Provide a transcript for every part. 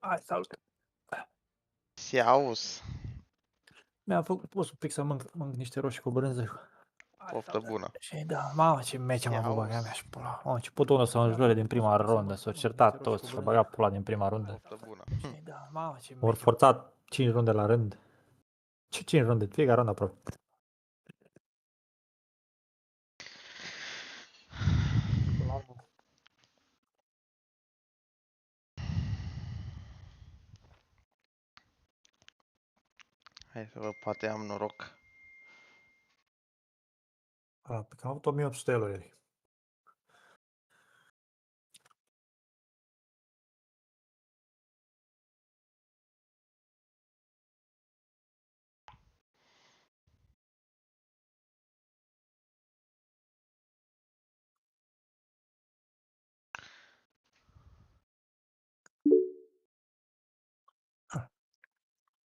Hai, salut! Servus! Mi-am făcut poți un pic să mănânc niște roșii cu brânză. Hai, Poftă salut! bună! Și da, mamă, ce meci am avut, băga mea Servus! și pula. Am început unul să înjure din prima rundă, s-au certat toți și-au băgat pula din prima rundă. Poftă bună! Și da, mamă, ce Ori meci. forțat 5 runde la rând. Ce 5 runde? Fiecare rundă aproape. Hai să văd, poate am noroc. Pe că am avut 1800 euro ieri.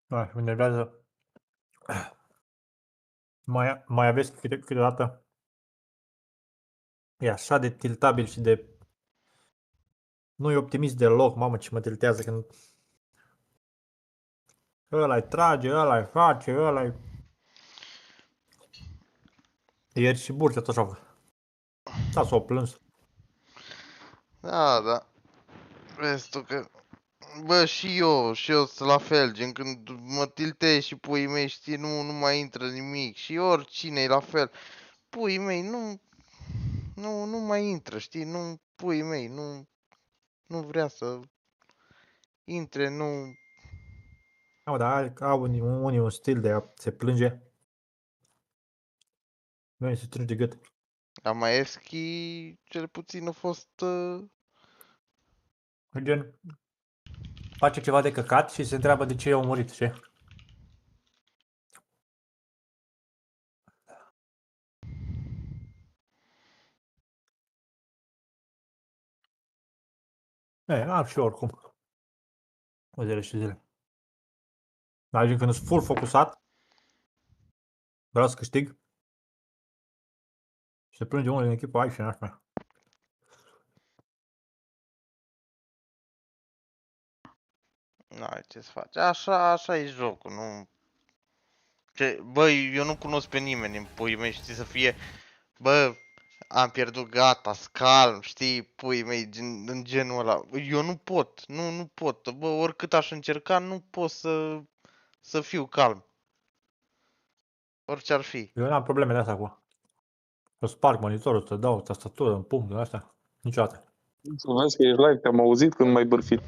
Mă enervează. Mai aveți câteodată e așa de tiltabil și de nu e optimist deloc, mamă, ce mă tiltează când ăla-i trage, ăla-i face, ăla-i... Ieri și Bursa tot așa a fost. Da, s-au plâns. Da, da. Vezi tu că... Bă, și eu sunt la fel, gen când mă tiltez și puii mei, știi, nu mai intră nimic. Și oricine e la fel. Puii mei, nu mai intră, știi, puii mei, nu vrea să intre, nu... Da, dar au unii un stil de a se plânge. Noi se strânge de gât. La Maevski, cel puțin a fost... Gen, face ceva de căcat și se întreabă de ce i-au murit, știi? Am și eu oricum. O zile și zile. Dar gen când sunt full focusat, vreau să câștig. Și se plânge unul din echipă, ai și n-aș mea. N-ai ce să faci. Așa e jocul, nu... Băi, eu nu cunosc pe nimeni în puii mei, știi, să fie... Bă, am pierdut, gata, calm, știi, puii mei, în genul ăla. Eu nu pot, nu pot. Bă, oricât aș încerca, nu pot să fiu calm. Orice ar fi. Eu n-am probleme de astea cu... Să sparg monitorul, să dau tastatură în pumn, din astea. Niciodată. Mulțumesc că ești live, te-am auzit când m-ai bârfit.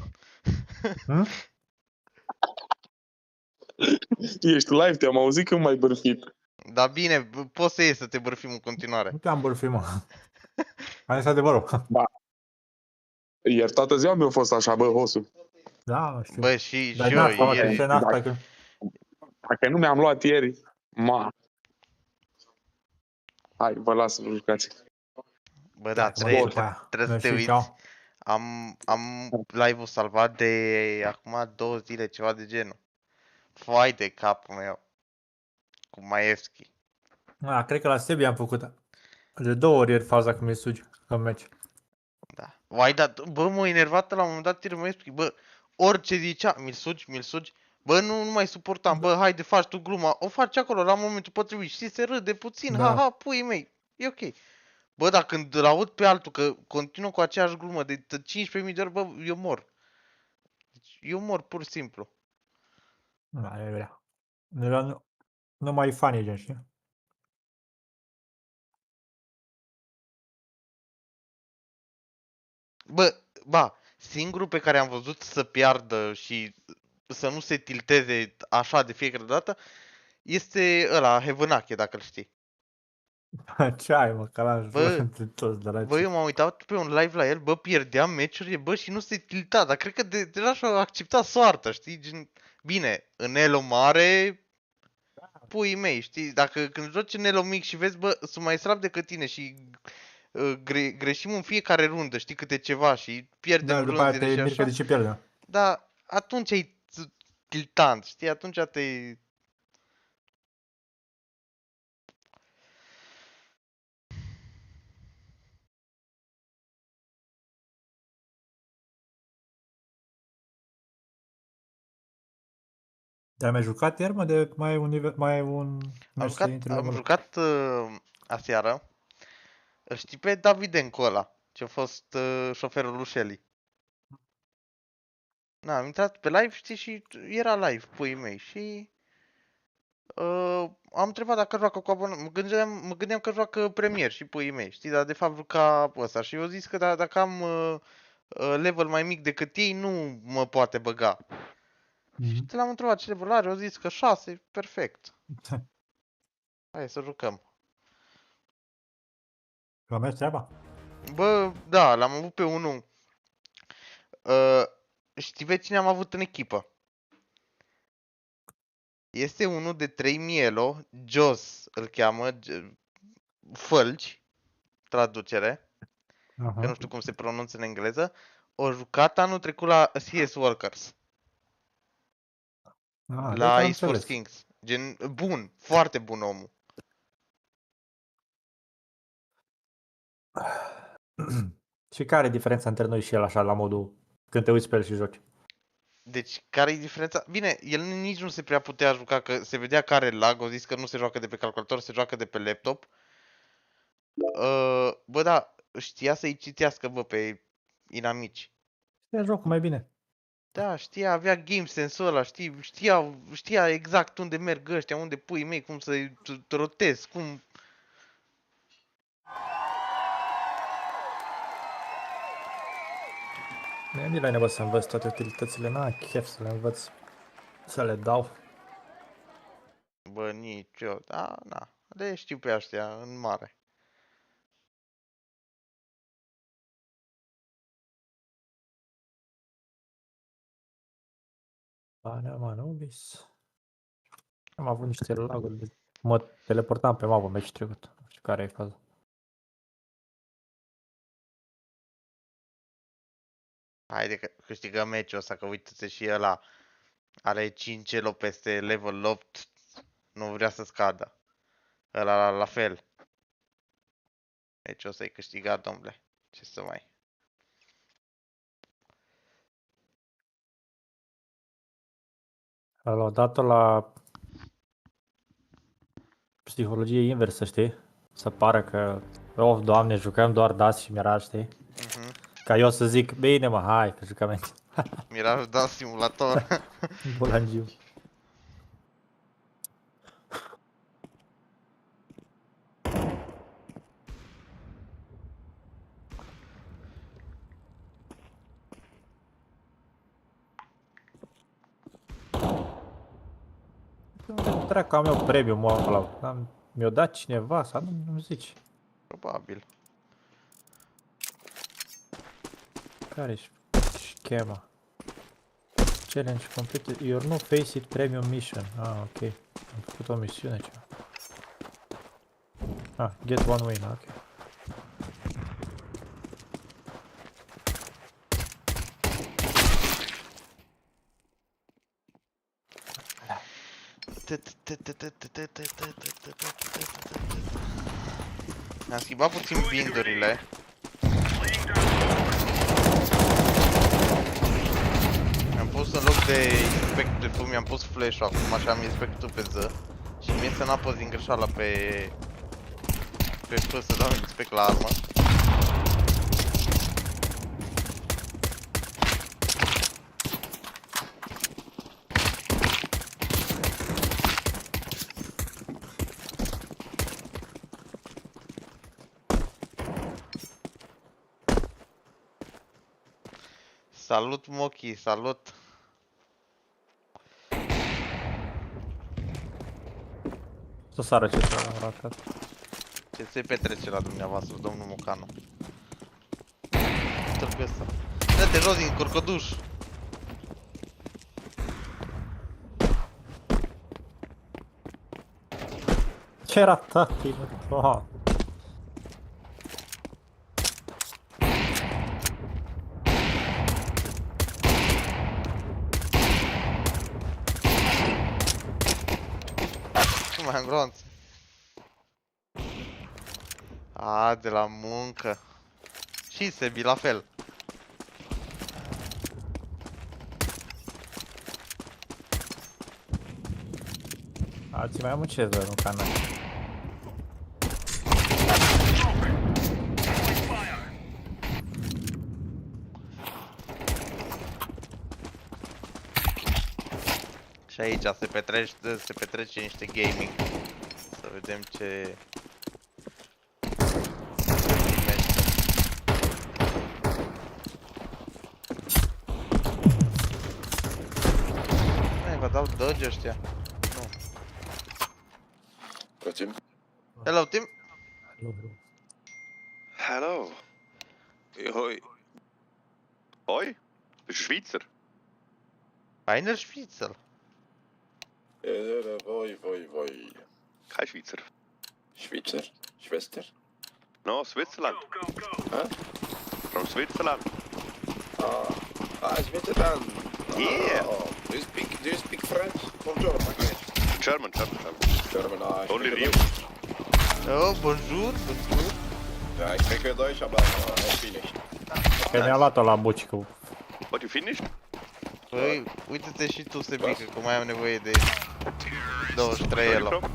Ești live, te-am auzit când m-ai bârfit. Dar bine, poți să iei să te bărfim în continuare. Nu te-am bârfit, mă. Hai să adevărul. Da. Iar toată ziua mi-a fost așa, bă, hosul. Da, știu. Bă, și Dar eu n-asta, mă, ieri... că n-asta, că... Dacă nu mi-am luat ieri, hai, vă las să vă jucați. Bă, da, trebuie să te uiți. Am live-ul salvat de acum 2 zile, ceva de genul. Foai de capul meu. Cu Maevski. Cred că la Sebi am făcut de 2 ori ieri faza că mi-i sugi în meci. Da. Vai, da, bă, m-a enervat la un moment dat Maevski. Bă, orice zicea, mi-l sugi. Bă, nu mai suportam. Bă, haide, faci tu gluma. O faci acolo la momentul potrivit. Știi, se râde puțin. Da. Ha, puii mei. E ok. Bă, dar când îl aud pe altul că continuă cu aceeași glumă de 15.000 de ori, bă, eu mor. Deci, eu mor pur și simplu. Da, e vrea. Nu mai e funny, gen, știi? Bă, singurul pe care am văzut să piardă și să nu se tilteze așa de fiecare dată este ăla, Hevenache, dacă îl știi. Ce ai, mă, calanj, Bă, toți dragi. Bă, eu m-am uitat pe un live la el, bă, pierdeam meciuri, bă, și nu se tilta, dar cred că deja și-a acceptat soarta, știi? Gen, bine, în elo mare, puii mei, știi? Dacă când joci în elo mic și vezi, bă, sunt mai slab decât tine și greșim în fiecare rundă, știi, câte ceva și pierdem Da, după aia te rundele și miri că așa, de ce pierde. dar atunci e tiltant, știi? Atunci te Te-ai mai jucat ieri, mă, de mai ai un nivel, mai ai un... Mergi să intri la Am mult. jucat aseară. Îl știi pe Davidenco ăla, ce a fost șoferul lui Shelly. Na, am intrat pe live, știi, și era live, puii mei, și am întrebat dacă joacă cu abonat. Mă gândeam că joacă premier și puii mei, știi, dar de fapt juca ăsta. Și eu zis că dacă am level mai mic decât ei, nu mă poate băga. Și te l-am întrebat ce level are, au zis că 6, perfect. Hai să jucăm. Că mergi treaba? Bă, da, l-am avut pe unul. Știi pe cine am avut în echipă? Este unul de 3 mielo, Jos îl cheamă, Fălci, traducere, că nu știu cum se pronunță în engleză. O jucat anul trecut la CS Workers, Deci la am eSports înțeles. Kings. Gen, bun, foarte bun omul. Și care e diferența între noi și el așa, la modul, când te uiți pe el și joci? Deci, care e diferența? Bine, el nici nu se prea putea juca, că se vedea că are lag, au zis că nu se joacă de pe calculator, se joacă de pe laptop. Bă, da, știa să-i citească, bă, pe inamici. E jocul mai bine. Da, știa, avea game sensul ăla, știa exact unde merg ăștia, unde pui mei, cum să-i rotez, cum... Mie nu e nevoie să învăț toate utilitățile, n-am chef să le învăț, să le dau. Bă, nici eu, da, na, le știu pe astea în mare. Bane, Manubis. Am avut niște laguri, mă teleportam pe mapă meciul trecut. Nu știu care e faza. Haide că câștigăm meciul ăsta, că uite-te și ăla are 5 elo peste level 8, nu vrea să scadă. Ăla la fel. Deci o să-i câștigat, domnule. Ce să mai... L-a dat-o la psihologie inversă, știi? Să pară că, oh, Doamne, jucăm doar DAS și Mirage, știi? Ca eu să zic, bine mă, hai, că jucăm aici. Miraj da simulator. Bulangiu. Unde dracu am eu premium-ul ăla? Mi-o dat cineva sau nu zici? Probabil. Care-și schema? Challenge completed. Your no face it premium mission. Ah, ok. Am făcut o misiune ceva. Ah, get one win, ok. Mi-am schimbat puțin bindurile. Mi-am pus în loc de inspectul, mi-am pus flash-ul acum, așa am inspectul pe Z. Și mie să n-apăs din greșeală pe F să dau inspect la armă. Salut, Mochi, salut! Să sară ce s-a ratat. Ce se petrece la dumneavoastră, domnul Mocanu? Trebuie să... Dă-te jos din curcoduș! Ce ratat, mă? Nu mai am gronț. A, de la muncă. Și Sebi la fel. Alții mai muncesc, doar nu ca noi. Și aici se petrece niște gaming. Să vedem ce... Hai, vă dau dodge ăștia. Nu. Tim. Hello, Tim. Hallo. Hoi. Hoi? Bist du Schweizer? Einer Spitzel. Voi. Kein Schweizer. Schweizer? Schwester? No, Switzerland. Huh? From Switzerland. Switzerland. Yeah. Do you speak French? Bonjour, okay. German. German, Only spreche Rio. Deutsch. Oh, bonjour. Ja, ich spreche Deutsch, aber viel nicht. Că mi-a luat-o la buci cu... What, you finished? Păi, uite-te și tu, Sebică, că mai am nevoie de Where 23 are you elo. from?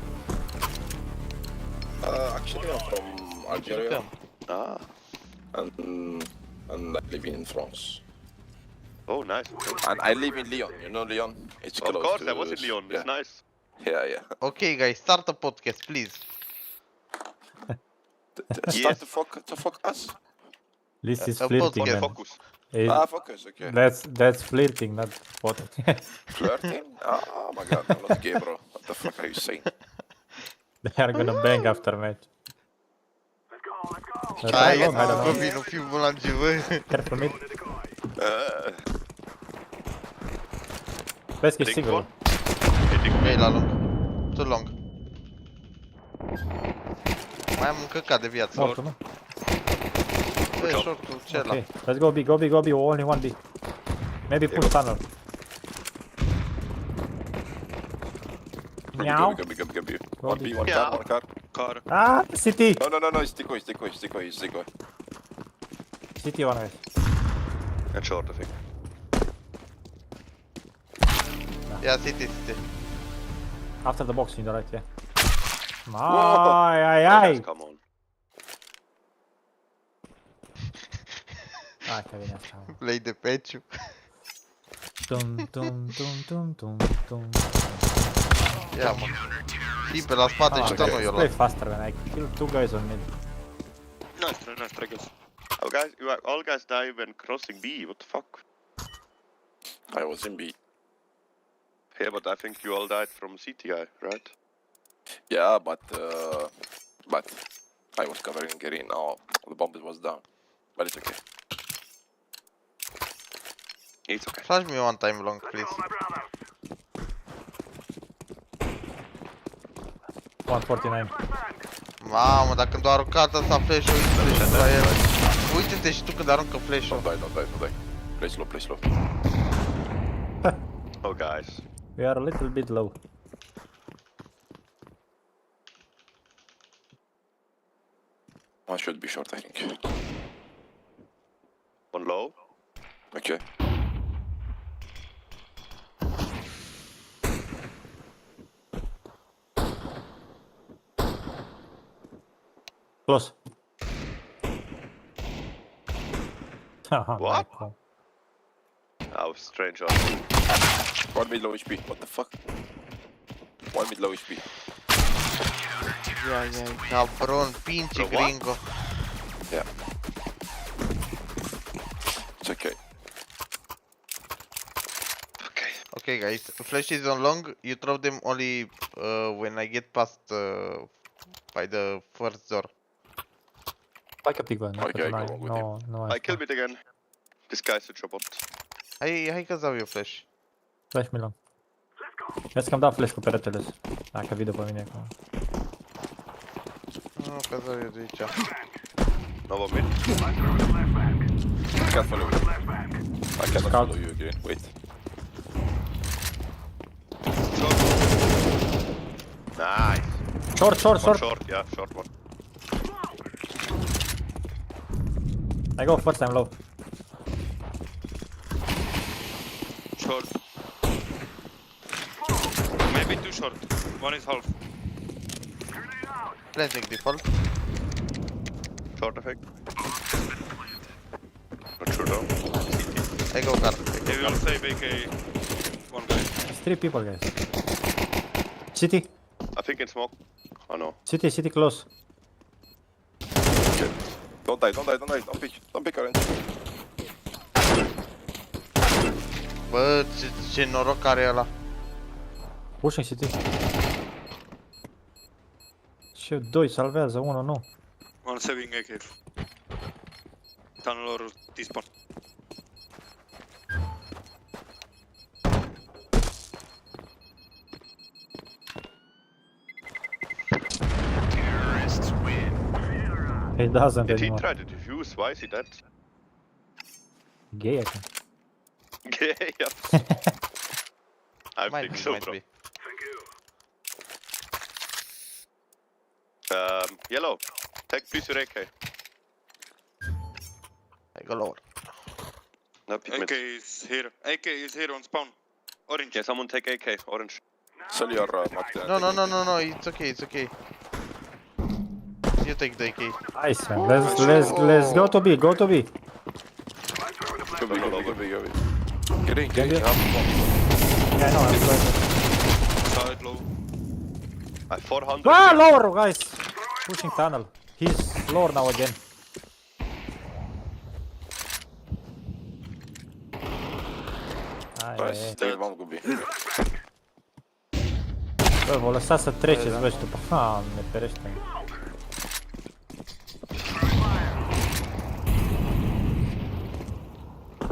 Actually, I'm from Algeria, Ah. and I live in France. Oh, nice. And I live in Lyon. You know Lyon? It's Of close course, to... I was in Lyon. Yeah. It's nice. Yeah. Ok, guys, start a podcast, please. Start to fuck us? This is A flirting, podcast. man. Focus. Focus, okay. That's flirting, not what. Flirting? Oh my god, I'm not gay, bro. What the fuck are you saying? They are gonna bang after match. But how Hai, long? I don't că know. vin un film la GV. Careful mid. Vezi că ești Think sigur. one. Hitting Ok, me. la lung. Too long. Mai am un căcat de viață. Mortul, nu? Băi, short-ul cela. Ok, let's go B, only one B. Maybe push tunnel. Meow. Gabi. Go One B. B, one Yeah. car. Car. Ah, City! No, stick away. City one guys. And short, I think. Ia, city. After the box in the right, yeah. Whoa. Ai. Guys, come on. Hai că vine asta. mă. Play de peciu. Tum. Ia, mă. Fii pe la spate și tot nu eu Play luat. faster man, I killed 2 guys on mid. Nice try, guys. Oh, guys, all guys die when crossing B. What the fuck? I was in B. Yeah, but I think you all died from CT guy, right? Yeah, but I was covering green. Now the bomb was down, but it's okay. It's okay. Flash me one time long, please. 149. Mamă, dacă când a aruncat ăsta flash-ul, uite-te și la el. Uite-te și tu când aruncă flash-ul. Don't die. Play slow. Oh, guys. We are a little bit low. One should be short, I think. One low. Okay. Close. What? Michael. Oh, strange. One mid low HP. What the fuck? One mid low HP. Ia, cabron, pinche What? gringo. Yeah. It's okay. Okay. Okay, guys, flash is on long. You throw them only when I get past by the first door. Like a big one. Okay, go on with no, I kill mid again. This guy's a robot. Hai că-ți dau eu flash. Flash me long. Vezi că am dat flash cu peretele. Dacă vii după mine acum. Nu, că-ți dau eu de aici. No one mid. I can't follow you. I cannot Scout. follow you again. Wait. Short. Nice. Short. One short, yeah, short one. I go first, I'm low. Short. Maybe too short. One is half. Planting default. Short effect. Not sure though. I go car. They will save AK. One guy. It's 3 people, guys. City. I think in smoke. Oh no. City close. Okay. Don't die, don't pick orange. Bă, ce noroc are ăla. Pushing city. Și 2 salvează, 1 nu. One saving AK. Tunnel or T-spawn. He doesn't Did he anymore. try to defuse? Why is he dead? Gay, I think. Yeah. I Might think be, so, might bro. be. Yellow. Take please your AK. I go lower. No, pick AK mid. is here. AK is here on spawn. Orange. Yeah, someone take AK. Orange. Sell your Matti. No, it's okay. You take the AK. Nice, man. Let's go to B, Go B. Get in. Yeah, I know, I'm going. Side low. I 400. Ah, lower, guys! Pushing tunnel. He's lower now again. Nice. Take one go B. Bă, vă lăsați să treceți, bă, și după... Doamne, ferește-mi.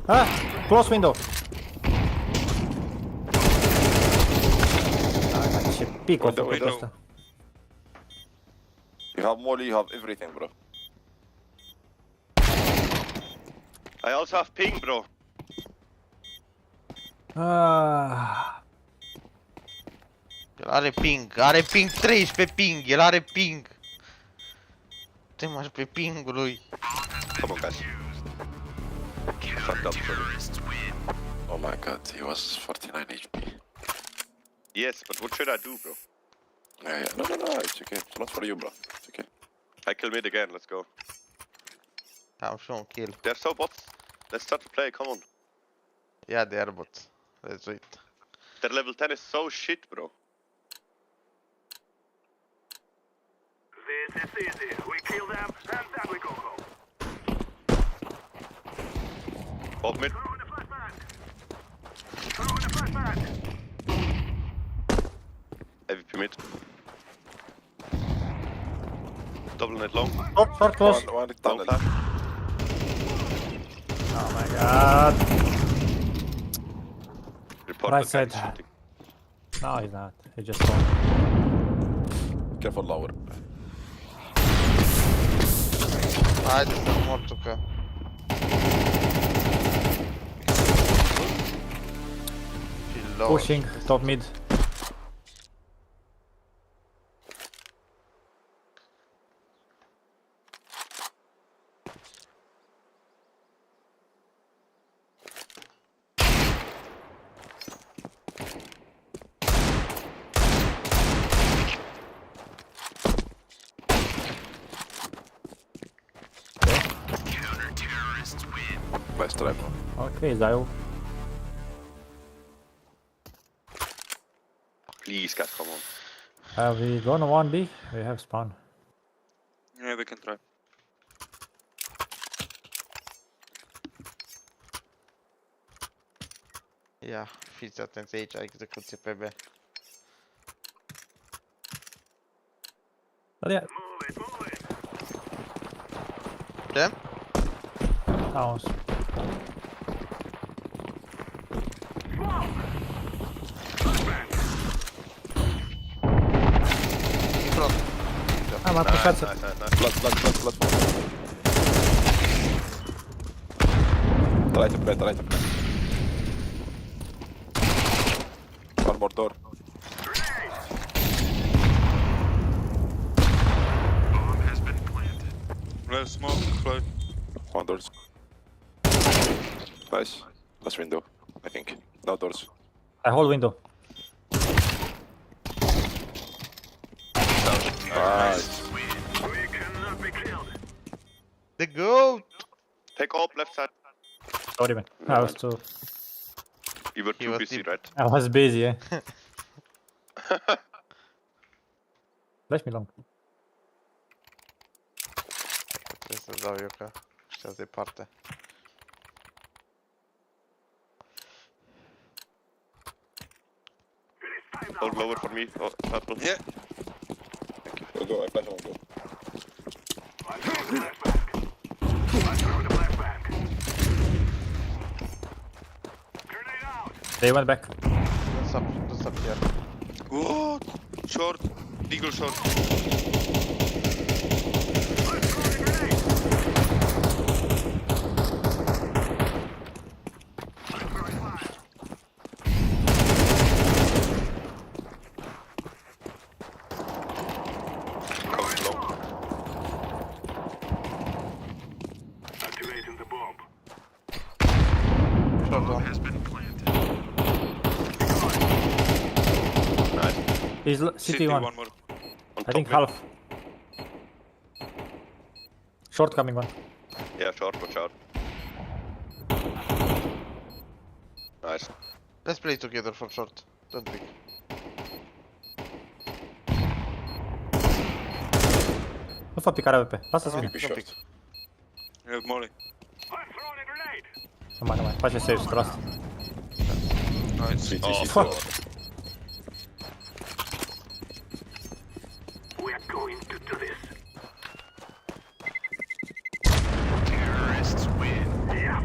Ah! Close window! Ah, ce pic a făcut Window. ăsta. You have molly, you have everything, bro. I also have ping, bro. Ah, El are ping 13 ping, el are ping. Te mași pe pingul lui. Come on, guys. Fucked up, sorry. Oh my god, he was 49 HP. Yes, but what should I do, bro? Yeah. No, it's okay. It's not for you, bro. It's okay. I kill mid again, let's go. Am și un kill. They're so bots. Let's start to play, come on. Yeah, they are bots. Let's do it. Their level 10 is so shit, bro. This is easy. We kill them, and then we go home. Bob mid. Throw in the flashbang. Throw in the flashbang. AVP mid. Double net long. short close. One Long tunnel. flash. Oh my god. Report Right the guy side. shooting. No, he's not. He just spawned. Careful lower. Haide să mor tu că... Și low. Pushing, top mid. Nice try, bro. Okay, Zio. Please, guys, come on. Have we gone 1B? We have spawn. Yeah, we can try. Ia, fiți atenți aici, execuție pe B. But yeah, Ce? house. In front. Am apucat să... Blood. Try to play. One more door. Let's smoke, close. One doors. Nice. Last window, I think. No doors. I hold window. Nice. We cannot be killed. The goat! Take up left side. Sorry man. I was too... You were He too was busy, deep. right? I was busy, yeah. Flash me long. Trebuie să dau eu că ăștia departe. Hold lower for me. Oh, purple. Yeah. We'll go, I flash on go. I throw the flashbang. I throw the flashbang. Grenade out. They went back. Du stop here. What? Short. Eagle short. I'm throwing a grenade. I'm throwing fire. Coming low. Activating the bomb. Short one. Has been planted. Nice. He's city one. one more. On I think top mid. half. Short coming one. Yeah, short, watch out. Nice. Let's play together for short. Don't pick. Nu fă picarea pe. Lasă să vină. Be short. You have molly. I'm throwing a grenade. Nu mai. Face save, trust. Nice. CT, Oh, CT. fuck. We're going to do this. Terrorists win. Yeah.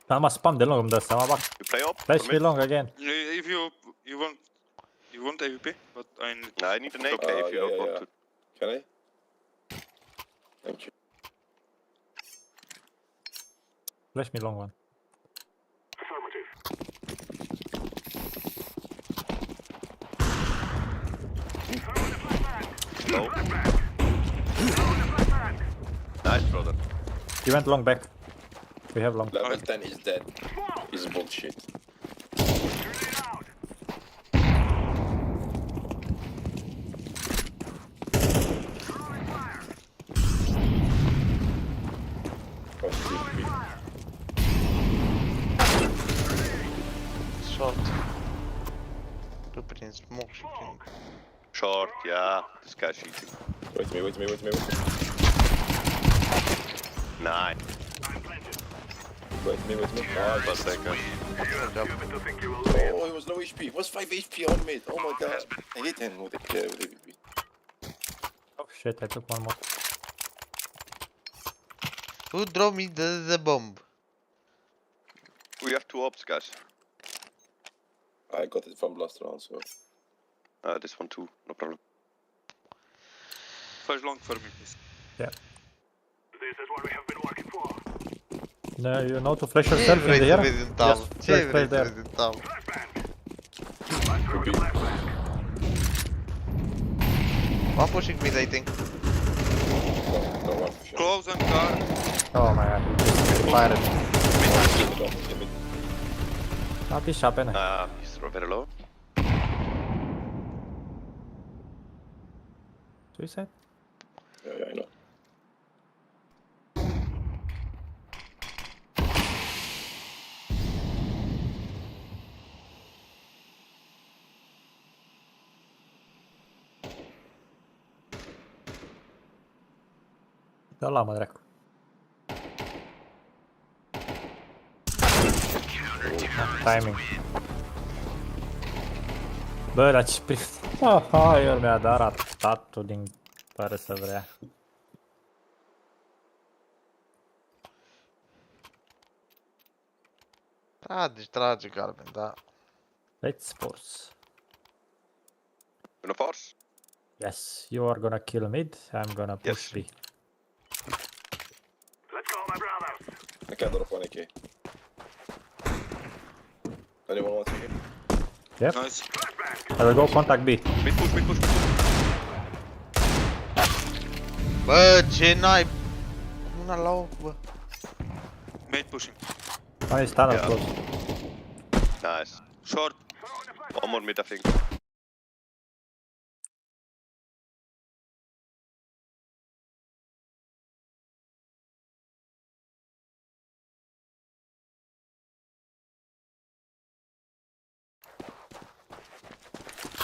Dar mă spam de lung, îmi dă seama, bag. You play up? Flash for me mid? long again. If you want AVP, but I need. Nah, I need an AK if you don't want to. Can I? Thank you. Flash me long one. Affirmative. Throwing the flashbang. Low. Flashbang. Throwing the flashbang. Nice, brother. He went long back. We have long. Level 10 is dead. Smoke. He's bullshit. Grenade out. Throwing fire. Oh, CT. Fire. Short. Du prin smoke și prin... Short, yeah. This guy's cheating. Wait me. Nice. I'm planted. Wait me. One second. You're stupid to think you will live. Oh, he was low HP. He was 5 HP on mid. Oh my god. I hit him with AVP. Oh shit, I took one more. Who drove me the bomb? We have two ops, guys. I got it from last round, so... This one too, no problem. Flash long for me, please. This is what we have been working for. No, you know to flash Ce yourself in vrei the să air? vezi în tab? Yes, Ce flash vrei să there. vezi în tab? Flashbang. I'm throwing the flashbang. One pushing mid, I think. No, one for sure. Close and car. Oh my god, he just fired. Mid. Not be sharp, innit? He's very low. Suicide? Yeah, I know. Da la mă, dracu. Timing. Bă, dar ce pri... Aha, el mi-a dat ratatul din... Pare să vrea. Trage galben, da. Let's force. Gonna force? Yes, you are gonna kill mid, I'm gonna push Yes. B. Let's go, my brothers. I can drop 1 AK. Anyone wants AK? Yep, Nice. Flashbang. I will go contact B. Mid push. Bă, ce n-ai? Una la 8, bă. Mate pushing. One is tunnel Yeah. close. Nice. Short. One more mid, I think.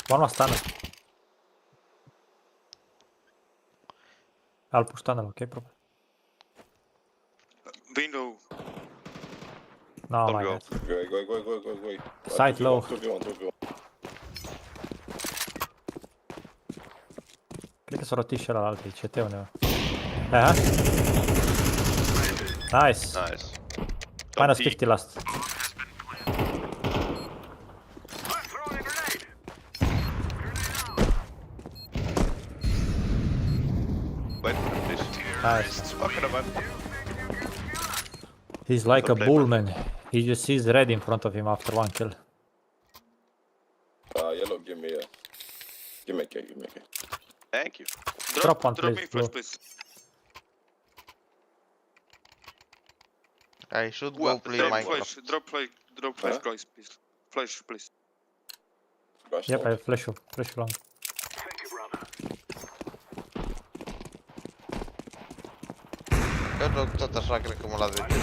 One was tunnel. I'll push tunnel, okay, probably. Window. No, Don't my go. god. Go. Side low. 2v1. Cred că s-o rotit și ăla altă, CT undeva. Aha. Nice. Nice. Don't Minus peek. 50 last. I'm throwing a grenade. Wait, please. Nice. Fucking man. He's like a Don't play bull, much. man. He just sees red in front of him after one kill. Yellow, give me a K. Thank you. Drop one, Drop me please, flash, blue. please. I should go What? play Drop Minecraft. Drop flash, Huh? guys, please. Flash, please. Flash Yep, I long. have flash you long. Thank you, brother. Eu tot așa cred că mă las de pe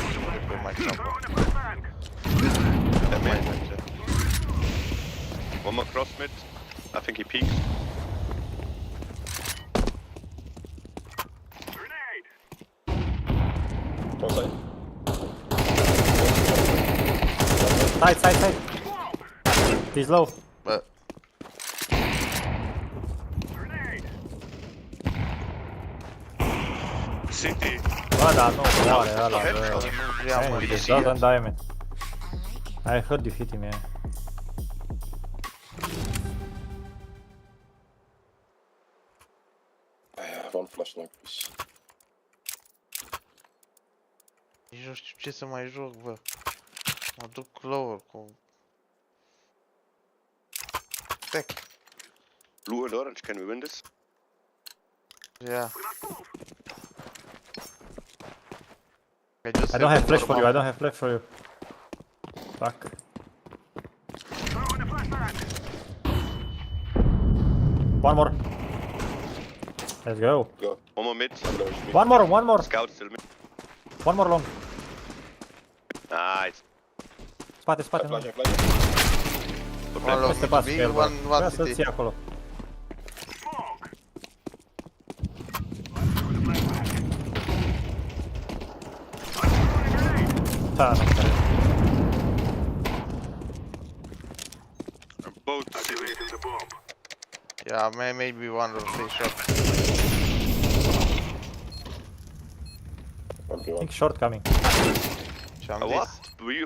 Minecraft. Throwing a flashbang. That Mai mid. merge. One more cross mid. I think he peeks. Grenade. One side. Side. He's low. Bă, Grenade. City. Bă, dar nu moare ăla, bă. nu vrea mă. Man, he doesn't die, man. I heard you hit him, yeah. I have one flash long, please. Nici nu știu ce să mai joc, bă. Mă duc lower cu... Tec. Blue and orange, can we win this? Yeah. I don't have flash for you, Fuck. Throwing a flashbang. One more. Let's go. Go. One more mid. One more. Scout still mid. One more long. Nice. Spate, Flash. Good One play. low, Peste pas, B, one Vrea să-l city. ții acolo. Smoke. Da, nu cred. Both city. Activating the bomb. Yeah, maybe one will stay short. I 1v1. think short coming. Și-am What? zis.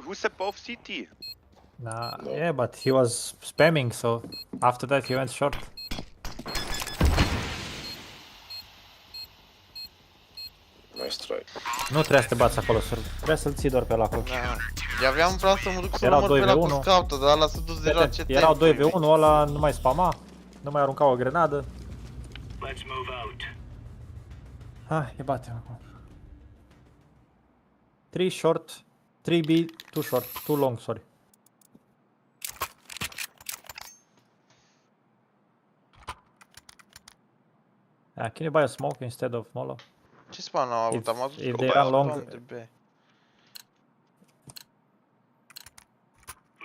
Who said both CT? Nah, No. yeah, but he was spamming, so after that he went short. Nice try. Nu trebuia să te bați acolo, trebuia să-l ții doar pe ăla acolo. Da. Eu aveam un plan să mă duc să Erau omor pe la cu 2v1. scoută, dar ăla s-a dus deja CT. Erau 2v1, ăla nu mai spama, nu mai arunca o grenadă. Let's move out. Ah, e batem acum. 3 short, 3B, 2 short, 2 long, sorry. Yeah, can you buy a smoke instead of Molo? Ce spawn au avut? Am adus if cu they băiatul run long- om de B.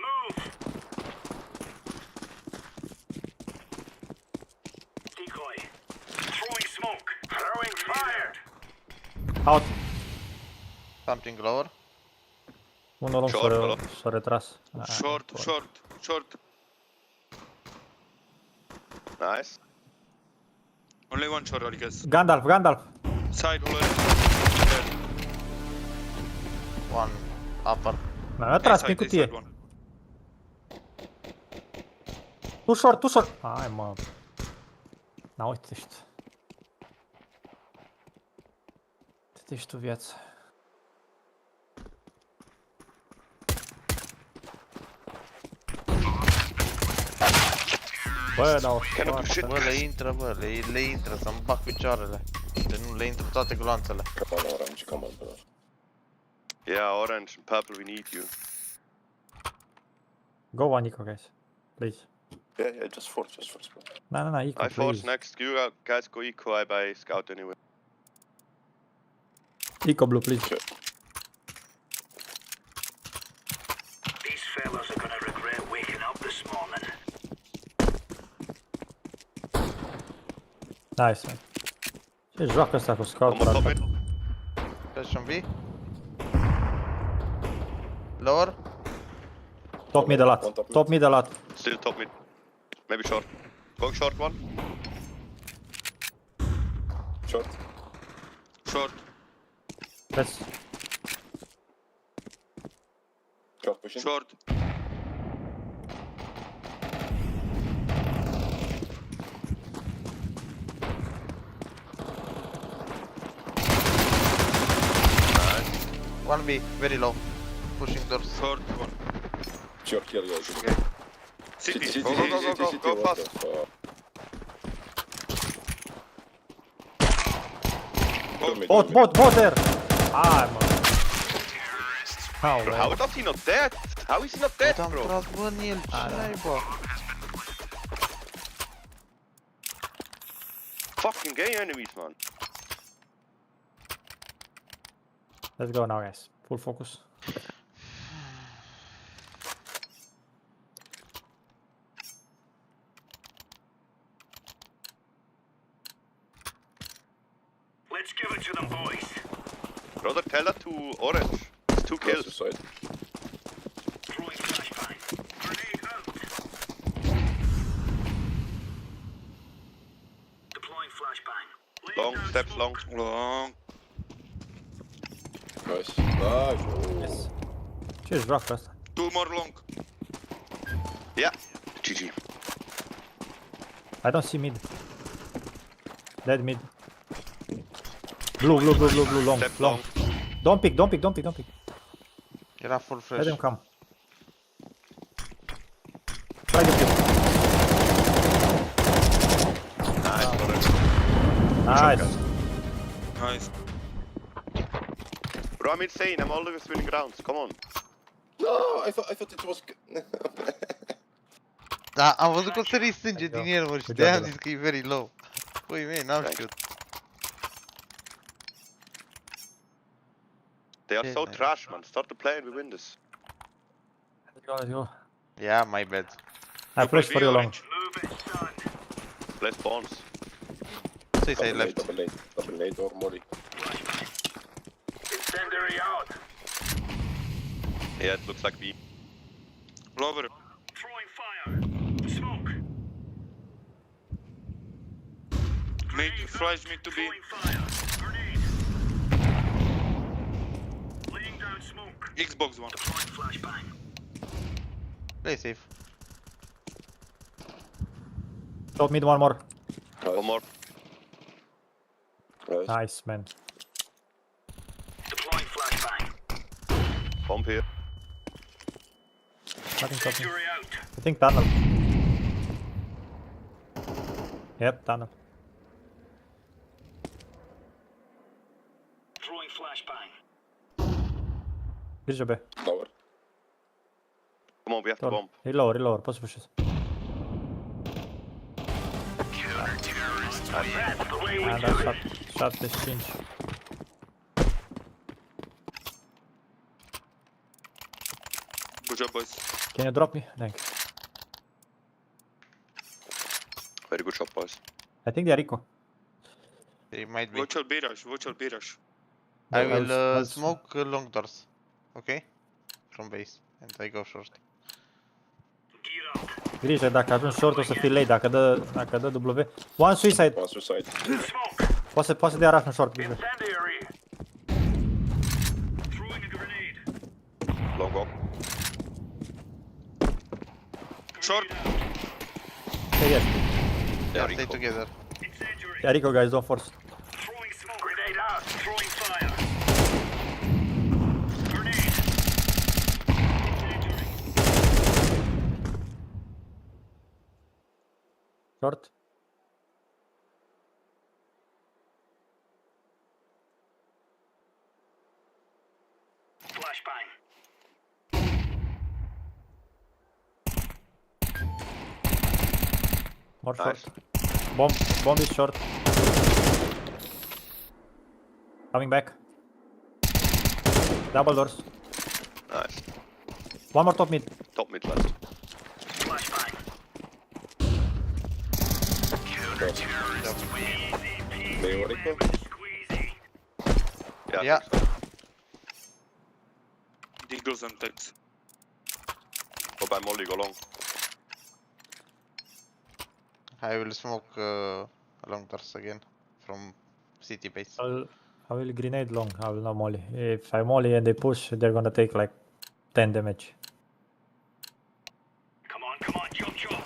Move. Decoy. Throwing smoke. Throwing fire. Out! Something lower. Unul long Short, ăla. s-a retras. Ah, Short. Nice. Only one short, I guess. Gandalf! Side already. One upper. Mi-a tras prin cutie. Tu short! Hai mă. Na, uite și tu. Uite și tu viața. Bă, dau foarte. Bă, le intră, bă, le intră, să-mi bag picioarele. De nu le intră toate gloanțele. Come on, orange, come on, bro. Yeah, orange and purple, we need you. Go one eco, guys. Please. Yeah, just force, bro. No, eco, I force please. next. You guys go eco, I buy scout anyway. Eco blue, please. Okay. These fellas are gonna regret waking up this morning. Nice, man. Ce joacă ăsta cu scout? Come on, top mid. Flash on B. Lower. Top mid a lot. One top mid. Top mid a lot. Still top mid. Maybe short. Going short one. Short. Short. Let's... Short pushing. Short. One B. Very low. Pushing doors. Short one. Short kill, guys. Okay. City. Go what fast. the fuck? Bot there! Ah, man. How, Bro, man? how does he not dead? How is he not dead, Am bro? tras, bă, în el. Ce naiba? Fucking gay enemies, man. Let's go now, guys. Full focus. Let's give it to them, boys. Brother, tell that to orange. It's 2 Close kills. to side. Throwing flashbang. Grenade out. Deploying flashbang. Laying Long, down steps smoke. long. Long. Nice. Nice. Oh. Yes. Ce joacă ăsta? 2 more long. Yeah. GG. I don't see mid. Dead mid. Blue, long, Step long. long. Don't pick. Era full Let fresh. them come. Try the kill. Nice, orange. Nice. Nice. Bro, I'm insane. I'm always winning rounds. Come on. No, I thought it was. Da, am văzut că o sări sânge din el, mă, și Good de-aia job, am zis că e very low. Păi, mei, n-am Thank știut. They are Yeah, so nice. trash, man. Start to play and we win this. Let's go. Yeah, my bad. I flash for you long. Move it, son. Play spawns. Să-i say left. Double nade or molly. Incendiary out. Yeah, it looks like B. Lower. Throwing fire. Smoke. Flash mid to be. Throwing fire. Grenade. Laying down smoke. Xbox one. Deploying flashbang. Play safe. Top mid one more. One more. Nice. Nice, man. Deploying flashbang. Bomb here. Nothing top mid. Incendiary out. I think tunnel. Yep, tunnel. Throwing flashbang. Grijă B. Lower. Come on, we have to bomb. Reload, poți să pușezi. That's the way we Ah, do da, it. 75. Good job, boys. Can you drop me? Thank you. Very good shot, boys. I think they are eco. They might be. Watch your B-rush. Watch your B-rush. I Yeah, will I'll- smoke long doors. Okay? From base. And I go short. Gear up. Grijă, dacă ajungi short o să fii late, dacă dă W. One suicide. One suicide. Smoke. Poate să dea rush în short, grijă. Incendiary. Throwing a grenade. Long walk. Short. Stay here. Yeah, Rico. stay together. Incendiary. Yeah, Rico, guys, don't force. Throwing smoke. Grenade out. Throwing fire. Grenade. Incendiary. Short. More Nice. short. Bomb is short. Coming back. Double doors. Nice. One more top mid. Top mid left. Teoretically? Yeah. Yeah. I think so. Deagles and tanks. Go by Molly, go long. I will smoke along doors again from city base. I will grenade long. I will not molly. If I molly and they push, they're gonna take like 10 damage. Come on, chop, chop.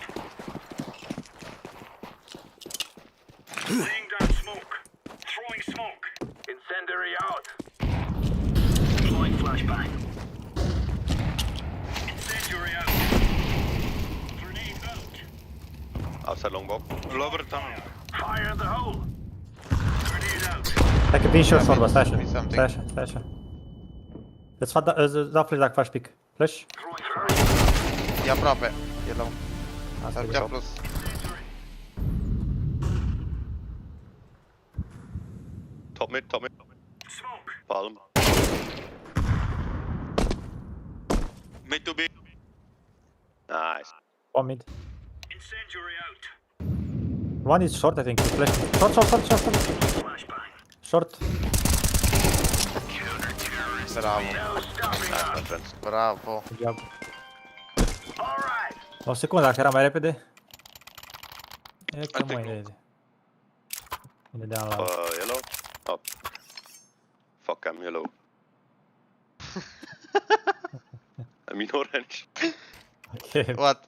Laying down smoke. Throwing smoke. Incendiary out. Deploying flashbang. Incendiary out. Grenade out. Outside long bomb. Lower tunnel. Fire in the hole. Grenade out. Take a pin short Yeah, sorba, mid- slasha. mid something. Slasha. Let's fight roughly like flash pick. Flash. E aproape. E low. Asta S-ar e putea top. plus. Top mid. Smoke. Palm. Mid to B. Nice. One mid. Incendiary out. One is short, I think. Flash. Short. Flashbang. Short. Bravo. No stopping Nice, my us. friends. Bravo. Good job. Alright. O secundă, dacă era mai repede. E că take mai long. repede. Ne dădeam la... Yellow. Oh. Fuck, I'm yellow. I mean orange. Ok. What?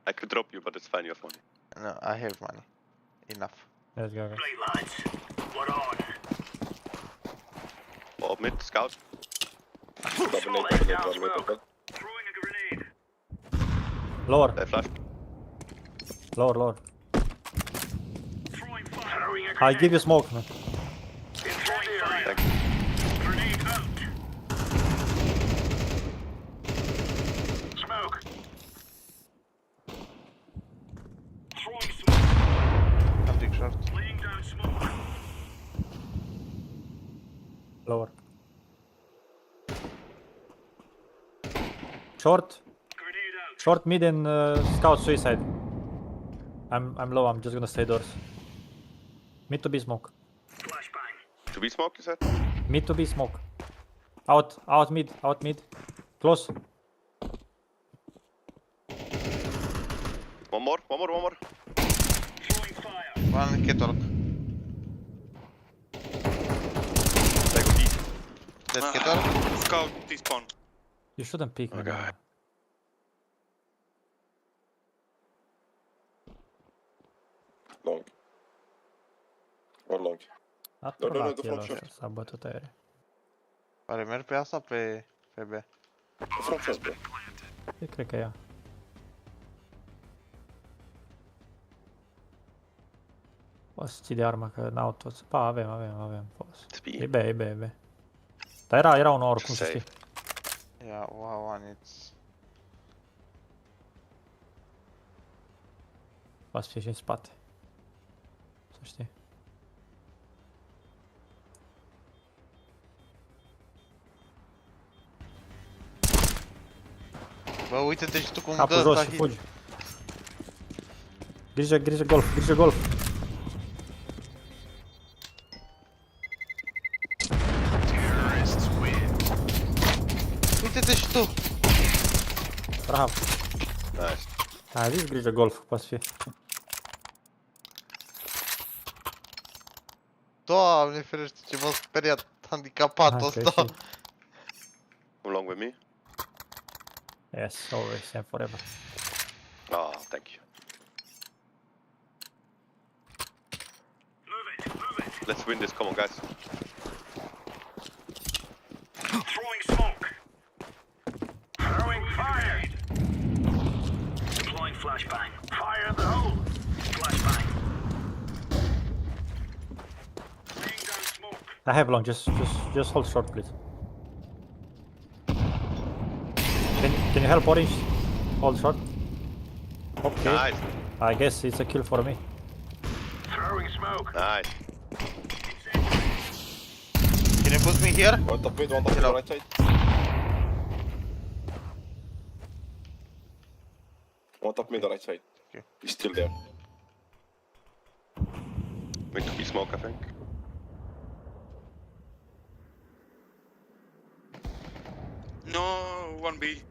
I could drop you, but it's fine, you have money. No, I have money. Enough. Let's go, guys. Play lads. What on? Oh, mid, scout. Smoke. Down smoke. Throwing a grenade. Lower. They flash. Lower. Throwing fire. Throwing a I grenade. give you smoke, man. Incendiary. Thank you. Grenade out. Smoke. Throwing smoke. Something short. Laying down smoke. Lower. Short. Grenade out. Short mid and scout suicide. I'm low, I'm just gonna stay doors. Mid to be smoke. Flashbang. To be smoke, you said? Mid to be smoke. Out mid. Close. One more. Throwing fire. One kettle. They go deep. Let's kettle. Scout despawn. You shouldn't peek me. Okay. now. Long. Or long. A No, trolat the el front ăsta, s-a bătut aer. Oare merg pe asta pe B? Front first, bro. Eu cred că ea. Poți ții de armă că n-au toți. Pa, avem. Poți. It's E B. B. Dar era unul oricum, să Safe. știi. Yeah, one it's... Poate să fie și în spate. Să știi. Bă, uite-te și tu cum Capul dă jos ăsta și hit. fugi. Grijă golf. Uite-te și tu! Bravo. Nice. Ai zis grijă golf, poate să fie. Doamne ferește, ce m-a speriat handicapatul Hai, ăsta. că Come along with me. Yes, always and forever. Ah, thank you. Move it. Let's win this, come on, guys. Throwing smoke. Throwing fire. Deploying flashbang. Fire in the hole. Flashbang. Laying down smoke. I have long, just hold short, please. Can you help orange? Hold short. Okay. Nice. I guess it's a kill for me. Throwing smoke. Nice. Can you put me here? One top mid, on Hello. the right side. One top mid, the right side. Okay. He's still there. Need to be smoke, I think. No, 1B.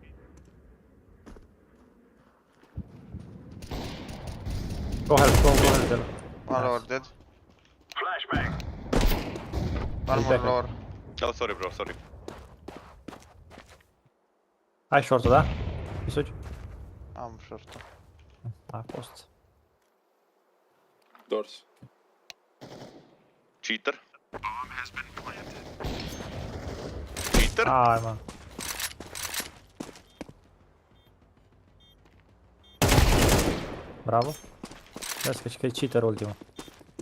Go help them. One lower dead. Flashbang. One more lower. Oh, sorry, bro, sorry. Hai short-ul, da? Îi sugi? Am short. A fost. Doors. Cheater. Cheater? Hai, mă. Bravo. Vezi că e cheater ultimul.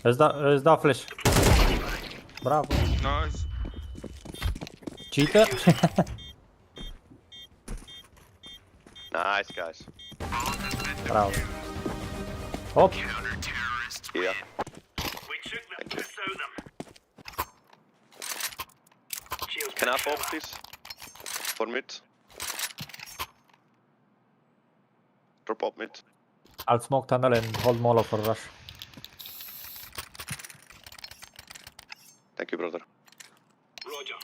Îți dau flash. Bravo. Nice. Cheater? Nice, guys. Bravo. Hop. Yeah. We took them to sow them. Shields Can I pop this? For mid? Drop up mid. I'll smoke tunnel and hold Molo for rush. Thank you, brother. Roger.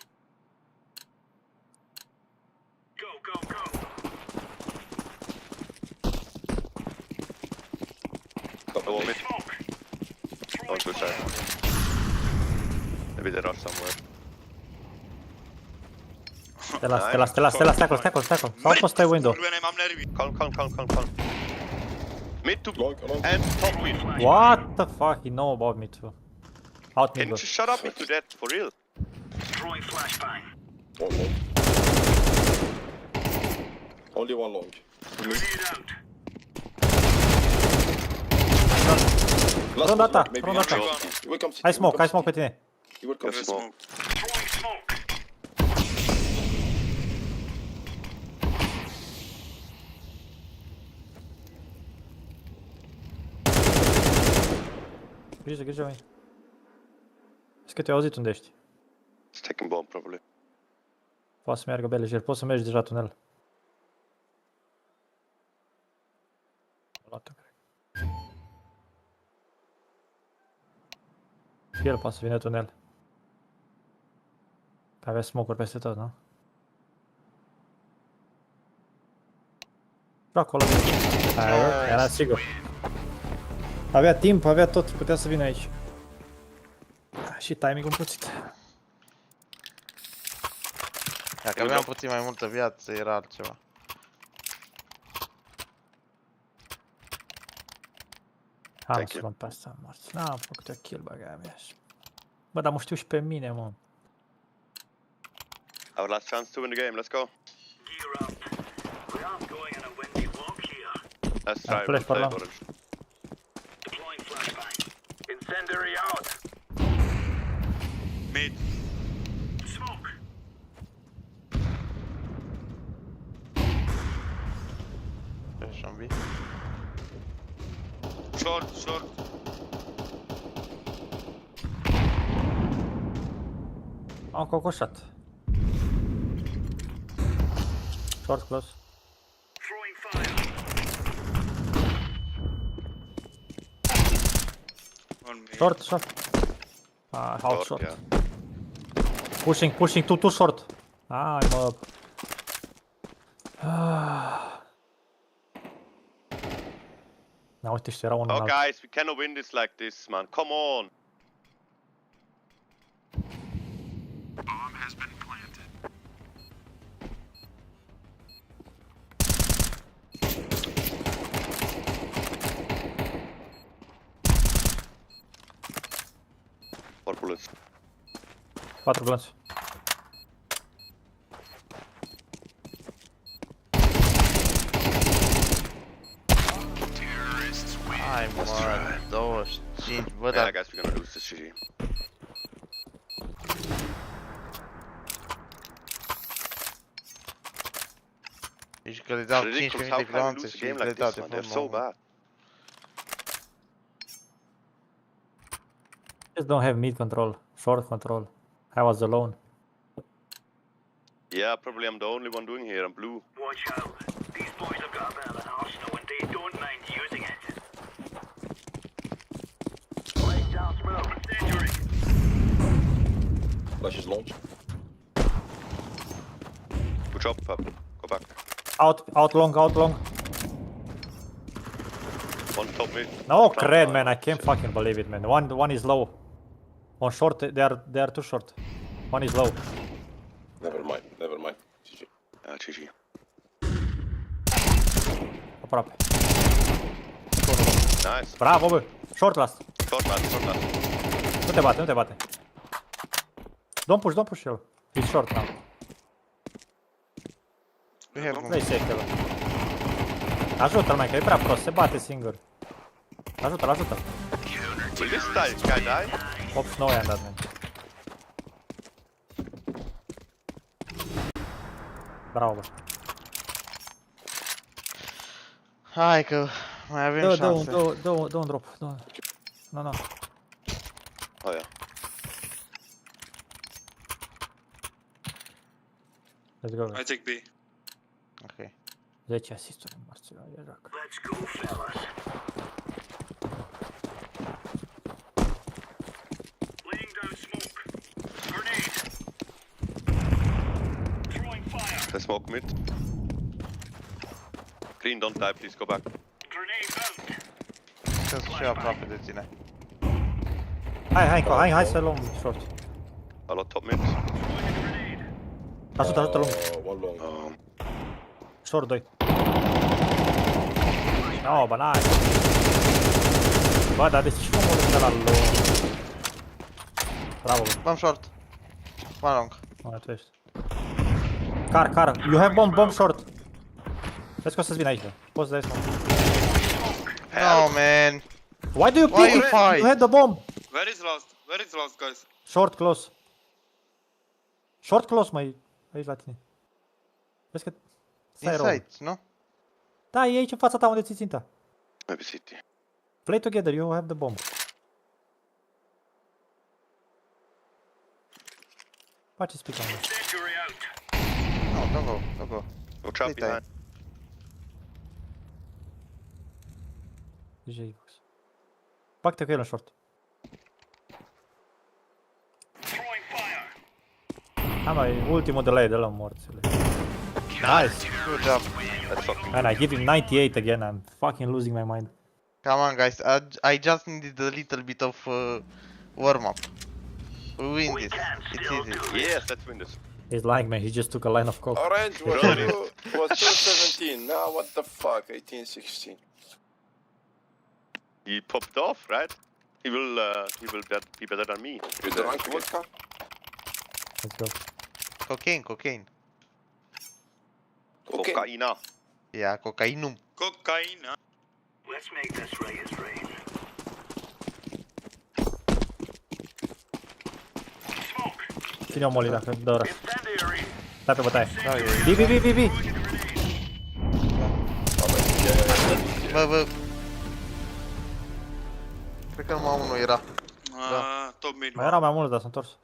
Go. Top Go mid. mid. Smoke. Don't suicide. Maybe they rush somewhere. Te las, tackle. Sau poți stai window. Am nervi. Calm. Mid to Long. and top mid. What the fuck? He know about me too. Out Can mid you go. just shut up into that, for real? Throwing flashbang. One long. Only one long. Grenade out. Last Runda one, ta, maybe. runda ta. You will come city. Hai smoke pe tine. You will come There is city. smoke. Throwing smoke. Grijă, măi. Vezi că te-au auzit unde ești. It's taking bomb, probably. Poate să meargă be lejer, poți să mergi deja tunel. Luat-o, cred. Și el poate să vină tunel. Avea smoke-uri peste tot, nu? Și acolo. Era sigur. Avea timp, avea tot, putea să vină aici. Și timing împuțit. Dacă aveam puțin mai multă viață, era altceva. Am să luăm pe asta morți. N-am făcut o kill, băga mea. Bă, dar mă știu și pe mine, mă. Our last chance to win the game, let's go. Gear up. We aren't going on a windy walk here. Let's try flash for play long. orange. Deploying flashbang. Incendiary out. Mid. Smoke. Flash on B. Short. Am cocoșat. Short close. Throwing fire. One mid. Short. Half short. Yeah. Pushing, too short. Ai, mă. Na, uite, și era unul Oh, înalt. guys, we cannot win this like this, man. Come on. Four bullets. 4 glonți. Hai mă, 25, bă, Yeah, dar guys, we're gonna lose this GG. Deci că le dau It's ridiculous 15.000 how de can we glanțe lose a și game le like dau this, de man. front They're so mă. bad. Just don't have mid control, short control. I was alone. Yeah, probably I'm the only one doing here. I'm blue. Watch out. These boys have got a bit of an arsenal and they don't mind using it. Laying down smoke. Incendiary. Flash is launched. Good job, Pub. Go back. Out long, out long. One top mid. No Cloud cred, nine. man. I can't fucking believe it, man. One is low. On short, they are too short. One is low. Never mind, never mind. GG. GG. Aproape. Nice. Bravo, bă. Short last. Short last, short last. Nu te bate, nu te bate. Don't push el. He's short now. We have Dai safe, bă. Ajută-l, mai, că e prea prost. Se bate singur. Ajută-l, ajută-l. Will this guy die? 89 i-am dat, man. Bravo, bă. Hai că mai avem șanse. Dă un drop. No. Oh yeah. Let's go. I take B. Ok. 10 asisturi în Marția, e joc. Let's go, fellas. Laying down smoke. Grenade. Throwing fire. The smoke mid. Green, don't die, please go back. Grenade out. Sunt și eu aproape de tine. Hai să luăm short. A lot top mid. Throwing a grenade. Ajută lung. One long. Short 2. No, bă, n-ai. Bă, dar de ce omul ăsta la lung? Bravo, bă. Bomb short. One long. Mai tu ești. Car. You have bomb short. Vezi că o să-ți vin aici, bă. Poți să dai smoke. No, man. Why do you Why pick you it? fight? You had the bomb. Where is last? Where is last, guys? Short close. Short close, mai aici la tine. Vezi că stai rău. Inside, nu? Da, e aici în fața ta unde ți ținta. Maybe city. Play together, you have the bomb. Face speak on this. Incendiary out. No, don't go. Go trap Wait, behind. GG box. Bag-te cu el în short. Throwing fire. Hai mai, ultimul de la ei, de la morțile. Nice! Good job. That's fucking. Man, I give him 98 again, I'm fucking losing my mind. Come on, guys. I just needed a little bit of warm-up. We win this. It's easy. Yes, let's win this. He's lying, man, he just took a line of coke. Orange was 217. Now what the fuck? 18-16. He popped off, right? He will be better than me. You drank vodka? Let's go. Cocaine. Okay. Cocaina. Yeah, cocainum. Cocaine. Let's make this right as rain. Smoke. Ține-o molly dacă dă rush. Incendiary. Stai pe bătaie. Da, e. B. Bă. Cred că numai unul era. Top mid. Mai erau mai mulți, dar s-au întors.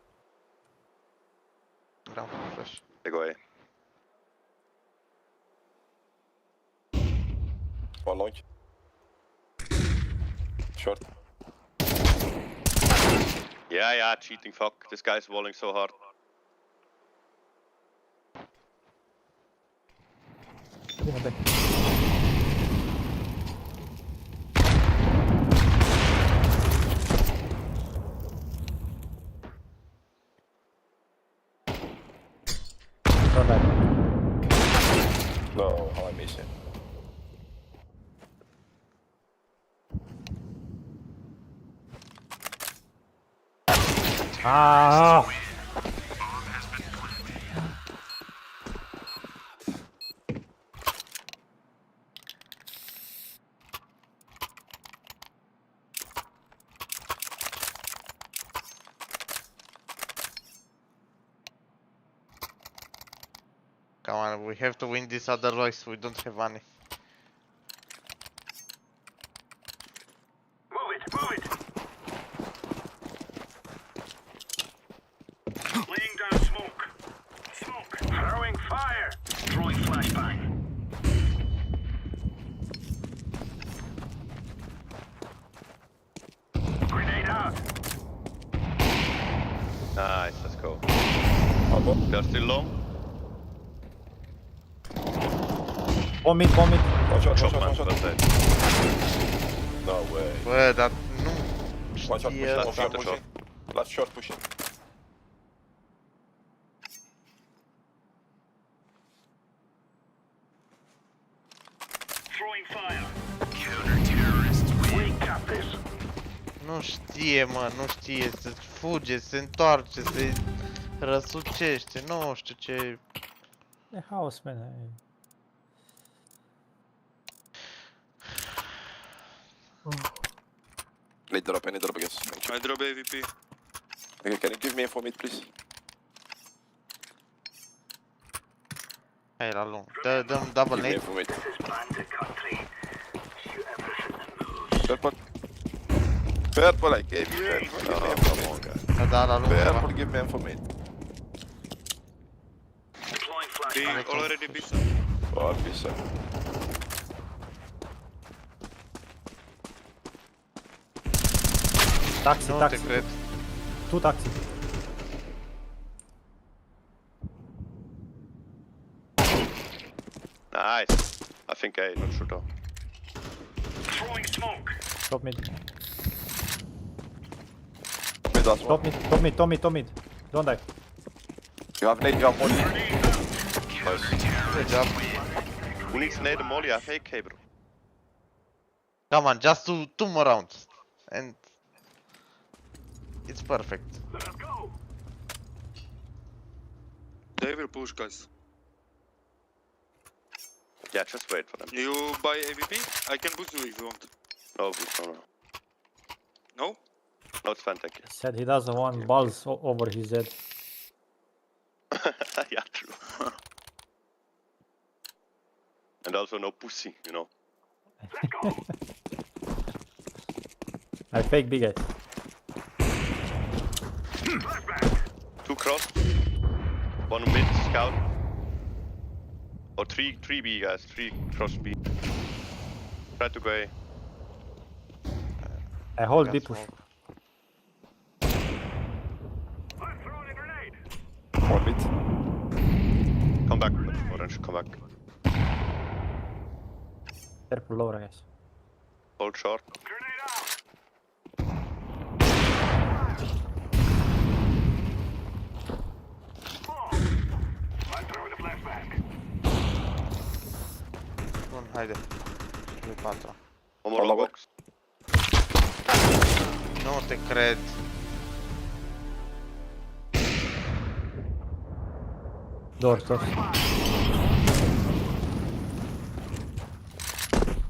Vreau flash. They go A. One launch. Short. Yeah, cheating fuck. This guy's walling so hard. Bine, bine. Don't die. No, how I miss it. Ah! Come on, we have to win this, otherwise we don't have money. Move it, move it. Laying down smoke. Smoke. Throwing fire. Throwing flashbang. Grenade out. Nice, let's go. Abo. They're still long. One mid, one mid. One shot, Shot, one man. shot, one Well shot. played. No way. Bă, dar nu One shot știe pushing, one asta. shot pushing. Last shot pushing. Throwing fire. Counter-terrorists. We got this. Nu știe, mă, nu știe, se fuge, se întoarce, se răsucește, nu știu ce... The house, man. Need drop, I need drop, I guess. Thank you. I drop AVP. Okay, can you give me info mid, please? Hai la lung, dăm double Give me nade. info mid. This is bandit country. Shoot everything that moves. Purple. Purple, I gave you info. Give me info Come on, mid. guys. Da, la lung, Purple, ceva. give me info mid. Deploying B flashbang. already B. One piece. Taxi, Nu te taxi. cred. Two taxi. Nice. I think A, not sure though. Throwing smoke. Top mid. Mid last Top one. mid, top mid, top mid, top mid. Don't die. You have nade, you have molly. Good job. Who needs nade and molly? I have AK, bro. Come on, just two more rounds. And... It's perfect. Let's go. They will push, guys. Yeah, just wait for them. You buy AVP? I can boost you if you want. No, boost, no. No? No, it's fine, thank He said he doesn't want balls over his head. you. Yeah, true. And also no pussy, you know. I fake big ass. Two cross. One mid scout. Or three B guys, three cross B. Try to go A. I hold B Got push. smoke. I'm throwing a grenade. One mid. Come back, orange, come back. Careful lower, guys. Hold short. Grenade out. Oh. I'm throwing a flashbang. Bun, haide. E 4. One more long box. Nu te cred. Doors, doors.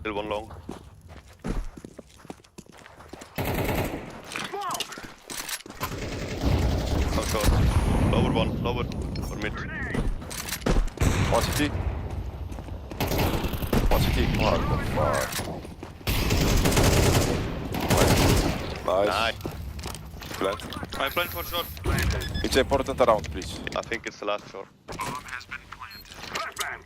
Still one long. Smoke. One short. Lower one, lower. Or mid. One CT. One CT. What the fuck? Nice. Nice. Plant. I plan for short. It's important around, please. I think it's the last short. Flashbang.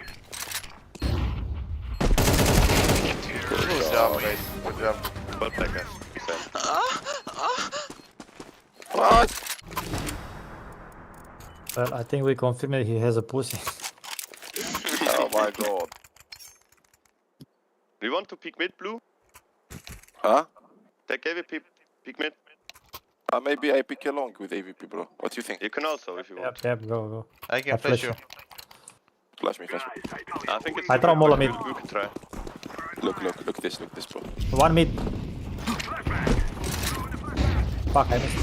Good job, guys. Good job. Well played, guys. Same. What? Well, I think we confirmed that he has a pussy. Oh my god. Do you want to pick mid blue? Huh? Take AVP, pick mid. Maybe I pick along with AVP, bro. What do you think? You can also if you want. Yep, go, go. I can I flash flash you. Flash me, flash me. I think it's I throw Mola mid. You can try. Look this, bro. One mid. Fuck, I missed.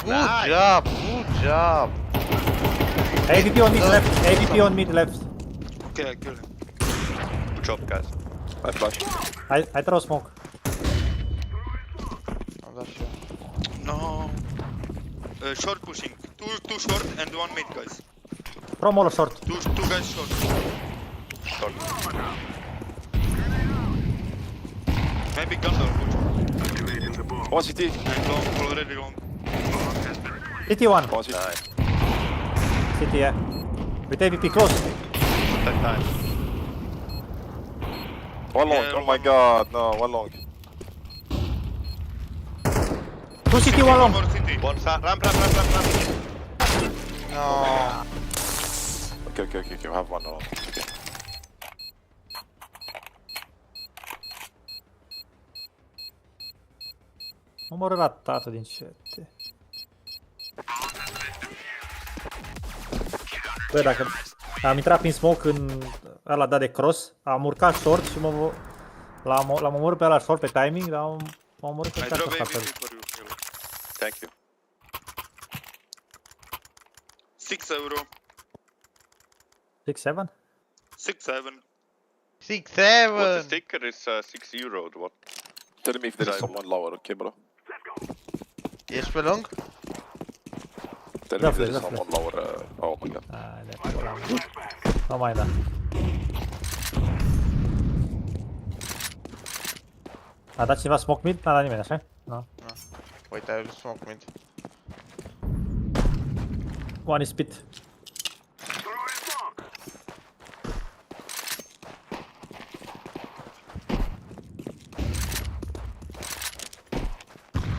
Good job, good job. AVP on mid left. AVP on mid left. Okay, I kill him. Good job, guys. I flash. I throw smoke. Am dat și eu. No. Short pushing. Two short and one mid, guys. Throw more short. Two guys short. Short. Maybe gunner. One CT. And long, already long. CT one. One CT. Nice. CT, yeah. With AVP close. That time. One long. Yeah, Oh my god. No, one long. Two CT, one long. More city. One side. Ramp. No. Okay. We have one long. Okay. Omoră ratatul din chat. Bă, dacă am intrat prin smoke în ăla dat de cross, am urcat short și l-am omorât pe ăla short pe timing, dar m-am omorât pe I drop asta AVP fel. for you. Hello. Thank you. 6 euro. 6-7? 6-7. 6-7. Well, the sticker is €6. What? Tell me if there is Right. someone lower, okay, bro? Ești pe lung? Tell me if there is Definitely. someone lower. Oh my god. Ai, de pula mea. Nu mai da. A dat cineva smoke mid? N-a dat nimeni, așa? Nu. Uite, ai smoke mid. One is pit.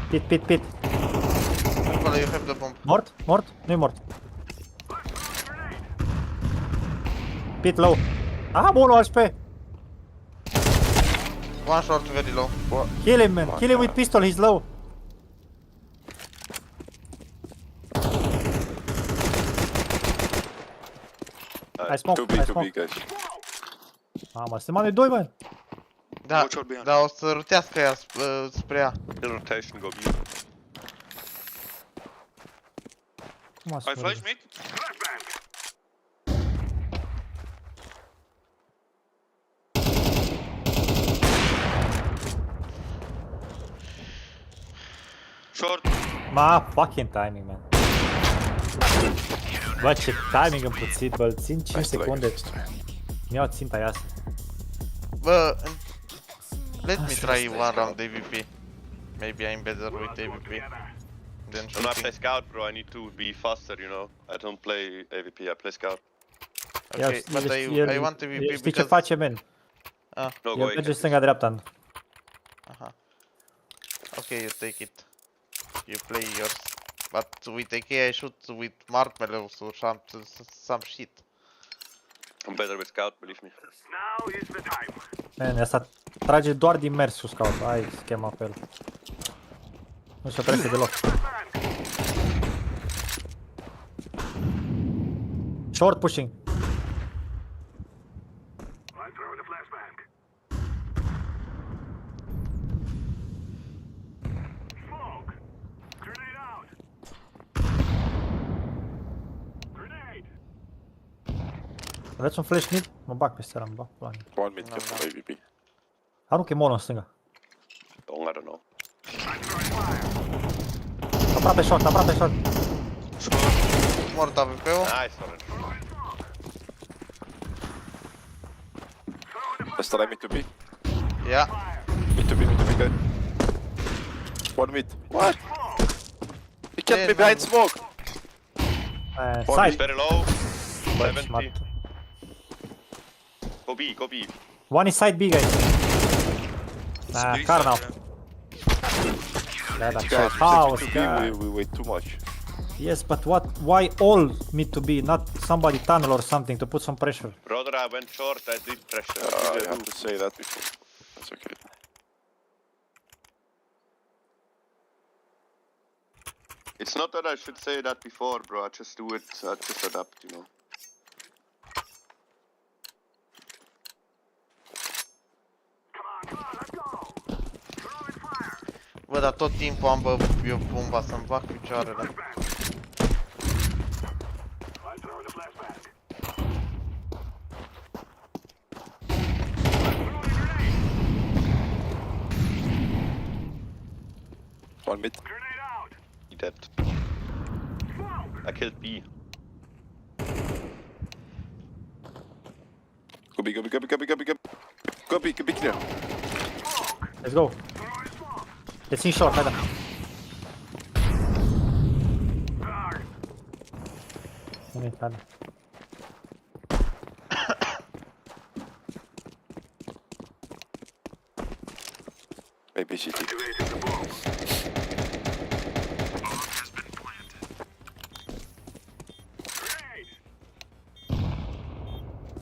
Pit. Acolo, you have the bomb. Mort? Nu-i mort. Pit low. Ah, bunul HP. One short, very low. Kill him, man. Kill him with pistol, he's low. I smoke, 2B, I 2B, smoke. guys. Mamă, suntem anul 2, man. Da, Watch out behind. da, o să rutească ea spre ea. The rotation go B. Cum a I spus? flash mid. Short. Ma, fucking timing, man. Bă, ce timing împuțit, bă, îl țin 5 secunde. Mi-au ținta aia asta. Bă, let me try one round AVP. Maybe I'm better with AVP than When I play shooting. scout, bro, I need to be faster, you know. I don't play AVP, I play scout. Okay, but I want AVP Știi ce because... face, man? No, El go merge A. stânga-dreapta. Aha. Okay, you take it. You play yours. But with AK I shoot with marshmallows or some shit. I'm better with scout, believe me. Now is the time. Man, asta trage doar din mers sus scout. Ai schema pe el. Nu se oprește deloc. Short pushing. I'm throwing a flashbang. Smoke. Grenade out. Grenade. Aveți un flash mid? Mă bag peste ăla, mă bag pula mea. One mid cap from AVP. Aruncă molul în stânga. Oh, I don't know. Aproape short, aproape short. Mort AVP-ul. Nice, orange. Let's try mid to B. Yeah. Mid to B, guys. One mid. What? He kept me behind smoke. Side. Very low. Bă, 70. smart. Go B. One is side B, guys. Big Car shot, now. yeah. Da, da, Guys, house, we guy. wait too much. Yes, but what? Why all need to be? Not somebody tunnel or something to put some pressure. Brother, I went short, I did pressure. You What did I have do? to say that before. That's okay. It's not that I should say that before, bro. I just do it, I just adapt, you know. Bă, dar tot timpul am eu bomba să-mi bag picioarele. I'm throwing a flashbang. One mid. Grenade out. He dead. I killed B. Go B, go B, go B, go B, go B, go B. Go B, be clear. Let's go. Let's see short, haida. Nimic, haida. Maybe CT.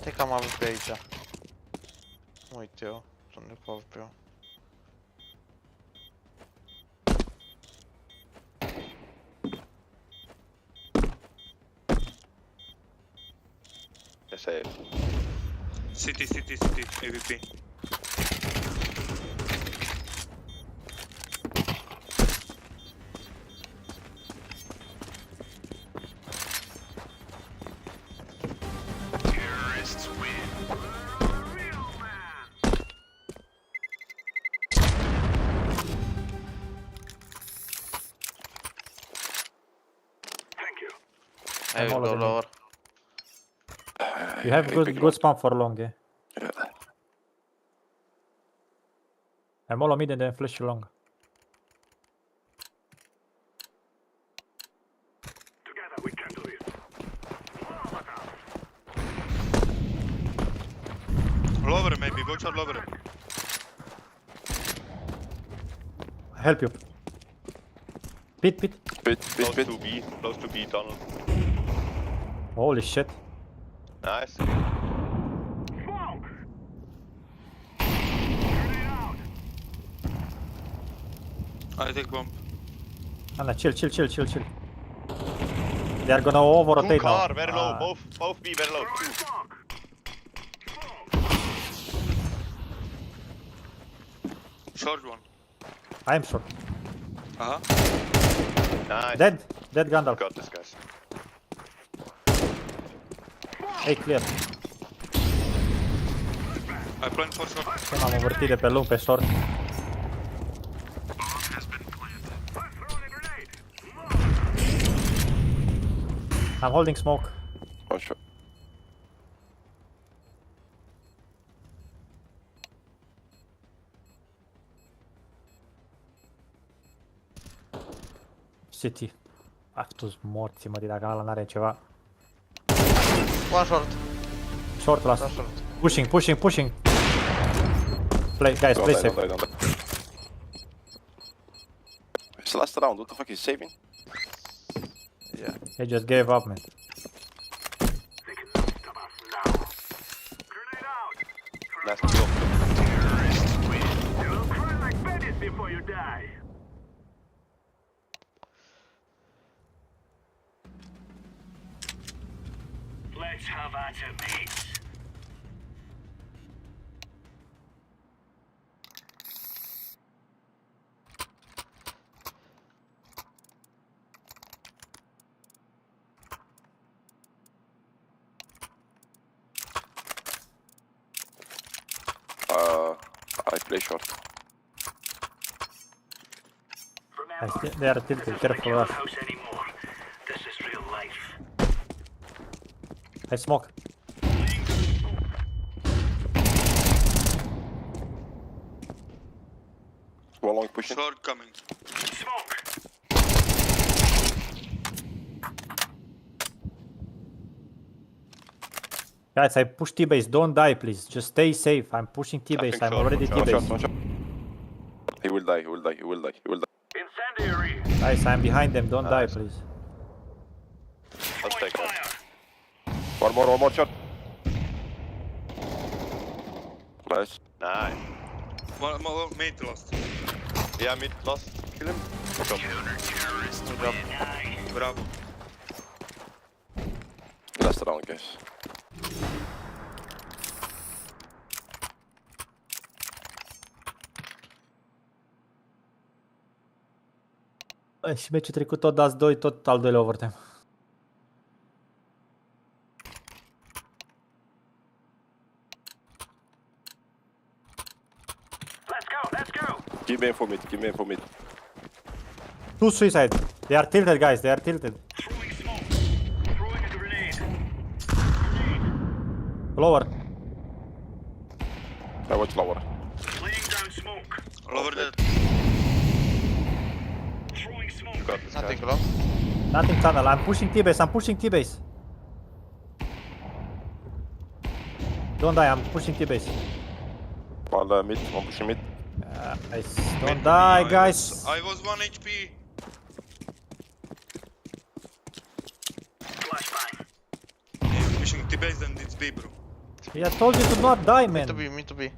Cred că am avut pe aici. Uite eu, sunt de pe AWP eu. They say City, AVP. Terrorists win. Real man. Thank you. I will all of go them. lower. You have good spam for long, yeah. Yeah. I'm all on mid and then flash you long. Together we can do this. Lower maybe, go short lower. Help you. Pit. close to B tunnel. Holy shit. Nice. Smoke. Grenade out. I take bomb. Anna, chill. They are gonna over-rotate now. Car, very low. Both B, very low. Throwing smoke. Short one. I am short. Uh-huh. Nice. Dead Gandalf. Got this, guys. Hey, clear. I plan for short. M-am învârtit de pe lung pe short. I'm throwing a grenade. I'm holding smoke. Oh, sure. City. Actus morții, mă, dacă ăla n-are ceva. One short. Short last. One short. Pushing. Play, guys, play safe. Don't die. It's the last round, what the fuck is saving? Yeah. They just gave up, man. They cannot stop us now. Grenade out. Nice kill. Terrorists win. You'll cry like bandits before you die. Let's have at it, mates. I play short. They are tilted, careful rush. House anymore. This is real life. I smoke. One long pushing. Short coming. Smoke. Guys, I push T-base. Don't die, please. Just stay safe. I'm pushing T-base. I'm short, already one short. T-base. One shot. He will die. Incendiary. Guys, I'm behind them. Don't die, please. Let's take that. Fire. One more shot. Nice. Nice. One mate last. Yeah, mid last. Kill him. Counter-terrorists win. Nice. Bravo. Last round, guys. Și meciul trecut tot dați 2, tot al doilea overtime. Let's go. Keep me for mid. Two suicide. They are tilted, guys. They are tilted. Throwing smoke. Throwing a grenade. Lower. I watch lower. Laying down smoke. Lower that. Throwing smoke. Got this guy. Nothing long. Nothing tunnel. I'm pushing T-base. I'm pushing T-base. Don't die. I'm pushing T-base. One mid, one pushing mid. Guys, don't die, guys. I was 1 HP. Flashbang. Yeah, pushing T-base and it's B, bro. I told you to not die, Me to man. be, me to be.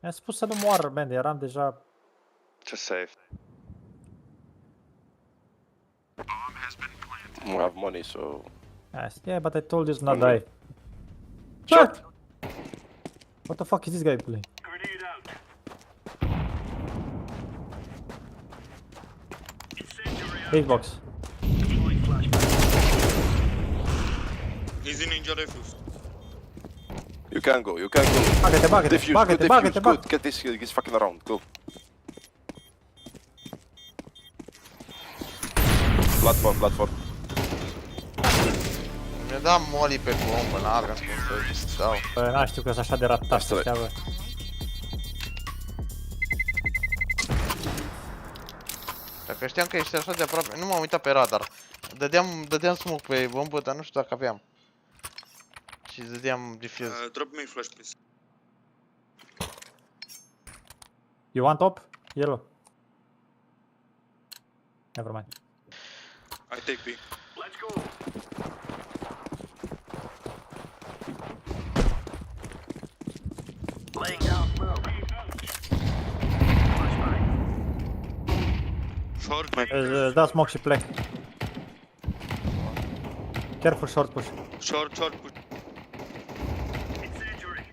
I-am spus să nu moară, man. Eram deja... Just save. We have money, so... Yeah, but I told you to not Okay. die. Shot! What the fuck is this guy playing? Grenade out. Incendiary out. Big box. Deploying flashbang. He's in ninja refuse. You can go, you can go. Bagă-te, bagă-te, Defuse, bagă-te, good bagă-te, defuse, bagă-te. good. Get this fucking around, go. Platform, platform. Mi-a dat molly pe bombă, n-aveam cum să dau. Bă, n-am știu că sunt așa de ratat Asta e. ăștia, bă. Dacă știam că ești așa de aproape, nu m-am uitat pe radar. Dădeam smoke pe bombă, dar nu știu dacă aveam. Și dădeam defuse. Drop me flash, please. You want top? Yellow. Never mind. I take B. Let's go. Laying down smoke. Flashbang. Short, maybe. Îți dau smoke și plec. Careful short push. Short, push. Incendiary.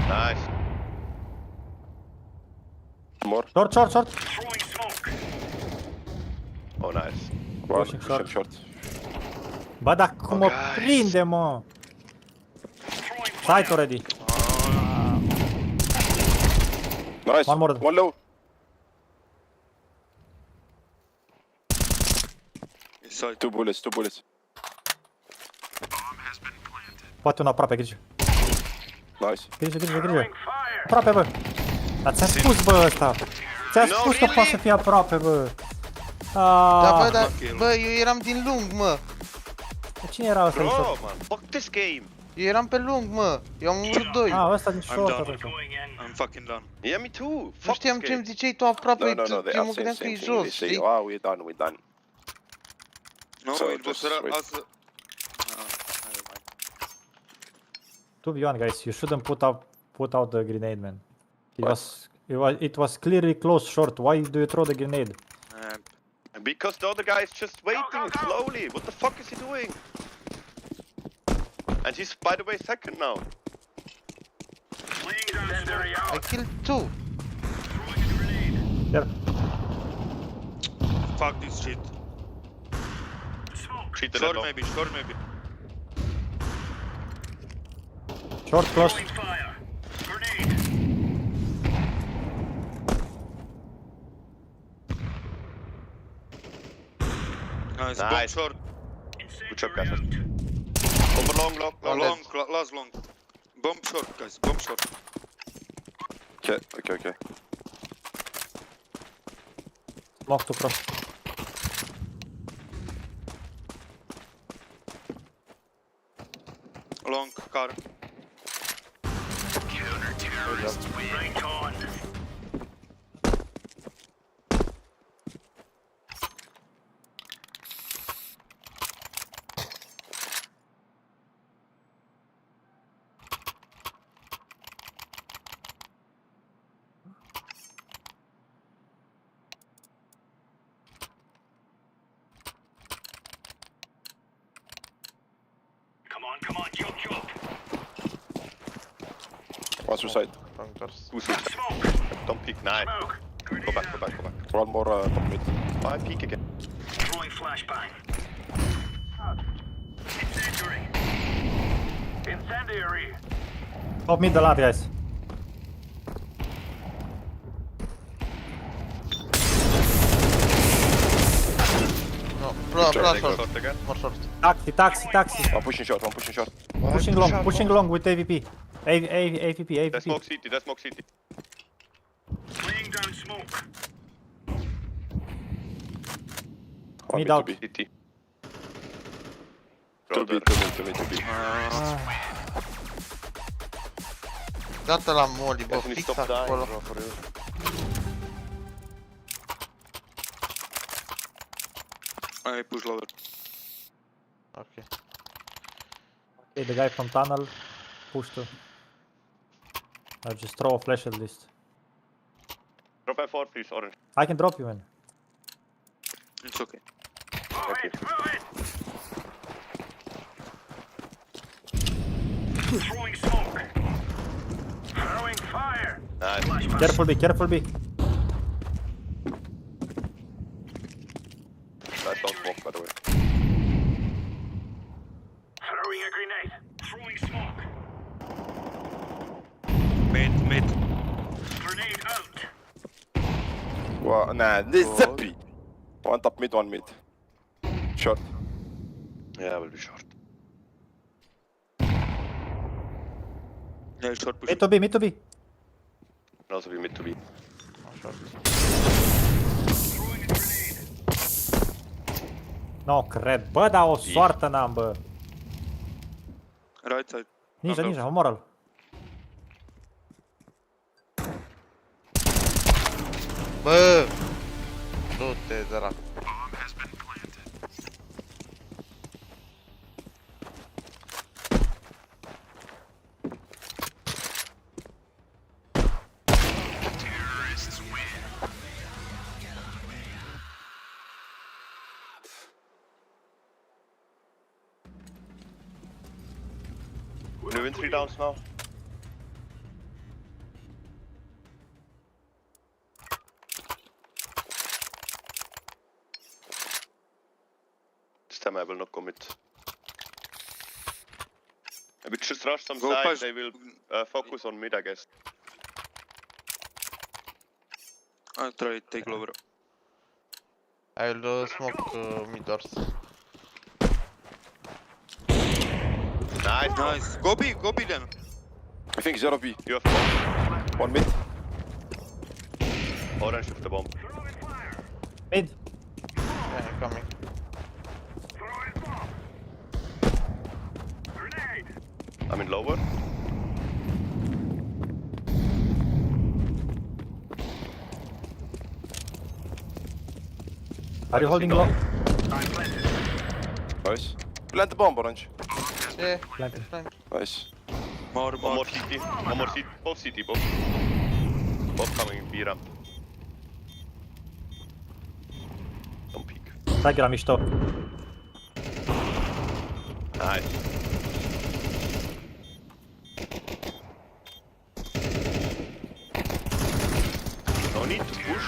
Nice. More. Short, short, short. Throwing smoke. Oh, nice. One, Pushing pushing short. short. Bă, dar cum mă guys. prinde, mă? Throwing Sight already. Nice. One more. One low. Inside. Two bullets, two bullets. Poate unul aproape, grijă. Nice. Grijă, grijă, grijă. Throwing fire. Aproape, bă. Dar ți-am spus, bă, ăsta. Ți-am No, spus că really? poate să fie aproape, bă. Da, bă, Ah, dar, ok. bă, eu eram din lung, mă. cine era ăsta? din Bro, short? man. Fuck this game. Eu eram pe lung, mă. Eu am omorât doi. Ah, ăsta din short, down. atunci. Going in. I'm fucking done. Yeah, me too. Nu Fuck știam this ce-mi game. ziceai tu aproape, No, no, no, they eu are mă saying gândeam că same e thing. jos, They say, știi? oh, we're done, we're done. No, So it was just wait. us. Never mind. To be honest, guys, you shouldn't put out the grenade, man. It was clearly close short. Why do you throw the grenade? Because the other guy is just waiting slowly. What the fuck is he doing? And he's, by the way, second now. Laying down incendiary I out. killed two. Throwing a grenade. There. Fuck this shit. Smoke. Treat the Short low. maybe, short maybe. Short close. Throwing fire. Grenade. Nice. Nice. Bomb short. Good job, Incendiary guys. out. Over long, long, long. Long, last long. Bomb short, guys. Bomb short. Okay, okay, okay. Smoke to cross. Long car. Right on. Come on, jump. One suicide. Am întors. Who's it? Smoke. Don't peek. Nice. Smoke. Go Grenade back, out. go back, go back. One more top mid. Why peek again? Throwing flashbang. Incendiary. Incendiary. Top mid the lat, guys. Blood Take short. short again. More short. Taxi. One pushing short, one pushing short. Pushing long with AVP. AVP. They smoke city, they smoke city. Laying down smoke. One Mid mid to out. B. City. To B, to B. Dată la molly, bă, Guys, we need to fix stop dying, acolo. bro, for real. I push lower. Ok. Okay, the guy from tunnel. Push to. I'll just throw a flash at least. Drop M4 please, orange. I can drop you, man. It's okay. Thank you. Throwing smoke. Throwing fire. Nice. Careful B. Nice long smoke, by the way. Throwing a grenade. Throwing smoke. Mid. Grenade out. Nah, this is Zeppi. One top mid, one mid. Short. Yeah, will be short. Yeah, short push. Mid to B. Can also be mid to be. Throwing a grenade. No, cred. Bă, dar o soartă n-am, bă. Right side. Ninja, moral. Bă! Du-te, dracu. We win 3 downs now. This time I will not commit. We just rush some Go side, push. they will focus on mid, I guess. I'll try take lower. I'll smoke mid doors. Nice. Nice. Go B then. I think 0 B. You have bomb. One mid. Orange with the bomb. Mid. Yeah, coming. Throwing bomb. Grenade. I'm in lower. Are you holding low? Nice. Plant the bomb, orange. Yeah, Planted. Nice. More. One more city. One more city. Both city, both. Both coming B ramp. Don't peek. Trage la mișto. Nice. No need to push.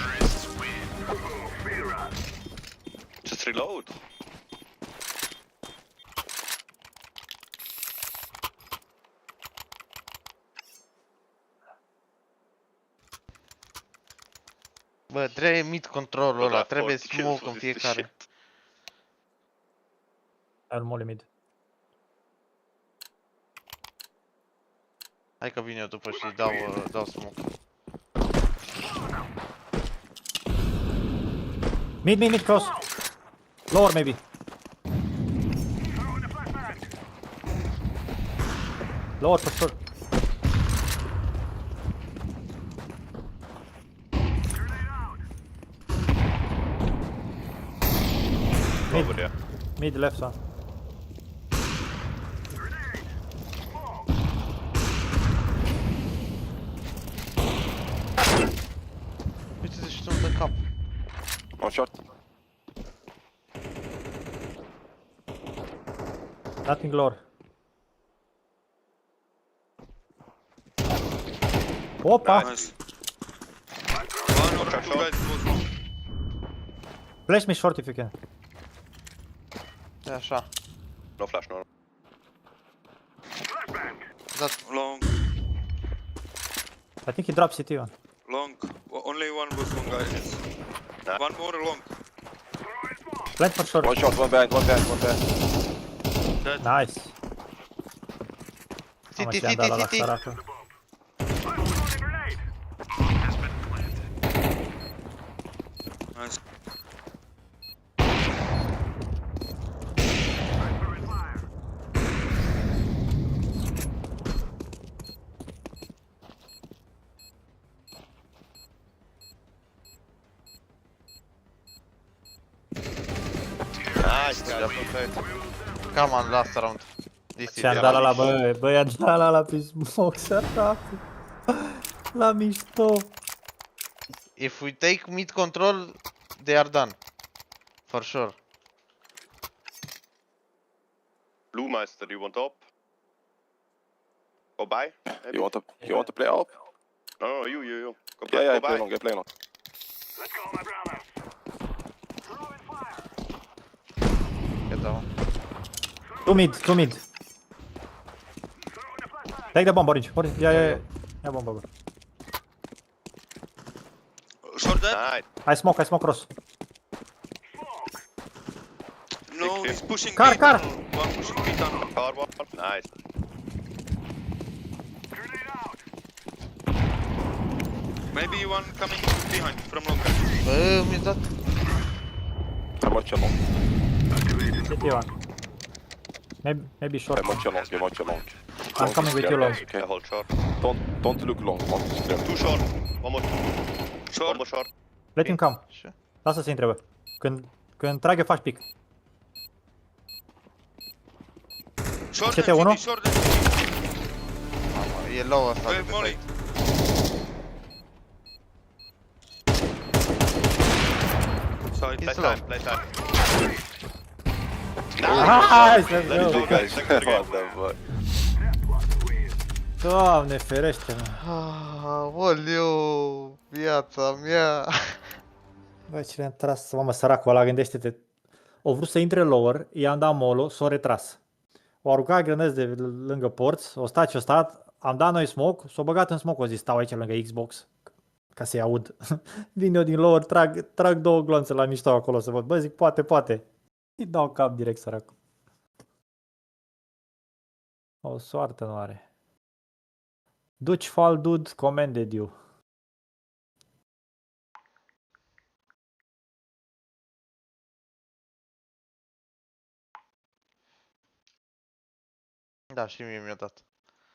Just reload. bă, trebuie mid controlul ăla, trebuie smoke în fiecare. I'll molly mid. Hai că vin eu după și dau smoke. Mid, cross. Lower maybe. Throwing a flashbang. Lower for sure. Grenade out. Over there. Mid left side. Grenade. Smoke. Uite-te și tu în cap. One short. Nothing lower. Opa! Nice. One or two guys close. Flash me short if you can. E așa. No flash, no. Flashbang. Long. I think he dropped CT one. Long. Only one was long guys. Nah. One more long. Throwing smoke. Plant for short. One shot, one behind, one behind, one behind. Nice. Mamă, City, și i-am dat city, la city. săracă. Nice. Nice, guys. Perfect. Come on, last round. This is Și-am the dat la last. bă, i-am dat la pe smoke, săracu. La mișto. If we take mid control, they are done. For sure. Blue Master, you want up? Go by? Maybe? You want to play up? No, no, you. Go Yeah, yeah, go I play by. long, I play long. Let's go, my brothers. Throwing fire. Get down. Two mid. Throwing a flashbang. Take the bomb, Orange. Ia bomba, bă. Short dead? Nice. I smoke cross. No, Big he's pushing Car, B car. tunnel. One pushing B tunnel. Car one. Nice. Grenade out. Maybe one coming behind from long. Bă, mi-a dat. I'm watching long. City one. Maybe short. I'm watching long, I'm watching long. I'm coming with you long. Okay, hold short. Don't look long, long is clear. Two short. One more. Short. One more short. Let him come. Așa. Lasă să intre, bă. Când trage, faci pic. Short CT and uno? CT, short and CT. Mamă, e low asta de Wait, pe Molly. site. Side. It's Play low. time, play time. Nice, let's Let's go. go, guys. Second What again. the fuck? Doamne, ferește-mă. Aoleu, viața mea. Băi, ce le-am tras, mamă, săracul ăla, gândește-te. O vrut să intre lower, i-am dat molo, s-o retras. O aruncat grenăzi de lângă porți, o stat și o stat, am dat noi smoke, s-o băgat în smoke, o zis, stau aici lângă Xbox, ca să-i aud. Vin eu din lower, trag două glonțe la mișto acolo să văd. Bă, zic, poate. Îi dau cap direct, săracul. O soartă nu are. Duci fall, dude, commended you. Da, și mie mi-a dat.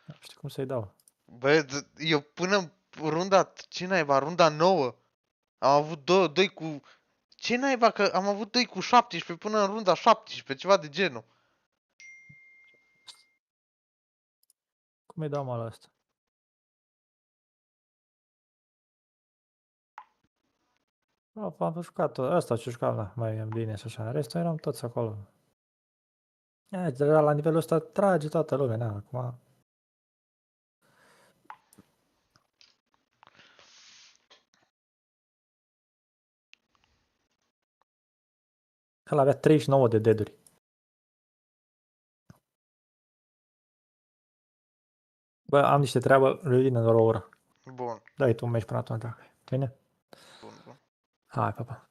Nu știu cum să-i dau. Bă, eu până în runda, ce naiba, runda 9, am avut doi cu... Ce naiba, că am avut 2 cu 17 până în runda 17, ceva de genul. Cum îi dau mă la asta? Am jucat tot. Ăsta ce jucam, da, mai bine și așa. Restul eram toți acolo. Deja la nivelul ăsta trage toată lumea, da, acum. Ăla avea 39 de deaduri. Bă, am niște treabă, revină doar o oră. Bun, Dai tu un meci până atunci, dacă e. Bine? bun. Hai, pa.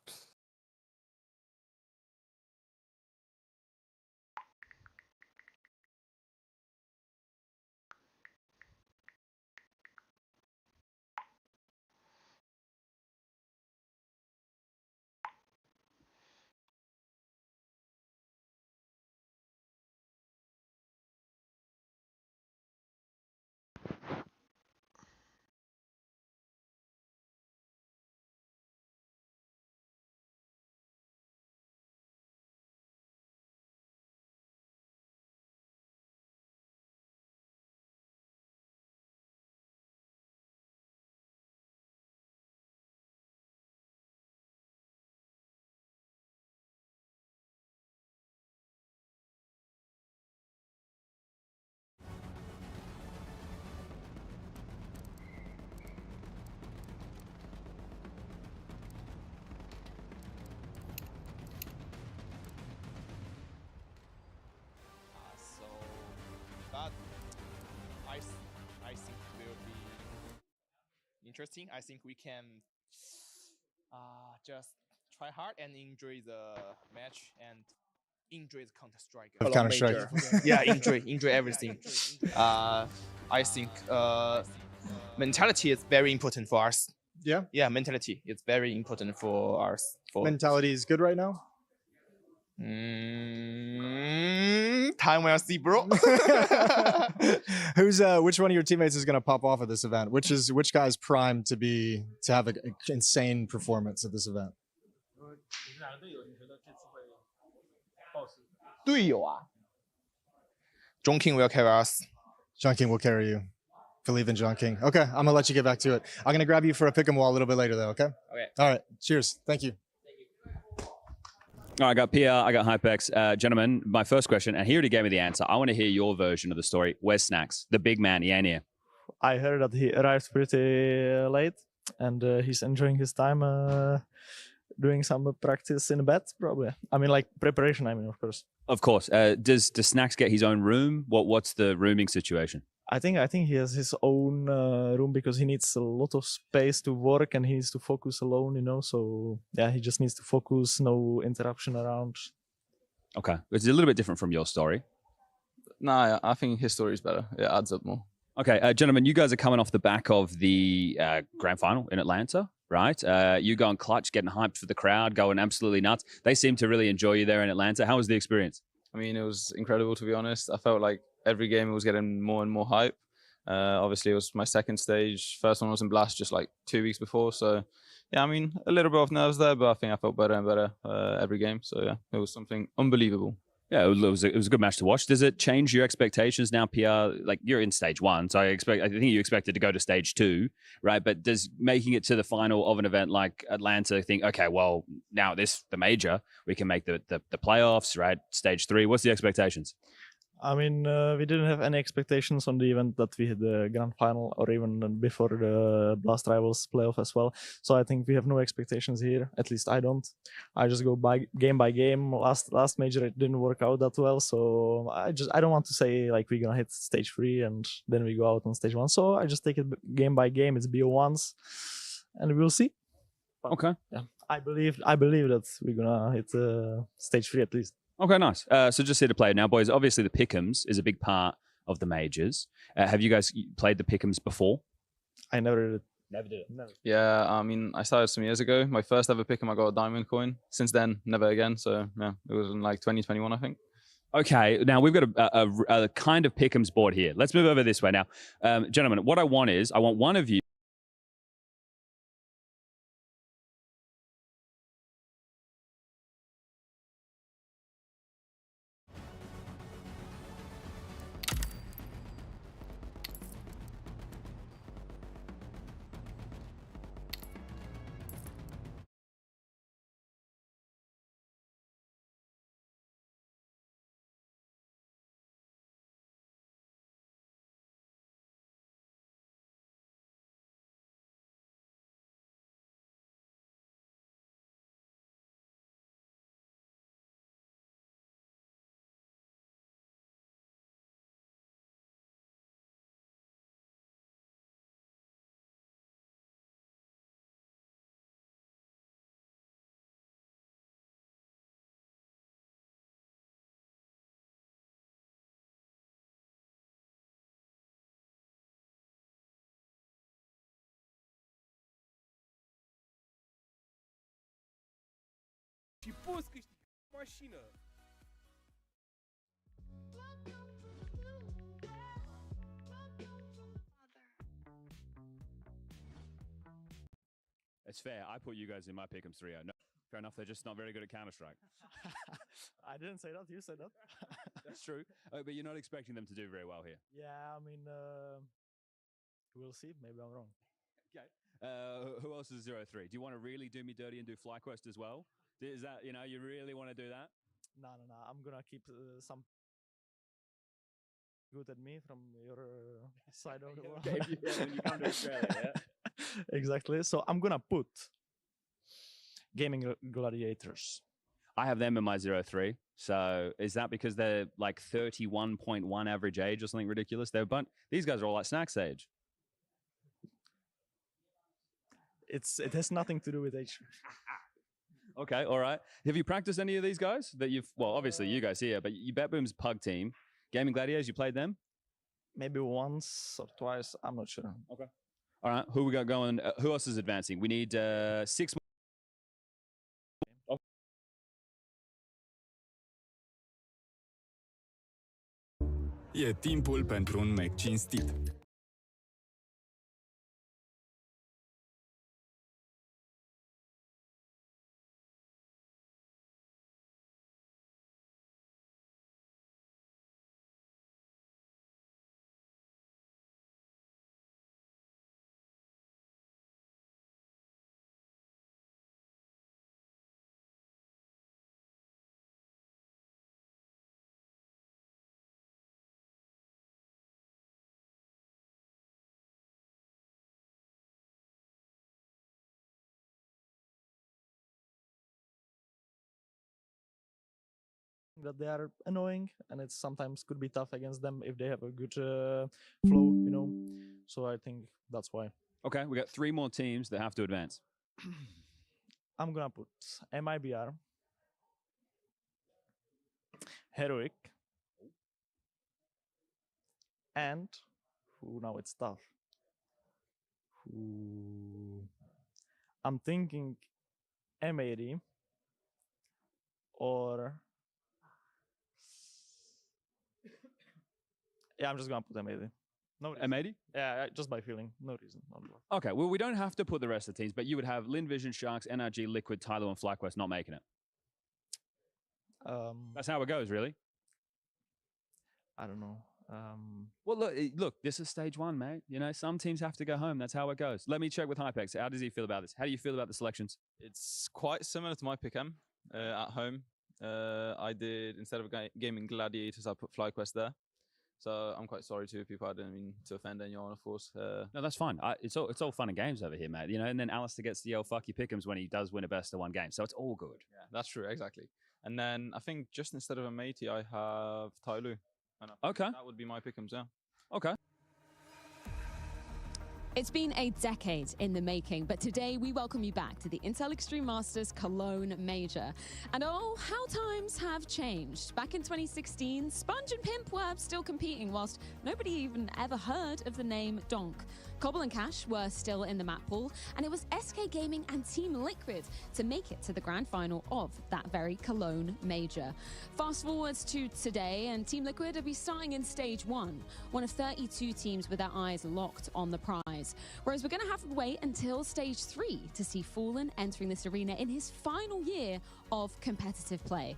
So that I think will be interesting. I think we can just try hard and enjoy the match and enjoy the Counter Strike. Of Counter-Strike. Yeah, enjoy everything. I think mentality is very important for us. Yeah, Yeah, mentality is very important for us. For mentality is good right now. time will see, bro. Who's which one of your teammates is going to pop off at this event? Which guy's primed to have an insane performance at this event? 队友啊，John King will carry us. John King will carry you. Believe in John King. Okay, I'm gonna let you get back to it. I'm gonna grab you for a pick 'em wall a little bit later, though. Okay. Okay. All right. Cheers. Thank you. All right, I got PR, I got Hypex. Gentlemen, my first question, and he already gave me the answer. I want to hear your version of the story. Where's Snacks? The big man, Yanir. I heard that he arrived pretty late, and he's enjoying his time doing some practice in bed, probably. I mean, like preparation. I mean, of course. Of course. Does Snacks get his own room? What's the rooming situation? I think he has his own room because he needs a lot of space to work and he needs to focus alone, you know. So yeah, he just needs to focus, no interruption around. Okay, it's a little bit different from your story. No, I think his story is better. It adds up more. Okay, gentlemen, you guys are coming off the back of the grand final in Atlanta, right? You going clutch, getting hyped for the crowd, going absolutely nuts. They seem to really enjoy you there in Atlanta. How was the experience? I mean, it was incredible, to be honest. I felt like every game it was getting more and more hype. Obviously, it was my second stage. First one was in Blast just like 2 weeks before. So, yeah, I mean, a little bit of nerves there, but I think I felt better and better every game. So, yeah, it was something unbelievable. Yeah, it was a good match to watch. Does it change your expectations now, PR? Like, you're in stage 1, so I think you expected to go to stage 2, right? But does making it to the final of an event like Atlanta think, okay, well, now the major, we can make the playoffs, right? Stage 3. What's the expectations? I mean, we didn't have any expectations on the event that we had the grand final or even before the Blast Rivals playoff as well. So I think we have no expectations here. At least I don't. I just go by game. Last major it didn't work out that well, so I don't want to say like we're gonna hit stage 3 and then we go out on stage 1. So I just take it game by game. It's BO1s, and we'll see. But, okay. Yeah, I believe that we're gonna hit stage 3 at least. Okay, nice. So just here to play now, boys. Obviously, the pick'ems is a big part of the majors. Have you guys played the pick'ems before? I never did it. Never did it. Never. Yeah, I mean, I started some years ago. My first ever pick'em, I got a diamond coin. Since then, never again. So, yeah, it was in like 2021, I think. Okay, now we've got a kind of pick'ems board here. Let's move over this way now. Gentlemen, what I want one of you Și poți câștiga mașină. It's fair. I put you guys in my pick'ems 3-0. No, fair enough. They're just not very good at Counter-Strike. I didn't say that. You said that. That's true. But you're not expecting them to do very well here. Yeah, I mean, we'll see. Maybe I'm wrong. Okay. Who else is 0-3? Do you want to really do me dirty and do FlyQuest as well? Is that, you really want to do that? No. I'm gonna keep some good at me from your side of the world. When you come to Australia, yeah? Exactly. So I'm gonna put Gaming Gladiators. I have them in my 0-3. So is that because they're like 31.1 average age or something ridiculous? These guys are all like Snacks age. It has nothing to do with age. Okay, all right. Have you practiced any of these guys that you've? Well, obviously you guys here, but you BetBoom's Pug team, Gaming Gladiators. You played them? Maybe once or twice. I'm not sure. Okay. All right. Who we got going? Who else is advancing? We need 6 more. E timpul pentru un meci cinstit. That they are annoying, and it sometimes could be tough against them if they have a good flow, you know. So I think that's why. Okay, we got 3 more teams that have to advance. I'm gonna put MIBR, Heroic, and now it's tough. I'm thinking M80 or yeah, I'm just gonna put M80. No reason. M80? Yeah, just by feeling. No reason. Okay, well, we don't have to put the rest of the teams, but you would have Lin Vision, Sharks, NRG, Liquid, Tylo, and FlyQuest not making it. That's how it goes, really. I don't know. Well, look, this is stage 1, mate. You know, some teams have to go home. That's how it goes. Let me check with Hypex. How does he feel about this? How do you feel about the selections? It's quite similar to my pick M at home. I did, instead of gaming Gladiators, I put FlyQuest there. So I'm quite sorry to people. I didn't mean to offend anyone, of course. No, that's fine. It's all fun and games over here, mate. You know, and then Alistair gets to yell "fuck you pick'ems" when he does win a best of 1 game. So it's all good. Yeah, that's true, exactly. And then I think just instead of a matey, I have Tyloo. Okay, that would be my pick'ems. Yeah. Okay. It's been a decade in the making, but today we welcome you back to the Intel Extreme Masters Cologne Major. And oh, how times have changed. Back in 2016, Sponge and Pimp were still competing, whilst nobody even ever heard of the name Donk. Cobble and Cash were still in the map pool, and it was SK Gaming and Team Liquid to make it to the grand final of that very Cologne Major. Fast forwards to today, and Team Liquid will be starting in stage 1, one of 32 teams with their eyes locked on the prize. Whereas we're going to have to wait until stage 3 to see Fallen entering this arena in his final year of competitive play.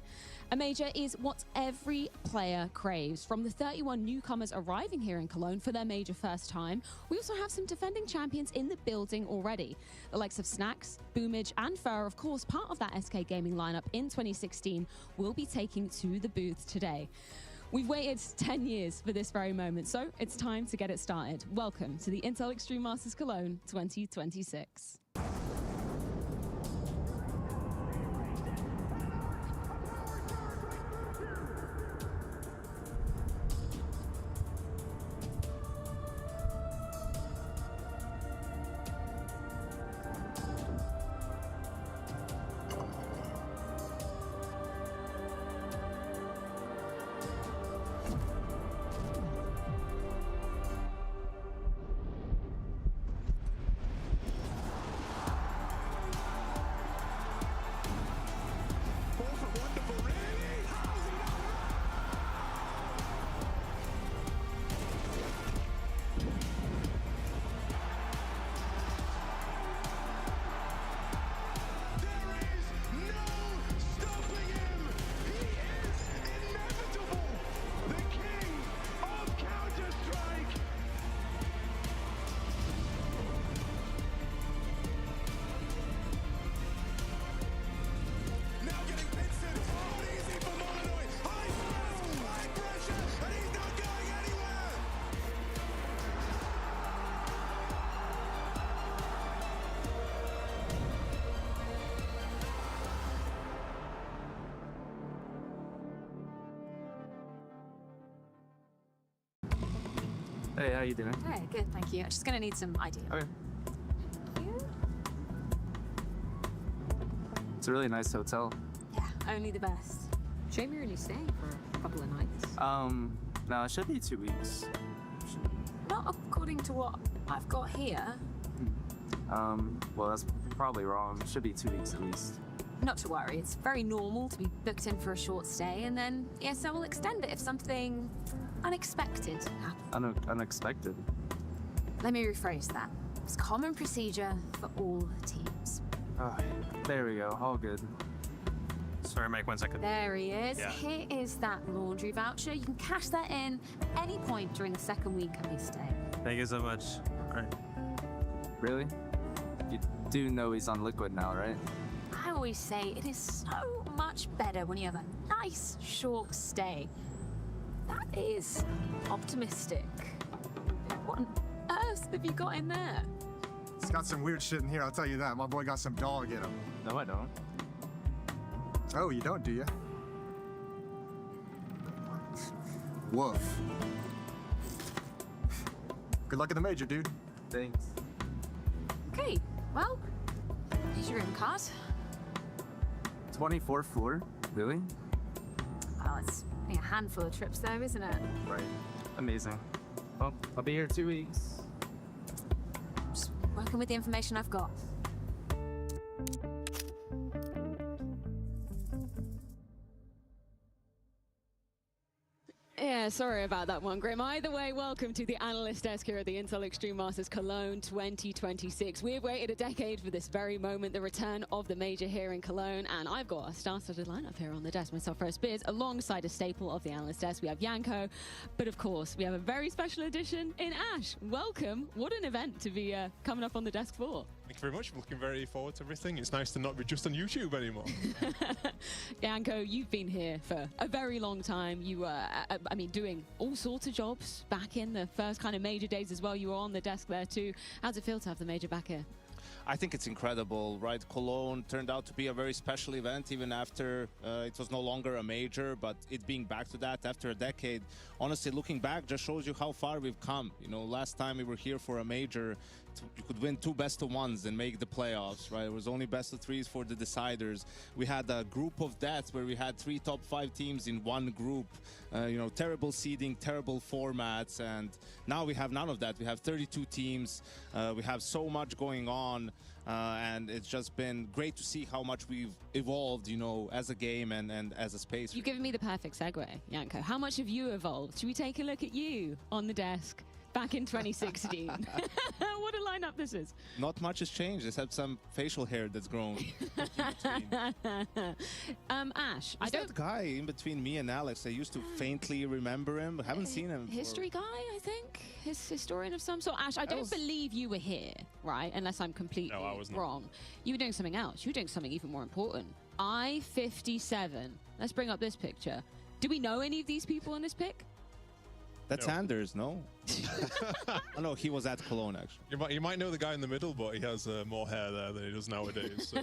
A major is what every player craves. From the 31 newcomers arriving here in Cologne for their major first time, we also have some defending champions in the building already. The likes of Snacks, Boomage, and Fur, of course, part of that SK Gaming lineup in 2016, will be taking to the booth today. We've waited 10 years for this very moment, so it's time to get it started. Welcome to the Intel Extreme Masters Cologne 2026. Hey, how you doing? Hey, good, thank you. I'm just gonna need some ID. Okay. It's a really nice hotel. Yeah, only the best. Shame you're only staying for a couple of nights. No, it should be 2 weeks. Not according to what I've got here. Well, that's probably wrong. It should be 2 weeks at least. Not to worry, it's very normal to be booked in for a short stay, and then ESL will extend it if something unexpected happens. Unexpected? Let me rephrase that. It's common procedure for all teams. Oh, there we go. All good. Sorry, Mike, 1 second. There he is. Yeah. Here is that laundry voucher. You can cash that in at any point during the second week of your stay. Thank you so much. All right. Really? You do know he's on liquid now, right? I always say it is so much better when you have a nice short stay. That is optimistic. What on earth have you got in there? It's got some weird shit in here, I'll tell you that. My boy got some dog in him. No, I don't. Oh, you don't, do you? Woof. Good luck in the major, dude. Thanks. Okay, well, here's your room card. 24th floor? Really? Well, it's only a handful of trips though, isn't it? Right. Amazing. Well, I'll be here 2 weeks. Just working with the information I've got. Yeah, sorry about that one, Grim. Either way, welcome to the analyst desk here at the Intel Extreme Masters Cologne 2026. We've waited a decade for this very moment, the return of the major here in Cologne, and I've got a star-studded lineup here on the desk. Myself, Rose Beers, alongside a staple of the analyst desk. We have Janko, but of course, we have a very special edition in Ash. Welcome. What an event to be coming up on the desk for. Thank you very much. I'm looking very forward to everything. It's nice to not be just on YouTube anymore. Janko, you've been here for a very long time. You were, doing all sorts of jobs back in the first kind of major days as well. You were on the desk there too. How's it feel to have the major back here? I think it's incredible, right? Cologne turned out to be a very special event, even after it was no longer a major, but it being back to that after a decade, honestly, looking back just shows you how far we've come. You know, last time we were here for a major, you could win 2 best-of-1s and make the playoffs, right? It was only best-of-3s for the deciders. We had a group of deaths where we had 3 top 5 teams in one group. Terrible seeding, terrible formats, and now we have none of that. We have 32 teams. We have so much going on. And it's just been great to see how much we've evolved, as a game and as a space. You've given me the perfect segue, Janko. How much have you evolved? Should we take a look at you on the desk back in 2016? What a lineup this is. Not much has changed, except some facial hair that's grown. Ash, Is that guy in between me and Alex? I used to faintly remember him. I haven't seen him. History guy, I think. His historian of some sort. Ash, I don't believe you were here, right? Unless I'm completely wrong. You were doing something else. You were doing something even more important. I-57. Let's bring up this picture. Do we know any of these people in this pic? That's Anders, no? Oh, no, he was at Cologne, actually. You might know the guy in the middle, but he has more hair there than he does nowadays. So.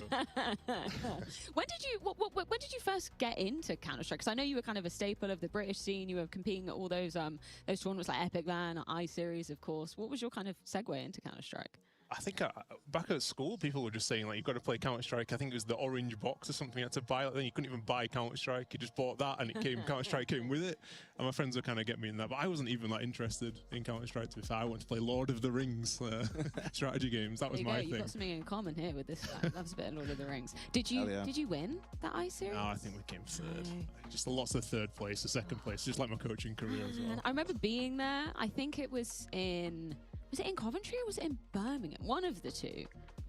When did you first get into Counter-Strike? Because I know you were kind of a staple of the British scene. You were competing at all those tournaments like Epic LAN, I-Series, of course. What was your kind of segue into Counter-Strike? I think back at school, people were just saying, like, you've got to play Counter-Strike. I think it was the orange box or something you had to buy. Then you couldn't even buy Counter-Strike. You just bought that, and Counter-Strike came with it. And my friends would kind of get me in that. But I wasn't even that interested in Counter-Strike, to be fair. I wanted to play Lord of the Rings strategy games. That was my thing. You've got something in common here with this guy. Loves a bit of Lord of the Rings. Did you win that I-Series? No, I think we came third. Just lots of third place, the second place, just like my coaching career as well. I remember being there. I think it was in... Was it in Coventry or was it in Birmingham? One of the two.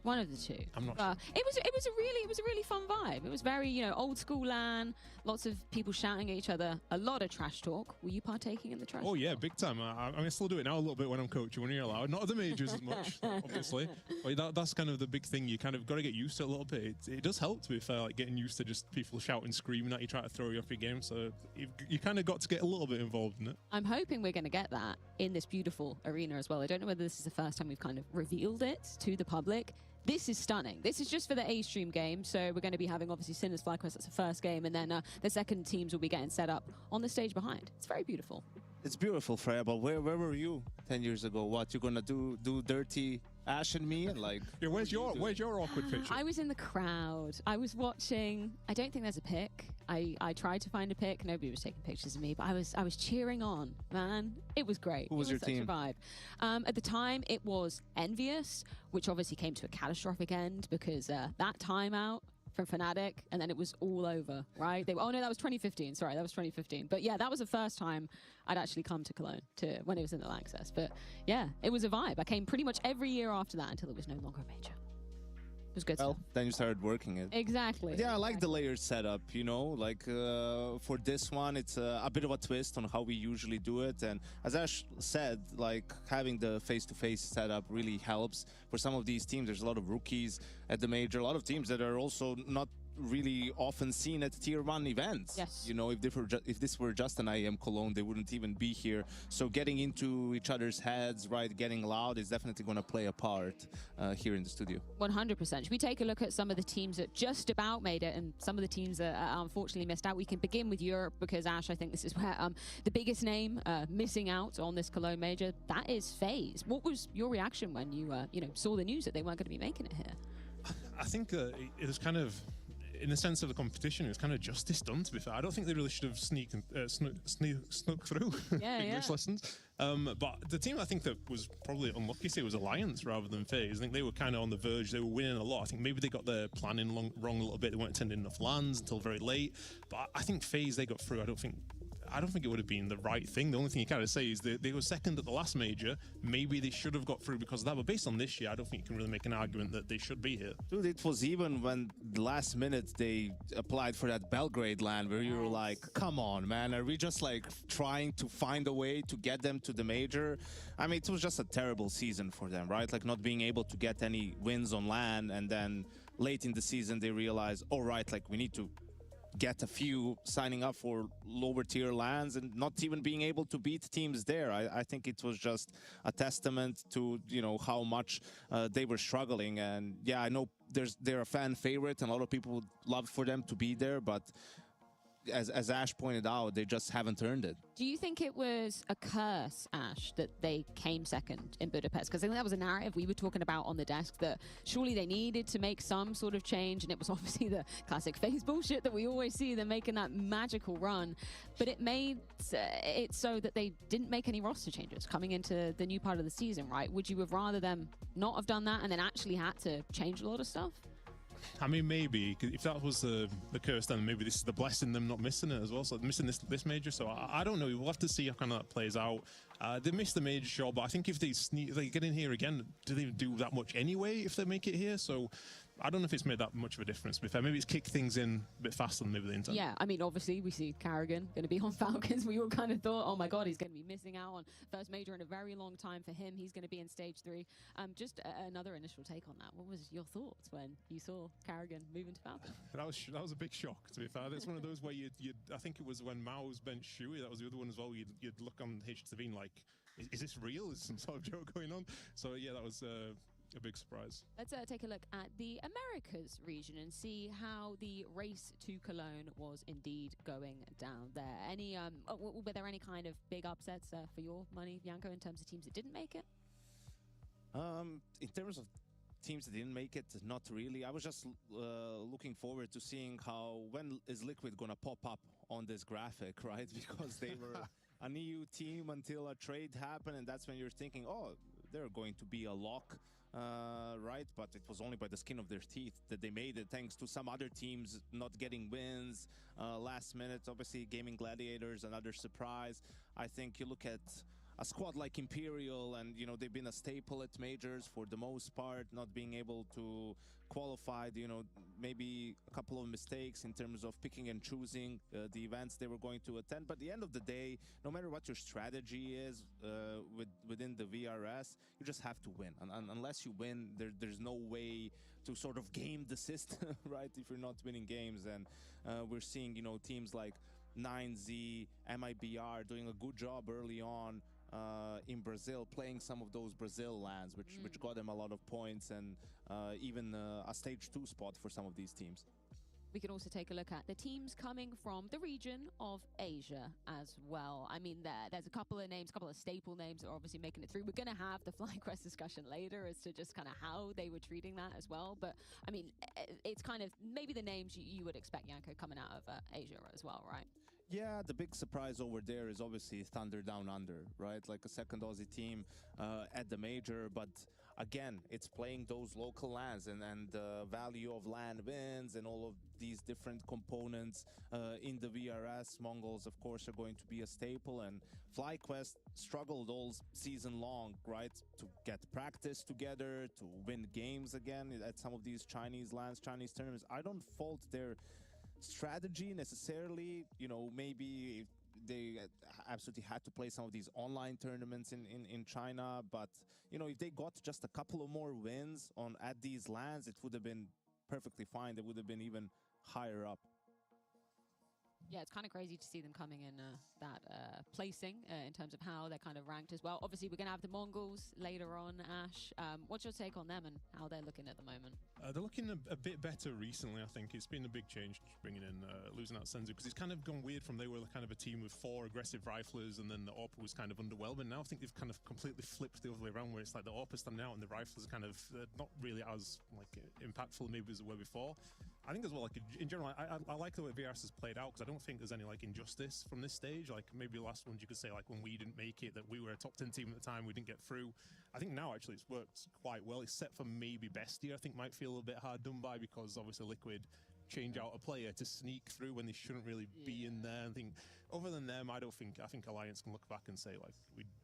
I'm not sure. It was a really fun vibe. It was very, old school LAN, lots of people shouting at each other, a lot of trash talk. Were you partaking in the trash talk? Oh yeah, big time. I still do it now a little bit when I'm coaching, when you're allowed. Not at the majors as much, obviously. But that's kind of the big thing. You kind of got to get used to it a little bit. It does help, to be fair, like getting used to just people shouting, screaming at you, trying to throw you off your game. So you kind of got to get a little bit involved in it. I'm hoping we're going to get that in this beautiful arena as well. I don't know whether this is the first time we've kind of revealed it to the public. This is stunning. This is just for the A-Stream game, so we're going to be having, obviously, Sinners FlyQuest, that's the first game, and then the second teams will be getting set up on the stage behind. It's very beautiful. It's beautiful, Freya, but where were you 10 years ago? What, you're going to do dirty Ash and me, and like. Yeah, where's your awkward picture? I was in the crowd. I was watching. I don't think there's a pic. I tried to find a pic. Nobody was taking pictures of me, but I was cheering on. Man, it was great. Who was your team? Such a vibe. At the time, it was Envious, which obviously came to a catastrophic end because that timeout from Fnatic, and then it was all over, right? Oh no, that was 2015. Sorry, that was 2015. But yeah, that was the first time I'd actually come to Cologne when it was in the Access. But yeah, it was a vibe. I came pretty much every year after that until it was no longer a major. It was good stuff. Then you started working it. Exactly. Yeah, I like the layered setup, you know, like for this one, it's a bit of a twist on how we usually do it. And as Ash said, like having the face-to-face setup really helps. For some of these teams, there's a lot of rookies at the major, a lot of teams that are also not really often seen at tier 1 events. Yes. You know, if this were just an IEM Cologne, they wouldn't even be here. So getting into each other's heads, right, getting loud is definitely going to play a part here in the studio. 100%. Should we take a look at some of the teams that just about made it and some of the teams that unfortunately missed out? We can begin with Europe because, Ash, I think this is where the biggest name missing out on this Cologne Major, that is FaZe. What was your reaction when you saw the news that they weren't going to be making it here? I think it was kind of, in the sense of the competition, it was kind of justice done, to be fair. I don't think they really should have snuck through English lessons. But the team I think that was probably unlucky to say was Alliance rather than FaZe. I think they were kind of on the verge. They were winning a lot. I think maybe they got their planning wrong a little bit. They weren't attending enough LANs until very late. But I think FaZe, they got through. I don't think it would have been the right thing. The only thing you kind of say is they were second at the last major. Maybe they should have got through because of that. But based on this year, I don't think you can really make an argument that they should be here. Dude, it was even when the last minute they applied for that Belgrade LAN where you were like, come on, man, are we just like trying to find a way to get them to the major? I mean, it was just a terrible season for them, right? Like not being able to get any wins on LAN, and then late in the season they realized, all right, like we need to get a few signing up for lower tier LANs and not even being able to beat teams there. I think it was just a testament to, you know, how much they were struggling. And yeah, I know they're a fan favorite and a lot of people would love for them to be there, but as Ash pointed out, they just haven't earned it. Do you think it was a curse, Ash, that they came second in Budapest? Because I think that was a narrative we were talking about on the desk, that surely they needed to make some sort of change, and it was obviously the classic FaZe bullshit that we always see, them making that magical run. But it made it so that they didn't make any roster changes coming into the new part of the season, right? Would you have rather them not have done that and then actually had to change a lot of stuff? I mean, maybe if that was the curse, then maybe this is the blessing, them not missing it as well. So missing this major. So I don't know. We'll have to see how kind of that plays out. They missed the major, sure, but I think if they get in here again, do they do that much anyway if they make it here? So I don't know if it's made that much of a difference, to be fair. Maybe it's kicked things in a bit faster than maybe they intended. Yeah, I mean, obviously, we see Carrigan going to be on Falcons. We all kind of thought, oh my God, he's going to be missing out on first major in a very long time for him. He's going to be in stage 3. Just another initial take on that. What was your thoughts when you saw Carrigan moving to Falcons? That was a big shock, to be fair. That's one of those where I think it was when Mao's bench Shui, that was the other one as well. You'd look on HTV and like, is this real? Is some sort of joke going on? So yeah, that was a big surprise. Let's take a look at the Americas region and see how the race to Cologne was indeed going down there. Any were there any kind of big upsets for your money, Bianco, in terms of teams that didn't make it? In terms of teams that didn't make it, not really. I was just looking forward to seeing when is Liquid gonna pop up on this graphic, right? Because they were an EU team until a trade happened, and that's when you're thinking, oh, they're going to be a lock. Right, but it was only by the skin of their teeth that they made it, thanks to some other teams not getting wins last minute. Obviously, Gaming Gladiators, another surprise. I think you look at a squad like Imperial, and you know they've been a staple at majors for the most part, not being able to qualify. You know, maybe a couple of mistakes in terms of picking and choosing the events they were going to attend. But at the end of the day, no matter what your strategy is within the VRS, you just have to win. And unless you win, there's no way to sort of game the system, right? If you're not winning games, and we're seeing, you know, teams like 9Z, MIBR doing a good job early on in Brazil, playing some of those Brazil lands, which got them a lot of points, and even a stage 2 spot for some of these teams. we can also take a look at the teams coming from the region of Asia as well. I mean, there's a couple of names, a couple of staple names that are obviously making it through. We're going to have the FlyQuest discussion later as to just kind of how they were treating that as well. But I mean, it's kind of maybe the names you would expect, Janko, coming out of Asia as well, right? Yeah, the big surprise over there is obviously Thunder Down Under, right? Like a second Aussie team at the major, but again, it's playing those local lands and the value of land wins and all of these different components in the VRS. Mongols, of course, are going to be a staple, and FlyQuest struggled all season long, right? To get practice together, to win games again at some of these Chinese lands, Chinese tournaments. I don't fault their strategy necessarily. You know, maybe they absolutely had to play some of these online tournaments in China, but you know, if they got just a couple of more wins at these lands, it would have been perfectly fine. They would have been even higher up. Yeah, it's kind of crazy to see them coming in that placing in terms of how they're kind of ranked as well. Obviously, we're going to have the Mongols later on, Ash. What's your take on them and how they're looking at the moment? They're looking a bit better recently, I think. It's been a big change bringing in, losing out Senzu, because it's kind of gone weird from they were kind of a team with 4 aggressive riflers and then the AWP was kind of underwhelming. Now I think they've kind of completely flipped the other way around, where it's like the AWP is standing out and the riflers are kind of not really as like impactful maybe as they were before. I think as well, like in general, I like the way VRS has played out, because I don't think there's any like injustice from this stage. Like maybe the last ones you could say, like when we didn't make it, that we were a top 10 team at the time, we didn't get through. I think now actually it's worked quite well, except for maybe Bestia. I think might feel a bit hard done by, because obviously Liquid change out a player to sneak through when they shouldn't really be in there. I think other than them, I think Alliance can look back and say like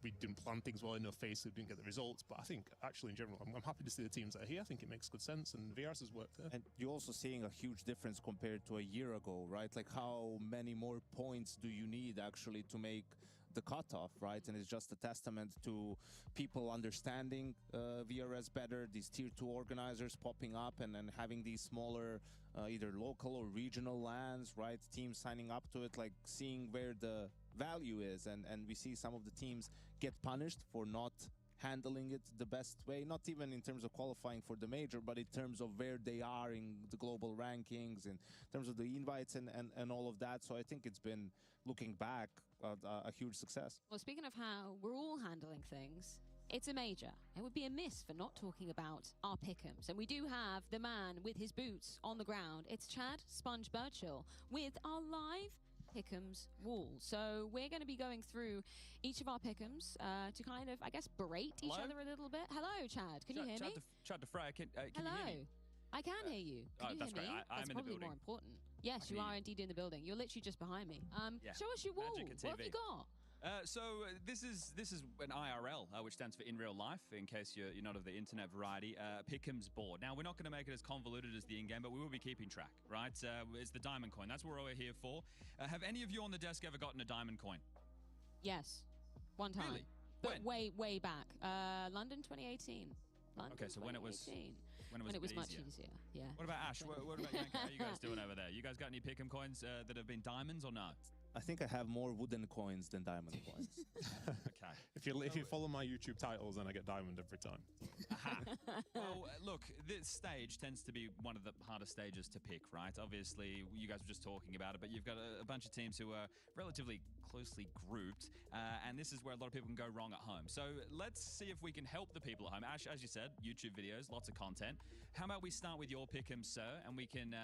we didn't plan things well enough, face we didn't get the results. But I think actually in general, I'm happy to see the teams that are here. I think it makes good sense, and VRS has worked there. And you're also seeing a huge difference compared to a year ago, right? Like how many more points do you need actually to make the cutoff, right? And it's just a testament to people understanding VRS better, these tier 2 organizers popping up and having these smaller either local or regional lands, right? Teams signing up to it, like seeing where the value is, and we see some of the teams get punished for not handling it the best way, not even in terms of qualifying for the major, but in terms of where they are in the global rankings, in terms of the invites and all of that. So I think it's been, looking back, a huge success. Well, speaking of how we're all handling things, it's a major. It would be amiss for not talking about our pick'ems. And we do have the man with his boots on the ground. It's Chad Sponge Birchill with our live pick'ems wall. So we're going to be going through each of our pick'ems to kind of, I guess, berate each other a little bit. Hello, Chad. Can you hear me? Chad DeFrey, can you Hello. hear me? I can hear you. Can you that's hear me? great. I'm That's in the probably building. more important. Yes, you are indeed in the building. You're literally just behind me. Yeah. Show us your wall. Magic What and have you TV. got? So this is an IRL, which stands for in real life, in case you're not of the internet variety. Pick'ems board. Now we're not going to make it as convoluted as the in-game, but we will be keeping track, right? It's the diamond coin. That's what we're here for. Have any of you on the desk ever gotten a diamond coin? Yes, one time. Really? But way back. London 2018. London Okay, so when it was 2018. when it was much easier. easier. Yeah. What about Ash? What about Yanko? How are you guys doing over there? You guys got any pick'em coins that have been diamonds or not? I think I have more wooden coins than diamond coins. Okay. If you follow my YouTube titles, then I get diamond every time. Well, look, this stage tends to be one of the hardest stages to pick, right? Obviously, you guys were just talking about it, but you've got a bunch of teams who are relatively closely grouped, and this is where a lot of people can go wrong at home. So let's see if we can help the people at home. Ash, as you said, YouTube videos, lots of content. How about we start with your pick'em, sir, and we can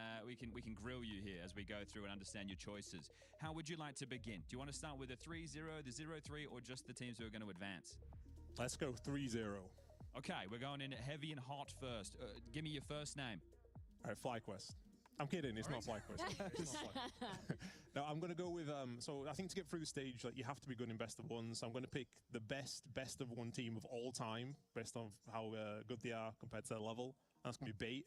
grill you here as we go through and understand your choices. How would you like to begin? Do you want to start with the 3-0, the 0-3, or just the teams who are going to advance? Let's go 3-0. Okay, we're going in heavy and hot first. Give me your first name. All right, FlyQuest. I'm kidding. It's not FlyQuest. It's not FlyQuest. No, I'm going to go with. So I think to get through the stage, like you have to be good in best of ones. So I'm going to pick the best of one team of all time, based on how good they are compared to their level. And that's going to be Bait.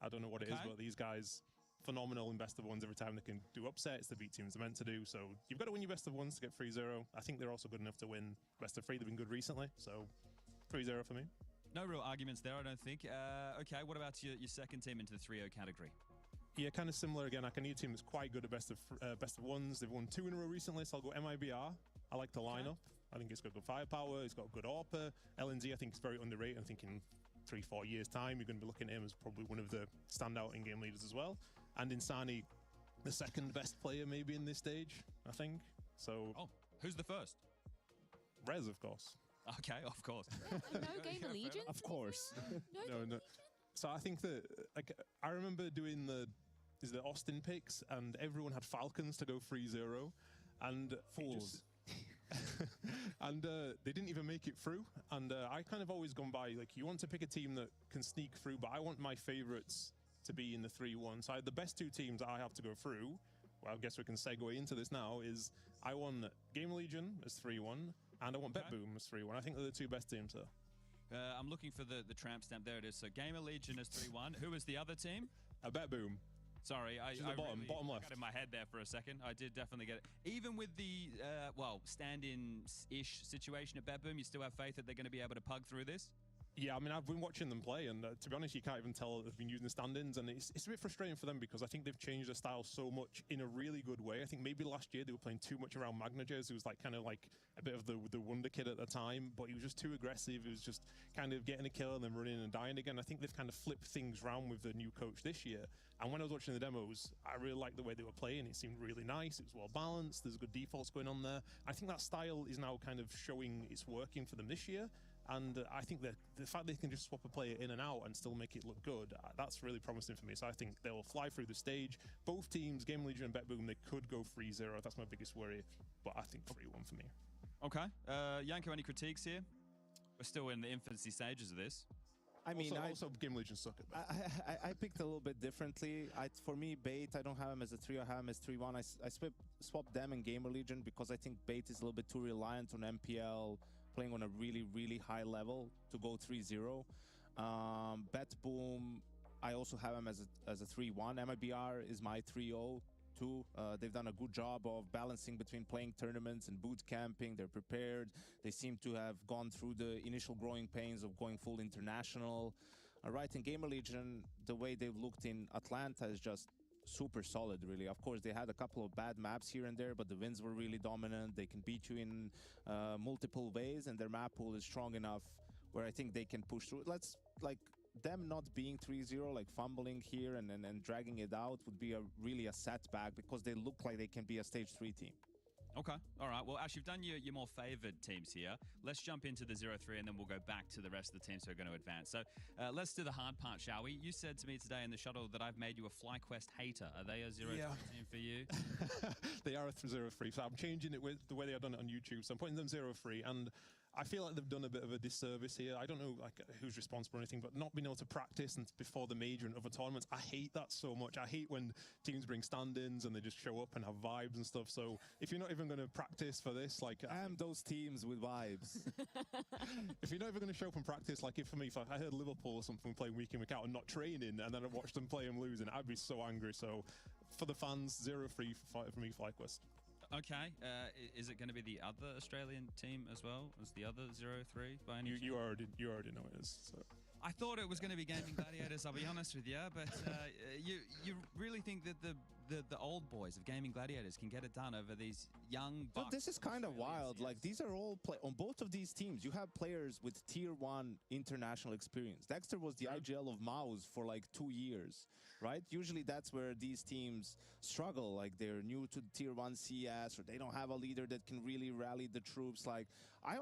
I don't know what it is, but these guys, phenomenal in best of ones. Every time they can do upsets, they beat teams they're meant to do. So you've got to win your best of ones to get 3-0. I think they're also good enough to win best of 3. They've been good recently. So 3-0 for me. No real arguments there, I don't think. Okay, what about your second team into the 3-0 category? Yeah, kind of similar again. I can need a team that's quite good at best of ones. They've won 2 in a row recently, so I'll go MIBR. I like the lineup. I think it's got good firepower. It's got good AWP. LNZ, I think, is very underrated. I think in 3-4 years' time, you're going to be looking at him as probably one of the standout in-game leaders as well. and Insani, the second best player maybe in this stage, I think. So. Oh, who's the first? Rez, of course. Okay, of course. No game allegiance? Of course. No. So I think that, like, I remember doing the Austin picks, and everyone had Falcons to go 3-0, and fools. And they didn't even make it through. And I kind of always gone by, like, you want to pick a team that can sneak through, but I want my favorites to be in the 3-1. So the best two teams that I have to go through, well, I guess we can segue into this now, is I want Game Legion as 3-1, and I want BetBoom as 3-1. I think they're the two best teams here. I'm looking for the tramp stamp. There it is. So Gamer Legion is 3-1. Who is the other team? BetBoom. Sorry, I bottom left. got in my head there for a second. I did definitely get it. Even with the stand-in-ish situation at BetBoom, you still have faith that they're going to be able to pug through this? Yeah, I mean, I've been watching them play, and to be honest, you can't even tell they've been using the stand-ins, and it's a bit frustrating for them because I think they've changed their style so much in a really good way. I think maybe last year they were playing too much around Magnagers, who was like kind of like a bit of the wonder kid at the time, but he was just too aggressive. He was just kind of getting a kill and then running and dying again. I think they've kind of flipped things around with the new coach this year, and when I was watching the demos, I really liked the way they were playing. It seemed really nice. It was well balanced. There's good defaults going on there. I think that style is now kind of showing it's working for them this year. And I think that the fact they can just swap a player in and out and still make it look good, that's really promising for me. So I think they'll fly through the stage. Both teams, Game Legion and BetBoom, they could go 3-0. That's my biggest worry. But I think 3-1 for me. Okay. Yanko, any critiques here? We're still in the infancy stages of this. I mean, also Game Legion suck at that. I picked a little bit differently. For me, Bait, I don't have him as a 3, I have him as 3-1. I swapped them and Gamer Legion because I think Bait is a little bit too reliant on MPL, playing on a really, really high level to go 3-0. BetBoom, I also have him as a 3-1. MIBR is my 3-0 too. They've done a good job of balancing between playing tournaments and boot camping. They're prepared. They seem to have gone through the initial growing pains of going full international. Right, in Gamer Legion, the way they've looked in Atlanta is just super solid, really. Of course, they had a couple of bad maps here and there, but the wins were really dominant. They can beat you in multiple ways, and their map pool is strong enough where I think they can push through. Them not being 3-0, like fumbling here and dragging it out would be really a setback because they look like they can be a stage 3 team. Okay. All right. Well, Ash, you've done your more favored teams here. Let's jump into the 0-3 and then we'll go back to the rest of the teams who are going to advance. So let's do the hard part, shall we? You said to me today in the shuttle that I've made you a FlyQuest hater. Are they a 0-3 team for you? They are a 0-3. So I'm changing it with the way they've done it on YouTube. So I'm putting them 0-3. And I feel like they've done a bit of a disservice here. I don't know who's responsible or anything, but not being able to practice and before the major and other tournaments, I hate that so much. I hate when teams bring stand-ins and they just show up and have vibes and stuff. So if you're not even going to practice for this, those teams with vibes. If you're not even going to show up and practice, if I heard Liverpool or something playing week in, week out and not training, and then I watched them play and losing, I'd be so angry. So for the fans, 0-3 for me, FlyQuest. Okay. Is it going to be the other Australian team as well as the other 0-3 by any chance? You already know it is. So. I thought it was going to be Gaming Gladiators, I'll be honest with you, but you really think that the old boys of Gaming Gladiators can get it done over these young bucks? But this is kind of wild. Yes. Like, these are all on both of these teams. You have players with tier 1 international experience. Dexter was the IGL of Maus for like 2 years, right? Usually that's where these teams struggle. Like, they're new to tier 1 CS, or they don't have a leader that can really rally the troops. Like, I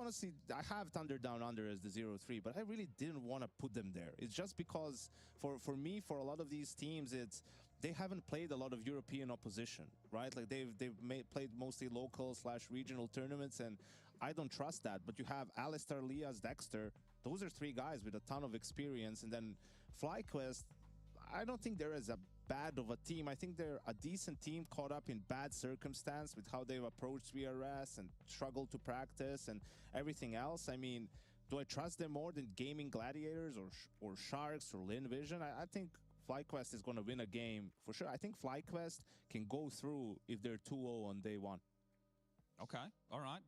have Thunder Down Under as the 0-3, but I really didn't want to put them there. It's just because for me, for a lot of these teams, they haven't played a lot of European opposition, right? Like, they've played mostly local / regional tournaments, and I don't trust that. But you have Alistair, Lias, Dexter. Those are 3 guys with a ton of experience. And then FlyQuest, I don't think they're as bad of a team. I think they're a decent team caught up in bad circumstance with how they've approached VRS and struggled to practice and everything else. I mean, do I trust them more than Gaming Gladiators or Sharks or Lin Vision? I think FlyQuest is going to win a game for sure. I think FlyQuest can go through if they're 2-0 on day 1. Okay, all right.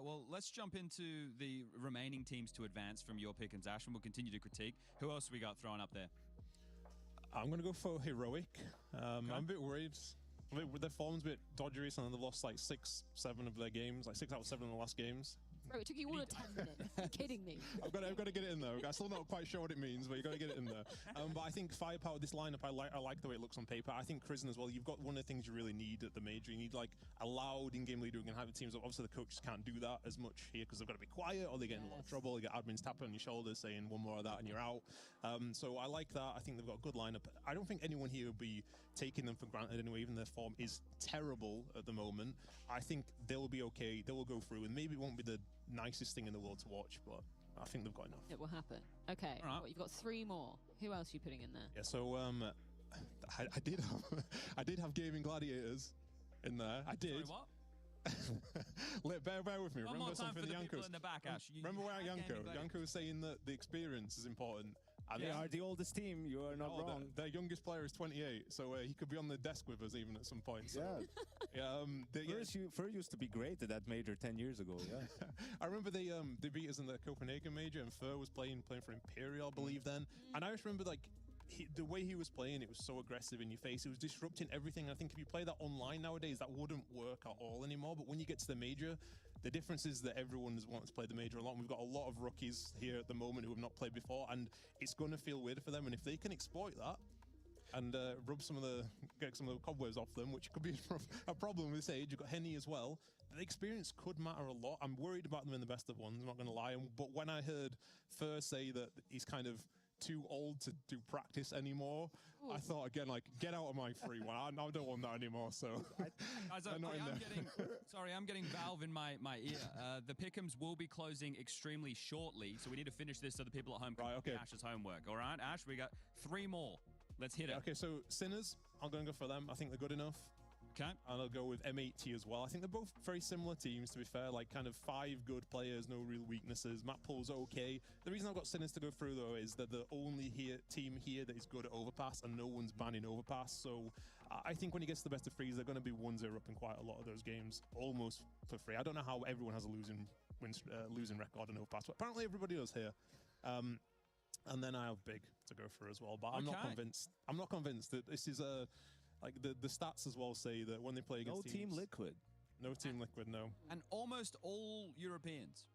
Well, let's jump into the remaining teams to advance from your pick and Ash, and we'll continue to critique. Who else have we got thrown up there? I'm going to go for Heroic. I'm a bit worried. Their form's a bit dodgy recently. They've lost like 6-7 of their games, like 6 out of 7 in the last games. Bro, it took you all of 10 minutes. You're kidding me. I've got to get it in there. I'm still not quite sure what it means, but you've got to get it in there. But I think firepower, this lineup, I like the way it looks on paper. I think Kristen as well, you've got one of the things you really need at the major. You need like a loud in-game leader who can have the teams. Obviously, the coaches can't do that as much here because they've got to be quiet or they get in a lot of trouble. You get admins tapping on your shoulders saying one more of that and you're out. So I like that. I think they've got a good lineup. I don't think anyone here will be taking them for granted anyway, even their form is terrible at the moment. I think they'll be okay. They will go through, and maybe it won't be the nicest thing in the world to watch, but I think they've got enough. It will happen. Okay, All right. well, you've got 3 more. Who else are you putting in there? Yeah, so I did have gaming gladiators in there. I did. Sorry, what? Bear with me. One Remember more time something for the the people Yankos. in the back, Ash. Remember where Yanko was saying that the experience is important. And They are the oldest team. You are not wrong. Their youngest player is 28, so he could be on the desk with us even at some point. So. Yeah. Fur used to be great at that major 10 years ago. Yeah. I remember they beat us in the Copenhagen major, and Fur was playing for Imperial, I believe then. And I just remember like the way he was playing, it was so aggressive in your face. It was disrupting everything. I think if you play that online nowadays, that wouldn't work at all anymore. But when you get to the major, the difference is that everyone wants to play the major a lot. And we've got a lot of rookies here at the moment who have not played before, and it's going to feel weird for them. And if they can exploit that and get some of the cobwebs off them, which could be a problem with this age. You've got Henny as well. The experience could matter a lot. I'm worried about them in the best of ones, I'm not going to lie. But when I heard Fur say that he's kind of too old to do practice anymore, I thought again, like, get out of my free one. I don't want that anymore. So I'm getting Valve in my ear. The pick'ems will be closing extremely shortly, so we need to finish this so the people at home can do Ash's homework. All right, Ash, we got 3 more. Let's hit it. Okay, so Sinners, I'm going to go for them. I think they're good enough. Okay. And I'll go with M8T as well. I think they're both very similar teams, to be fair. Like, kind of 5 good players, no real weaknesses. Map pool's okay. The reason I've got Sinners to go through, though, is that the only team here that is good at overpass, and no one's banning overpass. So I think when it gets to the best of 3s, they're going to be 1-0 up in quite a lot of those games, almost for free. I don't know how everyone has a losing record on overpass, but apparently everybody does here. And then I have Big to go through as well, but I'm not convinced. I'm not convinced that this is like the stats as well say that when they play against teams, Team Liquid. No Team Liquid, no. And almost all Europeans.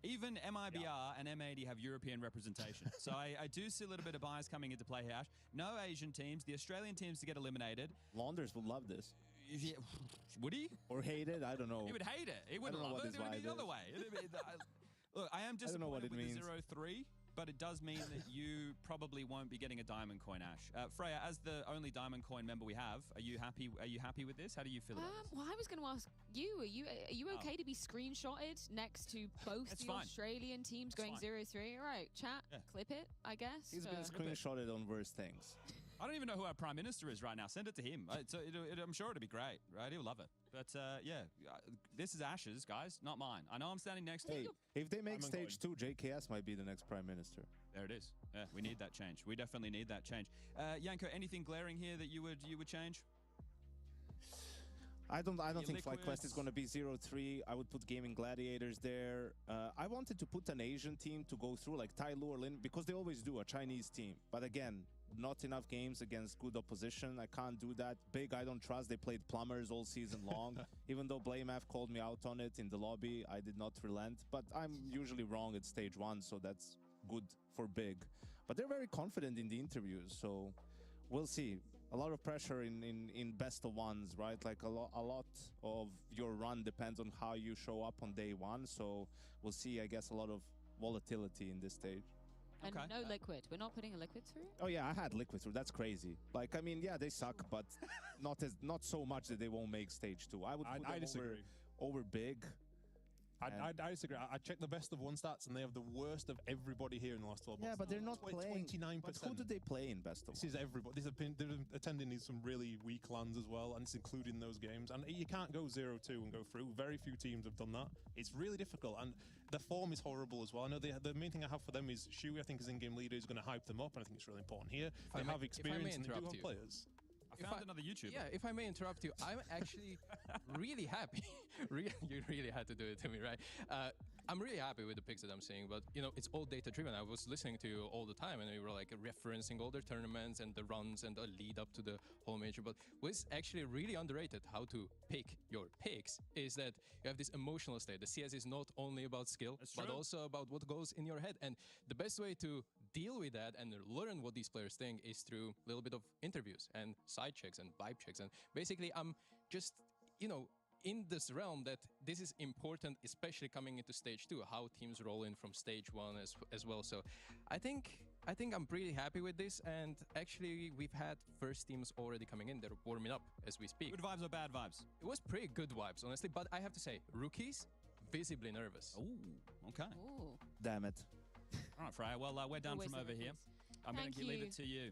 Even MIBR and M80 have European representation. So I do see a little bit of bias coming into play here, Ash. No Asian teams. The Australian teams to get eliminated. Launders would love this. Yeah. Would he? Or hate it? I don't know. He would hate it. He wouldn't love it. It would be the other way. Look, I am disappointed with the 0-3. But it does mean that you probably won't be getting a diamond coin, Ash. Freya, as the only diamond coin member we have, are you happy? Are you happy with this? How do you feel about this? Well, I was going to ask you. Are you okay to be screenshotted next to both the Australian teams going 0-3? All right, chat, clip it. I guess He's been screenshotted on worse things. I don't even know who our prime minister is right now. Send it to him. I'm sure it'll be great, right? He'll love it. But yeah, this is Ash's, guys, not mine. I know I'm standing next to you. If they make stage 2, JKS might be the next prime minister. There it is. Yeah, we need that change. We definitely need that change. Yanko, anything glaring here that you would change? I don't think FlyQuest is going to be 0-3. I would put Gaming Gladiators there. I wanted to put an Asian team to go through, like Tai Lu or Lin, because they always do, a Chinese team. But again, not enough games against good opposition. I can't do that. Big, I don't trust. They played plumbers all season long. Even though BlameF called me out on it in the lobby, I did not relent. But I'm usually wrong at stage 1, so that's good for Big. But they're very confident in the interviews, so we'll see. A lot of pressure in best of ones, right? Like a lot of your run depends on how you show up on day 1. So we'll see, I guess, a lot of volatility in this stage. And no Liquid. We're not putting a Liquid through? Oh yeah, I had Liquid through. That's crazy. Like, I mean, yeah, they suck, but not so much that they won't make stage 2. I would put them over Big. I disagree. I checked the best of 1 stats, and they have the worst of everybody here in the last 12 months. Yeah, but they're not playing. 29%. But who do they play in best of 1? This is everybody. They're attending some really weak lands as well, and it's including those games. And you can't go 0-2 and go through. Very few teams have done that. It's really difficult, and the form is horrible as well. I know the main thing I have for them is Shui, I think, is in-game leader, is going to hype them up, and I think it's really important here. They have experience and they do have players. I found another YouTuber. Yeah, if I may interrupt you, I'm actually really happy You really had to do it to me, right? I'm really happy with the picks that I'm seeing, but you know, it's all data driven. I was listening to you all the time, and you were like referencing all their tournaments and the runs and the lead up to the whole major. But what's actually really underrated how to pick your picks is that you have this emotional state. The CS is not only about skill, but also about what goes in your head. And the best way to deal with that and learn what these players think is through a little bit of interviews and side checks and vibe checks. And basically, I'm just, you know, in this realm that this is important, especially coming into stage 2, how teams roll in from stage 1 as well. So I think I'm pretty happy with this, and actually we've had first teams already coming in. They're warming up as we speak. Good vibes or bad vibes? It was pretty good vibes, honestly, but I have to say, rookies, visibly nervous. Ooh, okay. Ooh. Damn it. All right, Freya, well, we're done Always from over here. I'm going to leave it to you.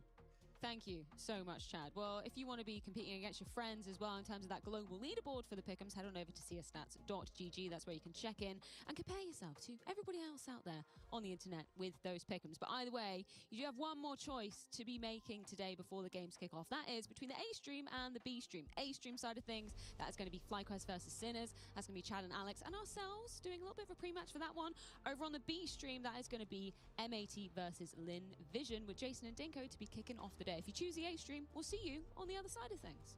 Thank you so much, Chad. Well, if you want to be competing against your friends as well in terms of that global leaderboard for the pick'ems, head on over to cs2.gg. That's where you can check in and compare yourself to everybody else out there on the internet with those pick'ems. But either way, you do have one more choice to be making today before the games kick off. That is between the A stream and the B stream. A stream side of things, that is going to be FlyQuest versus Sinners. That's going to be Chad and Alex and ourselves doing a little bit of a pre-match for that one. Over on the B stream, that is going to be MAT versus Lin Vision with Jason and Dinko to be kicking off the day. If you choose the A stream, we'll see you on the other side of things.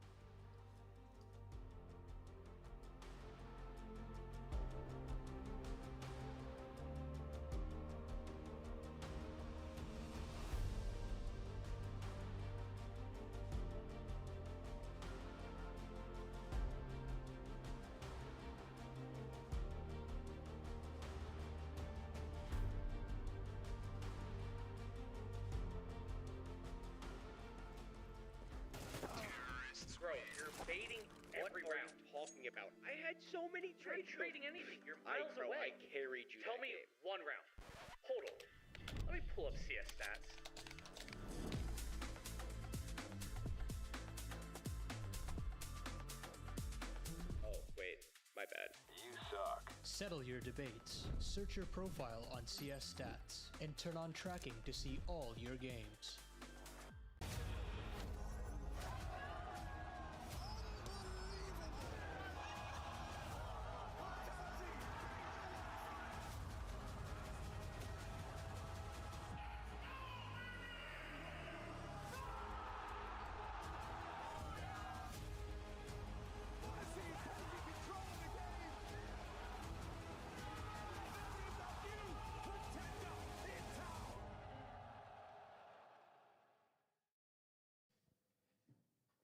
Bro, you're baiting every round. Talking about? I had so many trades. You're trading anything. You're miles away. I carried you. Tell me one round. Hold on. Let me pull up CS stats. Oh wait, my bad. You suck. Settle your debates. Search your profile on CS Stats and turn on tracking to see all your games.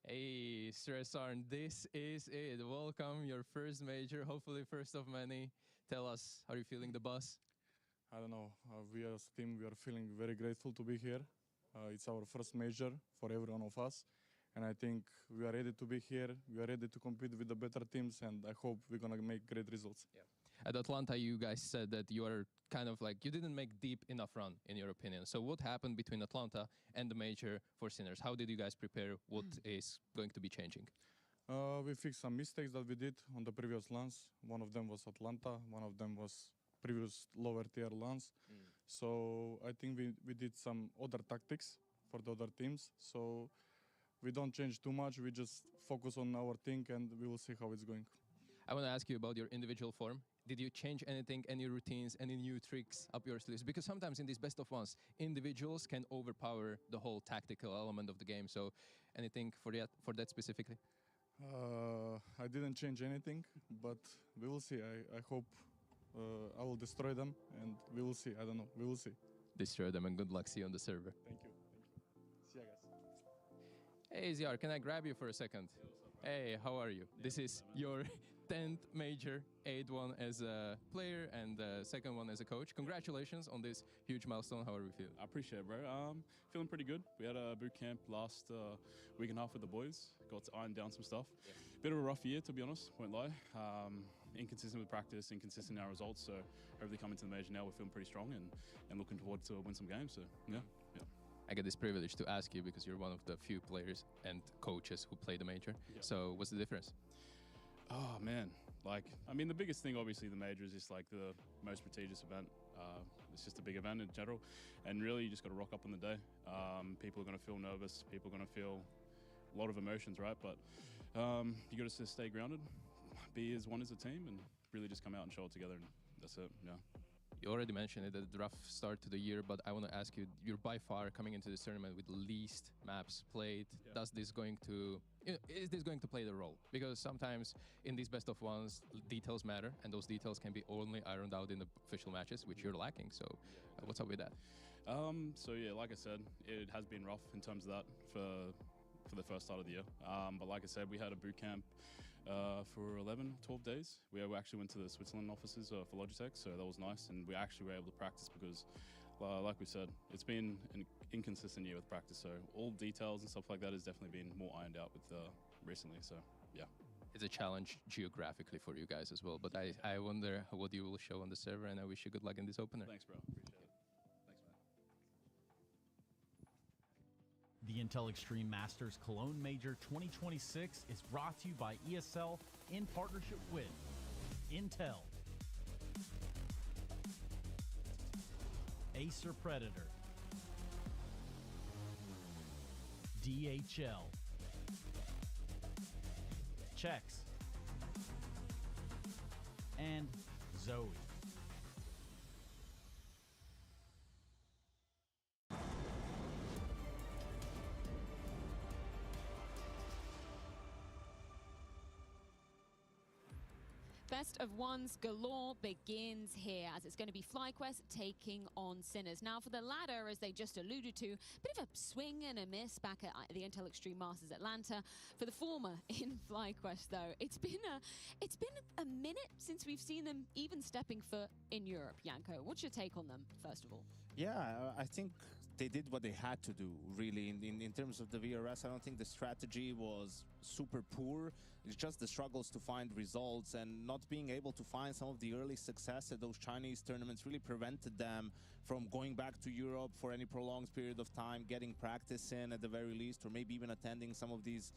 Hey, Stressarn, this is it. Welcome, your first major, hopefully first of many. Tell us, how are you feeling the buzz? I don't know. We as a team, we are feeling very grateful to be here. It's our first major for every one of us. And I think we are ready to be here. We are ready to compete with the better teams, and I hope we're going to make great results. Yeah. At Atlanta, you guys said that you are kind of like, you didn't make deep enough run, in your opinion. So what happened between Atlanta and the major for Sinners? How did you guys prepare? What is going to be changing? We fixed some mistakes that we did on the previous LANs. One of them was Atlanta. One of them was previous lower tier LANs. So I think we did some other tactics for the other teams. So we don't change too much. We just focus on our thing, and we will see how it's going. I want to ask you about your individual form. Did you change anything, any routines, any new tricks up your sleeves? Because sometimes in these best of ones, individuals can overpower the whole tactical element of the game. So anything for that specifically? I didn't change anything, but we will see. I hope I will destroy them, and we will see. I don't know. We will see. Destroy them, and good luck. See you on the server. Thank you. See you guys. Hey, ZR, can I grab you for a second? Hey, how are you? This is your 10th major, 8th one as a player and the second one as a coach. Congratulations on this huge milestone. How are we feeling? I appreciate it, bro. Feeling pretty good. We had a boot camp last week and a half with the boys. Got to iron down some stuff. Bit of a rough year, to be honest, won't lie. Inconsistent with practice, inconsistent in our results. So hopefully coming to the major now, we're feeling pretty strong and looking forward to win some games. So yeah. I get this privilege to ask you because you're one of the few players and coaches who play the major. So what's the difference? Oh man, I mean, the biggest thing obviously the major is just like the most prestigious event. It's just a big event in general, and really you just got to rock up on the day. People are going to feel nervous. People are going to feel a lot of emotions, right? But you got to stay grounded. be as one as a team and really just come out and show it together, and that's it. Yeah. You already mentioned it, the rough start to the year, but I want to ask you, you're by far coming into this tournament with the least maps played. Yeah. Is this going to play the role? Because sometimes in these best of ones, details matter, and those details can be only ironed out in the official matches, which you're lacking. So what's up with that? So yeah, like I said, it has been rough in terms of that for the first start of the year. But like I said, we had a boot camp for 11, 12 days. We actually went to the Switzerland offices for Logitech, so that was nice. And we actually were able to practice because, like we said, it's been an inconsistent year with practice. So all details and stuff like that has definitely been more ironed out with recently. So yeah. It's a challenge geographically for you guys as well. But I wonder what you will show on the server, and I wish you good luck in this opener. Thanks, bro. Appreciate it. The Intel Extreme Masters Cologne Major 2026 is brought to you by ESL in partnership with Intel, Acer Predator, DHL, Chex, and Zoe. Best of ones galore begins here, as it's going to be FlyQuest taking on Sinners. Now, for the latter, as they just alluded to, a bit of a swing and a miss back at the Intel Extreme Masters Atlanta. For the former in FlyQuest, though, it's been a minute since we've seen them even stepping foot in Europe. Janko, what's your take on them, first of all? Yeah, I think they did what they had to do, really. In terms of the VRS, I don't think the strategy was super poor. It's just the struggles to find results, and not being able to find some of the early success at those Chinese tournaments really prevented them from going back to Europe for any prolonged period of time, getting practice in at the very least, or maybe even attending some of these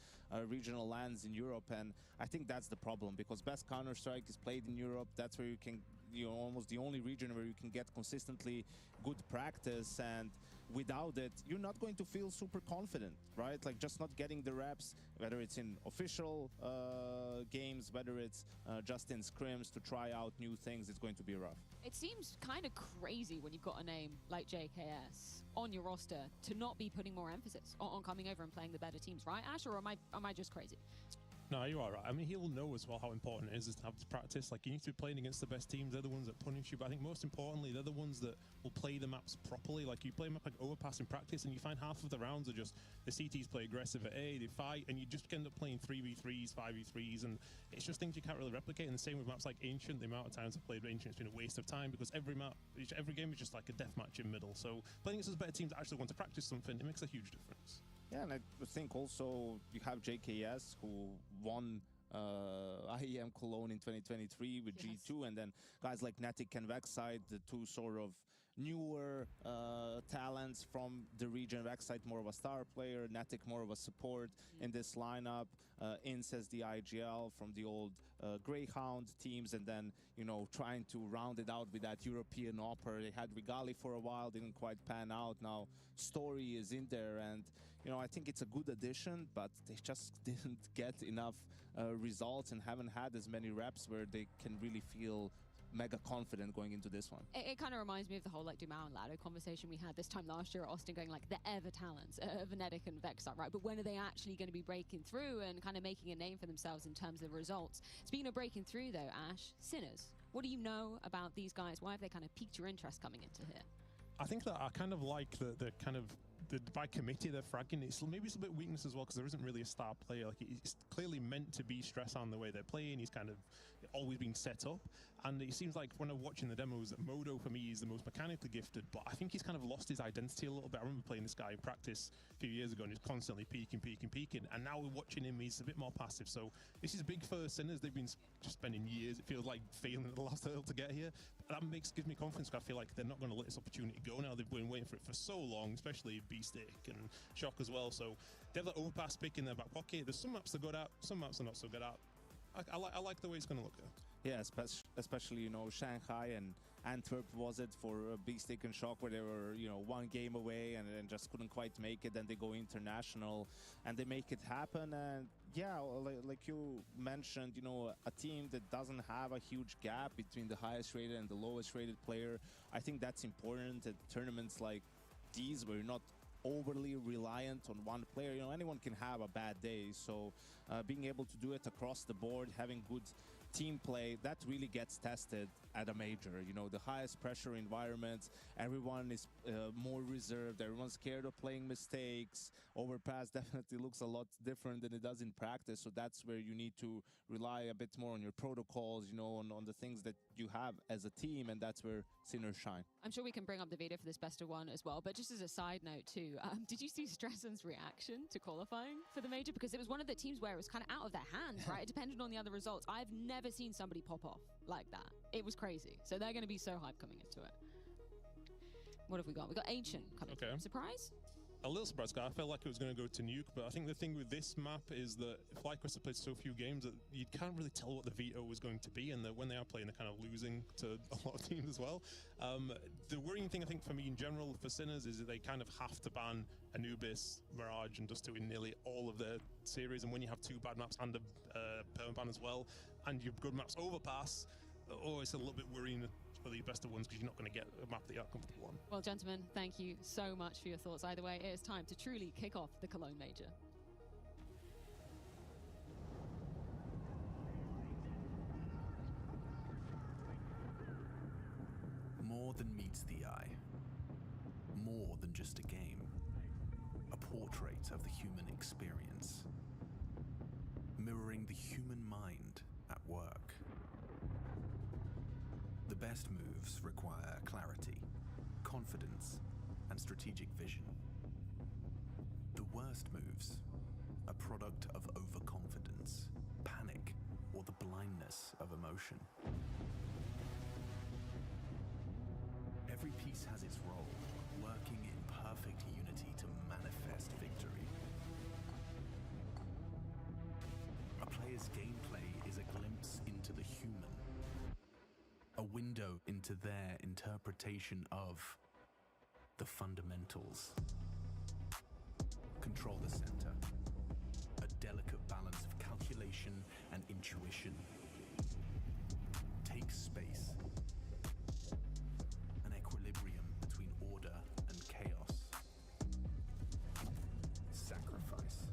regional lands in Europe. And I think that's the problem, because best Counter-Strike is played in Europe. That's where you can, almost the only region where you can get consistently good practice, and without it you're not going to feel super confident, right? Like, just not getting the reps, whether it's in official games, whether it's just in scrims to try out new things, it's going to be rough. It seems kind of crazy when you've got a name like JKS on your roster to not be putting more emphasis on coming over and playing the better teams, right, Ash? Or am I just crazy? No, you are right. I mean, he'll know as well how important it is to have this practice. Like, you need to be playing against the best teams. They're the ones that punish you. But I think most importantly, they're the ones that will play the maps properly. Like, you play a map like Overpass in practice, and you find half of the rounds are just the CTs play aggressive at A, they fight, and you just end up playing 3v3s, 5v3s, and it's just things you can't really replicate. And the same with maps like Ancient. The amount of times I've played Ancient, it's been a waste of time, because every game is just like a deathmatch in middle. So playing against those better teams that actually want to practice something, it makes a huge difference. Yeah, and I think also you have JKS, who won IEM Cologne in 2023 with G2, and then guys like Natic and Vexite, the two sort of newer talents from the region. Vexite more of a star player, Natic more of a support in this lineup. Ince as the IGL from the old Greyhound teams, and then, trying to round it out with that European offer. They had Rigali for a while, didn't quite pan out. Now Story is in there, and I think it's a good addition, but they just didn't get enough results and haven't had as many reps where they can really feel mega confident going into this one. It kind of reminds me of the whole like Dumao and Lado conversation we had this time last year at Austin, going like the ever talents of Venetic and Vexite, right? But when are they actually going to be breaking through and kind of making a name for themselves in terms of results? Speaking of breaking through though, Ash, Sinners, what do you know about these guys? Why have they kind of piqued your interest coming into here? I think that I kind of like the kind of by committee they're fragging. Maybe it's a bit weakness as well, because there isn't really a star player. Like, it's clearly meant to be stress on the way they're playing. He's kind of always been set up, and it seems like when I'm watching the demos that Modo for me is the most mechanically gifted, but I think he's kind of lost his identity a little bit. I remember playing this guy in practice a few years ago, and he's constantly peaking, and now we're watching him, he's a bit more passive. So this is big for Sinners. They've been just spending years, it feels like, failing at the last hurdle to get here. That gives me confidence, because I feel like they're not going to let this opportunity go now. They've been waiting for it for so long, especially B-Stick and Shock as well. So they have that overpass pick in their back pocket. There's some maps they're good at, some maps are not so good at. I like the way it's going to look there. Yeah, especially, Shanghai and Antwerp was it for B-Stick and Shock, where they were, one game away and just couldn't quite make it. Then they go international and they make it happen. And, Yeah, like you mentioned, you know, a team that doesn't have a huge gap between the highest rated and the lowest rated player. I think that's important at tournaments like these where you're not overly reliant on one player. You know, anyone can have a bad day. So being able to do it across the board, having good team play, that really gets tested at a major. You know, the highest pressure environments, everyone is more reserved, everyone's scared of playing mistakes. Overpass definitely looks a lot different than it does in practice, so that's where you need to rely a bit more on your protocols, you know, on the things that you have as a team, and that's where Sinners shine. I'm sure we can bring up the video for this best of one as well, but just as a side note too, did you see Stressen's reaction to qualifying for the major? Because it was one of the teams where it was kind of out of their hands, right? It depended on the other results. I've never seen somebody pop off like that. It was crazy. So they're going to be so hyped coming into it. What have we got? We got Ancient coming through. Surprise? A little surprised, I felt like it was going to go to Nuke, but I think the thing with this map is that FlyQuest have played so few games that you can't really tell what the veto was going to be, and that when they are playing, they're kind of losing to a lot of teams as well. The worrying thing, I think, for me in general for Sinners is that they kind of have to ban Anubis, Mirage, and Dust 2 in nearly all of their series, and when you have two bad maps and a permaban as well, and your good maps Overpass, it's a little bit worrying for the best of ones because you're not going to get a map that you're comfortable on. Well, gentlemen, thank you so much for your thoughts. Either way, it is time to truly kick off the Cologne Major. More than meets the eye. More than just a game. A portrait of the human experience. Mirroring the human mind at work. The best moves require clarity, confidence, and strategic vision. The worst moves, a product of overconfidence, panic, or the blindness of emotion. Every piece has its role, working in perfect unity to manifest victory. A player's gameplay is a glimpse into the human. A window into their interpretation of the fundamentals. Control the center. A delicate balance of calculation and intuition. Take space. An equilibrium between order and chaos. Sacrifice.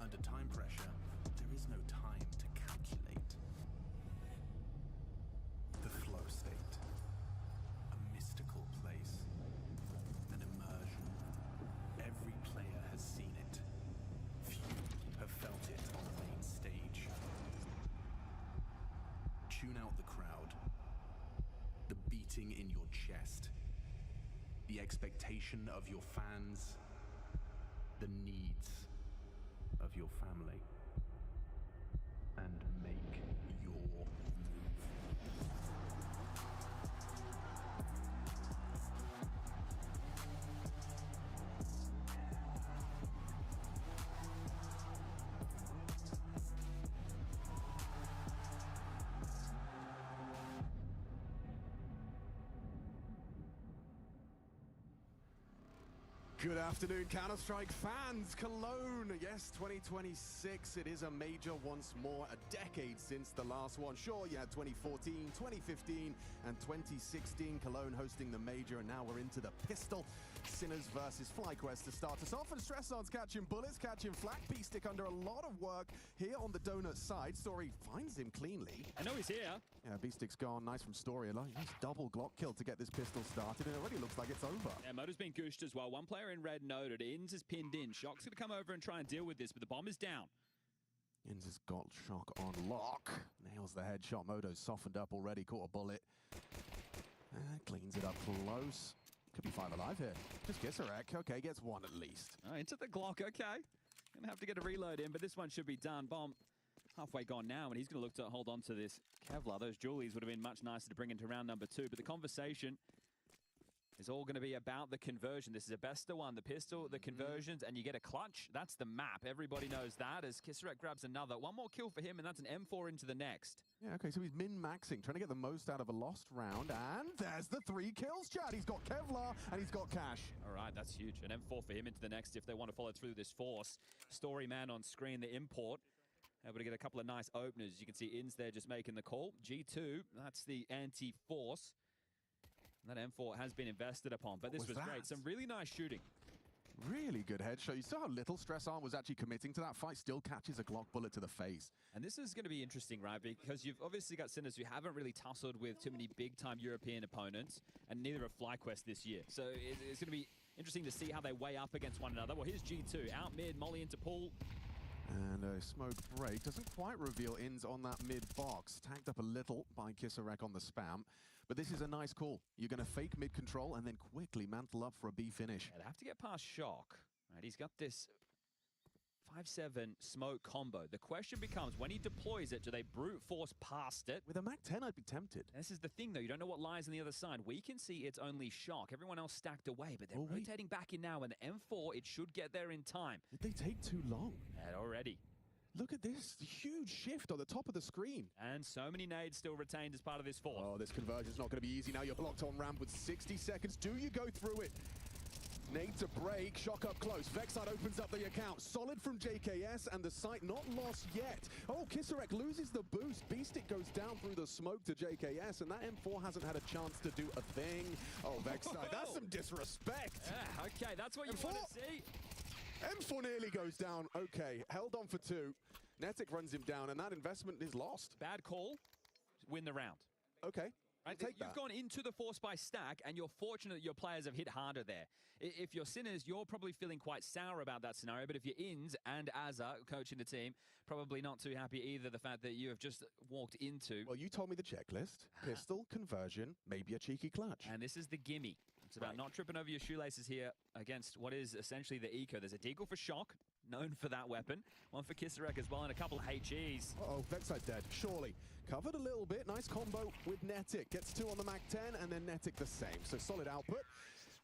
Under time pressure, there is no time to calculate. The flow state, a mystical place, an immersion. Every player has seen it. Few have felt it on the main stage. Tune out the crowd, the beating in your chest, the expectation of your fans, the needs of your family, and make your move. Good afternoon, Counter-Strike fans. Cologne, yes, 2026. It is a major once more, a decade since the last one. Sure, you had 2014, 2015, and 2016. Cologne hosting the major, and now we're into the pistol. Sinners versus FlyQuest to start us off, and Stresson's catching bullets, catching flak. Beastick under a lot of work here on the donut side. Story finds him cleanly. I know he's here. Yeah, Beastick's gone. Nice from Story. A nice double Glock kill to get this pistol started, and it already looks like it's over. Yeah, Motor's been gooshed as well. One player in red noted. Inns is pinned in. Shock's going to come over and try and deal with this, but the bomb is down. Inns has got Shock on lock. Nails the headshot. Moto's softened up already. Caught a bullet. Cleans it up close. Could be 5 alive here. Just Gisarek. Okay, gets 1 at least. Oh, into the Glock. Okay. Going to have to get a reload in, but this one should be done. Bomb halfway gone now, and he's going to look to hold on to this Kevlar. Those Julies would have been much nicer to bring into round number 2, but the conversation is all going to be about the conversion. This is a best of one. The pistol, the conversions, and you get a clutch. That's the map. Everybody knows that as Kisarek grabs another. One more kill for him, and that's an M4 into the next. Yeah, okay, so he's min-maxing, trying to get the most out of a lost round, and there's the 3 kills, Chad. He's got Kevlar, and he's got Cash. All right, that's huge. An M4 for him into the next if they want to follow through this force. Story man on screen, the import. Able to get a couple of nice openers. You can see Ins there just making the call. G2, that's the anti-force. That M4 has been invested upon, but this was great. Some really nice shooting. Really good headshot. You saw how little Stress Arm was actually committing to that fight. Still catches a Glock bullet to the face. And this is going to be interesting, right? Because you've obviously got Sinners who haven't really tussled with too many big-time European opponents, and neither have FlyQuest this year. So it's going to be interesting to see how they weigh up against one another. Well, here's G2, out mid, molly into pool. And a smoke break doesn't quite reveal Ins on that mid box. Tagged up a little by Kisarek on the spam. But this is a nice call. You're going to fake mid control and then quickly mantle up for a B finish. They'd have to get past Shock. Right, he's got this 5-7 smoke combo. The question becomes, when he deploys it, do they brute force past it? With a Mac-10, I'd be tempted. This is the thing, though. You don't know what lies on the other side. We can see it's only Shock. Everyone else stacked away, but they're rotating back in now. And the M4, it should get there in time. Did they take too long? And already. Look at this huge shift on the top of the screen. And so many nades still retained as part of this force. Oh, this conversion's not going to be easy now. You're blocked on ramp with 60 seconds. Do you go through it? Nade to break, Shock up close. Vexite opens up the account. Solid from JKS, and the site not lost yet. Oh, Kisarek loses the boost. Beastick goes down through the smoke to JKS, and that M4 hasn't had a chance to do a thing. Oh, Vexite, that's some disrespect. Yeah, okay, that's what you want to see. M4 nearly goes down. Okay, held on for 2. Netic runs him down, and that investment is lost. Bad call. Win the round. Okay. Right? You've gone into the force by stack, and you're fortunate that your players have hit harder there. If you're Sinners, you're probably feeling quite sour about that scenario, but if you're Ins and Azza, coaching the team, probably not too happy either, the fact that you have just walked into... Well, you told me the checklist. Pistol, conversion, maybe a cheeky clutch. And this is the gimme. It's about not tripping over your shoelaces here against what is essentially the eco. There's a deagle for Shock, known for that weapon. One for Kisarek as well, and a couple of HEs. Uh-oh, Vexite dead, surely. Covered a little bit, nice combo with Netic. Gets 2 on the Mac-10, and then Netic the same. So solid output.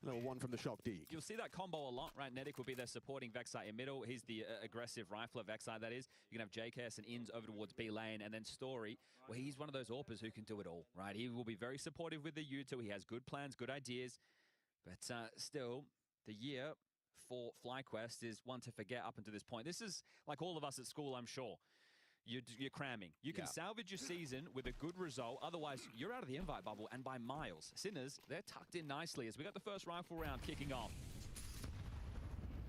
A little 1 from the Shock Deeg. You'll see that combo a lot, right? Netic will be there supporting Vexite in middle. He's the aggressive rifler, Vexite that is. You can have JKS and Ins over towards B lane, and then Story, well, he's one of those AWPers who can do it all, right? He will be very supportive with the U2. He has good plans, good ideas. But still, the year for FlyQuest is one to forget up until this point. This is like all of us at school, I'm sure. You're cramming. You can salvage your season with a good result. Otherwise, you're out of the invite bubble, and by miles. Sinners, they're tucked in nicely as we got the first rifle round kicking off.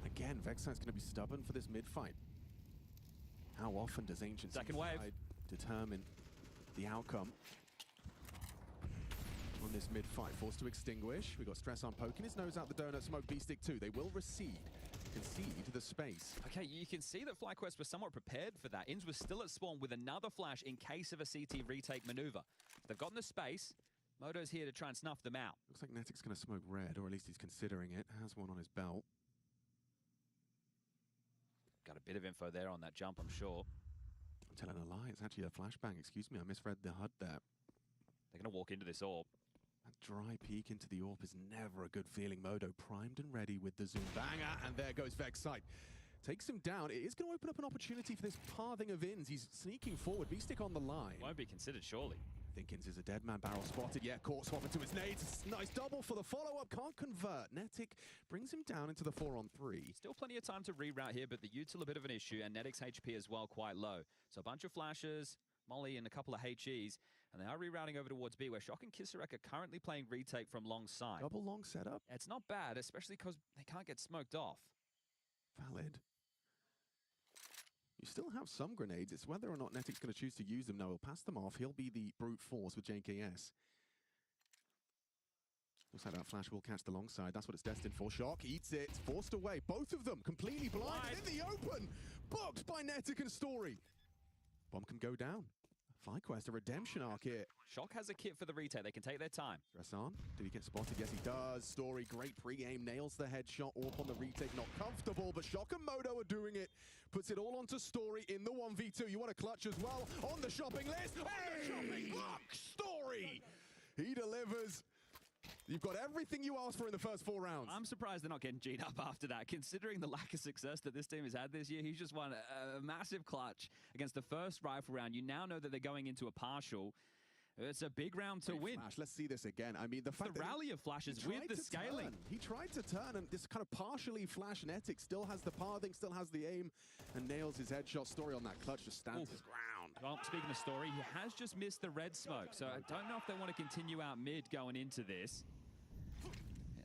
Again, Vexite's going to be stubborn for this mid-fight. How often does Ancient Second wave determine the outcome on this mid-fight? Forced to extinguish. We got Stress on poking his nose out the donut. Smoke Beastick 2. They will concede the space. Okay, you can see that FlyQuest was somewhat prepared for that. Ins was still at spawn with another flash in case of a CT retake maneuver. They've gotten the space. Moto's here to try and snuff them out. Looks like Netic's going to smoke red, or at least he's considering it. Has one on his belt. Got a bit of info there on that jump, I'm sure. I'm telling a lie. It's actually a flashbang. Excuse me, I misread the HUD there. They're going to walk into this orb. That dry peek into the AWP is never a good feeling. Modo primed and ready with the zoom banger, and there goes Vexite. Takes him down. It is going to open up an opportunity for this pathing of Ins. He's sneaking forward. Beastick on the line. Won't be considered, surely. Think Ins is a dead man. Barrel spotted. Yeah, caught swapping to his nades. Nice double for the follow-up. Can't convert. Netic brings him down into the 4-on-3. Still plenty of time to reroute here, but the Util a bit of an issue, and Netic's HP as well quite low. So a bunch of flashes, molly, and a couple of HEs. And they are rerouting over towards B, where Shock and Kisarek are currently playing retake from long side. Double long setup. It's not bad, especially because they can't get smoked off. Valid. You still have some grenades. It's whether or not Netic's going to choose to use them. No, he'll pass them off. He'll be the brute force with JKS. Looks like that flash will catch the long side. That's what it's destined for. Shock eats it. Forced away. Both of them completely blind. In the open. Booked by Netic and Story. Bomb can go down. FlyQuest, a redemption arc here. Shock has a kit for the retake. They can take their time. Stress on. Did he get spotted? Yes, he does. Story, great pre-aim. Nails the headshot. AWP on the retake. Not comfortable, but Shock and Modo are doing it. Puts it all onto Story in the 1v2. You want a clutch as well? On the shopping list. On the shopping block. Story. He delivers. You've got everything you asked for in the first 4 rounds. I'm surprised they're not getting G'd up after that, considering the lack of success that this team has had this year. He's just won a massive clutch against the first rifle round. You now know that they're going into a partial. It's a big round to win. Flash. Let's see this again. I mean, the fact the that rally of flashes with the scaling. He tried to turn, and this kind of partially flash Netic still has the pathing, still has the aim, and nails his headshot. Story on that clutch just stands his ground. Well, speaking of Story, he has just missed the red smoke, so I don't know if they want to continue out mid going into this.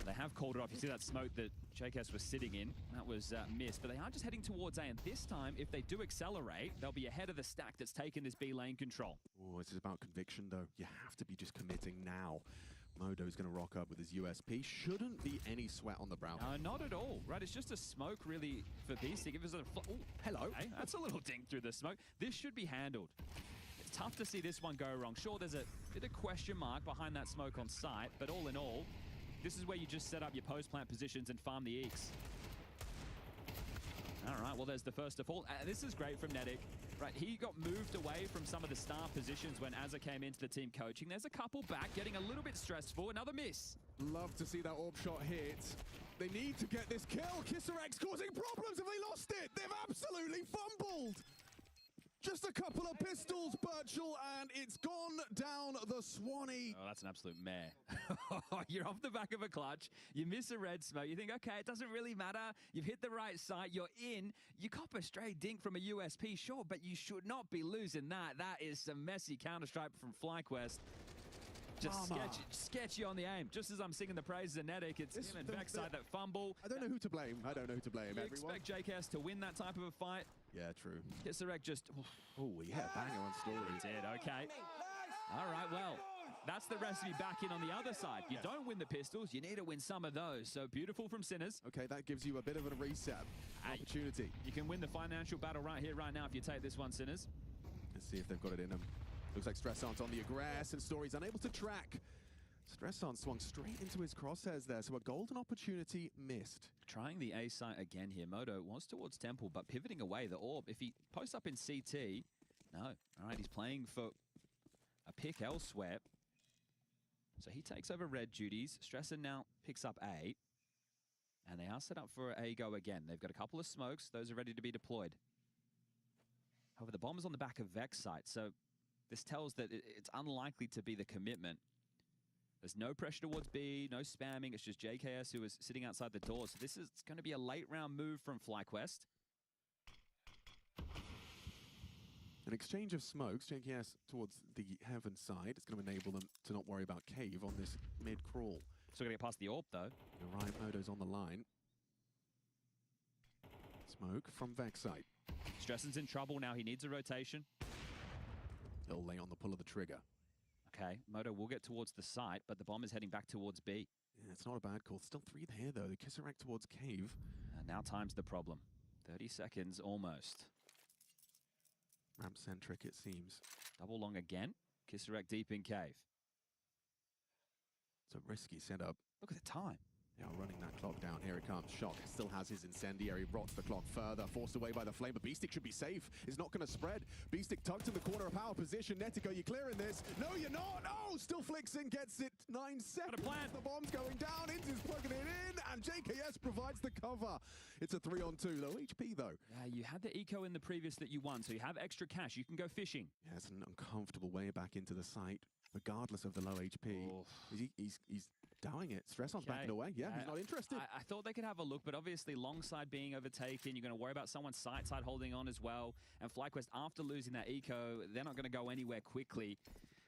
They have called it off. You see that smoke that JKS was sitting in. That was missed, but they are just heading towards A, and this time, if they do accelerate, they'll be ahead of the stack that's taken this B lane control. Oh, this is about conviction, though. You have to be just committing now. Modo's going to rock up with his USP. Shouldn't be any sweat on the brow. No, not at all. Right, it's just a smoke, really, for Beastic. If it was a... Oh, hello. Hey, that's a little dink through the smoke. This should be handled. It's tough to see this one go wrong. Sure, there's a bit of question mark behind that smoke on sight, but all in all, this is where you just set up your post-plant positions and farm the Eeks. All right, well, there's the first of all. This is great from Netic. Right, he got moved away from some of the star positions when Azza came into the team coaching. There's a couple back, getting a little bit stressful. Another miss. Love to see that orb shot hit. They need to get this kill. KisserX causing problems. Have they lost it? They've absolutely fumbled. Just a couple of pistols, Birchall, and it's gone down the Swanee. Oh, that's an absolute mare. You're off the back of a clutch. You miss a red smoke. You think, okay, it doesn't really matter. You've hit the right site. You're in. You cop a stray dink from a USP, sure, but you should not be losing that. That is some messy Counter-Strike from FlyQuest. Just sketchy on the aim. Just as I'm singing the praises of Netic, it's him and Vexside that fumble. I don't know who to blame. I don't know who to blame. You Everyone. expect JKS to win that type of a fight. Yeah, true. KisserX just... Oh, yeah, banger on Story. He did, okay. All right, well, that's the recipe back in on the other side. You don't win the pistols, you need to win some of those. So beautiful from Sinners. Okay, that gives you a bit of a reset opportunity. You can win the financial battle right here, right now, if you take this one, Sinners. Let's see if they've got it in them. Looks like Stressant's on the aggress, and Story's unable to track. Stressant swung straight into his crosshairs there, so a golden opportunity missed. Trying the A site again here. Modo was towards Temple, but pivoting away the orb. If he posts up in CT, no. All right, he's playing for a pick elsewhere. So he takes over red duties. Stressen now picks up A, and they are set up for A go again. They've got a couple of smokes. Those are ready to be deployed. However, the bomb is on the back of Vex site, so this tells that it's unlikely to be the commitment. There's no pressure towards B, no spamming. It's just JKS who is sitting outside the door. So this is going to be a late round move from FlyQuest. An exchange of smokes, JKS towards the heaven side. It's going to enable them to not worry about cave on this mid-crawl. Still going to get past the orb, though. You're right, Modo's on the line. Smoke from Vex side. Stressen's in trouble now. He needs a rotation. He'll lay on the pull of the trigger. Okay, Modo will get towards the site, but the bomb is heading back towards B. Yeah, it's not a bad call. Still 3 there, though. The Kisserek towards cave. And now time's the problem. 30 seconds almost. Ramp-centric, it seems. Double long again. Kisserek deep in cave. It's a risky setup. Look at the time. Yeah, running that clock down. Here it comes. Shock still has his incendiary. Rots the clock further. Forced away by the flame. But Beastic should be safe. It's not going to spread. Beastic tucked in the corner of power position. Netic, are you clearing this? No, you're not. No, still flicks in. Gets it. 9 seconds. The bomb's going down. Intis plugging it in. And JKS provides the cover. It's a 3-on-2. Low HP, though. Yeah, you had the eco in the previous that you won. So you have extra cash. You can go fishing. Yeah, it's an uncomfortable way back into the site. Regardless of the low HP. Oh. He's dowing it. Stresson's backing away. Yeah, he's not interested. I thought they could have a look, but obviously long side being overtaken, you're going to worry about someone's side holding on as well. And FlyQuest, after losing that eco, they're not going to go anywhere quickly.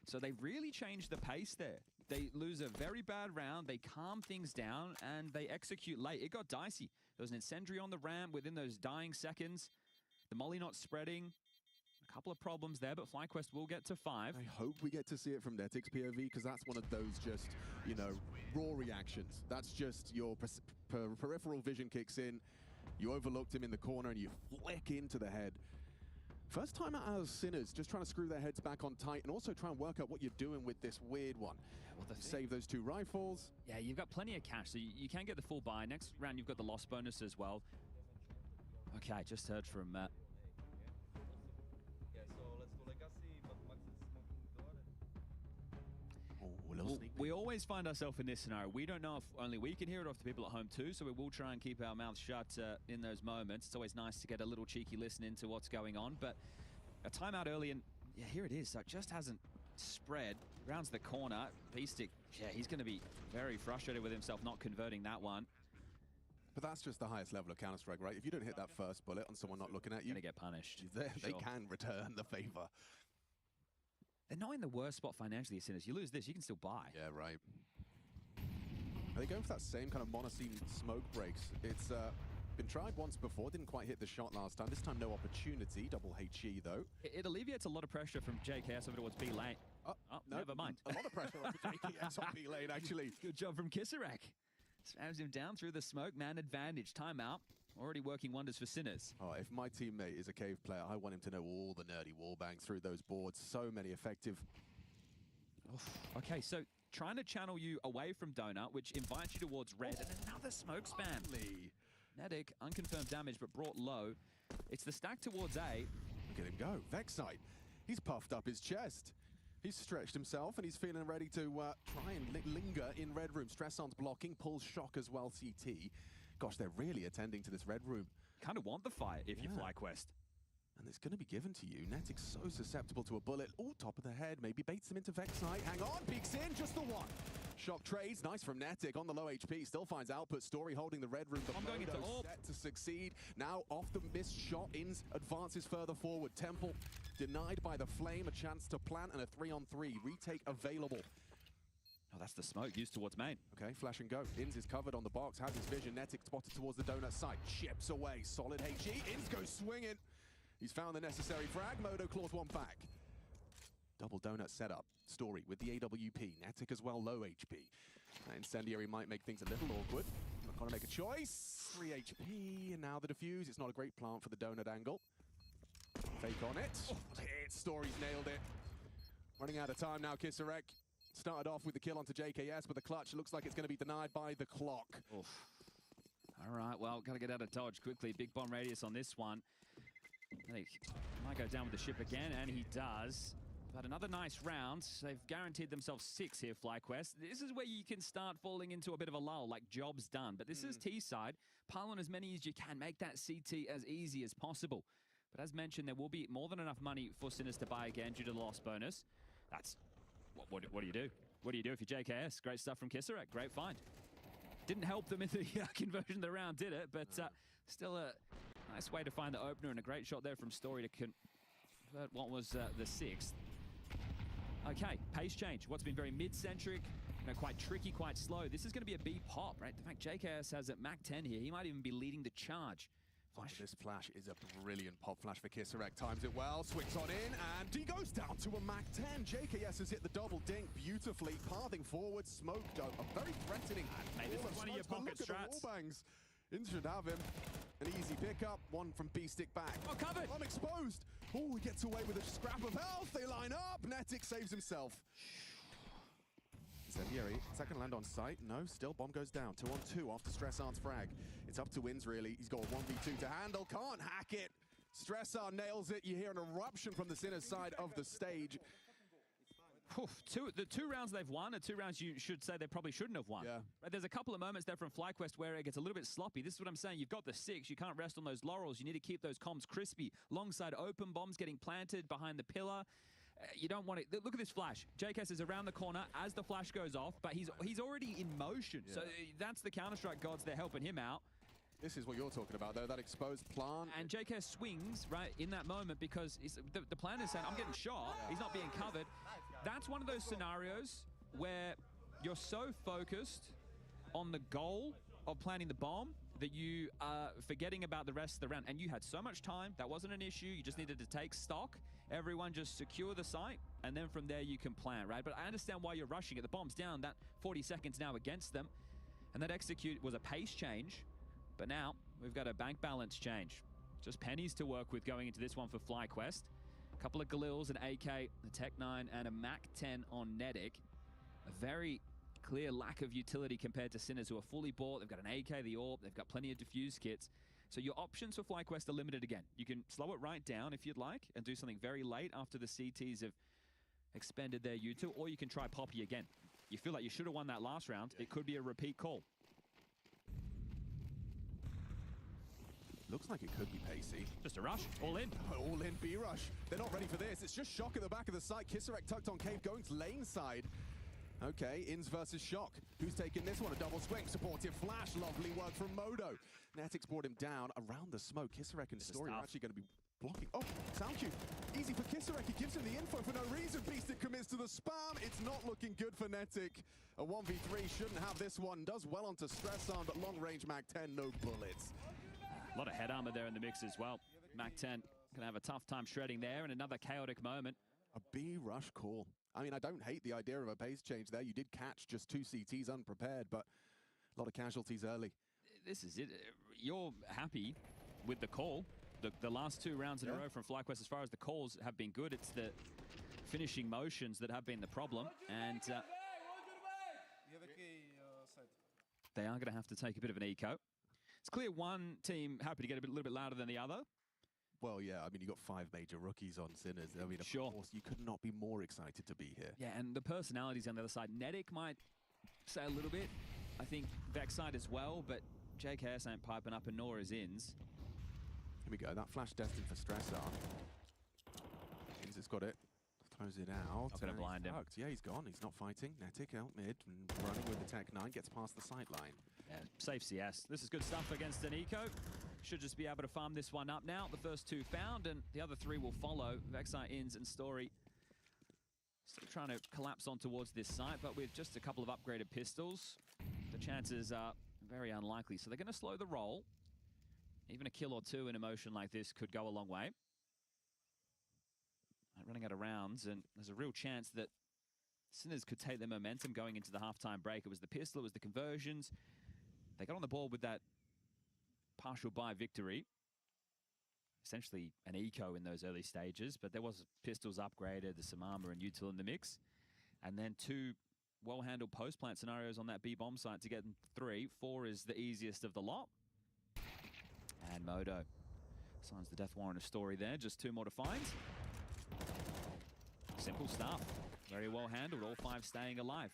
So they really changed the pace there. They lose a very bad round, they calm things down, and they execute late. It got dicey. There was an incendiary on the ramp within those dying seconds. The molly not spreading. A couple of problems there, but FlyQuest will get to 5. I hope we get to see it from Netic's POV, because that's one of those just, you know, raw reactions. That's just your peripheral vision kicks in. You overlooked him in the corner and you flick into the head. First time out as Sinners, just trying to screw their heads back on tight and also try and work out what you're doing with this weird one. Well, save those 2 rifles. Yeah, you've got plenty of cash, so you can get the full buy. Next round, you've got the loss bonus as well. Okay, just heard from Oh, we always always find ourselves in this scenario. We don't know if only we can hear it, or if the people at home too, so we will try and keep our mouths shut in those moments. It's always nice to get a little cheeky listen into what's going on, but a timeout early, and yeah, here it is. So it just hasn't spread. Rounds the corner. Beastic, yeah, he's going to be very frustrated with himself not converting that one. But that's just the highest level of Counter-Strike, right? If you don't hit that first bullet on someone not looking at you, going to get punished. They can return the favor. They're not in the worst spot financially, as soon as you lose this, you can still buy. Yeah, right. Are they going for that same kind of monoscene smoke breaks? It's been tried once before, didn't quite hit the shot last time. This time, no opportunity. Double HE, though. It alleviates a lot of pressure from JKS over towards B lane. Oh, no, never mind. A lot of pressure on JKS on B lane, actually. Good job from Kisarek. Slams him down through the smoke. Man advantage. Timeout. Already working wonders for Sinners. Oh, if my teammate is a cave player, I want him to know all the nerdy wallbangs through those boards. So many effective. Okay, so trying to channel you away from Donut, which invites you towards red, and another smoke spam. Nedic, unconfirmed damage, but brought low. It's the stack towards A. Look at him go. Vexite. He's puffed up his chest. He's stretched himself, and he's feeling ready to try and linger in red room. Stresson's blocking, pulls shock as well, CT. Gosh, they're really attending to this red room. Kind of want the fight if you fly quest. And it's going to be given to you. Netic's so susceptible to a bullet. Oh, top of the head. Maybe baits him into Vexite. Hang on, peeks in, just the one. Shock trades, nice from Netic on the low HP. Still finds output. Story holding the red room. The I'm going into AWP. Set to succeed. Now off the missed shot. Ins advances further forward. Temple denied by the flame. A chance to plant and a 3-on-3. Retake available. Oh, that's the smoke used towards main. Okay, flash and go. Ins is covered on the box. Has his vision. Netic spotted towards the donut side. Chips away. Solid HE. Ins goes swinging. He's found the necessary frag. Modo claws one back. Double donut setup. Story with the AWP. Netic as well, low HP. Incendiary might make things a little awkward. Not gonna make a choice. 3 HP, and now the defuse. It's not a great plant for the donut angle. Fake on it. Story's nailed it. Running out of time now, Kisarek. Started off with the kill onto JKS, but the clutch looks like it's going to be denied by the clock. Oof. All right, well, got to get out of dodge quickly. Big bomb radius on this one. I think he might go down with the ship again, and he does. But another nice round. They've guaranteed themselves 6 here, FlyQuest. This is where you can start falling into a bit of a lull, like job's done. But this is T-side. Pile on as many as you can. Make that CT as easy as possible. But as mentioned, there will be more than enough money for Sinners to buy again due to the loss bonus. That's... What do you do? What do you do if you're JKS? Great stuff from Kisarek. Great find. Didn't help them in the conversion of the round, did it? But still a nice way to find the opener, and a great shot there from Story to convert what was the 6th. Okay, pace change. What's been very mid-centric, quite tricky, quite slow. This is going to be a B pop, right? The fact JKS has a Mac 10 here, he might even be leading the charge. Flash. This flash is a brilliant pop flash for Kisarek. Times it well, swings on in, and he goes down to a Mac 10. JKS has hit the double dink beautifully, pathing forward, smoke, a very threatening. Mate, this is one of your pocket strats. In should have him. An easy pickup, one from B-Stick back. Oh, covered! I'm exposed. Oh, he gets away with a scrap of health. They line up. Netic saves himself. Incendiary, second land on site. No, still bomb goes down. 2-on-2 after Stresson's frag. It's up to Wins, really. He's got a 1v2 to handle. Can't hack it. Stressor nails it. You hear an eruption from the Sinners side of the stage. The 2 rounds they've won are 2 rounds you should say they probably shouldn't have won. Yeah. Right, there's a couple of moments there from FlyQuest where it gets a little bit sloppy. This is what I'm saying. You've got the 6. You can't rest on those laurels. You need to keep those comms crispy. Longside open bombs getting planted behind the pillar. You don't want to... Look at this flash. JKS is around the corner as the flash goes off, but he's already in motion. Yeah. So that's the Counter-Strike gods. They're helping him out. This is what you're talking about, though, that exposed plant. And JKS swings, right, in that moment because the plan is saying, I'm getting shot. He's not being covered. That's one of those scenarios where you're so focused on the goal of planting the bomb that you are forgetting about the rest of the round. And you had so much time. That wasn't an issue. You just needed to take stock. Everyone just secure the site, and then from there you can plan, right? But I understand why you're rushing it. The bomb's down. That 40 seconds now against them. And that execute was a pace change. But now we've got a bank balance change. Just pennies to work with going into this one for FlyQuest. A couple of Galils, an AK, a Tech-9, and a Mac 10 on Nedic. A very clear lack of utility compared to Sinners, who are fully bought. They've got an AK, the AWP, they've got plenty of diffuse kits. So your options for FlyQuest are limited again. You can slow it right down if you'd like and do something very late after the CTs have expended their U2, or you can try Poppy again. you feel like you should have won that last round, it could be a repeat call. Looks like it could be pacey. Just a rush, all in. All in B-rush. They're not ready for this. It's just Shock at the back of the site. Kisarek tucked on Cave going to lane side. Okay, Ins versus Shock. Who's taking this one? A double swing, supportive flash. Lovely work from Modo. Netix brought him down around the smoke. Kisarek and Story are actually going to be blocking. Oh, sound cue. Easy for Kisarek. He gives him the info for no reason. Beastic commits to the spam. It's not looking good for Netic. A 1v3 shouldn't have this one. Does well onto Stressan, but long range Mac-10, no bullets. A lot of head armor there in the mix as well. Mac-10 gonna have a tough time shredding there, and another chaotic moment. A B-rush call. I mean, I don't hate the idea of a pace change there. You did catch just 2 CTs unprepared, but a lot of casualties early. This is it. You're happy with the call. The last 2 rounds in a row from FlyQuest, as far as the calls have been good, it's the finishing motions that have been the problem. And they are gonna have to take a bit of an eco. It's clear one team happy to get a little bit louder than the other. Well, yeah, I mean, you got 5 major rookies on Sinners. I mean, of course, you could not be more excited to be here. Yeah, and the personalities on the other side. Netic might say a little bit. I think Vexside as well, but JKS ain't piping up and nor is Ins. Here we go, that flash destined for Stressar. Ins has got it. Throws it out. Not gonna blind him. Yeah, he's gone. He's not fighting. Netic out mid and running with the Tech 9, gets past the sight line. Yeah, safe CS. This is good stuff against an eco. Should just be able to farm this one up now. The first 2 found, and the other 3 will follow. Vexside, Ins, and Story still trying to collapse on towards this site, but with just a couple of upgraded pistols, the chances are very unlikely. So they're going to slow the roll. Even a kill or 2 in a motion like this could go a long way. Running out of rounds, and there's a real chance that Sinners could take their momentum going into the halftime break. It was the pistol, it was the conversions. They got on the board with that partial buy victory. Essentially an eco in those early stages, but there was pistols upgraded, the Samama and Util in the mix. And then 2 well-handled post-plant scenarios on that B-bomb site to get 3. 4 is the easiest of the lot. And Modo signs the death warrant of Story there. Just 2 more to find. Simple stuff. Very well handled. All 5 staying alive.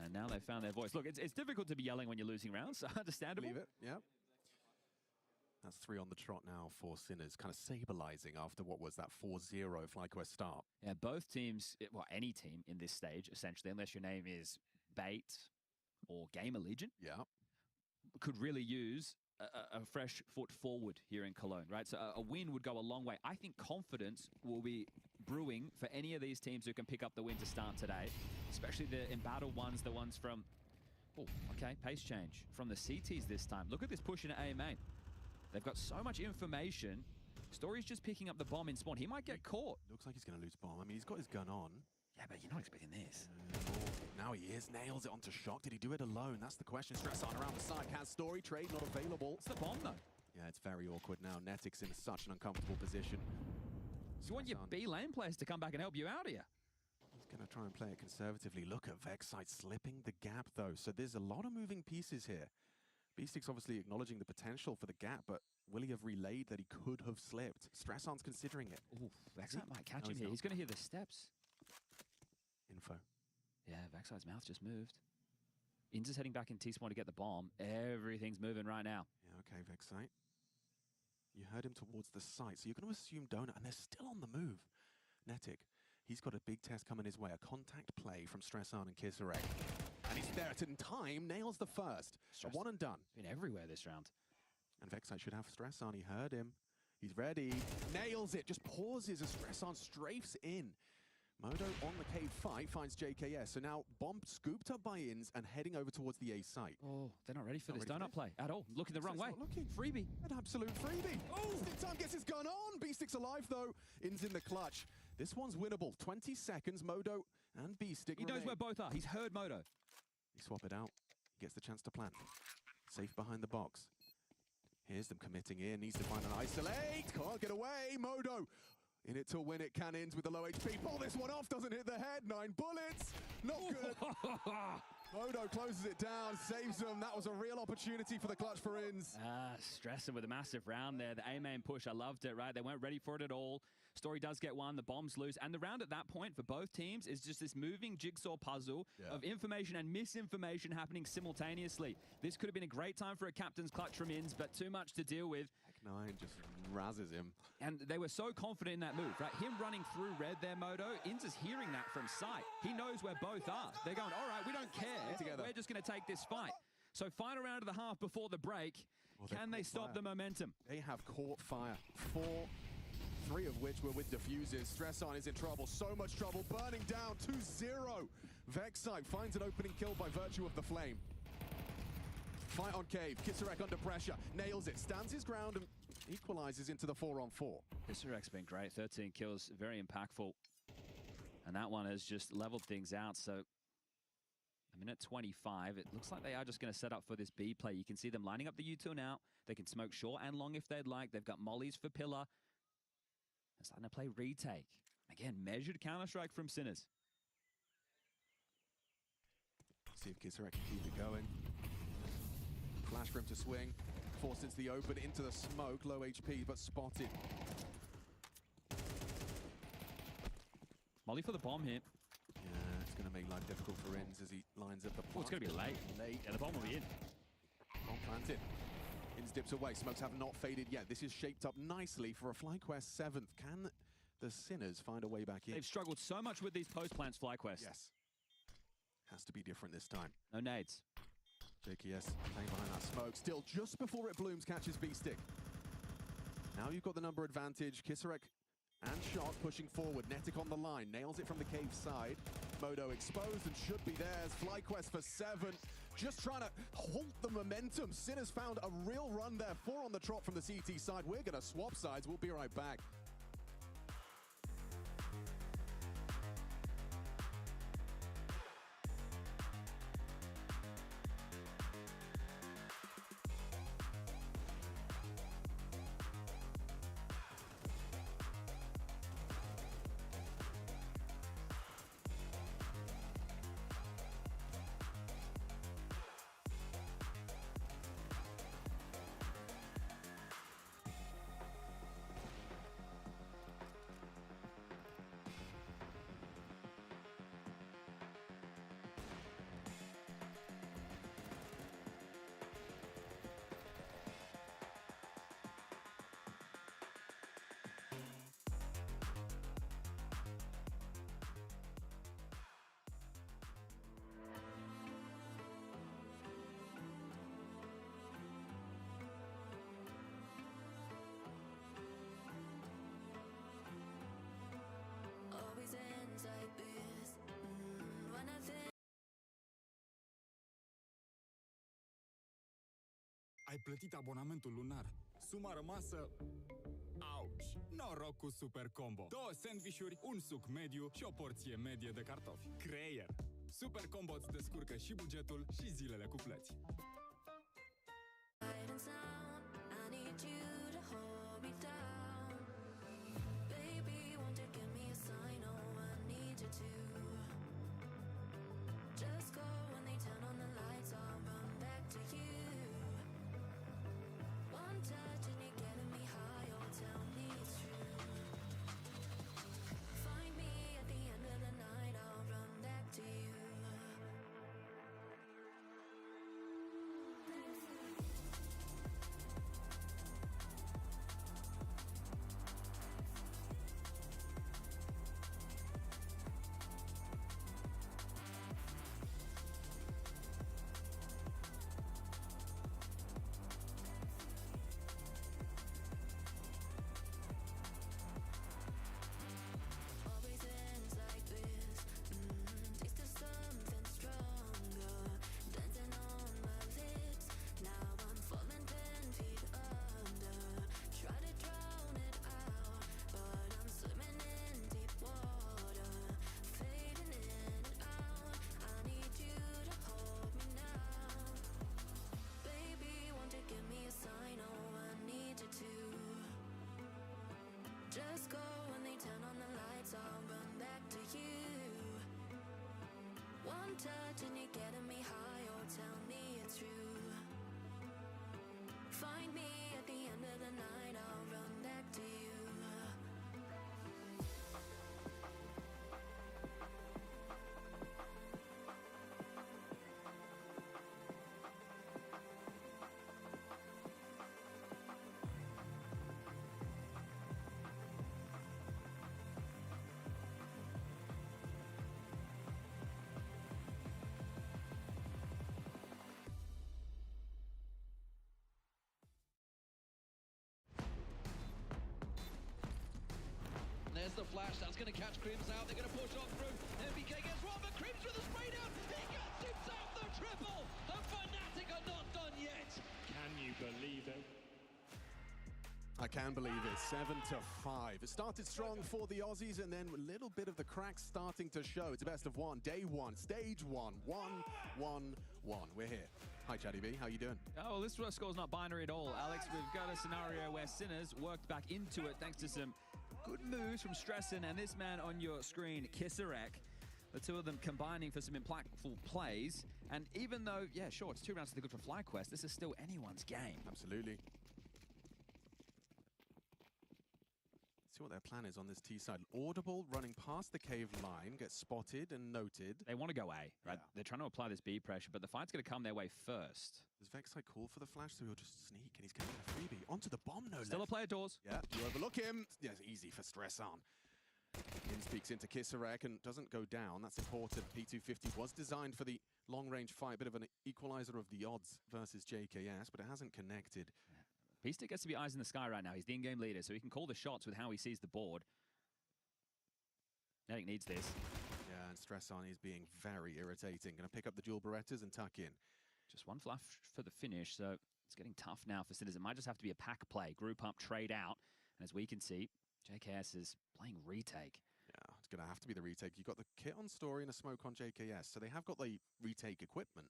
And now they've found their voice. Look, it's difficult to be yelling when you're losing rounds. Understandable. Believe it, yeah. That's 3 on the trot now for Sinners, kind of stabilizing after what was that 4-0 FlyQuest start. Yeah, both teams, well, any team in this stage, essentially, unless your name is Bait or Gamer Legion, could really use a fresh foot forward here in Cologne, right? So a win would go a long way. I think confidence will be brewing for any of these teams who can pick up the win to start today, especially the embattled ones, the ones from, oh, okay, pace change from the CTs this time. Look at this push into A main. They've got so much information. Story's just picking up the bomb in spawn. He might get caught. Looks like he's going to lose bomb. I mean, he's got his gun on. Yeah, but you're not expecting this. Now he is. Nails it onto Shock. Did he do it alone? That's the question. Stressan around the side. Has Story. Trade not available. It's the bomb, though. Yeah, it's very awkward now. Netic's in such an uncomfortable position. You want your B lane players to come back and help you out here. He's going to try and play it conservatively. Look at Vexside slipping the gap, though. So there's a lot of moving pieces here. Beastic's obviously acknowledging the potential for the gap, but will he have relayed that he could have slipped? Stressan's considering it. Ooh, Vexside might catch him here. He's going to hear the steps. Info. Yeah, Vexside's mouth just moved. Ins is heading back in T-spawn to get the bomb. Everything's moving right now. Yeah, okay, Vexside. You heard him towards the site, so you're going to assume Donut, and they're still on the move. Netic, he's got a big test coming his way. A contact play from Stressan and Kisarek. And he's there in time, nails the first. A 1 and done. Been everywhere this round. And Vexside should have Stressan. He heard him. He's ready. Nails it. Just pauses as Stressan strafes in. Modo on the cave fight finds JKS. So now bomb scooped up by Ins and heading over towards the A site. Oh, they're not ready for this donut play at all. Looking the wrong way. Looking. Freebie. An absolute freebie. Oh, Stick Time gets his gun on. Beastic's alive though. Ins in the clutch. This one's winnable. 20 seconds. Modo and Beastic. He knows where both are. He's heard Modo. He swap it out. He gets the chance to plant. Safe behind the box. Here's them committing in. Needs to find an isolate. Can't get away. Modo. In it to win it. Cannons with the low HP. Pull this one off. Doesn't hit the head. 9 bullets. Not good. Modo closes it down. Saves them. That was a real opportunity for the clutch for Ins. Stressing with a massive round there. The A main push. I loved it, right? They weren't ready for it at all. Story does get one, the bomb's loose, and the round at that point for both teams is just this moving jigsaw puzzle of information and misinformation happening simultaneously. This could have been a great time for a captain's clutch from Inns, but too much to deal with. Nine just razzes him. And they were so confident in that move, right? Him running through red there, Moto. Inns is hearing that from sight. He knows where both are. They're going, all right, we don't care. We're just going to take this fight. So final round of the half before the break. Can they stop the momentum? They have caught fire. 3 of which were with diffusers. Stresson is in trouble, so much trouble, burning down 2-0. Vexite finds an opening kill by virtue of the flame. Fight on Cave, Kisarek under pressure, nails it, stands his ground and equalizes into the 4-on-4. Kisarek's been great, 13 kills, very impactful. And that one has just leveled things out, so a minute 25, it looks like they are just going to set up for this B play. You can see them lining up the U2 now. They can smoke short and long if they'd like. They've got mollies for pillar. They're starting to play retake. Again, measured counter-strike from Sinners. See if Kisarek can keep it going. Flash for him to swing. Forced into the open, into the smoke. Low HP, but spotted. Molly for the bomb here. Yeah, it's going to make life difficult for Inns as he lines up the plant. Oh, it's going to be late. Yeah, the bomb will be in. Bomb planted. Inns dips away. Smokes have not faded yet. This is shaped up nicely for a FlyQuest 7th. Can the Sinners find a way back in? They've struggled so much with these post-plants, FlyQuest. Yes. Has to be different this time. No nades. JKS playing behind that smoke. Still just before it blooms, catches V-Stick. Now you've got the number advantage. Kisarek and Shock pushing forward. Netic on the line. Nails it from the cave side. Modo exposed and should be theirs. FlyQuest for 7. Just trying to halt the momentum. Sinners found a real run there. 4 on the trot from the CT side. We're going to swap sides. We'll be right back. Ai plătit abonamentul lunar. Suma rămasă... Auci! Noroc cu Super Combo. 2 sandvișuri, un suc mediu și o porție medie de cartofi. Creier! Super Combo îți descurcă și bugetul și zilele cu plăți. Just go when they turn on the lights, I'll run back to you. One touch and you're getting me high, oh tell me it's true. Find me at the end of the night, I'll run back to you. There's the flash. That's going to catch Crims out. They're going to push on through. MBK gets one, but Crims with a spray down. He gets himself the triple. And Fnatic are not done yet. Can you believe it? I can believe it, 7-5. It started strong for the Aussies, and then a little bit of the cracks starting to show. It's a best of one, day one, stage one, 1-1-1. We're here. Hi, Chatty B, how you doing? Oh, well, this score's not binary at all, Alex. We've got a scenario where Sinners worked back into it thanks to some good moves from Stresson and this man on your screen, Kisarek. The two of them combining for some impactful plays. And even though, yeah, sure, it's 2 rounds to the good for FlyQuest, this is still anyone's game. Absolutely. See what their plan is on this T side. Audible running past the cave line, gets spotted and noted. They want to go A, right? Yeah. They're trying to apply this B pressure, but the fight's going to come their way first. Does Vexite call for the flash, so he'll just sneak, and he's getting a freebie. Onto the bomb, no Still left. a player doors. Yeah, you overlook him. Yeah, it's easy for Stresson. In speaks into Kisarek and doesn't go down. That's important. P250 was designed for the long-range fight, bit of an equalizer of the odds versus JKS, but it hasn't connected. Beastic gets to be eyes in the sky right now. He's the in-game leader, so he can call the shots with how he sees the board. Fnatic needs this. Yeah, and Stresson is being very irritating. Going to pick up the dual Berettas and tuck in. Just one flash for the finish, so it's getting tough now for Sinners. It might just have to be a pack play, group up, trade out. And as we can see, JKS is playing retake. Yeah, it's going to have to be the retake. You've got the kit on Story and a smoke on JKS, so they have got the retake equipment.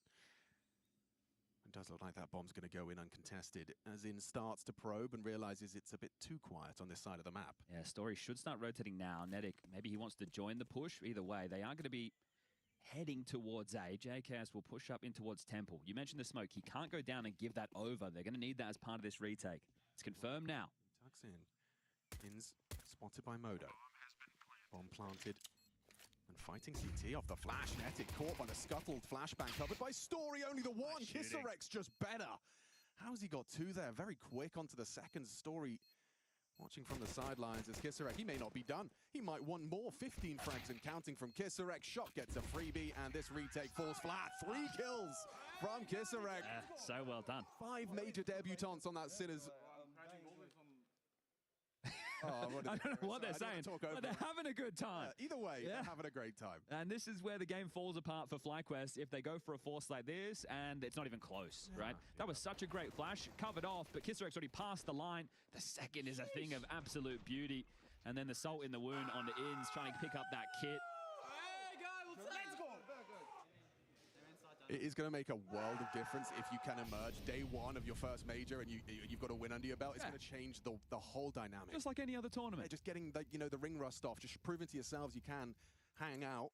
It does look like that bomb's going to go in uncontested, as in starts to probe and realizes it's a bit too quiet on this side of the map. Yeah, Story should start rotating now. Netic, maybe he wants to join the push. Either way, they are going to be heading towards A. JKS will push up in towards Temple. You mentioned the smoke. He can't go down and give that over. They're going to need that as part of this retake. It's confirmed now. Tucks in. Ins spotted by Modo. Bomb planted. And fighting CT off the flash. Netic caught by the scuttled flashbang, covered by Story, only the one. Kisarek's just better. How's he got two there? Very quick onto the second. Story watching from the sidelines as Kisarek. He may not be done. He might want more. 15 frags and counting from Kisarek. Shot gets a freebie, and this retake falls flat. 3 kills from Kisarek. So well done. 5 major debutants on that Sinners. I don't know what they're saying, but they're having a good time. Either way, they're having a great time. And this is where the game falls apart for FlyQuest if they go for a force like this, and it's not even close, right? That was such a great flash, covered off, but Kisarek's already passed the line. The second is a thing of absolute beauty. And then the salt in the wound on the ins, trying to pick up that kit. It is going to make a world of difference if you can emerge day one of your first major and you've got a win under your belt. It's going to change the whole dynamic. Just like any other tournament. Yeah, just getting the ring rust off, just proving to yourselves you can hang out.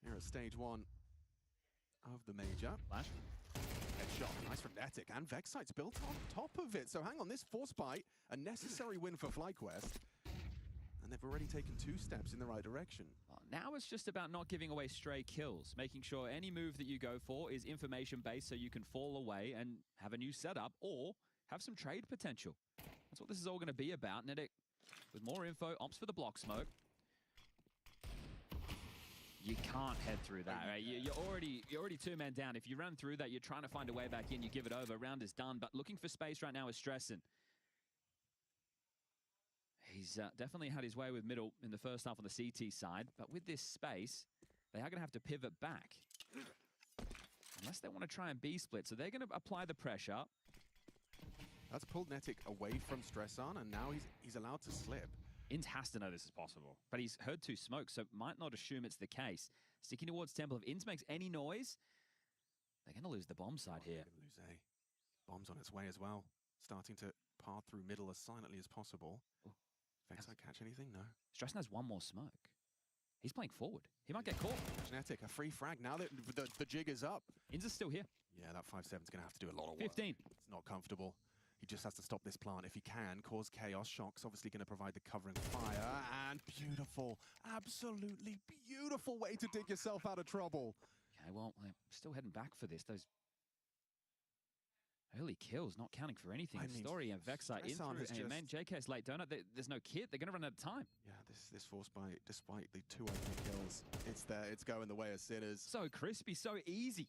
Here at stage 1 of the major. Flash. Headshot, nice from Netic, and Vexite's built on top of it. So hang on, this force bite, a necessary win for FlyQuest. And they've already taken 2 steps in the right direction. Now it's just about not giving away stray kills, making sure any move that you go for is information-based so you can fall away and have a new setup or have some trade potential. That's what this is all going to be about. Netic, with more info, opts for the block smoke. You can't head through that, right? You're already 2 men down. If you run through that, you're trying to find a way back in. You give it over. Round is done, but looking for space right now is Stresson. He's definitely had his way with middle in the first half on the CT side, but with this space, they are going to have to pivot back. Unless they want to try and B-split, so they're going to apply the pressure. That's pulled Netic away from Stresson, and now he's allowed to slip. Ins has to know this is possible, but he's heard 2 smokes, so might not assume it's the case. Sticking towards Temple, if Ins makes any noise, they're going to lose the bomb side here. They're going to lose A. Bomb's on its way as well, starting to path through middle as silently as possible. Vexite catch anything? No. Stresson has 1 more smoke. He's playing forward. He might get caught. Genetic, a free frag. Now that the jig is up. Ins is still here. Yeah, that 5-7's going to have to do a lot of work. 15. It's not comfortable. He just has to stop this plant if he can. Cause chaos. Shock's obviously going to provide the covering fire. And beautiful, absolutely beautiful way to dig yourself out of trouble. Okay, well, I'm still heading back for this. Those early kills not counting for anything. I mean, Story and Vexite in through. And man, JK's late donut. There's no kit. They're going to run out of time. Yeah, this force bite, despite the 2 open kills, it's there. It's going the way of Sinners. So crispy, so easy.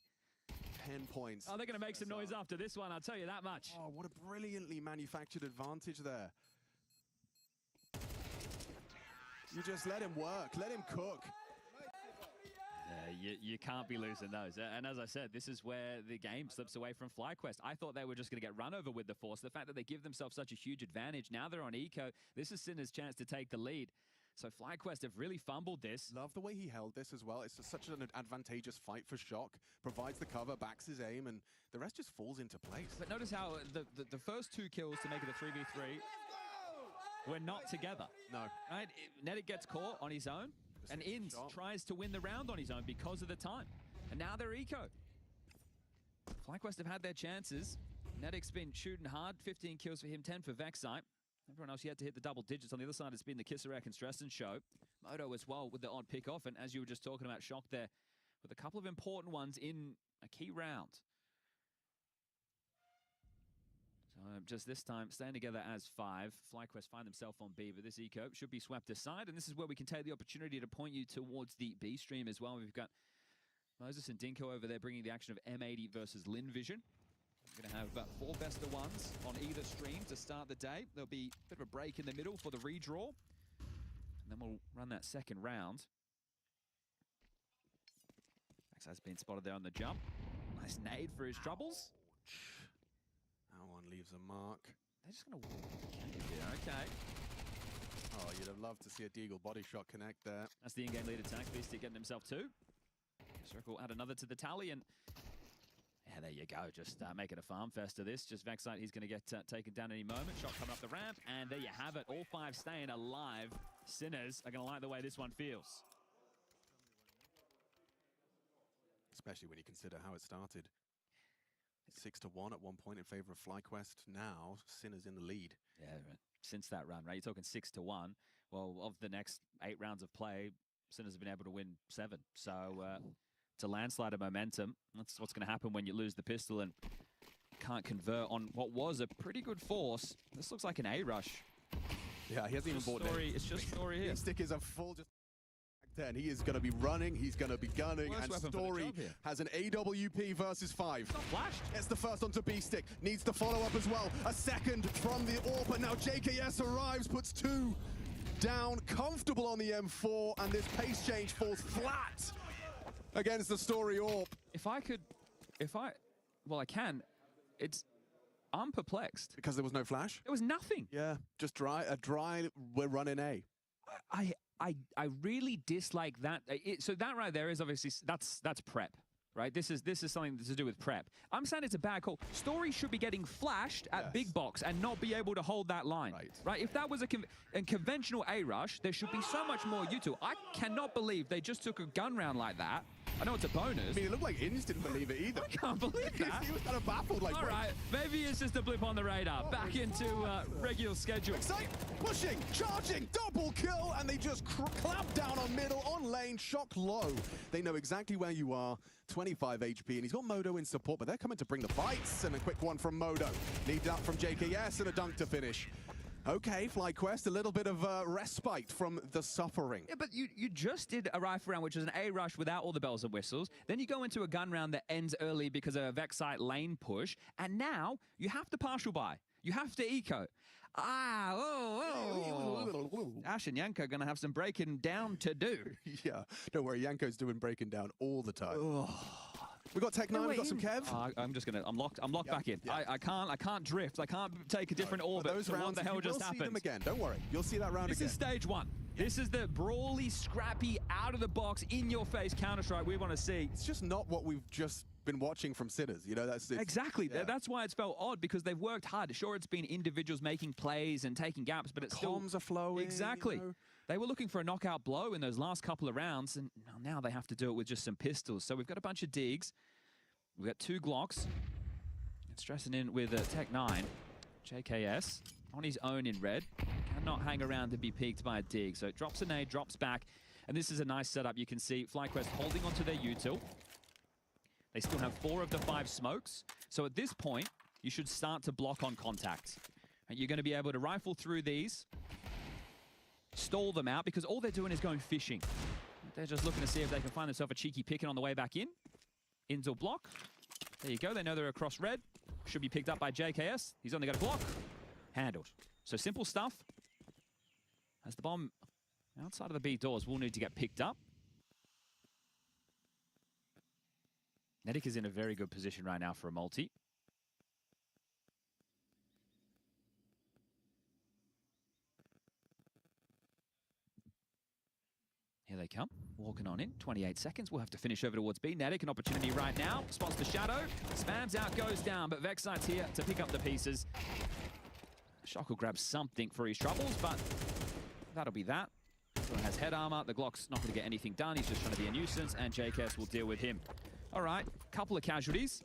10 points. Oh, they're going to make some noise after this one, I'll tell you that much. Oh, what a brilliantly manufactured advantage there. You just let him work, let him cook. You can't be losing those. And as I said, this is where the game slips away from FlyQuest. I thought they were just going to get run over with the Force. The fact that they give themselves such a huge advantage, now they're on eco. This is Sinner's chance to take the lead. So FlyQuest have really fumbled this. Love the way he held this as well. It's such an advantageous fight for Shock. Provides the cover, backs his aim, and the rest just falls into place. But notice how the first 2 kills to make it a 3v3 were not together. No. Right? Nedic gets caught on his own, and Inns tries to win the round on his own because of the time. And now they're eco. FlyQuest have had their chances. Nedic's been shooting hard. 15 kills for him, 10 for Vexite. Everyone else yet to hit the double digits. On the other side, it's been the Kisarek and Stressen show. Moto as well with the odd pick-off. And as you were just talking about, Shock there with a couple of important ones in a key round. So just this time, staying together as 5. FlyQuest find themselves on B, but this eco should be swept aside. And this is where we can take the opportunity to point you towards the B stream as well. We've got Moses and Dinko over there bringing the action of M80 versus Lin Vision. We're going to have 4 best of ones on either stream to start the day. There'll be a bit of a break in the middle for the redraw. And then we'll run that second round. Max has been spotted there on the jump. Nice nade for his troubles. That one leaves a mark. They're just going to walk here. Okay. Oh, you'd have loved to see a Deagle body shot connect there. That's the in-game lead attack. Beastie getting himself 2. Circle add another to the tally, and yeah, there you go. Just make it a farm fest of this. Just Vexite, he's going to get taken down any moment. Shot coming up the ramp, and there you have it. All 5 staying alive. Sinners are going to like the way this one feels. Especially when you consider how it started. 6-1 at one point in favor of FlyQuest. Now, Sinners in the lead. Yeah, since that run, right? You're talking 6-1. Well, of the next 8 rounds of play, Sinners have been able to win 7. So it's a landslide of momentum. That's what's going to happen when you lose the pistol and can't convert on what was a pretty good Force. This looks like an A rush. Yeah, he hasn't even bought it. It's just Story here. Stick is a full just 10. He is going to be running. He's going to be gunning. And Story has an AWP versus 5. It's the first onto B-Stick. Needs to follow up as well. A second from the AWP. And now JKS arrives, puts 2 down. Comfortable on the M4. And this pace change falls flat against the Story AWP. Well, I can. I'm perplexed. Because there was no flash? There was nothing. Yeah, just a dry, we're running A. I really dislike that. So that right there is obviously, that's prep, right? This is something to do with prep. I'm saying it's a bad call. Story should be getting flashed at big box and not be able to hold that line, right? If that was a conventional A rush, there should be so much more util. I cannot believe they just took a gun round like that. I know it's a bonus. I mean, it looked like Inns didn't believe it either. I can't believe that. He was kind of baffled. Like, all right, maybe it's just a blip on the radar. Back into regular schedule. Excite, pushing, charging, double kill, and they just clamp down on middle, on lane, Shock low. They know exactly where you are. 25 HP, and he's got Modo in support, but they're coming to bring the fights, and a quick one from Modo. Need that from JKS, and a dunk to finish. Okay, FlyQuest, a little bit of respite from the suffering. Yeah, but you just did a rifle round, which was an A rush without all the bells and whistles. Then you go into a gun round that ends early because of a Vexite lane push. And now you have to partial buy. You have to eco. Ash and Yanko are going to have some breaking down to do. Yeah, don't worry, Yanko's doing breaking down all the time. We got Tech 9, we got some Kev. I'm locked back in. I can't drift. I can't take a different orbit. Those rounds, what the hell just happened? See them again. Don't worry. You'll see that round again. This is stage 1. This is the brawly, scrappy, out of the box, in your face Counter-Strike we want to see. It's just not what we've just been watching from Sinners. You know, that's exactly. Yeah. That's why it's felt odd, because they've worked hard. Sure, it's been individuals making plays and taking gaps, but it's still comms are flowing. Exactly. You know? They were looking for a knockout blow in those last couple of rounds, and now they have to do it with just some pistols. So we've got a bunch of digs. We've got 2 Glocks. It's stressing in with Tech 9. JKS on his own in red. Cannot hang around to be peeked by a dig. So it drops a nade, drops back. And this is a nice setup. You can see FlyQuest holding onto their util. They still have 4 of the 5 smokes. So at this point, you should start to block on contact. And you're going to be able to rifle through these, stall them out, because all they're doing is going fishing. They're just looking to see if they can find themselves a cheeky pick-in on the way back in. In's will block. There you go. They know they're across red. Should be picked up by JKS. He's only got a block. Handled. So simple stuff. As the bomb Outside of the B doors will need to get picked up. Nedic is in a very good position right now for a multi. Here they come, walking on in. 28 seconds. We'll have to finish over towards B. Nedic, an opportunity right now. Spots the shadow. Spams out, goes down, but Vexite's here to pick up the pieces. Shock will grab something for his troubles, but that'll be that. Someone has head armor. The Glock's not going to get anything done. He's just trying to be a nuisance, and JKS will deal with him. All right, couple of casualties.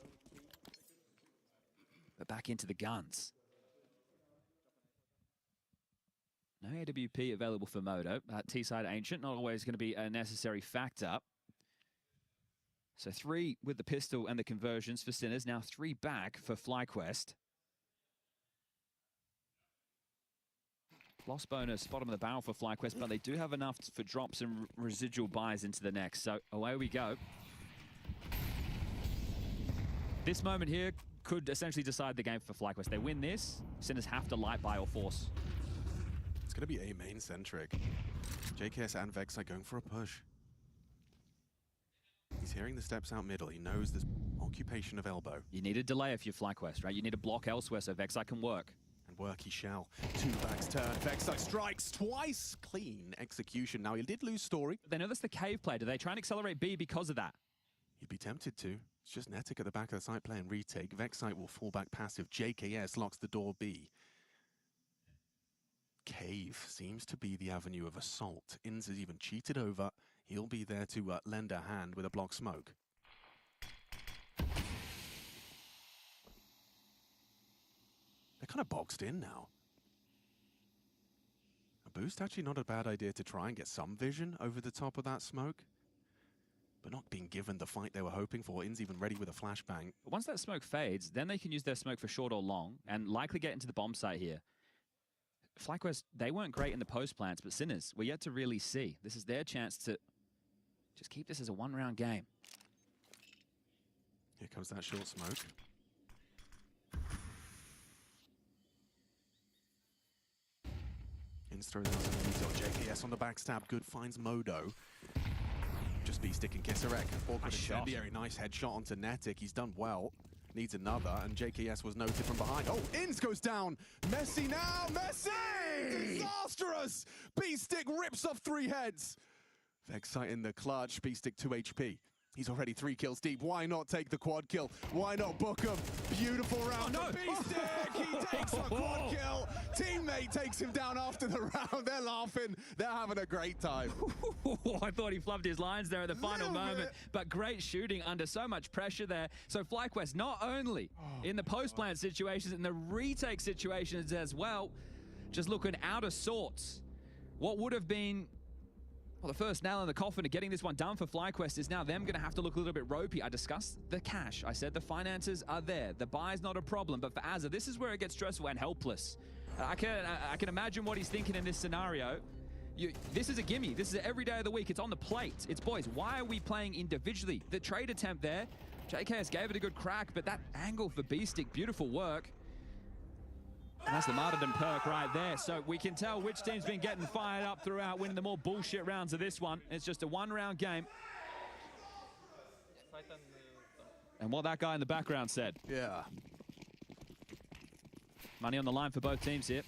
But back into the guns. No AWP available for Modo. T-side Ancient, not always going to be a necessary factor. So 3 with the pistol and the conversions for Sinners. Now 3 back for FlyQuest. Lost bonus, bottom of the barrel for FlyQuest, but they do have enough for drops and residual buys into the next. So away we go. This moment here could essentially decide the game for FlyQuest. They win this, Sinners have to light buy or force. It's going to be A main-centric. JKS and Vexite going for a push. He's hearing the steps out middle. He knows there's occupation of elbow. You need a delay if you're FlyQuest, right? You need a block elsewhere so Vexite can work. And work he shall. 2 backs turn. Vexite strikes twice. Clean execution. Now, he did lose story. They know that's the cave play. Do they try and accelerate B because of that? You'd be tempted to. It's just Netic at the back of the site playing retake. Vexite will fall back passive. JKS locks the door B. Cave seems to be the avenue of assault. Inns is even cheated over. He'll be there to lend a hand with a block smoke. They're kind of boxed in now. A boost actually not a bad idea to try and get some vision over the top of that smoke. But not being given the fight they were hoping for. Inns even ready with a flashbang. But once that smoke fades, then they can use their smoke for short or long and likely get into the bomb site here. FlyQuest, they weren't great in the post plants, but Sinners, we're yet to really see. This is their chance to just keep this as a one-round game. Here comes that short smoke. Inns throws out some detail. JKS on the backstab. Good finds Modo. Just B-stick and Kisarek. Awkward incendiary. Nice headshot onto Netic. He's done well. Needs another, and JKS was noted from behind. Oh, Inns goes down. Messi now. Messi! Disastrous! B-stick rips off 3 heads. Vexite in the clutch. B-stick 2 HP. He's already 3 kills deep. Why not take the quad kill? Why not book him? Beautiful round. Oh, no. B-stick! He takes a quad kill. Teammate takes him down after the round. They're laughing. They're having a great time. I thought he flubbed his lines there at the final moment, but great shooting under so much pressure there. So FlyQuest not only in the post-plant situations, in the retake situations as well, just looking out of sorts. What would have been well, the first nail in the coffin of getting this one done for FlyQuest is now them going to have to look a little bit ropey. I discussed the cash. I said the finances are there. The buy's not a problem. But for Azza, this is where it gets stressful and helpless. I can imagine what he's thinking in this scenario. This is a gimme. This is every day of the week. It's on the plate. It's, boys, why are we playing individually? The trade attempt there, JKS gave it a good crack, but that angle for B-Stick, beautiful work. And that's the martyrdom perk right there. So we can tell which team's been getting fired up throughout, winning the more bullshit rounds of this one. It's just a one-round game. And what that guy in the background said. Yeah. Money on the line for both teams here.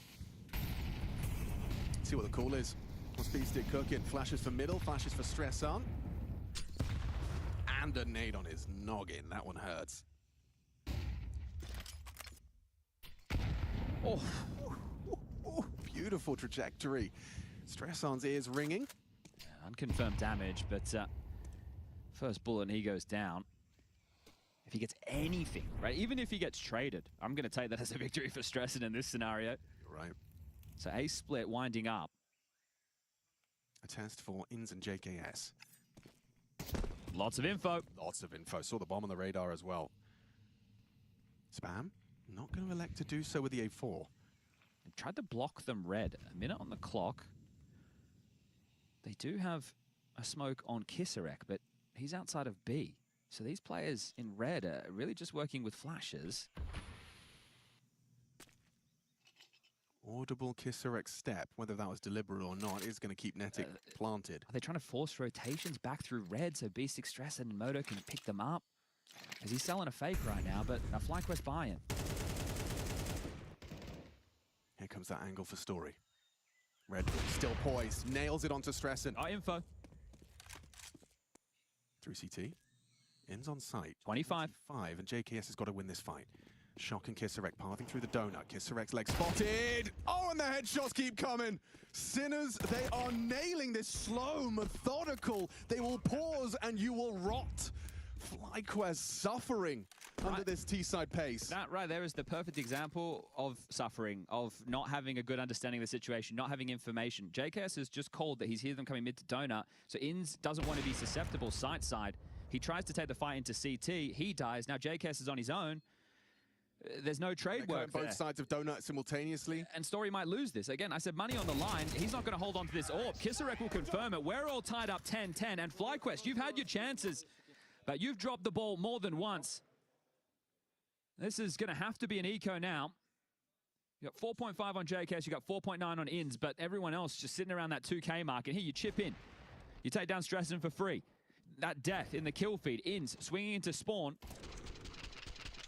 See what the call is. What's B-Stick cooking? Flashes for middle, flashes for stress on. And a nade on his noggin. That one hurts. Oh, beautiful trajectory. Stress-on's ears ringing. Unconfirmed damage, but first bullet and he goes down. If he gets anything, right, even if he gets traded, I'm going to take that as a victory for Stresson in this scenario. You're right. So a split winding up. A test for Inns and JKS. Lots of info. Lots of info. Saw the bomb on the radar as well. Spam. Not going to elect to do so with the A4. They tried to block them red. A minute on the clock. They do have a smoke on Kisarek, but he's outside of B. So these players in red are really just working with flashes. Audible Kisarek step, whether that was deliberate or not, is going to keep Netic planted. Are they trying to force rotations back through red so Beastic, Stress, and Moto can pick them up? Because he's selling a fake right now, but now FlyQuest buying. Here comes that angle for Story. Red Bull still poised, nails it onto Stressen. Info. Through CT. Ends on site. 25. And JKS has got to win this fight. Shock and Kisarek pathing through the donut. Kisarek's leg spotted. Oh, and the headshots keep coming. Sinners, they are nailing this slow, methodical. They will pause and you will rot. FlyQuest suffering under this T-side pace. That right there is the perfect example of suffering, of not having a good understanding of the situation, not having information. JKS has just called that he's heard them coming mid to donut, so Inns doesn't want to be susceptible side. He tries to take the fight into CT. He dies. Now JKS is on his own. There's no trade work both sides of donut simultaneously. And Story might lose this. Again, I said money on the line. He's not going to hold on to this orb. Kisarek will confirm it. We're all tied up 10-10. And FlyQuest, you've had your chances, but you've dropped the ball more than once. This is going to have to be an eco now. You got 4.5 on JKS, you got 4.9 on Inns, but everyone else just sitting around that 2K mark. And here you chip in. You take down Stressen for free. That death in the kill feed. Inns swinging into spawn.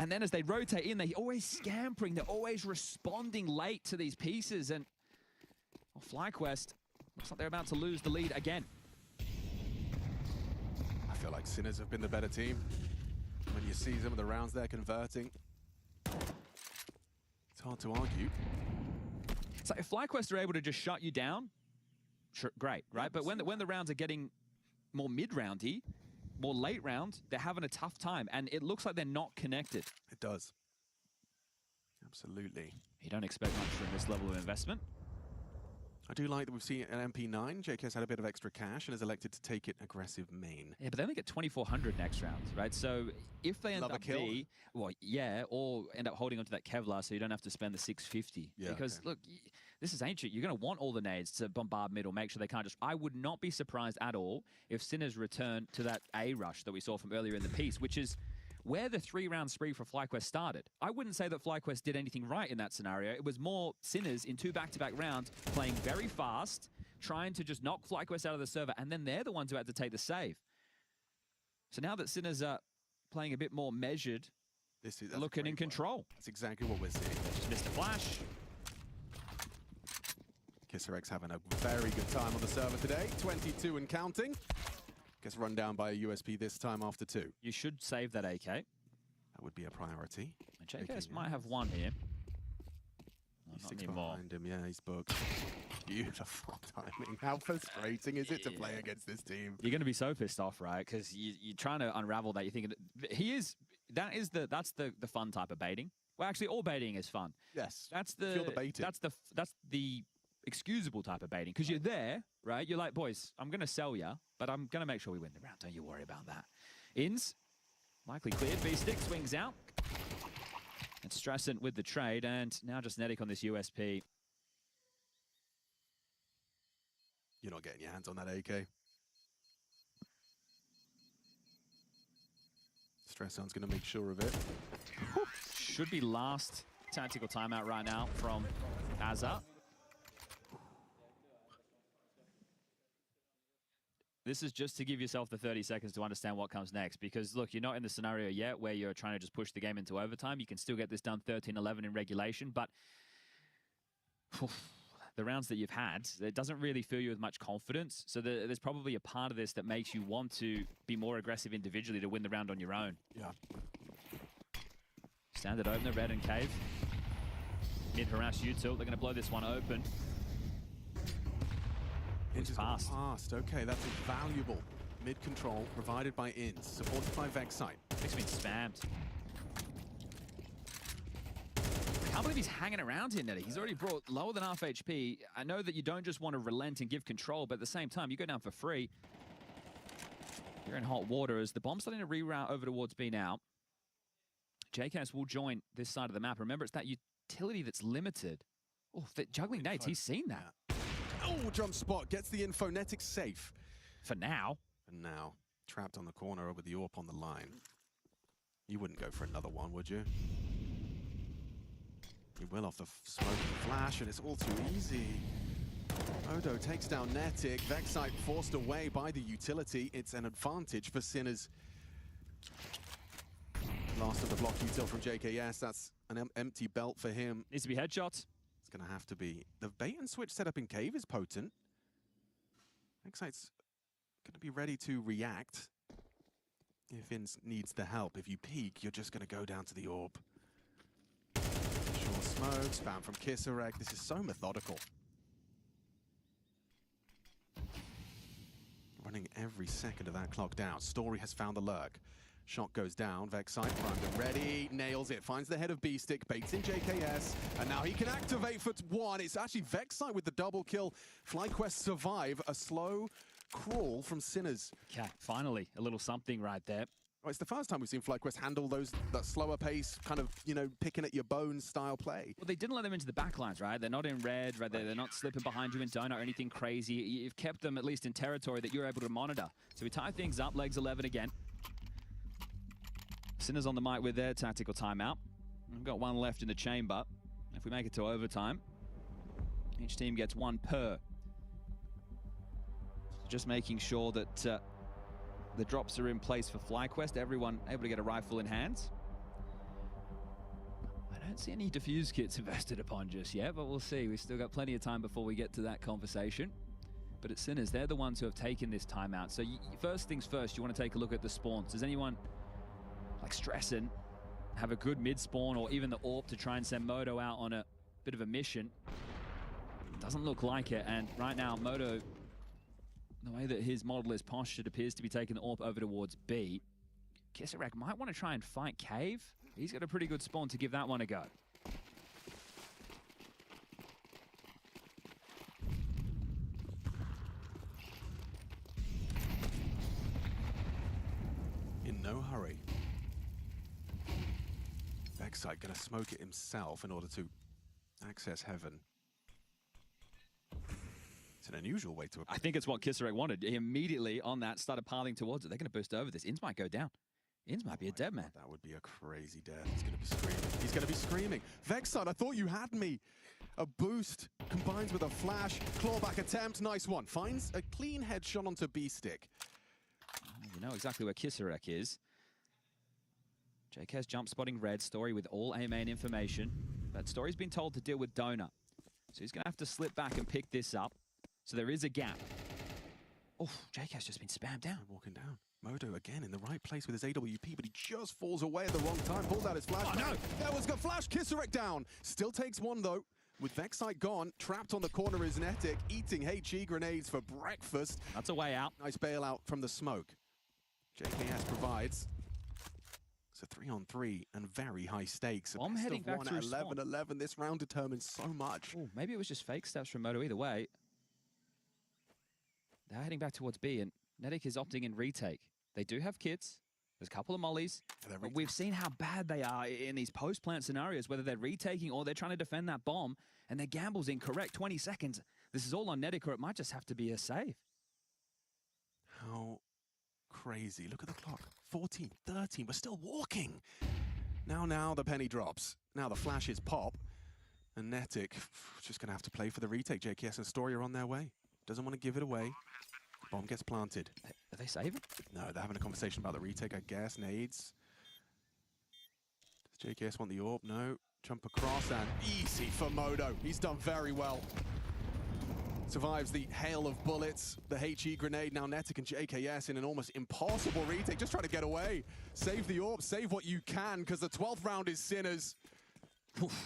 And then as they rotate in, they're always scampering. They're always responding late to these pieces. And FlyQuest looks like they're about to lose the lead again. I feel like Sinners have been the better team. When you see some of the rounds they're converting, it's hard to argue. So if FlyQuest are able to just shut you down, sure, great, right? But when the rounds are getting more mid-roundy, more late round, they're having a tough time, and it looks like they're not connected. It does. Absolutely. You don't expect much from this level of investment. I do like that we've seen an MP9. JKS had a bit of extra cash and has elected to take it aggressive main. Yeah, but they only get 2,400 next round, right? So if they end up well, yeah, or end up holding onto that Kevlar so you don't have to spend the 650. Yeah, because look, this is ancient. You're going to want all the nades to bombard mid or make sure they can't just... I would not be surprised at all if Sinners return to that A rush that we saw from earlier in the piece, which is where the 3-round spree for FlyQuest started. I wouldn't say that FlyQuest did anything right in that scenario. It was more Sinners in 2 back-to-back rounds, playing very fast, trying to just knock FlyQuest out of the server, and then they're the ones who had to take the save. So now that Sinners are playing a bit more measured, looking in control. That's exactly what we're seeing. Just missed a flash. Kisarek's having a very good time on the server today. 22 and counting. Gets run down by a USP this time after 2. You should save that AK. That would be a priority. JKS might have one here. He sticks behind him. Yeah, he's booked. Beautiful timing. How frustrating is it to play against this team? You're going to be so pissed off, right? Because you're trying to unravel that. You're thinking that's the fun type of baiting. Well, actually, all baiting is fun. Yes. That's the Feel the baiting. That's the excusable type of baiting, because you're there, right? You're like, boys, I'm going to sell you, but I'm going to make sure we win the round. Don't you worry about that. Inns, likely cleared. B-Stick swings out. And Stressen with the trade, and now just Netic on this USP. You're not getting your hands on that AK. Stressen's going to make sure of it. Should be last tactical timeout right now from Azza. This is just to give yourself the 30 seconds to understand what comes next. Because, look, you're not in the scenario yet where you're trying to just push the game into overtime. You can still get this done 13-11 in regulation. But the rounds that you've had, it doesn't really fill you with much confidence. So there's probably a part of this that makes you want to be more aggressive individually to win the round on your own. Yeah. Standard opener, red and cave. Mid harass util. They're going to blow this one open. Inns passed. Okay, that's a valuable mid-control provided by Inns, supported by Vexite. It's been spammed. I can't believe he's hanging around here, Nettie. He's already brought lower than half HP. I know that you don't just want to relent and give control, but at the same time, you go down for free. You're in hot water as the bomb's starting to reroute over towards B now. JKS will join this side of the map. Remember, it's that utility that's limited. Oh, juggling nades, he's seen that. Oh, jump spot, gets the info. Netic safe. For now. And now, trapped on the corner with the AWP on the line. You wouldn't go for another one, would you? He will off the smoke and flash, and it's all too easy. Odo takes down Netic. Vexite forced away by the utility. It's an advantage for Sinners. Last of the block util from JKS. That's an empty belt for him. Needs to be headshots. It's going to have to be. The bait and switch setup in Cave is potent. Vexite's going to be ready to react if Inns needs the help. If you peek, you're just going to go down to the orb. Short smoke, spam from Kisarek. This is so methodical. Running every second of that clock down. Story has found the lurk. Shot goes down. Vexite primed and ready. Nails it. Finds the head of B-Stick. Baits in JKS. And now he can activate for one. It's actually Vexite with the double kill. FlyQuest survive a slow crawl from Sinners. Okay, finally, a little something right there. Well, it's the first time we've seen FlyQuest handle that slower pace, kind of, you know, picking at your bones style play. Well, they didn't let them into the backlines, right? They're not in red, right? They're not slipping behind you in donut or anything crazy. You've kept them at least in territory that you're able to monitor. So we tie things up, legs 11 again. Sinners on the mic with their tactical timeout. We've got one left in the chamber. If we make it to overtime, each team gets one per. Just making sure that the drops are in place for FlyQuest. Everyone able to get a rifle in hands. I don't see any defuse kits invested upon just yet, but we'll see. We've still got plenty of time before we get to that conversation. But at Sinners, they're the ones who have taken this timeout. So first things first, you want to take a look at the spawns. Does anyone, like Stressen, have a good mid-spawn or even the AWP to try and send Moto out on a bit of a mission? Doesn't look like it, and right now, Moto, the way that his model is postured, appears to be taking the AWP over towards B. Kisarek might want to try and fight Cave. He's got a pretty good spawn to give that one a go. In no hurry. Vexite gonna smoke it himself in order to access heaven. It's an unusual way to... I think it's what Kisarek wanted. He immediately on that started piling towards it. They're gonna burst over this. Inns might go down. Inns might be a dead man. God, that would be a crazy death. He's gonna be screaming. He's gonna be screaming. Vexite, I thought you had me. A boost combines with a flash. Clawback attempt, nice one. Finds a clean headshot onto B-Stick. You know exactly where Kisarek is. JK's jump spotting red. Story with all A main information. But Story's been told to deal with Donut. So he's going to have to slip back and pick this up. So there is a gap. Oh, JK's just been spammed down. Walking down. Moto again in the right place with his AWP, but he just falls away at the wrong time. Pulls out his flash. Oh, no! That was got flash. Kisarek down. Still takes one, though. With Vexite gone, trapped on the corner is Netic, eating HE grenades for breakfast. That's a way out. Nice bailout from the smoke. JKS provides. It's a 3-on-3 and very high stakes. I'm heading back through 11-11. This round determines so much. Ooh, maybe it was just fake steps from Moto either way. They're heading back towards B, and Netic is opting in retake. They do have kits. There's a couple of mollies. But we've seen how bad they are in these post-plant scenarios, whether they're retaking or they're trying to defend that bomb, and their gamble's incorrect. 20 seconds. This is all on Netic, or it might just have to be a save. How crazy. Look at the clock. 14, 13. We're still walking. Now the penny drops. Now the flashes pop. And Netic just going to have to play for the retake. JKS and Story are on their way. Doesn't want to give it away. Bomb gets planted. Are they saving? No, they're having a conversation about the retake, I guess. Nades. Does JKS want the AWP? No. Jump across and easy for Moto. He's done very well. Survives the hail of bullets. The HE grenade. Now Netic and JKS in an almost impossible retake. Just trying to get away. Save the AWP. Save what you can, because the 12th round is Sinners.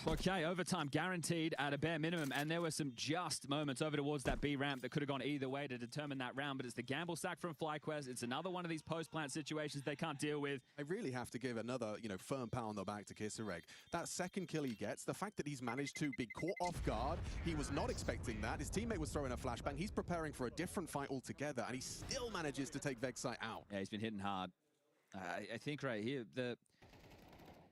Okay, overtime guaranteed at a bare minimum, and there were some just moments over towards that B ramp that could have gone either way to determine that round, but it's the gamble stack from FlyQuest. It's another one of these post-plant situations they can't deal with. I really have to give another, firm pound on the back to Kisarek. That second kill he gets, the fact that he's managed to be caught off guard, he was not expecting that. His teammate was throwing a flashbang. He's preparing for a different fight altogether, and he still manages to take Vexite out. Yeah, he's been hitting hard. I think right here,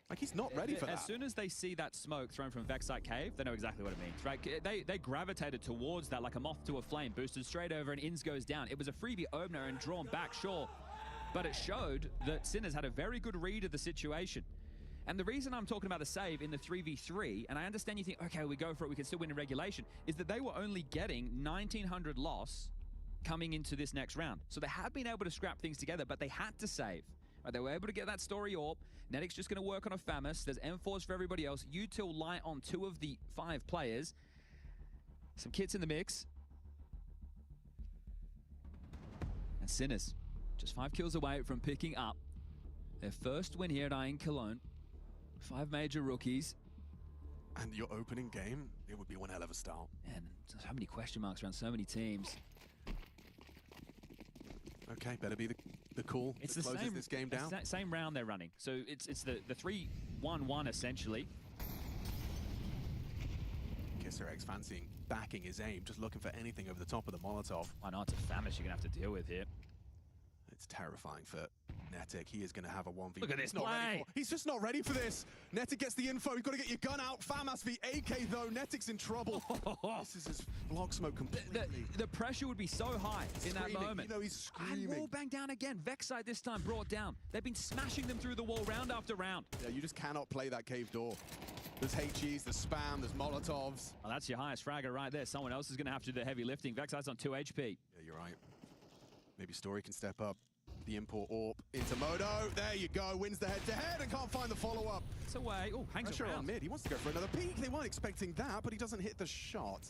like, he's not ready for that. As soon as they see that smoke thrown from Vexite Cave, they know exactly what it means, right? They gravitated towards that like a moth to a flame, boosted straight over, and Inns goes down. It was a freebie opener and drawn back, sure, but it showed that Sinners had a very good read of the situation. And the reason I'm talking about the save in the 3v3, and I understand you think, okay, we go for it, we can still win in regulation, is that they were only getting 1900 loss coming into this next round. So they had been able to scrap things together, but they had to save. Right, they were able to get that story AWP. Netic's just going to work on a FAMAS. There's M4s for everybody else. Util light on 2 of the 5 players. Some kits in the mix. And Sinners, just 5 kills away from picking up their first win here at IEM Cologne. 5 major rookies. And your opening game, it would be one hell of a start. And so many question marks around so many teams. Okay, better be the call. It's that the closes same, this game down. Same round they're running. So it's the 3-1-1 essentially. Kisserek's fancying backing his aim, just looking for anything over the top of the Molotov. Why not? It's a FAMAS you're going to have to deal with here. It's terrifying for Netic. He is going to have a 1v. Look at this play. He's just not ready for this. Netic gets the info. You've got to get your gun out. FAMAS v AK though. Netic's in trouble. This is his block smoke completely. The pressure would be so high in that moment. You know, he's screaming. And wall bang down again. Vexite this time brought down. They've been smashing them through the wall round after round. Yeah, you just cannot play that cave door. There's HEs, there's spam, there's Molotovs. Well, that's your highest fragger right there. Someone else is going to have to do the heavy lifting. Vexite's on 2 HP. Yeah, you're right. Maybe Story can step up. The import AWP into Modo. There you go. Wins the head-to-head and can't find the follow-up. It's away. Oh, hangs Pressure around. on mid. He wants to go for another peek. They weren't expecting that, but he doesn't hit the shot.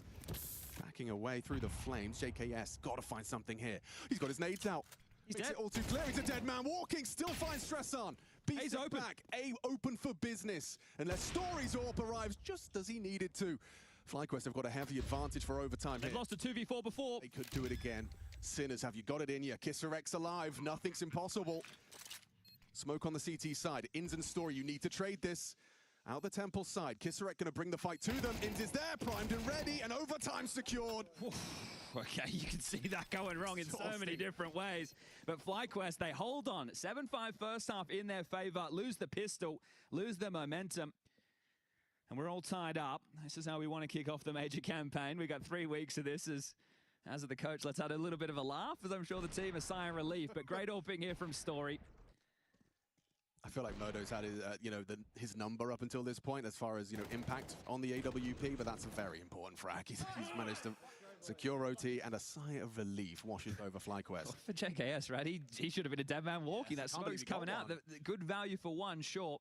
Backing away through the flames. JKS got to find something here. He's got his nades out. He's Makes dead. it all too clear. He's a dead man walking. Still finds stress on. Beats it back. A open for business. Unless Story's AWP arrives just as he needed to. FlyQuest have got a heavy advantage for overtime. They've lost a 2v4 before. They could do it again. Sinners, have you got it in you? Kisserek's alive. Nothing's impossible. Smoke on the CT side. Inns and Story, you need to trade this. Out the Temple side. Kisserek going to bring the fight to them. Inns is there, primed and ready, and overtime secured. Okay, you can see that going wrong in so many different ways. But FlyQuest, they hold on. 7-5 first half in their favor. Lose the pistol, lose the momentum. And we're all tied up. This is how we want to kick off the major campaign. We got 3 weeks of this as the coach lets out a little bit of a laugh, as I'm sure the team is sighing relief. But great AWPing here from Story. I feel like Modo's had his, his number up until this point as far as, impact on the AWP, but that's a very important frag. He's managed to secure OT, and a sigh of relief washes over FlyQuest. Well, for JKS, right? He should have been a dead man walking. That smoke's coming out. The good value for 1 short.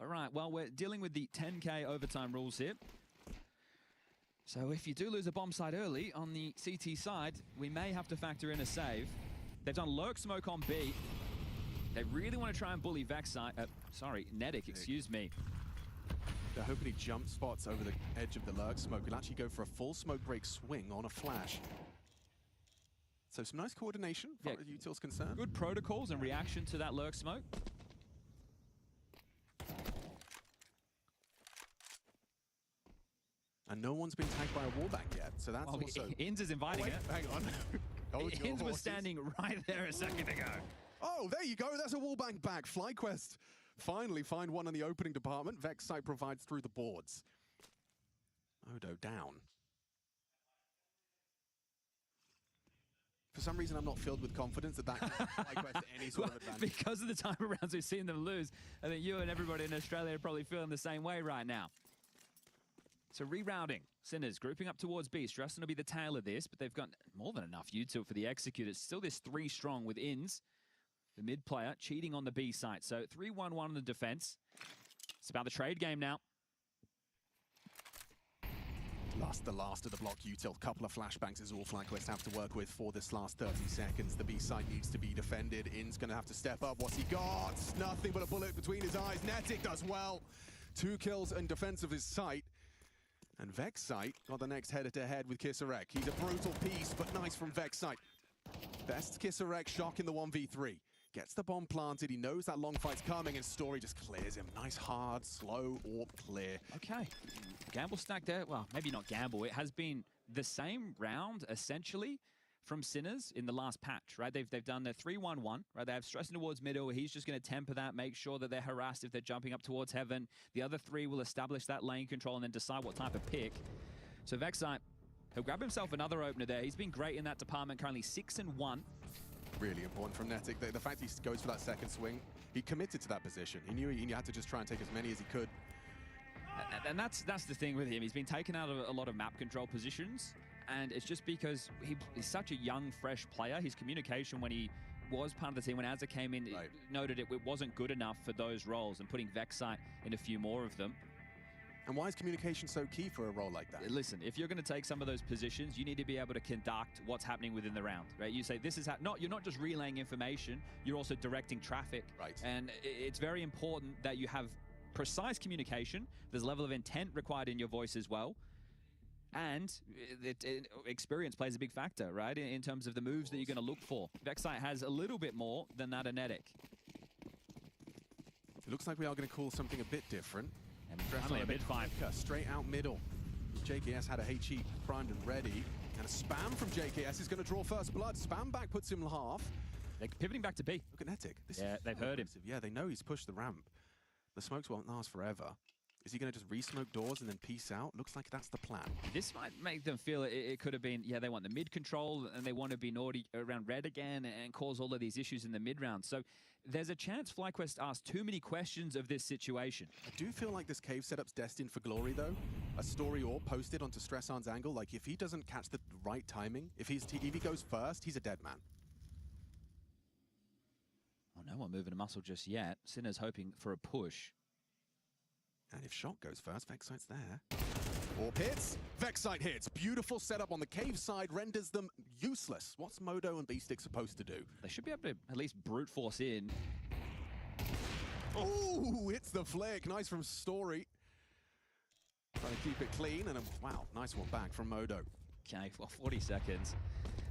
All right, well, we're dealing with the 10K overtime rules here. So if you do lose a bomb site early on the CT side, we may have to factor in a save. They've done lurk smoke on B. They really want to try and bully Vexite. Netic, excuse me. They're hoping he jump spots over the edge of the lurk smoke. He'll actually go for a full smoke break swing on a flash. So some nice coordination, as far as Util's concerned. Good protocols and reaction to that lurk smoke. And no one's been tagged by a wallbang yet, so that's also... Inns is inviting it. Hang on. Inns was standing right there a second ago. Oh, there you go. That's a wallbang back. FlyQuest finally find one in the opening department. Vexite provides through the boards. Odo down. For some reason, I'm not filled with confidence that that can FlyQuest any sort of advantage. Because of the time arounds we've seen them lose, I think you and everybody in Australia are probably feeling the same way right now. So rerouting. Sinners grouping up towards B. Strasson will be the tail of this, but they've got more than enough util for the execute. It's still this 3 strong with Inns, the mid player, cheating on the B site. So 3-1-1 on the defense. It's about the trade game now. The last of the block util. Couple of flashbangs is all FlyQuest have to work with for this last 30 seconds. The B site needs to be defended. Inn's going to have to step up. What's he got? Nothing but a bullet between his eyes. Netic does well. 2 kills in defense of his site. And Vexite got the next head-to-head with Kisserek. He's a brutal piece, but nice from Vexite. Best Kisserek shock in the 1v3. Gets the bomb planted, he knows that long fight's coming, and Story just clears him. Nice, hard, slow AWP clear. Okay. Gamble stack there. Well, maybe not gamble. It has been the same round, essentially, from Sinners in the last patch, right? They've done their 3-1-1, right? They have Stressing towards middle. He's just going to temper that, make sure that they're harassed if they're jumping up towards heaven. The other 3 will establish that lane control and then decide what type of pick. So Vexite, he'll grab himself another opener there. He's been great in that department, currently 6-1. really important from Netic. The fact he goes for that second swing, he committed to that position. He knew he had to just try and take as many as he could. And that's the thing with him. He's been taken out of a lot of map control positions, and it's just because he's such a young, fresh player. His communication when he was part of the team, when Azza came in, noted it wasn't good enough for those roles, and putting Vexite in a few more of them. And why is communication so key for a role like that? Listen, if you're going to take some of those positions, you need to be able to conduct what's happening within the round, right? You say this is you're not just relaying information, you're also directing traffic. Right. And it's very important that you have precise communication. There's a level of intent required in your voice as well. And experience plays a big factor, right? In terms of the moves that you're going to look for. Vexite has a little bit more than that Anetic. It looks like we are going to call something a bit different. And finally a mid-fight. Straight out middle. JKS had a HE primed and ready. And a spam from JKS is going to draw first blood. Spam back puts him half. They're pivoting back to B. Look at Netic. They've heard him. Yeah, they know he's pushed the ramp. The smokes won't last forever. Is he going to just re-smoke doors and then peace out? Looks like that's the plan. This might make them feel it could have been, they want the mid control and they want to be naughty around red again and cause all of these issues in the mid round. So there's a chance FlyQuest asked too many questions of this situation. I do feel like this cave setup's destined for glory, though. A story or posted onto Stressan's angle. Like, if he doesn't catch the right timing, if he goes first, he's a dead man. Oh, no one moving a muscle just yet. Sinner's hoping for a push. And if Shock goes first, Vexite's there. Orb hits, Vexite hits. Beautiful setup on the cave side, renders them useless. What's Modo and Beastick supposed to do? They should be able to at least brute force in. Ooh, hits the flick. Nice from Story. Trying to keep it clean, and wow, nice one back from Modo. Okay, well, 40 seconds.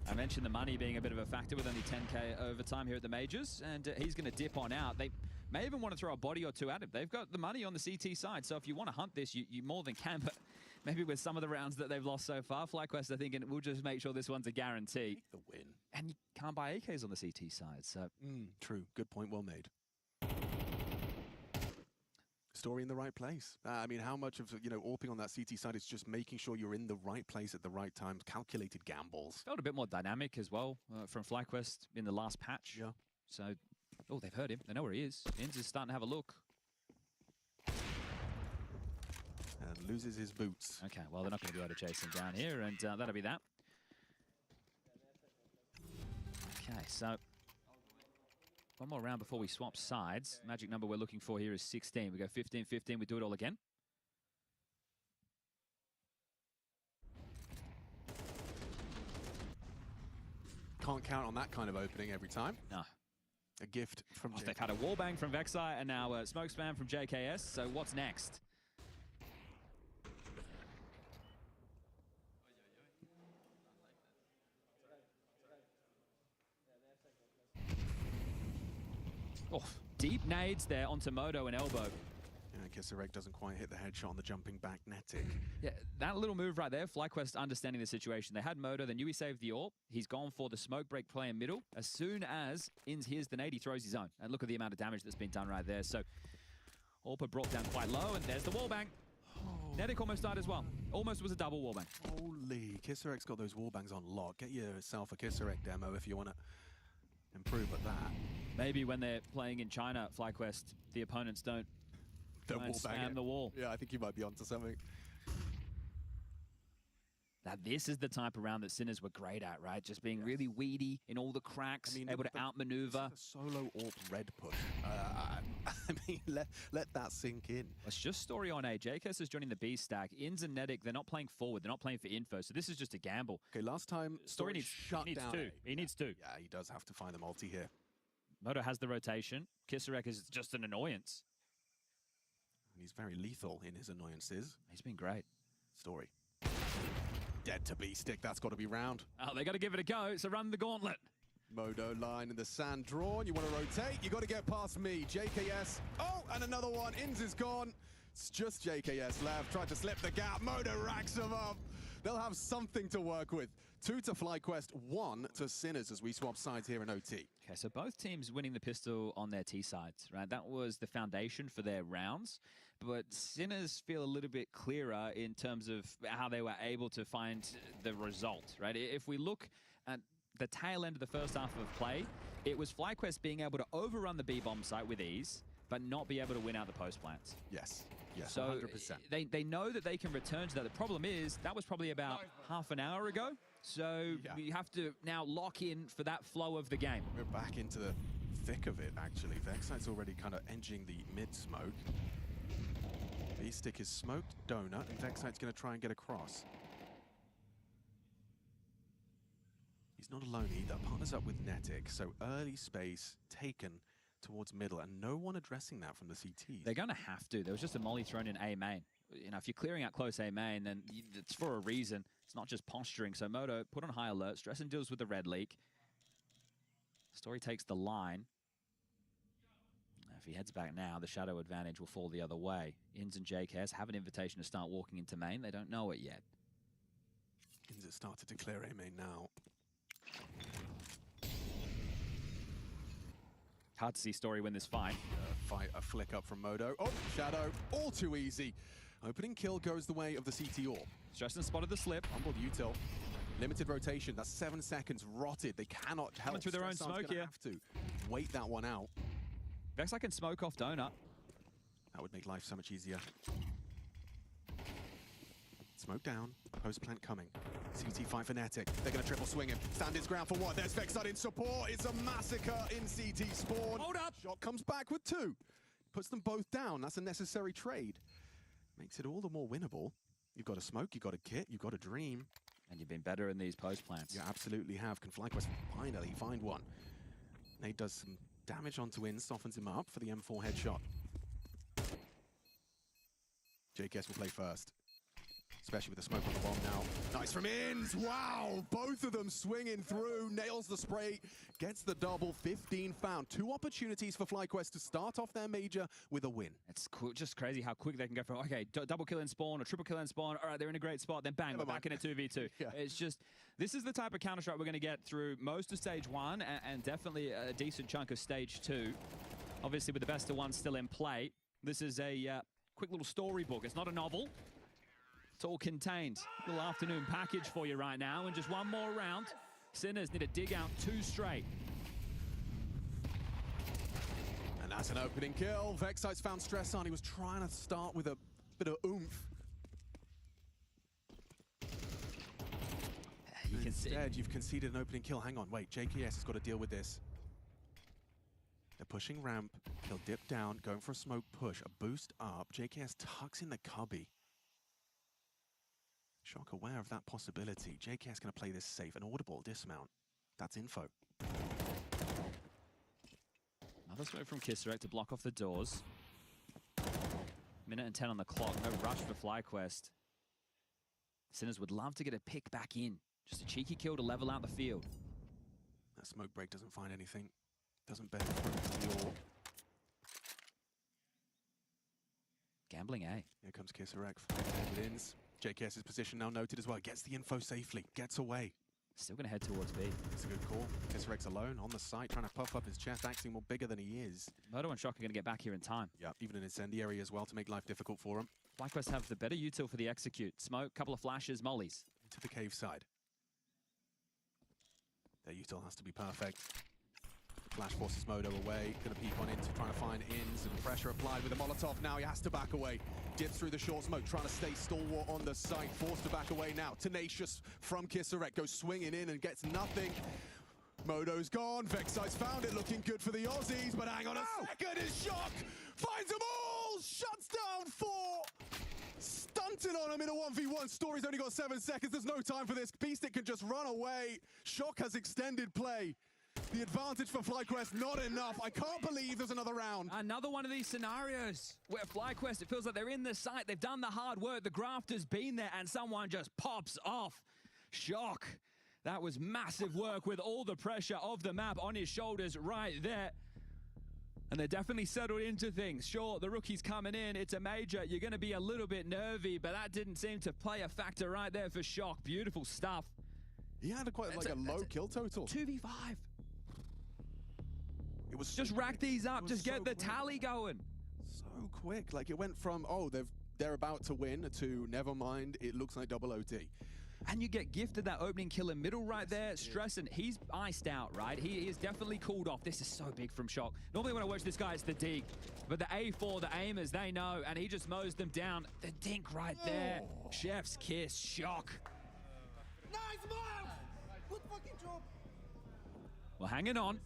I mentioned the money being a bit of a factor with only 10k overtime here at the Majors, and he's going to dip on out. They may even want to throw a body or two at him. They've got the money on the CT side, so if you want to hunt this, you more than can, but maybe with some of the rounds that they've lost so far, FlyQuest are thinking, we'll just make sure this one's a guarantee. Take the win. And you can't buy AKs on the CT side, so... True. Good point, well made. Story in the right place. I mean, how much of, AWPing on that CT side is just making sure you're in the right place at the right time, calculated gambles. Felt a bit more dynamic as well from FlyQuest in the last patch. Yeah. So, oh, they've heard him. They know where he is. Inz is starting to have a look. And loses his boots. Okay, well, they're not going to be able to chase him down here, and that'll be that. Okay, so one more round before we swap sides. Magic number we're looking for here is 16. We go 15-15, we do it all again. Can't count on that kind of opening every time. No. A gift from They've had a wallbang from Vexite and now a smoke spam from JKS. So what's next? Oh, deep nades there onto Modo and elbow. Yeah, Kisarek doesn't quite hit the headshot on the jumping back Netic. Yeah, that little move right there, FlyQuest understanding the situation. They had Modo, they knew he saved the AWP. He's gone for the smoke break play in middle. As soon as Inz hears the nade, he throws his own. And look at the amount of damage that's been done right there. So, AWP brought down quite low, and there's the wallbang. Netic almost died as well. Almost was a double wallbang. Holy, Kisarek's got those wallbangs on lock. Get yourself a Kisarek demo if you want to improve at that. Maybe when they're playing in China, FlyQuest, the opponents don't spam the wall. Yeah, I think you might be onto something. Now, this is the type of round that Sinners were great at, right? Just being really weedy in all the cracks, able to outmaneuver. Solo AWP red push. I mean, let that sink in. It's just Story on A. JKS is joining the B stack. Inz and Netic, they're not playing forward. They're not playing for info. So this is just a gamble. Okay, last time Story needs down. Two. He needs two. Yeah, he does have to find the multi here. Modo has the rotation. Kisarek is just an annoyance. And he's very lethal in his annoyances. He's been great. Story. Dead to Beastick. That's got to be round. Oh, they got to give it a go. So run the gauntlet. Modo line in the sand drawn. You want to rotate? You got to get past me. JKS. Oh, and another one. Inz is gone. It's just JKS left. Tried to slip the gap. Modo racks him up. They'll have something to work with. 2 to FlyQuest, 1 to Sinners as we swap sides here in OT. Okay, so both teams winning the pistol on their T sides, right? That was the foundation for their rounds. But Sinners feel a little bit clearer in terms of how they were able to find the result, right? If we look at the tail end of the first half of play, it was FlyQuest being able to overrun the B-bomb site with ease, but not be able to win out the post plants. Yes, yes, so 100%. They know that they can return to that. The problem is that was probably about half an hour ago. So we have to now lock in for that flow of the game. We're back into the thick of it, actually. Vexite's already kind of edging the mid-smoke. B-Stick is smoked donut, and Vexite's going to try and get across. He's not alone either. Partners up with Netic, so early space taken towards middle, and no one addressing that from the CTs. They're going to have to. There was just a molly thrown in A main. You know, if you're clearing out close A main, then it's for a reason. It's not just posturing. So Moto put on high alert. Stressen deals with the red leak. Story takes the line. If he heads back now, the shadow advantage will fall the other way. Inns and JKS have an invitation to start walking into main. They don't know it yet. Inns have started to clear A main now. Hard to see Story win this fight. A flick up from Modo. Oh, Shadow, all too easy. Opening kill goes the way of the CT AWP. Stressen spotted the slip. Humbled util. Limited rotation, that's 7 seconds, rotted. They cannot help. Coming through their own smoke here. Have to wait that one out. Vexite can smoke off Donut. That would make life so much easier. Smoke down, post plant coming. CT fight for Netic. They're going to triple swing him. Stand his ground for what? There's Vexite in support. It's a massacre in CT spawn. Hold up! Shot comes back with 2. Puts them both down. That's a necessary trade. Makes it all the more winnable. You've got a smoke, you've got a kit, you've got a dream. And you've been better in these post plants. You absolutely have. Can FlyQuest finally find one? Nate does some damage onto Inns, softens him up for the M4 headshot. JKS will play first. Especially with the smoke on the bomb now. Nice from Inns! Wow! Both of them swinging through. Nails the spray. Gets the double. 15 found. 2 opportunities for FlyQuest to start off their major with a win. It's just crazy how quick they can go from, okay, double kill in spawn or triple kill in spawn. All right, they're in a great spot. Then bang, we're back in a 2v2. Yeah. It's just, this is the type of Counter-Strike we're going to get through most of stage 1 and definitely a decent chunk of stage 2. Obviously, with the best of 1 still in play. This is a quick little storybook. It's not a novel. It's all contained. Little afternoon package for you right now. And just one more round. Sinners need to dig out 2 straight. And that's an opening kill. Vexite's found stress on. He was trying to start with a bit of oomph. Instead, you've conceded an opening kill. Hang on, wait. JKS has got to deal with this. They're pushing ramp. He'll dip down, going for a smoke push. A boost up. JKS tucks in the cubby. Shock aware of that possibility. JKS going to play this safe. An audible dismount. That's info. Another smoke from Kisserek to block off the doors. Minute and 10 on the clock. No rush for FlyQuest. Sinners would love to get a pick back in. Just a cheeky kill to level out the field. That smoke break doesn't find anything. Doesn't bear fruit to the AWP. Gambling A. Here comes Kisserek. Ins. JKS's position now noted as well. Gets the info safely. Gets away. Still going to head towards B. That's a good call. Kisserek's alone on the site, trying to puff up his chest, acting more bigger than he is. Moto and Shock are going to get back here in time. Yeah, even an incendiary as well to make life difficult for him. FlyQuest have the better util for the execute. Smoke, couple of flashes, mollies. To the cave side. Their util has to be perfect. Flash forces Modo away. Going to peek on into trying to find Inns, and pressure applied with a Molotov. Now he has to back away. Dips through the short smoke, trying to stay stalwart on the site. Forced to back away now. Tenacious from Kisserek goes swinging in and gets nothing. Modo's gone. Vexite's found it, looking good for the Aussies. But hang on a second, his Shock finds them all. Shuts down 4. Stunted on him in a 1v1. Story's only got 7 seconds. There's no time for this. Beastic can just run away. Shock has extended play. The advantage for FlyQuest, not enough. I can't believe there's another round. Another one of these scenarios where FlyQuest, it feels like they're in the site. They've done the hard work. The graft has been there, and someone just pops off. Shock. That was massive work with all the pressure of the map on his shoulders right there. And they're definitely settled into things. Sure, the rookie's coming in. It's a major. You're going to be a little bit nervy, but that didn't seem to play a factor right there for Shock. Beautiful stuff. He had quite a low kill total. 2v5. It was just rack these up. Just get the tally going. So quick. Like it went from, oh, they're about to win to never mind. It looks like double OT. And you get gifted that opening kill in middle right there. Stressen, he's iced out, right? He is definitely cooled off. This is so big from Shock. Normally when I watch this guy, it's the dig. But the A4, the aimers, they know, and he just mows them down. The dink right there. Chef's kiss, Shock. Nice, man! Good fucking job. Well, hanging on.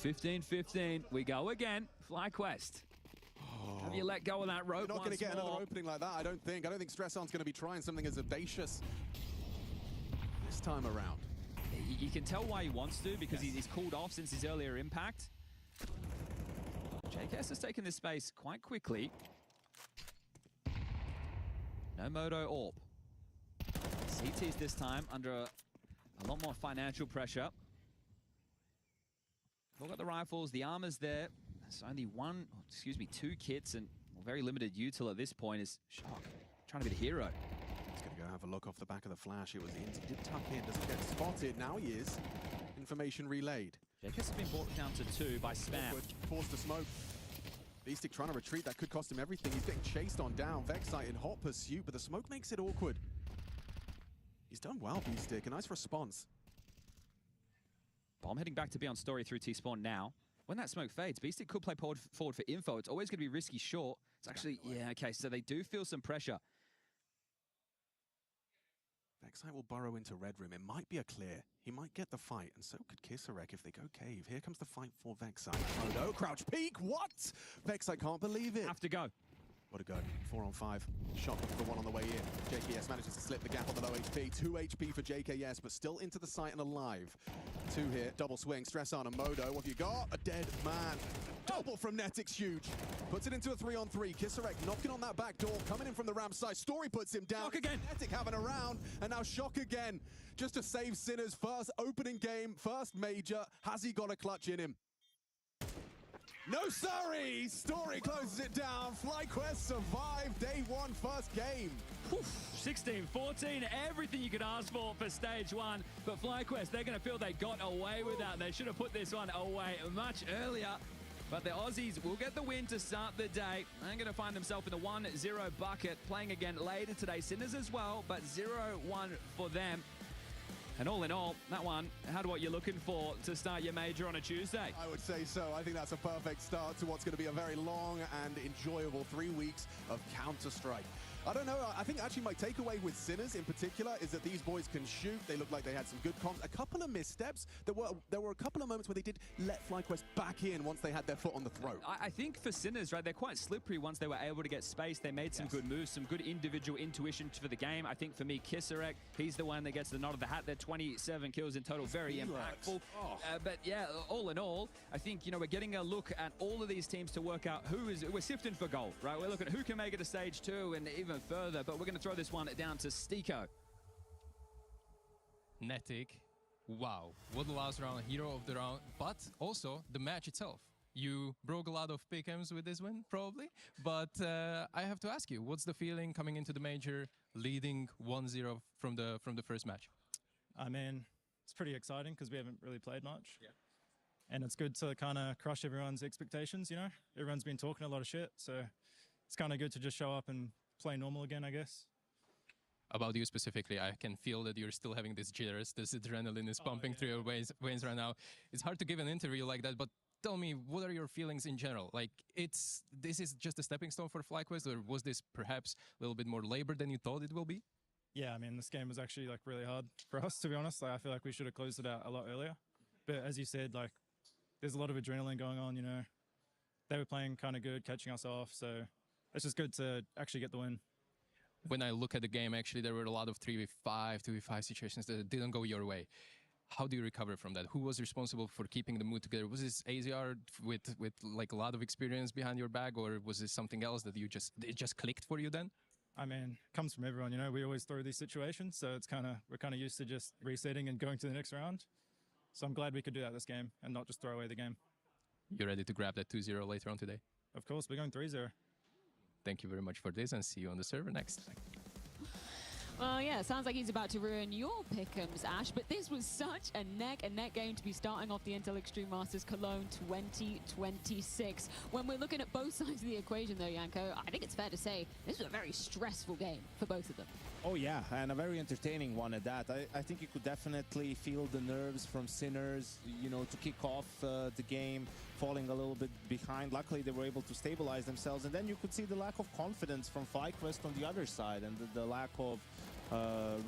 15-15, we go again. FlyQuest. Have you let go of that rope? You're not going to get more? another opening like that, I don't think. I don't think Stresson's going to be trying something as audacious this time around. You can tell why he wants to, because he's cooled off since his earlier impact. JKS has taken this space quite quickly. No Moto Orb. CT's this time under a lot more financial pressure. We've got the rifles, the armor's there. There's only two kits and very limited util at this point. Is Shock trying to be the hero. He's going to go have a look off the back of the flash. It was in, he did tuck in, doesn't get spotted. Now he is. Information relayed. JKS has been brought down to 2 by Spam. Forced to smoke. Beastic trying to retreat, that could cost him everything. He's getting chased on down. Vexite in hot pursuit, but the smoke makes it awkward. He's done well, Beastic. A nice response. Bomb heading back to be on story through T-spawn now. When that smoke fades, Beastic could play forward for info. It's always going to be risky short. It's actually, yeah, okay, so they do feel some pressure. Vexite will burrow into Red Room. It might be a clear. He might get the fight, and so could Kisarek if they go cave. Here comes the fight for Vexite. Oh no, crouch peek, what? Vexite can't believe it. Have to go. What a go. 4 on 5. Shot for the one on the way in. JKS manages to slip the gap on the low HP. 2 HP for JKS, but still into the site and alive. 2 here. Double swing. Stress on a Modo. What have you got? A dead man. Double from Netic's huge. Puts it into a 3 on 3. Kisarek knocking on that back door. Coming in from the ramp side. Story puts him down. Shock again. Netic having a round. And now Shock again. Just to save Sinner's first opening game. First major. Has he got a clutch in him? No, sorry! Story closes it down. FlyQuest survived day 1, first game. 16-14, everything you could ask for stage 1. But FlyQuest, they're going to feel they got away with that. They should have put this one away much earlier. But the Aussies will get the win to start the day. They're going to find themselves in the 1-0 bucket. Playing again later today. Sinners as well, but 0-1 for them. And all in all, that one had what you're looking for to start your major on a Tuesday. I would say so. I think that's a perfect start to what's going to be a very long and enjoyable 3 weeks of Counter-Strike. I don't know, I think actually my takeaway with Sinners in particular is that these boys can shoot. They look like they had some good comps. A couple of missteps. There were a couple of moments where they did let FlyQuest back in once they had their foot on the throat. I think for Sinners, right, they're quite slippery once they were able to get space. They made some good moves, some good individual intuition for the game. I think for me, Kisarek, he's the one that gets the nod of the hat. They're 27 kills in total, very impactful. But yeah, all in all, I think, you know, we're getting a look at all of these teams to work out we're sifting for gold, right? We're looking at who can make it to stage 2 and even further, but we're going to throw this one down to Stiko. Netic, wow, what a last round, hero of the round, but also the match itself. You broke a lot of pick'ems with this win, probably, but I have to ask you, what's the feeling coming into the major, leading 1-0 from the first match? I mean, it's pretty exciting because we haven't really played much. Yeah. And it's good to kind of crush everyone's expectations, you know? Everyone's been talking a lot of shit, so it's kind of good to just show up and play normal again, I guess. About you specifically, I can feel that you're still having this jitters, this adrenaline is pumping through your veins right now. It's hard to give an interview like that, but tell me, what are your feelings in general? Like, this is just a stepping stone for FlyQuest, or was this perhaps a little bit more labor than you thought it will be? Yeah, I mean, this game was actually like really hard for us, to be honest. Like, I feel like we should have closed it out a lot earlier. But as you said, like, there's a lot of adrenaline going on, you know. They were playing kind of good, catching us off, so it's just good to actually get the win. When I look at the game, actually, there were a lot of 3v5, 2v5 situations that didn't go your way. How do you recover from that? Who was responsible for keeping the mood together? Was this AZR with like a lot of experience behind your back, or was this something else that it just clicked for you then? I mean, it comes from everyone, you know. We always throw these situations, so we're kind of used to just resetting and going to the next round. So I'm glad we could do that this game and not just throw away the game. You ready to grab that 2-0 later on today? Of course, we're going 3-0. Thank you very much for this, and see you on the server next. Well, yeah, sounds like he's about to ruin your pick'ems, Ash, but this was such a neck-and-neck game to be starting off the Intel Extreme Masters Cologne 2026. When we're looking at both sides of the equation, though, Janko, I think it's fair to say this was a very stressful game for both of them. Oh yeah, and a very entertaining one at that. I think you could definitely feel the nerves from Sinners, you know, to kick off the game, falling a little bit behind. Luckily, they were able to stabilize themselves, and then you could see the lack of confidence from FlyQuest on the other side, and the lack of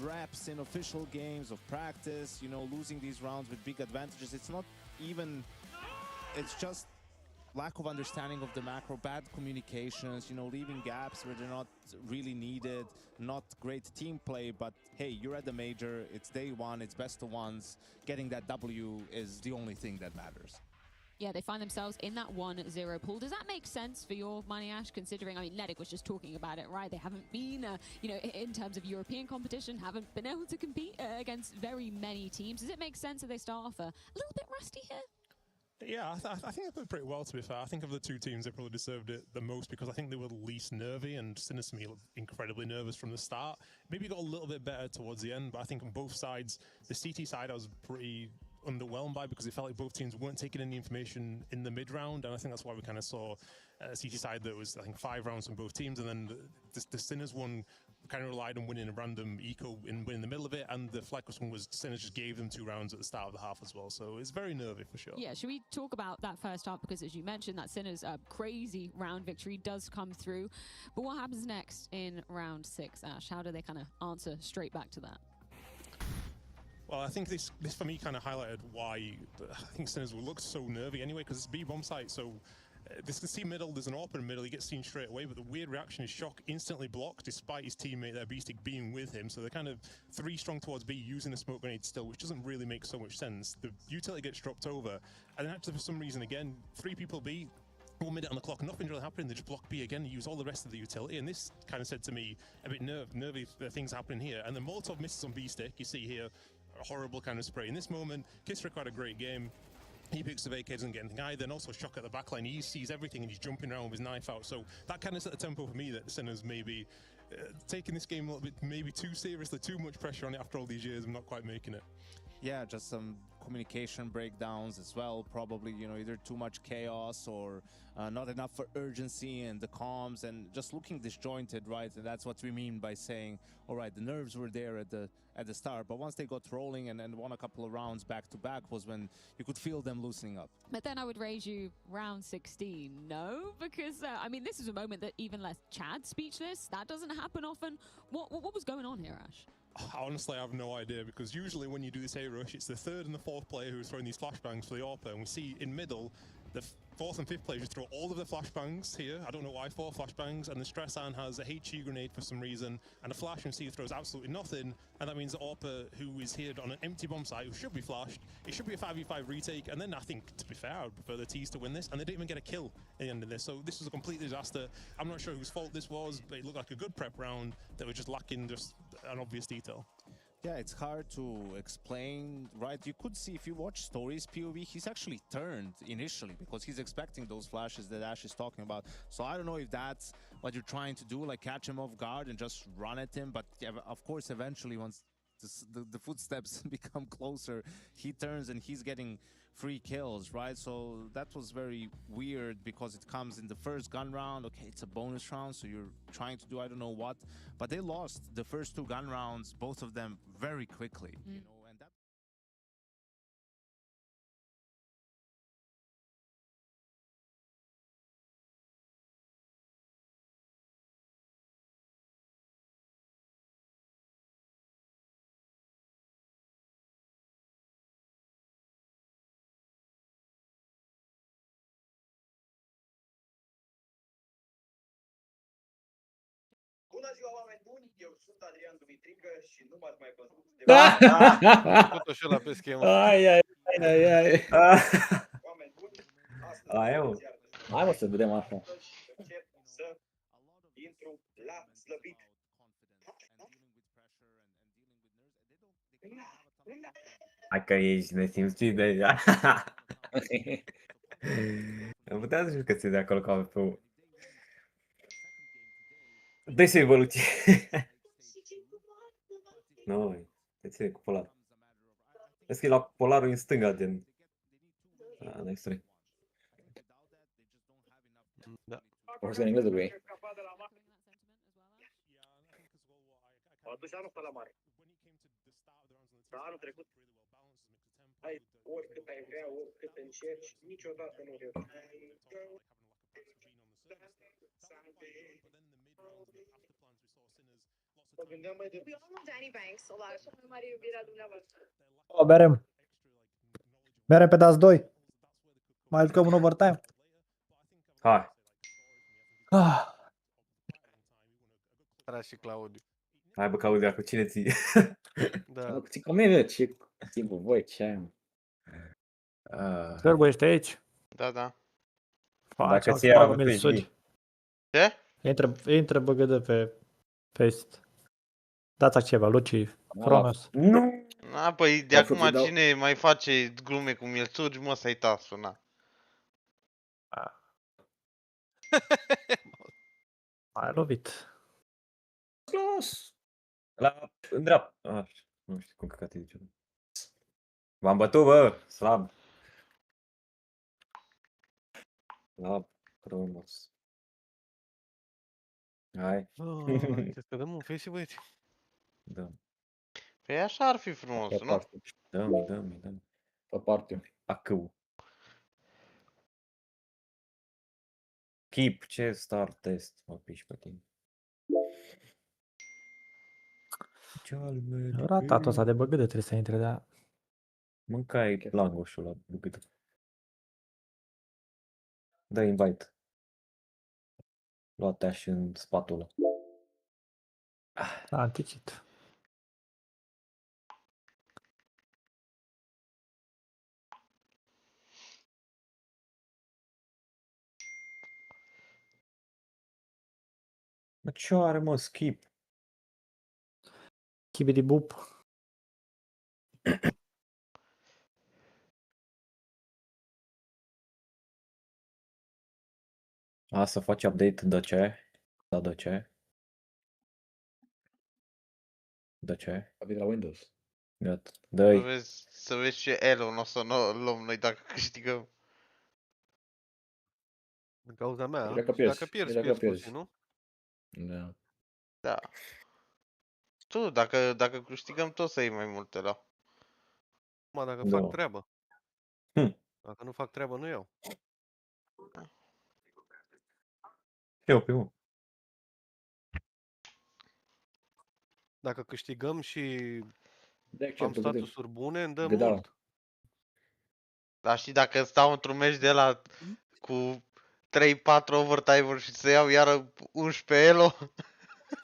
reps in official games, of practice, you know, losing these rounds with big advantages. It's not even, it's just lack of understanding of the macro, bad communications, you know, leaving gaps where they're not really needed, not great team play, but hey, you're at the major, it's day one, it's best of ones. Getting that W is the only thing that matters. Yeah, they find themselves in that 1-0 pool. Does that make sense for your money, Ash, considering, I mean, Nedic was just talking about it, right? They haven't been, you know, in terms of European competition, haven't been able to compete against very many teams. Does it make sense that they start off a little bit rusty here? Yeah, I think they played pretty well, to be fair. I think of the two teams, they probably deserved it the most because I think they were the least nervy, and Sinners to me looked incredibly nervous from the start. Maybe got a little bit better towards the end, but I think on both sides, the CT side I was pretty underwhelmed by because it felt like both teams weren't taking any information in the mid-round, and I think that's why we kind of saw a CT side that was, I think, 5 rounds from both teams, and then the Sinners one kind of relied on winning a random eco in the middle of it, and the FlyQuest one was Sinners just gave them 2 rounds at the start of the half as well, so it's very nervy for sure. Yeah, should we talk about that first half, because as you mentioned, that Sinners crazy round victory does come through, but what happens next in round 6, Ash? How do they kind of answer straight back to that? Well, I think this for me kind of highlighted why I think Sinners will look so nervy anyway, because it's B bomb site, so this can see middle, there's an open middle, he gets seen straight away, but the weird reaction is Shock instantly blocked despite his teammate there, Beastic, being with him, so they're kind of 3 strong towards B using a smoke grenade still, which doesn't really make so much sense. The utility gets dropped over, and then actually for some reason again, 3 people B, 1 minute on the clock, nothing really happening, they just block B again and use all the rest of the utility, and this kind of said to me a bit nervy things happening here, and then Molotov misses on B-Stick, you see here, a horrible kind of spray. In this moment, Kisrick had a great game. He picks the vacate, doesn't get anything either. Then also Shock at the backline. He sees everything and he's jumping around with his knife out. So that kind of set the tempo for me that Sinners maybe taking this game a little bit maybe too seriously, too much pressure on it after all these years and not quite making it. Yeah, just some communication breakdowns as well. Probably, you know, either too much chaos or not enough for urgency and the comms, and just looking disjointed, right? And that's what we mean by saying, all right, the nerves were there at the start, but once they got rolling and won a couple of rounds back to back was when you could feel them loosening up. But then I would raise you round 16, no? Because, I mean, this is a moment that even left Chad speechless. That doesn't happen often. What was going on here, Ash? Honestly, I have no idea, because usually when you do this A-rush, it's the 3rd and the 4th player who's throwing these flashbangs for the AWP, and we see in middle, the 4th and 5th players just throw all of the flashbangs here. I don't know why 4 flashbangs, and the Stressan has a HE grenade for some reason, and a flash, and C throws absolutely nothing, and that means that AWP, who is here on an empty bomb site, who should be flashed, it should be a 5v5 retake, and then I think, to be fair, I would prefer the T's to win this, and they didn't even get a kill at the end of this, so this was a complete disaster. I'm not sure whose fault this was, but it looked like a good prep round that was just lacking just an obvious detail. Yeah, it's hard to explain, right? You could see if you watch Stories POV, he's actually turned initially because he's expecting those flashes that Ash is talking about. So I don't know if that's what you're trying to do, like catch him off guard and just run at him. But yeah, of course, eventually once the footsteps become closer, he turns and he's getting free kills, right? So that was very weird because it comes in the first gun round. Okay, it's a bonus round, so you're trying to do I don't know what, but they lost the first 2 gun rounds, both of them very quickly, you know. Bună ziua, oameni buni! Eu sunt Adrian Dumitrică și nu m-ați mai văzut de Făcut-o și ăla pe schemă. Ai. Oameni buni, Hai, mă. Hai, mă, să vedem asta. încep să intru la slăbit. Hai că ești nesimțit deja. Am putea să jucați de acolo ca pe dă-i să evoluție. Noi, te ține cu Polar. Vezi că e la Polarul în stânga, gen. Nice try. Da. O să în engleză cu ei. Au adus anul ăsta la mare. Dar anul trecut, ai oricât ai vrea, oricât încerci, niciodată nu reușești. Mă gândeam mai devreme. Danny Banks, o la cea mai mare iubire a dumneavoastră. O, berem. Berem pe DAS 2. Mai jucăm un overtime. Hai. Era și Claudiu. Hai bă, Claudia, cu cine ții? Da. Ții cu mine, ce ții cu voi, ce ai? Sărbu, ești aici? Da, da. Dacă ți iar pe Ce? Intră băgădă pe Face. Dați ceva, Luci, Cronos. Nu! Na, păi de acum cine mai face glume cu mielțugi, mă, să-i tasul, na. Ai lovit. Close! În dreapta. Nu știu cum căcat e zice. V-am bătut, bă! Slab. Slab. Frumos. Hai. Ce să dăm un face și băieți. Da. Păi așa ar fi frumos, nu? Dă-mi. Pe parte. Acău. Keep, ce start test mă piși pe tine? Ratatul ăsta de băgădă trebuie să intre, dar... Mâncai langoșul la băgădă. Dă invite. Lua-te și în spatula. A anticit. Mă, ce are, mă, skip? Chibidi bup. A, să faci update de ce? Da, de ce? De ce? A venit la Windows. Gata. Dă-i. Să vezi ce Elon o să luăm noi dacă câștigăm. Din cauza mea, Dacă pierzi, nu? Da. Da. Tu, dacă câștigăm, tot să iei mai multe la. Mă, dacă Da. fac treabă. Dacă nu fac treabă, nu iau. Eu primul. Dacă câștigăm și De am statusuri bune, îmi dă Da. mult. Dar știi, dacă stau într-un meci de la cu 3-4 overtime-uri și să iau iară 11 elo,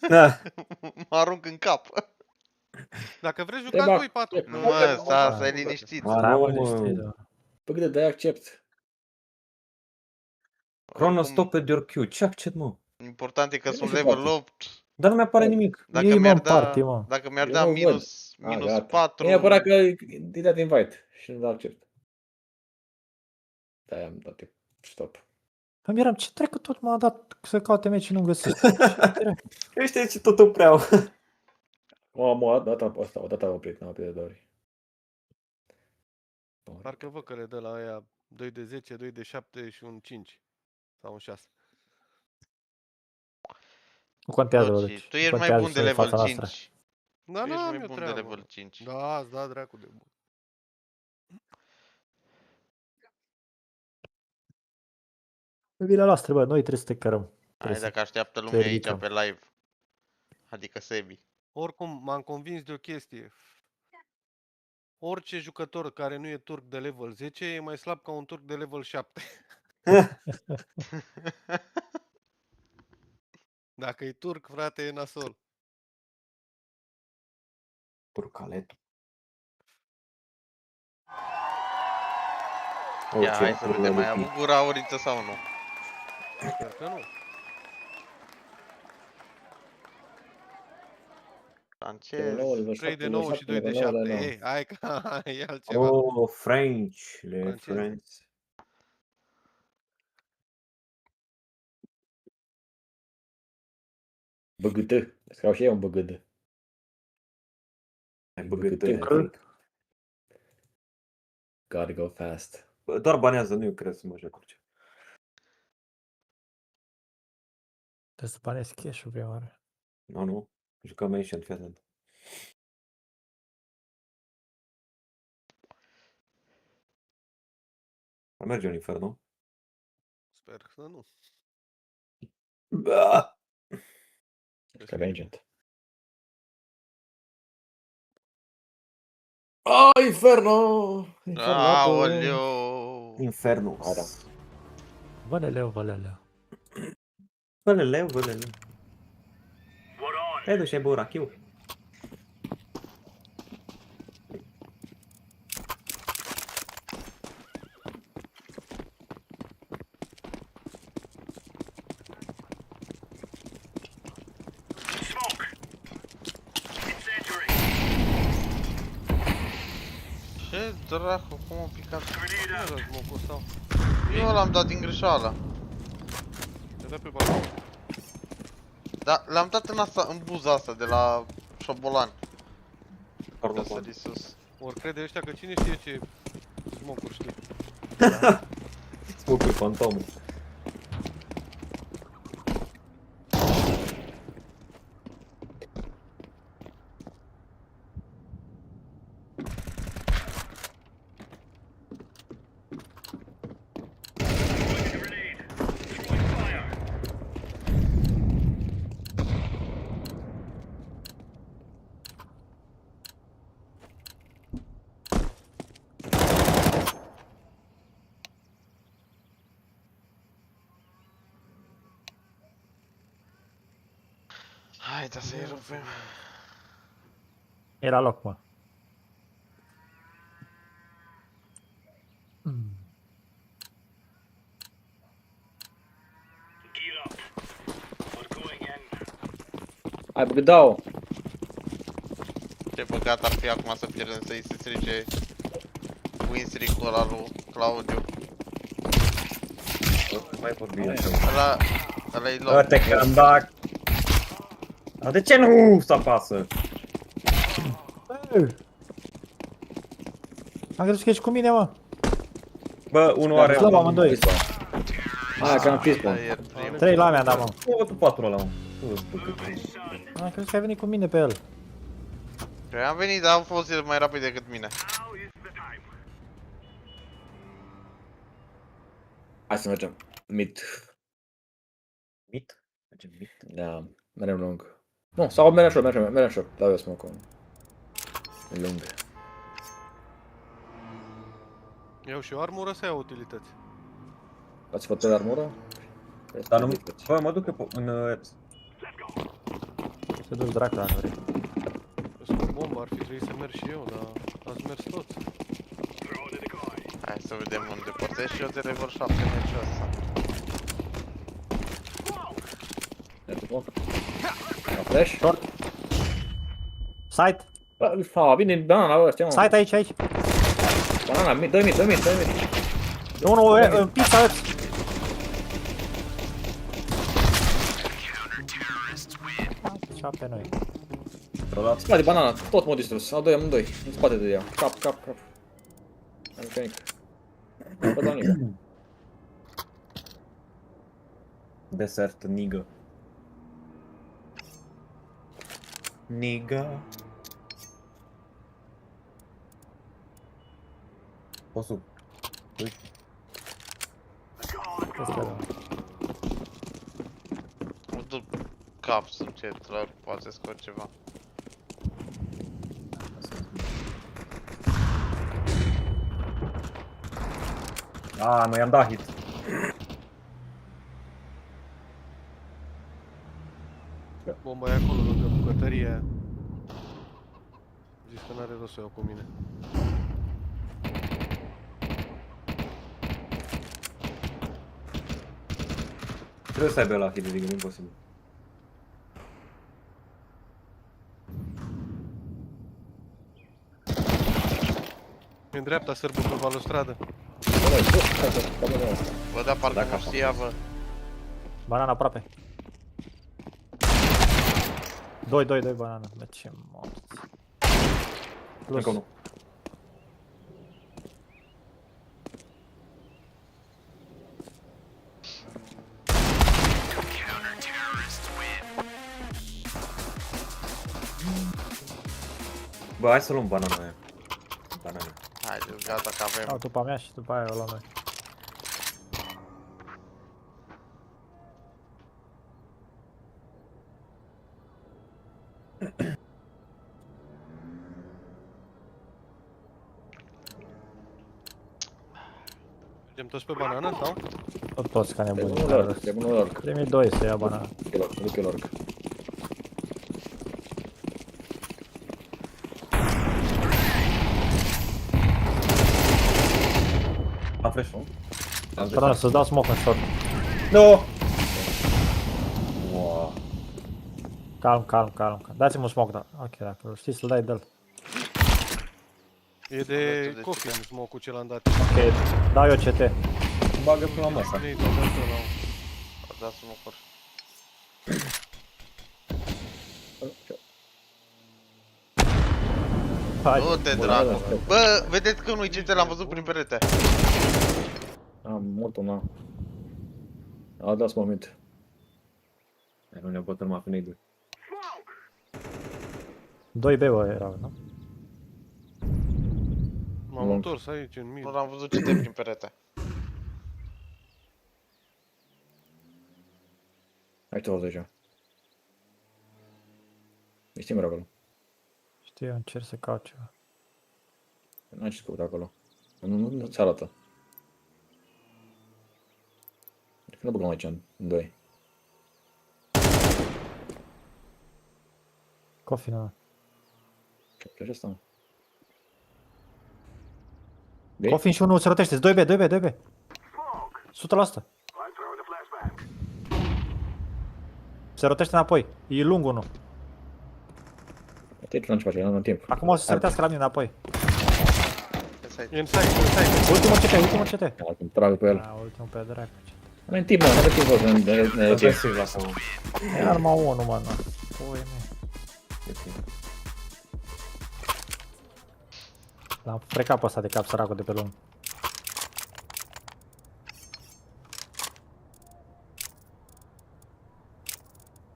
Da. mă arunc în cap. Dacă vreți, jucați voi 4. Nu, mă, stai liniștit. Păi cât dai accept. Cronos stop your queue. Ce accept, mă? Important e că sunt level 8. Dar nu mi-apare nimic. Dacă mi-ar da minus 4... E neapărat că îi dat invite și nu da accept. Da, am dat stop. Îmi eram, ce trecut tot m-a dat să caute meci și nu găsesc. Ești aici tot opreau. O dată am oprit, n-am oprit de 2 ori. Parcă văd că le dă la aia 2 de 10, 2 de 7 și un 5. Sau un 6. Nu contează, Luci. Tu ești mai bun de level 5. Da, tu ești nu, mai bun de level 5. Da, îți da dracu de bun. Vila noastră, bă, noi trebuie să te cărăm. Hai, dacă așteaptă lumea aici pe live. Adică Sebi. Oricum, m-am convins de o chestie. Orice jucător care nu e turc de level 10 e mai slab ca un turc de level 7. Dacă e turc, frate, e nasol. Turcaletul. Ia, hai să vedem, mai am gura auriță sau nu? Sper că nu. Francez. 3 de 9 și 2 de 7. Ei, hai că e altceva. Oh, French. Le French. Băgâtă. Să au și eu un băgâtă. Ai băgătăi, Gotta go fast. doar banează, nu eu cred să mă joc cu ce. Trebuie să banezi cash-ul prima oară. Nu. Jucăm Ancient, fii atent. Ar merge un Inferno? Sper să nu. Ca Agent. Inferno! Aoleu! Inferno. Hai da. Văleleu. Văleleu. Te duci, ai băut rachiu? Ce dracu, cum a picat? Eu l-am dat din greșeală. Te-a pe balcon. Da, l-am dat în buza asta de la șobolan. Ca sări sus. Ori crede ăștia că cine știe ce smoke-uri știi. Smoke-uri fantomă. Haide să-i rupem. Era loc, mă. Hai, bă, dau! Ce păcat ar fi acum să pierdem, să-i se strice win streak-ul ăla lui Claudiu. Mai vorbim așa. Ăla-i loc. Uite că am dat. Dar de ce nu se apasă? Am crezut că ești cu mine, mă. Bă, unul are... Slab amândoi. Hai, că am fi spawn. 3 la mea, da, mă. Nu, tu 4 ăla, mă. Am crezut că ai venit cu mine pe el. Eu am venit, dar am fost el mai rapid decât mine. Hai să mergem. Mid. Mid? Mergem mid? Da, mergem lung. Nu, sau mergem short. Dau eu smoke-ul. E lung. Iau și o armură sau iau utilități? Ați făcut armură? Dar nu... Bă, mă duc eu în... Se duc dracu dacă vrei. Cu bomba ar fi trebuit să merg și eu, dar ați mers toți. Hai să vedem unde portez și eu de level 7 meciul ăsta. Flash? Short. Side. Vine banana ăștia, mă. Side aici. Banana, dă-i mid. Unul în pizza ăți. Cea pe noi. Spate banana, tot m-a distrus. Al doi amândoi. În spate de ea. Cap. Am nimic. Bă, dau nimic. Desert, nigga. Nigga. Posso. Nu duc cap să încet, doar poate scot ceva. Nu i-am dat hit. Bomba e acolo lângă bucătăria aia. Zis că n-are rost să o iau cu mine. Trebuie să aibă la hit, adică nu e posibil. În dreapta sârbul pe balustradă. Bă, da, parcă nu știa, bă. Banana aproape. 2 banana. Bă, ce morți. Plus. Încă unul. Bă, hai să luăm banana aia. Banana. Haide, gata că avem. Dau după mea și după aia o luăm noi. Mergem toți pe banană sau? Tot toți ca nebuni. De bunul lor. Primii doi să ia banana. Duc eu lor. Am flash-ul. Pardon, să-ți dau smoke în short. No! Wow. Calm. Dați-mi un smoke, da. Ok, dacă știi să-l dai, dă-l. E de coffin smoke-ul ce l-am dat. Ok, dau eu CT. Bagă până la masă. Da smoke-uri. Du-te, dracu. Bă, vedeți că nu-i CT, l-am văzut prin perete. Am mult una. A dat moment. Nu ne bătăm mai finit. 2 B erau, nu? M-am întors aici în mid. Nu l-am văzut CT prin perete. Hai te deja. Ești timp acolo. Știu, încerc să caut ceva. N-ai ce căuta acolo. Nu-ți arată. Când ne băgăm aici în doi. Coffee, nu. Ce asta? Coffin și unul se rotește, 2B. 100%. Se rotește înapoi, e lung unul. Te ce face, nu am timp. Acum o să se rotească la mine înapoi. E în site. Ultimul CT. Acum trag pe el. Ultimul pe dracu. Nu ai timp, mă, nu ai timp să ne rotem. E arma 1, mă, nu. Pui mea. L-am frecat pe ăsta de cap, săracul de pe lung.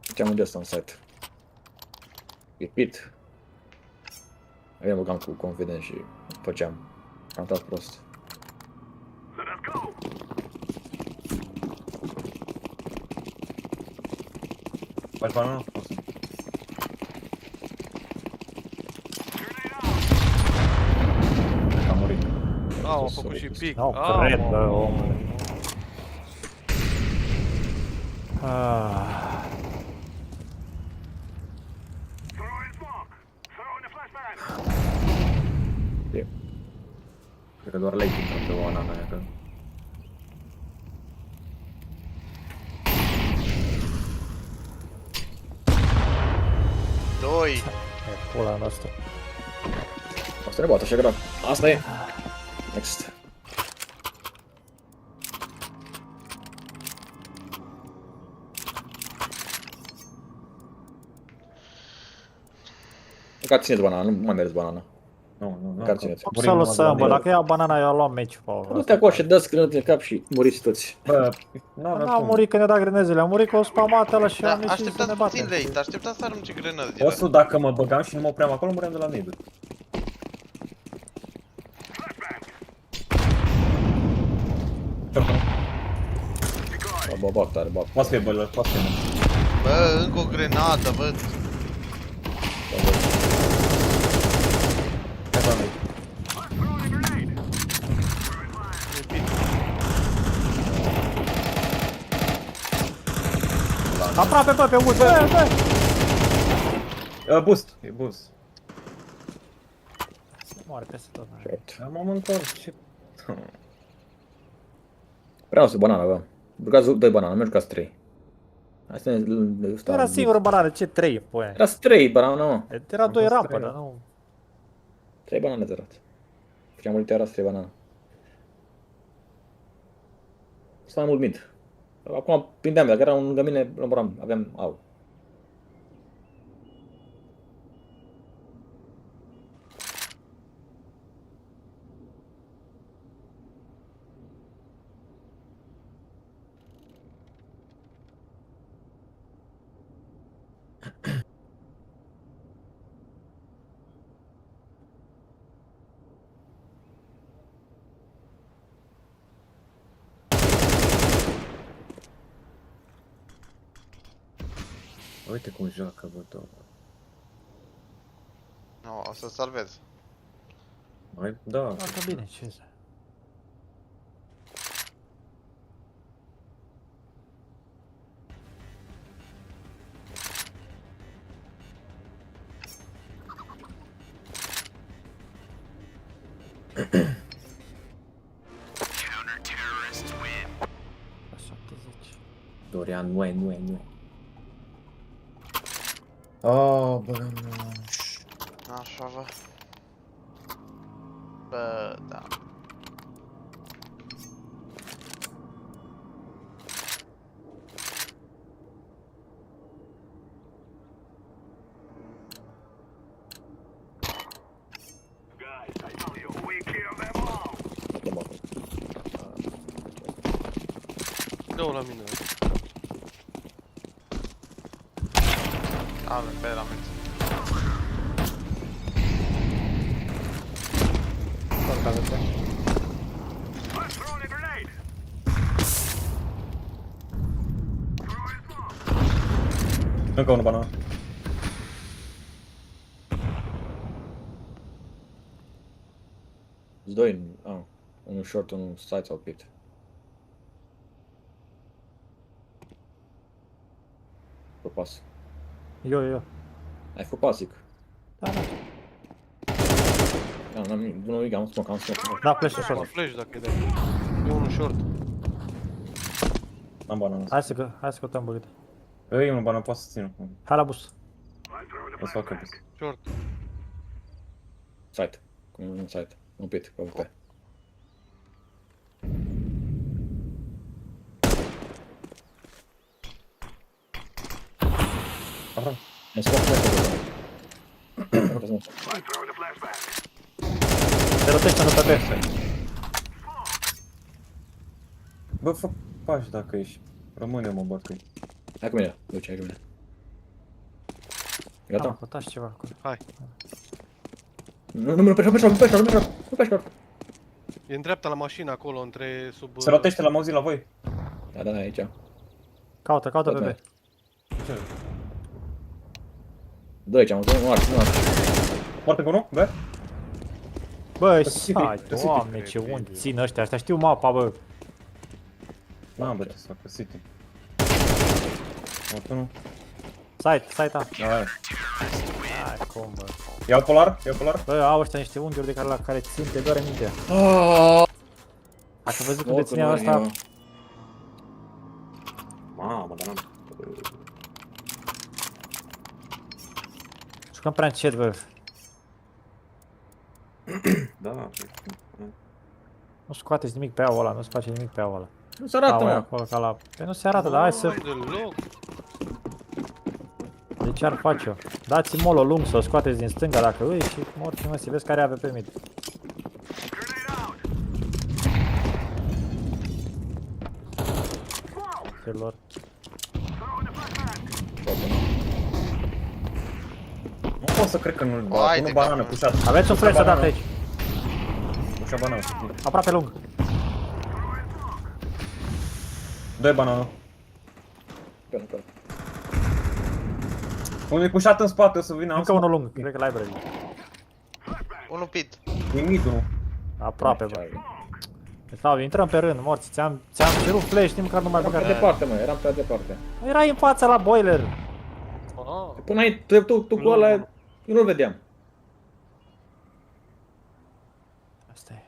Făceam de asta în site. Repeat. Eu băgam cu confident și făceam. Am dat prost. Faci banana? Am murit. Au, a făcut și pic. Nu, cred, bă, omule. Cred că doar lei intră pe o banana aia, cred. Doi. E pula noastră. O să ne bată așa grav. Asta e. Next. Măcar țineți banana, nu mai mereți banana. Nu. Măcar țineți. Să lăsăm, bă, dacă ia banana, eu luam meci, bă. Du-te acolo și dă-ți grenade în cap și muriți toți. Bă, n-am murit când ne-a dat grenezele, am murit că o spamat ăla și am ieșit să ne batem. Așteptați să arunce grenadele. Osu, dacă mă băgam și nu mă opream acolo, muream de la nade. Bă, tare, bă. Poate fi, bă, poate fi. Bă, încă o grenadă, văd. Aproape, bă, pe un bă. Boost, e boost. Se moare peste tot. M-am întors și... Vreau să banana, bă. Jucați 2 banana, nu jucați 3. Asta era singură banană, ce 3, păi? Era 3 banana, mă. Era 2 rampă, dar nu... 3 banane de rat. Făceam multe era 3 banana. Stai mult mid. Acum prindeam, dacă era lângă mine, lămuram, aveam au. Uite cum joacă, bă, domnul. Nu, o să salvez. Mai, da. Asta bine, ce să... Dorian, nu e. Oh, bă, nu. Așa, bă. Bă, da. Dă-o la mine. Avem pe la mine. Încă unul banana. Doi, unul short, unul side sau pit. Fă pas. Eu. Ai făcut pas, zic. Da. N-am nimic, am smoke. Da, flash short. Flash dacă e de e unul short. Am banana. Hai să căutăm băgăte. E unul banana, poate să țină. Hai la bus. O să fac bus. Short. Side. Un side. Un pit, pe UP. Aha. Am smoke. Te rotește în UPP. Bă, fă pași dacă ești. Rămâne, mă băt cu ei. Hai cu mine, duce, hai cu mine. Gata? Am căutat și ceva acolo. Hai. Nu, pe short. E în dreapta la mașină acolo, între sub... Se rotește la Mauzi la voi. Da, aici. Caută pe B. Dă aici, am văzut, nu arde. Poate cu unul, bă? Bă, hai, doamne, ce unde țin ăștia știu mapa, bă. N-am bă, ce să facă, City. Poate nu. Site, da. Hai. Hai, cum, bă. Iau polar? Bă, au ăștia niște unghiuri de care la care țin, te doare mintea. Ați văzut cum de ținea ăsta? Mamă, dar n-am. Jucăm prea încet, bă. Da. Nu scoateți nimic pe aul ăla, nu se face nimic pe aul ăla. Nu se arată, mă. Acolo, ca la... Păi nu se arată, dar hai să... De ce ar face-o? Dați-mi molo lung să o scoateți din stânga dacă îi și morți mă, să vezi care are pe mid. Celor. Nu pot să cred că nu-l bat, nu banană, pușat. Aveți un flash să dați aici. Pușa banană. Aproape lung. 2 banană. Unul e pușat în spate, o să vină. Încă unul lung, cred că library. Unul pit. E mid-ul. Aproape, bă. Sau, intrăm pe rând, morți. Ți-am cerut flash, nici măcar nu mai băgat. Eram prea departe, mă, eram prea departe. Erai în fața la boiler. Până aici, tu cu ăla, eu nu-l vedeam. Asta e.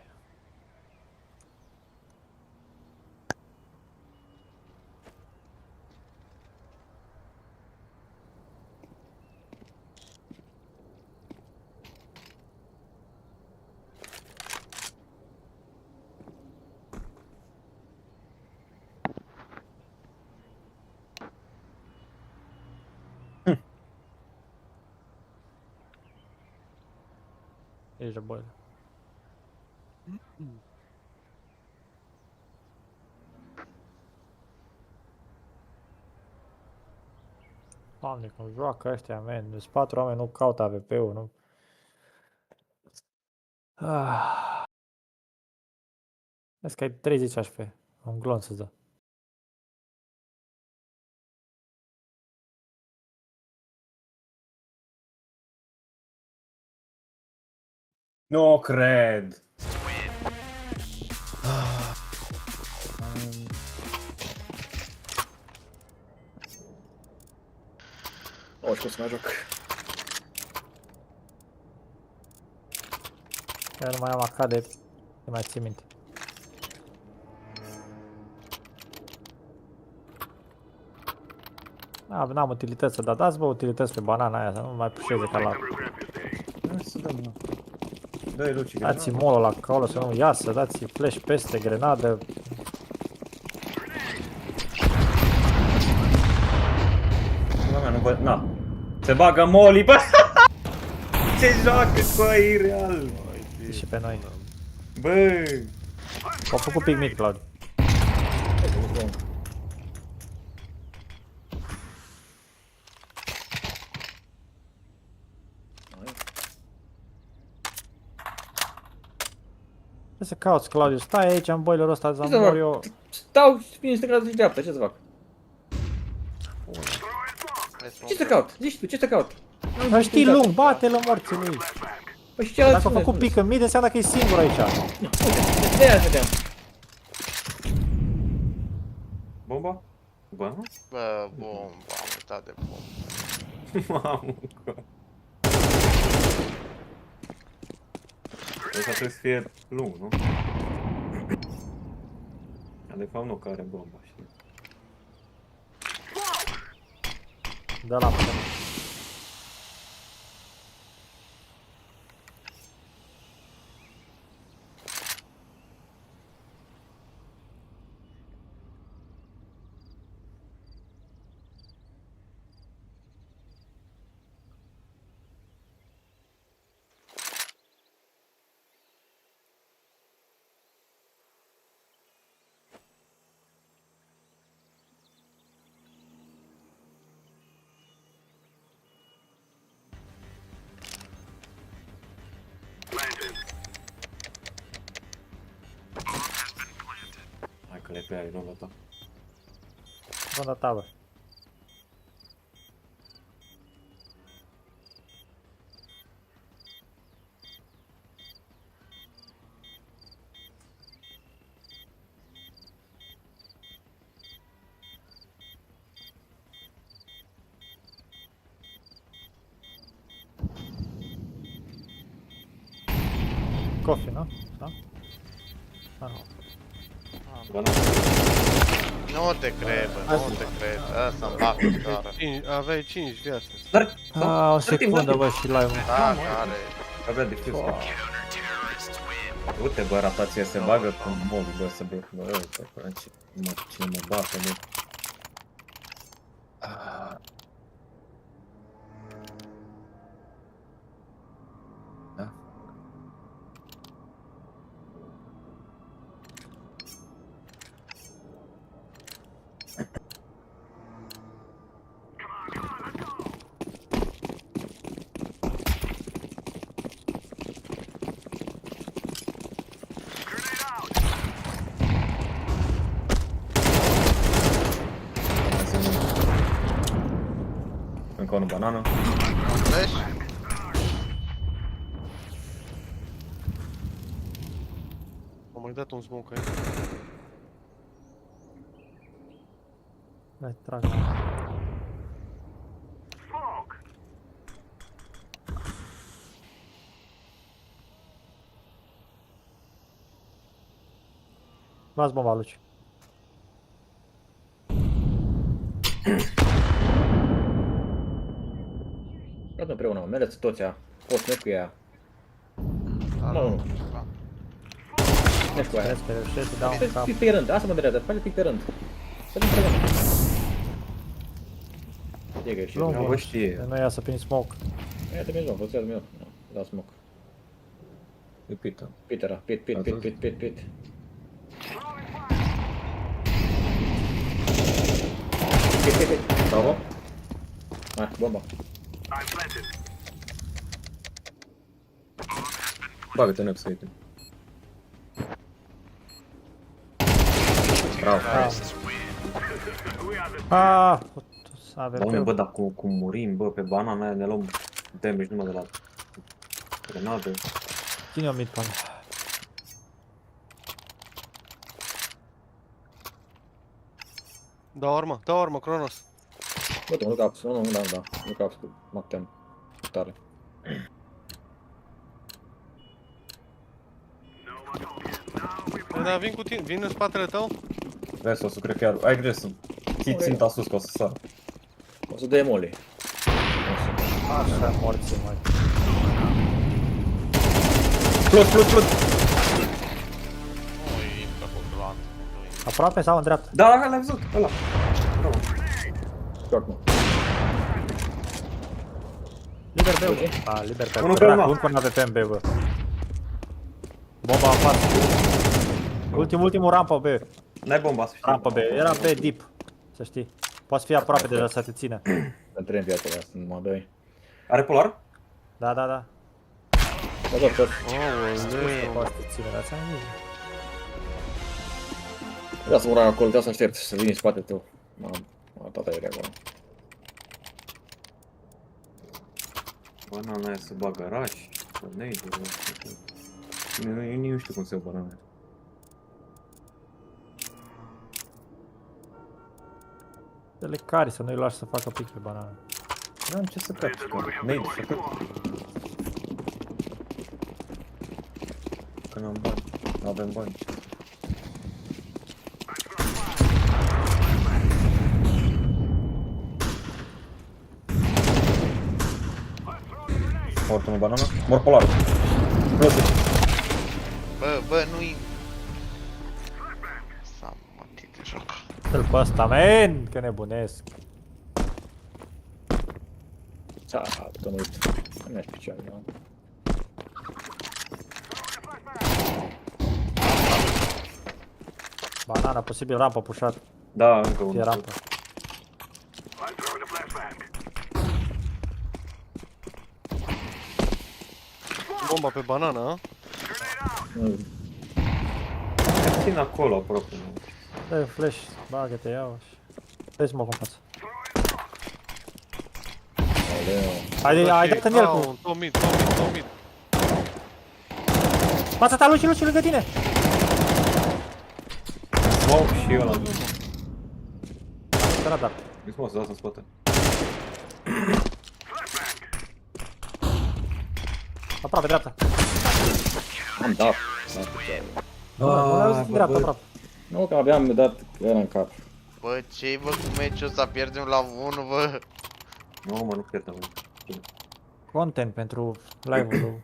Ești de boiler. Doamne, cum joacă ăștia, man. Deci 4 oameni nu caută AVP-ul, nu? Vezi că ai 30 HP. Un glonț îți dă. Nu cred. O, știu să mai joc. Eu nu mai am acade, nu mai țin minte. N-am utilități să dați, bă, utilități pe banana aia, să nu mai pușeze ca la... Să dăm, dă-i Luci Dați-i molul la acolo să nu iasă, dați-i flash peste, grenadă. Nu văd, na. Se bagă molii, bă! Ce joacă, bă, e real! Și pe noi. Bă! Au făcut pic mic, Claudiu. Ce să cauți, Claudiu? Stai aici în boilerul ăsta, să mor eu. Stau bine stânga și dreapta, ce să fac? Ce să caut? Zici tu, ce să caut? Nu știi lung, bate-l în morții lui. Păi și ce dacă a făcut pic în mid, înseamnă că e singur aici. De aia vedeam. Bomba? Bă, nu? Bă, bomba, am uitat de bomba. Mamă, că... Ăsta trebuie să fie lung, nu? De fapt nu, că are bomba, știi? Da la mână. Hai că le pe aia, nu ta. Ronda ta, bă. Coffee, nu? Da? Ah, nu. Nu te cred, bă, nu te cred. Ăsta-mi bag în țară. Aveai 5 viață. O secundă, bă, și live-ul. Da, care? Avea defuz. Uite, bă, ratația se bagă cu mobil, bă, să bă, bă, cine mă bate, bă. Da? Încă unul banană. Vezi? Am mai dat un smoke aici. Hai, trag. Luați bomba, Luci. Luat împreună, mă, mergeți toți aia. Poți mergi cu ea. Mă, unul. Mergi cu aia. Crezi că reușești să dau un cap. Pic pe rând, asta mă derează, face pic pe rând. Face împreună. E că și eu. Nu știe. Nu iasă prin smoke. Ia-te mi smoke, poți ia-te mi eu. Da smoke. E pită. Pitera, pit. Pit. Bravo. Hai, bomba. Bagă-te în upside. Bravo. Aaaa, avem Doamne, greu. bă, dar cum murim, bă, pe banana aia ne luăm damage numai de la grenadă. Ține o mid pe ăla. Dă urmă, Cronos. Uite, nu caps, nu, da, nu caps cu Mactem. Tare. Da, vin cu tine, vin în spatele tău. Resosul, cred că ai grijă să ții ținta sus ca o să sară. O să dăm moli. Așa, morți, mai. Plus! Aproape sau în dreapta? Da, l-ai văzut, ăla. Bravo. Joc, mă. Liber B-ul. A, liber pe Unul dracu, pe încă un AWP în B, bă. Bomba afară. Ultimul rampă B. N-ai bomba, să știi. Rampă B, era B deep. Să știi. Poți fi aproape deja să te țină. Să trăim viața aia, sunt numai doi. Are polar? Da. Da, tot. Poți să te țină, dar ți-am zis. Vreau să mă rog acolo, vreau să aștept să vin în spatele tău. M-am toată aerea acolo. Banana aia să bagă rași, tornado, eu nu știu cum se iau banana. Dă-le cari să nu-i lași să facă pic pe banană. N-am ce să capi, nade să capi. Că n-am bani, n-avem bani. Mort unul banana, mort polarul. Plus. Bă, nu-i... S-a mătit de joc. Dă-l pe ăsta, men, că nebunesc. Că mă uit. Nu mi-aș picioare, da? Banana, posibil rampă pușat. Da, încă unul. Fie rampă. Bomba pe banana, a? Țin acolo aproape. Dă-i flash, bagă-te, iau și... Dă-i smoke în față. Ai dat în el cu... 2 mid. Fața ta, Luci, lângă tine! Smoke și ăla. Spera, dar. E smoke, să dați în spate. Aproape, dreapta. Am dat. Nu l-ai auzit dreapta, aproape. Nu, că aveam dat ăla în cap. Bă, ce-i bă cu meciul ăsta? Pierdem la 1, bă. Nu, mă, nu pierdem. Content pentru live-ul lui.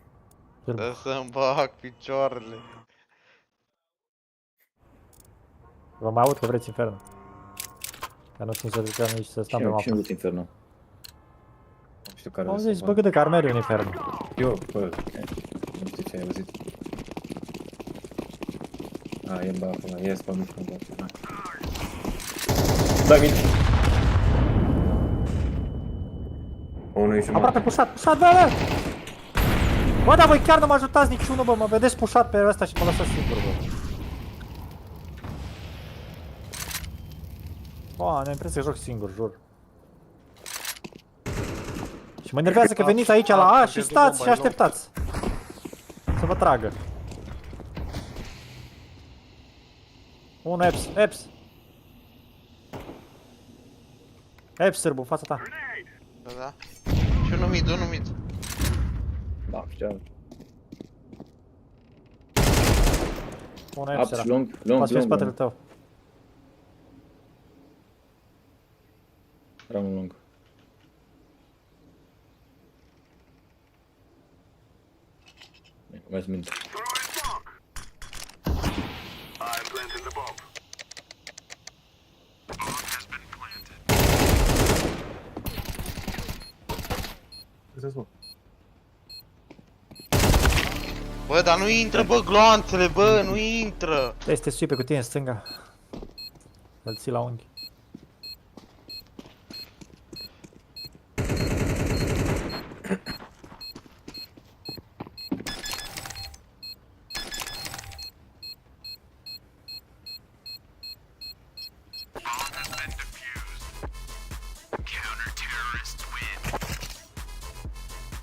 Dă să-mi bag picioarele. Vă mai aud că vreți infernul. Că nu știm să ducem nici să stăm pe mapă. Cine vrut infernul? Nu știu care Am zis, bă, cât de carmeri un infernul. Eu, bă, nu știu ce ai auzit. A, e bă, acolo, e spă mișcă, bă. Dai mine! Unul e jumătate. Aproape pușat, bă! Bă, dar voi chiar nu mă ajutați niciunul, bă, mă vedeți pușat pe ăsta și mă lăsați singur, bă. Bă, am impresia că joc singur, jur. Și mă enervează că veniți aici la A și stați și așteptați. Să vă tragă. Un Eps. Eps, sârbu, fața ta. Da. Și unul mid. Da, știu. Un Eps era. Lung. Poți fi în spatele tău. Era un lung. Mai sunt minte. Bă, dar nu intră, bă, gloanțele, bă, nu intră. Este sui pe cu tine în stânga. Îl ții la unghi.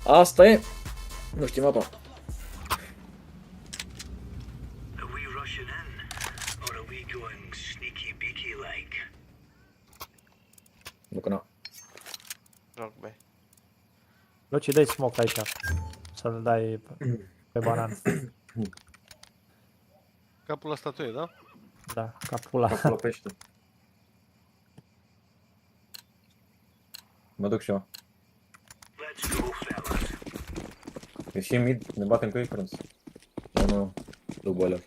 Asta e. Nu știu mapa. Bucuna. Joc B. Luci, dai smoke aici. Să-l dai pe banană. Capul la statuie, da? Da, capul la... Capul la pește. Mă duc și eu. E și mid, ne batem cu ei, frâns. Nu, duc boiler.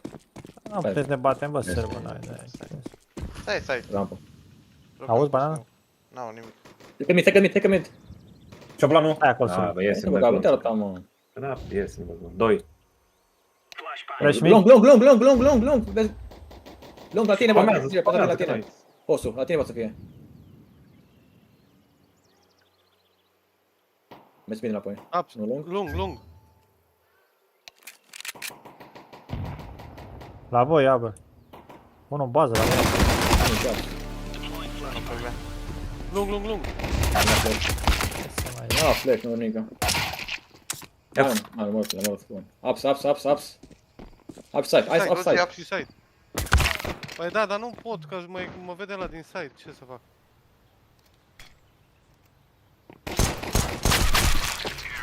Nu putem să ne batem, bă, sârbă, noi. Stai. Rampă. Auzi, banana? N-au nimic. Take mid. Ce-o planul? Hai acolo, Ah, bă, ies în Nu te arătam, mă. Da, ies în băgă. 2. Long, la tine, bă, la tine. Osul, la tine poate să fie. Mergi bine înapoi. Nu, lung. La voi, ia, bă. Unul în bază, la voi. Lung. Ah, flash, nu nimica. Hai, mă, bun. Ups. Upside. Side. Păi da, dar nu pot, că mă vede la din side. Ce să fac?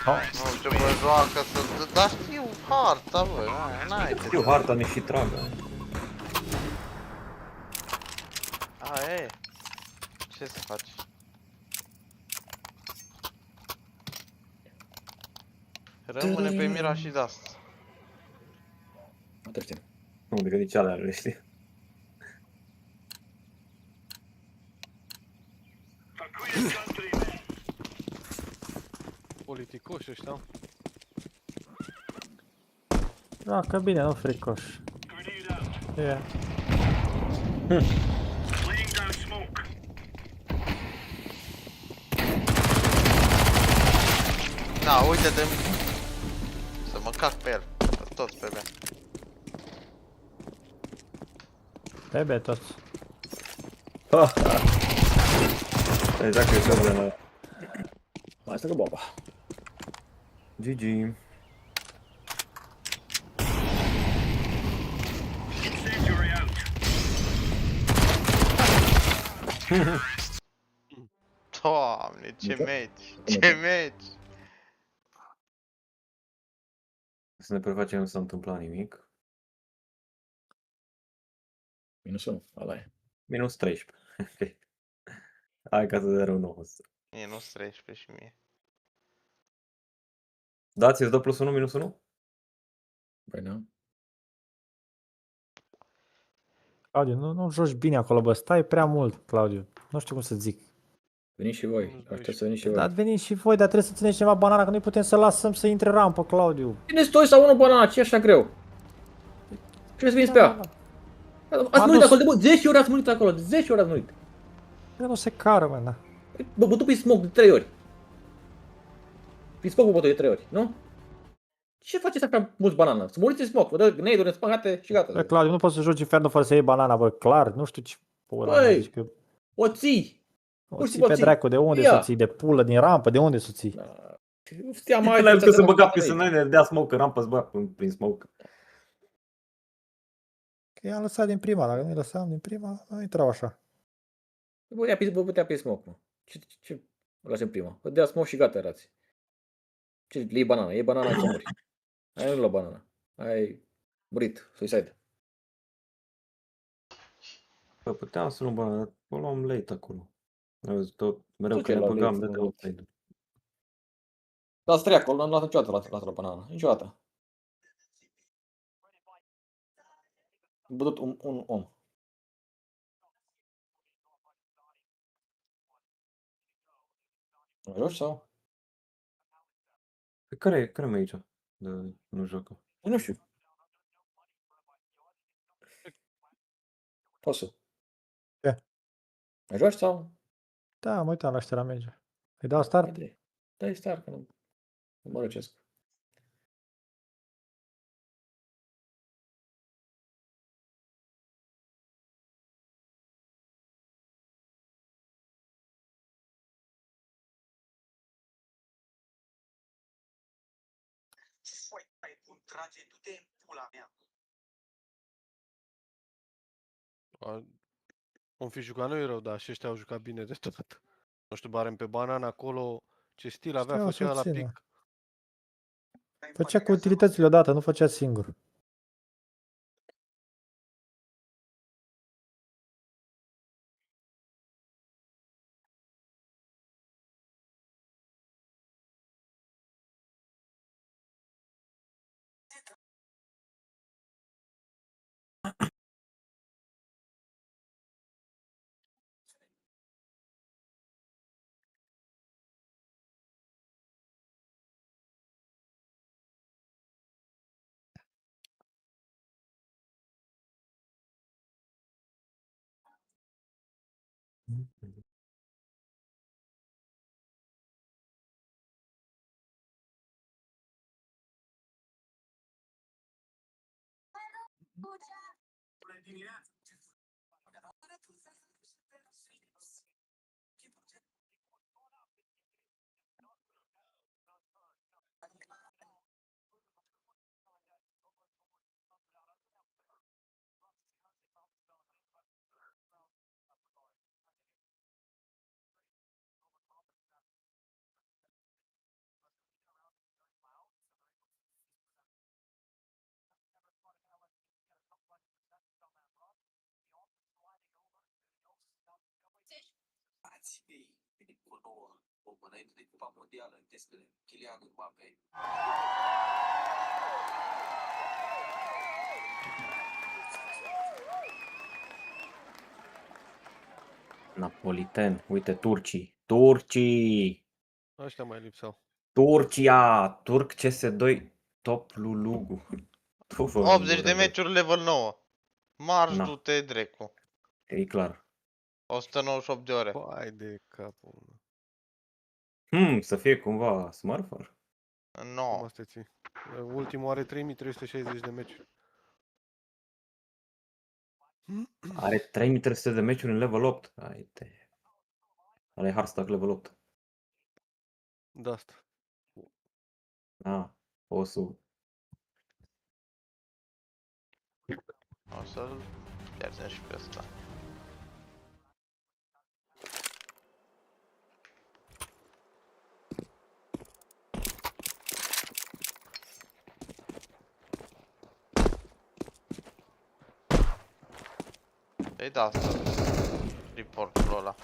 Nu știu, bă, joacă să... Dar știu harta, bă, n-ai ce... Știu harta, ne și tragă. A, e. Ce să faci? Rămâne pe Mira și Dust. Atât. Nu, decât nici alea le știi. Politicoși ăștia. Da, că bine, nu fricoși. Yeah. Da, uite-te. Să mă cac pe el. Toți pe B. Pe B toți. Exact, e problema. Mai stă cu bomba. GG. Doamne, ce meci! Să ne prefacem, nu s-a întâmplat nimic. -1, ăla e. -13. Hai ca să dea rău 9. Minus 13 și mie. Da, ți-ți dă +1, -1? Păi da. Claudiu, nu joci bine acolo, bă, stai prea mult, Claudiu. Nu știu cum să zic. Veniți și voi, aștept să veniți și voi. Da, veniți și voi, dar trebuie să țineți cineva banana, că nu putem să lăsăm să intre rampă, Claudiu. Cine stoi sau unul banana, ce e așa greu? Trebuie să veniți pe ea. Ați murit acolo de mult, 10 ori ați murit acolo, 10 ori ați murit. Nu se cară, mă, da. Bă, bătut prin smoke de 3 ori. Prin smoke bătut de 3 ori, nu? Ce faceți așa mulți banana? Să muriți în smoke, vă dă grenade-uri în spate și gata. Bă, Claudiu, nu poți să joci Inferno fără să iei banana, bă, clar, nu știu ce pula mea zici că... O ții! O ții pe dracu, de unde să o ții? De pulă, din rampă, de unde să o ții? Știa mai ăla că se băga pe să ne dea smoke în rampă, să băga prin smoke. Că i-am lăsat din prima, dacă nu-i lăsam din prima, nu intrau așa. Vă putea pe smoke, mă. Ce lăsăm prima? Vă dea smoke și gata, erați. Ce, iei banana, și muri. Ai nu la banana. Ai murit, suicide. Păi puteam să nu banana, dar o luam late acolo. Ai văzut tot, mereu că ne băgam, de te-au late. Dați 3 acolo, n-am luat niciodată la banana, niciodată. Am bătut un om. Nu joci sau? Pe care e aici? Nu joacă. Nu știu. Poți. Ce? Mai joci sau? Da, mă uitam la ăștia la Major. Îi dau start? Dai start, că nu mă răcesc. Trage, du-te în pula mea. Om fi jucat nu e rău, dar și ăștia au jucat bine de tot. Nu știu, barem pe banana acolo, ce stil avea, Știam făcea să la țină. pic. Făcea cu utilitățile odată, nu făcea singur. Înainte de Cupa Mondială, în testele Kylian Mbappé. Napoliten. Uite, turcii. Turcii! Ăștia mai lipsau. Turcia! Turc CS2 Top Lulugu. 80 de meciuri level 9. Marș, Na. du-te, drecu. E clar. 198 de ore. Hai de capul. Să fie cumva Smurfer? No. Cum asta ții? Ultimul are 3360 de meciuri. Are 3300 de meciuri în level 8. Haide. Ăla e Hardstack level 8. De asta. O să... O să-l pierdem și pe ăsta. Îi da asta reportul ăla.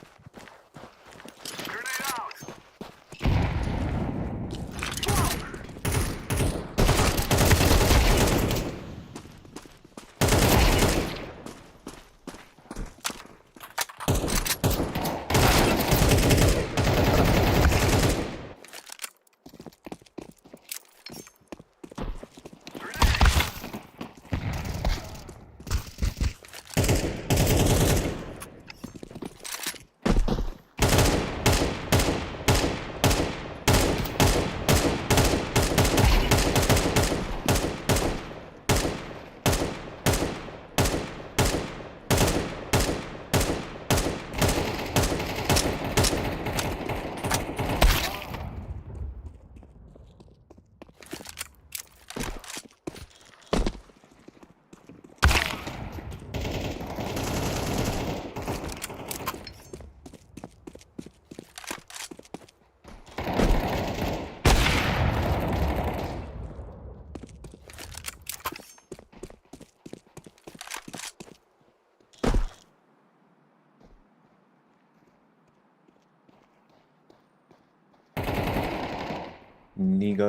Nigga.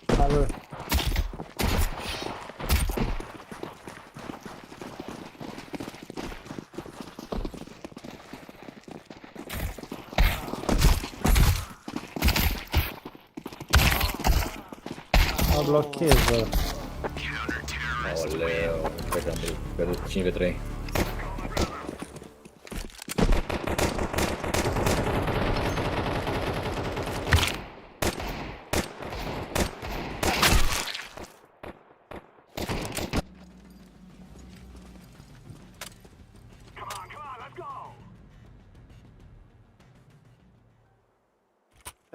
Salut. Mă blocheză. Aoleu, cred că am pierdut 5v3.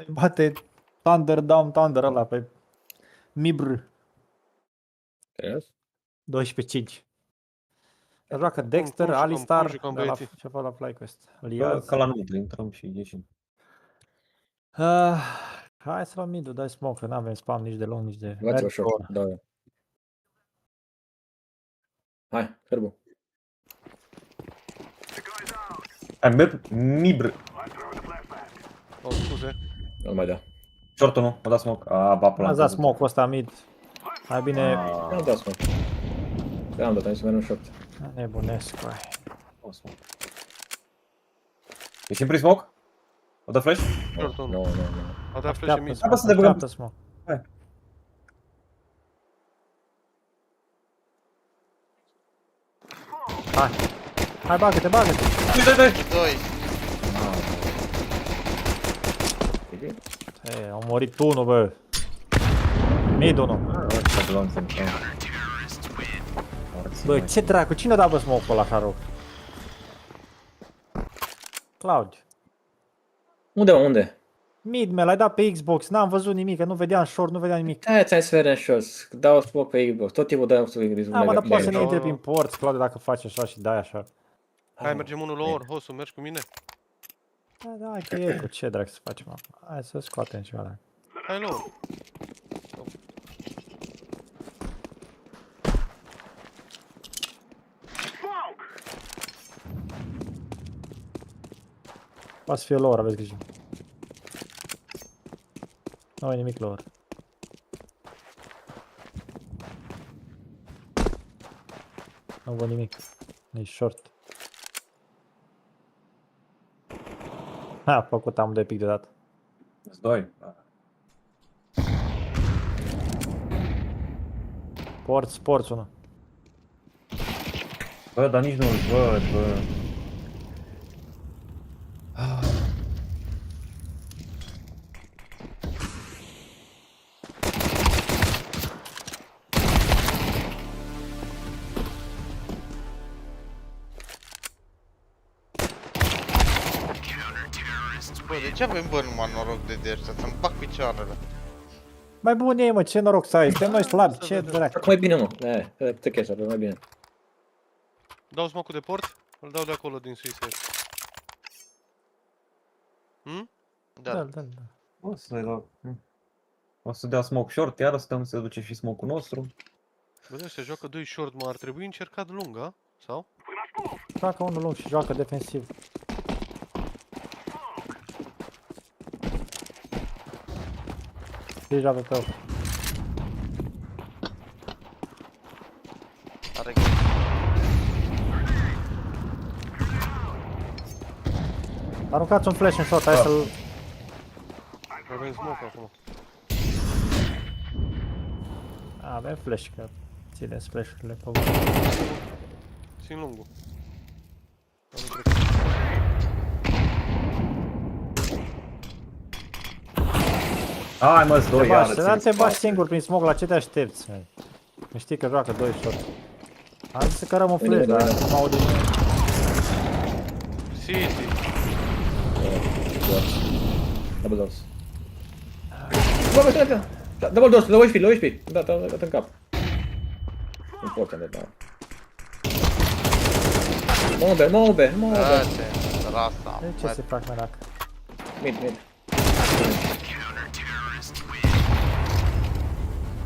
Bate Thunder Down Thunder ăla pe Mibr. Serios? 12-5. Joacă Dexter, jucăm, Alistar, jucăm, de la, băieții? ce la FlyQuest. Ca la noi, intrăm și ieșim. Hai să luăm mid-ul, dai smoke, că n-avem spam nici de long, nici de... Luați-vă Merg short, ora. da. Hai, Herbu. Hai, Mibr. Oh, scuze. Nu mai da. Short-ul nu, mă da smoke. Ba, pe Ați dat smoke-ul ăsta mid. Mai bine... Am dat smoke. Am dat, am să merg în short. Nebunesc, băi. Ești în prin smoke? O dă flash? Short-ul Nu. A dat flash în mid. Hai, bă, să ne băgăm. Așteaptă smoke. Hai. Hai, bagă-te, bagă-te. Doi. Ei, au murit unul, bă. Mid unul. Bă, ce dracu, cine a dat bă smoke-ul ăla așa rău? Claudiu. Unde? Mid, l-ai dat pe Xbox, n-am văzut nimic, că nu vedeam short, nu vedeam nimic. Hai, ți-ai să vedem shorts. Dau smoke pe Xbox. Tot timpul dau smoke pe Xbox. Da, mă, dar poate să ne intre prin porți, Claudiu, dacă faci așa și dai așa. Hai, mergem unul la ori. Hosu, mergi cu mine? Da, hai că e cu ce dracu să facem acum. Hai să scoatem ceva la. Hai la ori. Poate să fie lor, aveți grijă. Nu e nimic lor. Nu văd nimic. Nici short. Ha, a făcut am de pic deodată. Doi. Porți unul. Bă, dar nici nu-l văd, bă. Bă, de ce avem numai noroc de ăștia? Să-mi bag picioarele. Mai bun e, mă, ce noroc să ai, suntem noi slabi, ce dracu. Acum e bine, mă. Te chestia, mai bine. Dau smoke-ul de port? Îl dau de acolo din Suisse. Da. O să-i dau. O să dea smoke short, iar stăm să duce și smoke-ul nostru. Bă, de ăștia joacă 2 short, mă, ar trebui încercat lungă, sau? Joacă unul lung și joacă defensiv. Deja pe tău. Are Aruncați un flash în short, hai să-l... Avem smoke acum. Avem flash, că ținem flash-urile pe Țin lungul. Hai, mă, doi, iară. Să te bagi singur prin smoke, la ce te aștepți? Nu știi că joacă 2 short. Hai să cărăm un flash, dar nu mă aude nimeni. City. Double doors. Bă, double doors, la 11, da, în cap. Nu pot să ne dau. Mobe. Rasta. De ce se fac merac? Mid.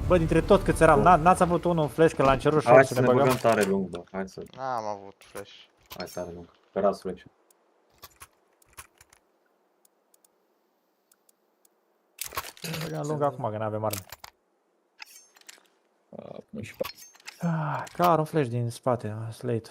Bă, dintre tot câți eram, n-ați avut unul în flash, că l-a încerut short Hai să să ne ne băgăm. băgăm tare lung, bă. Hai să... N-am avut flash. Hai tare lung. Cărați flash-ul. Ne băgăm lung acum, că n-avem arme. Clar un flash din spate, slate.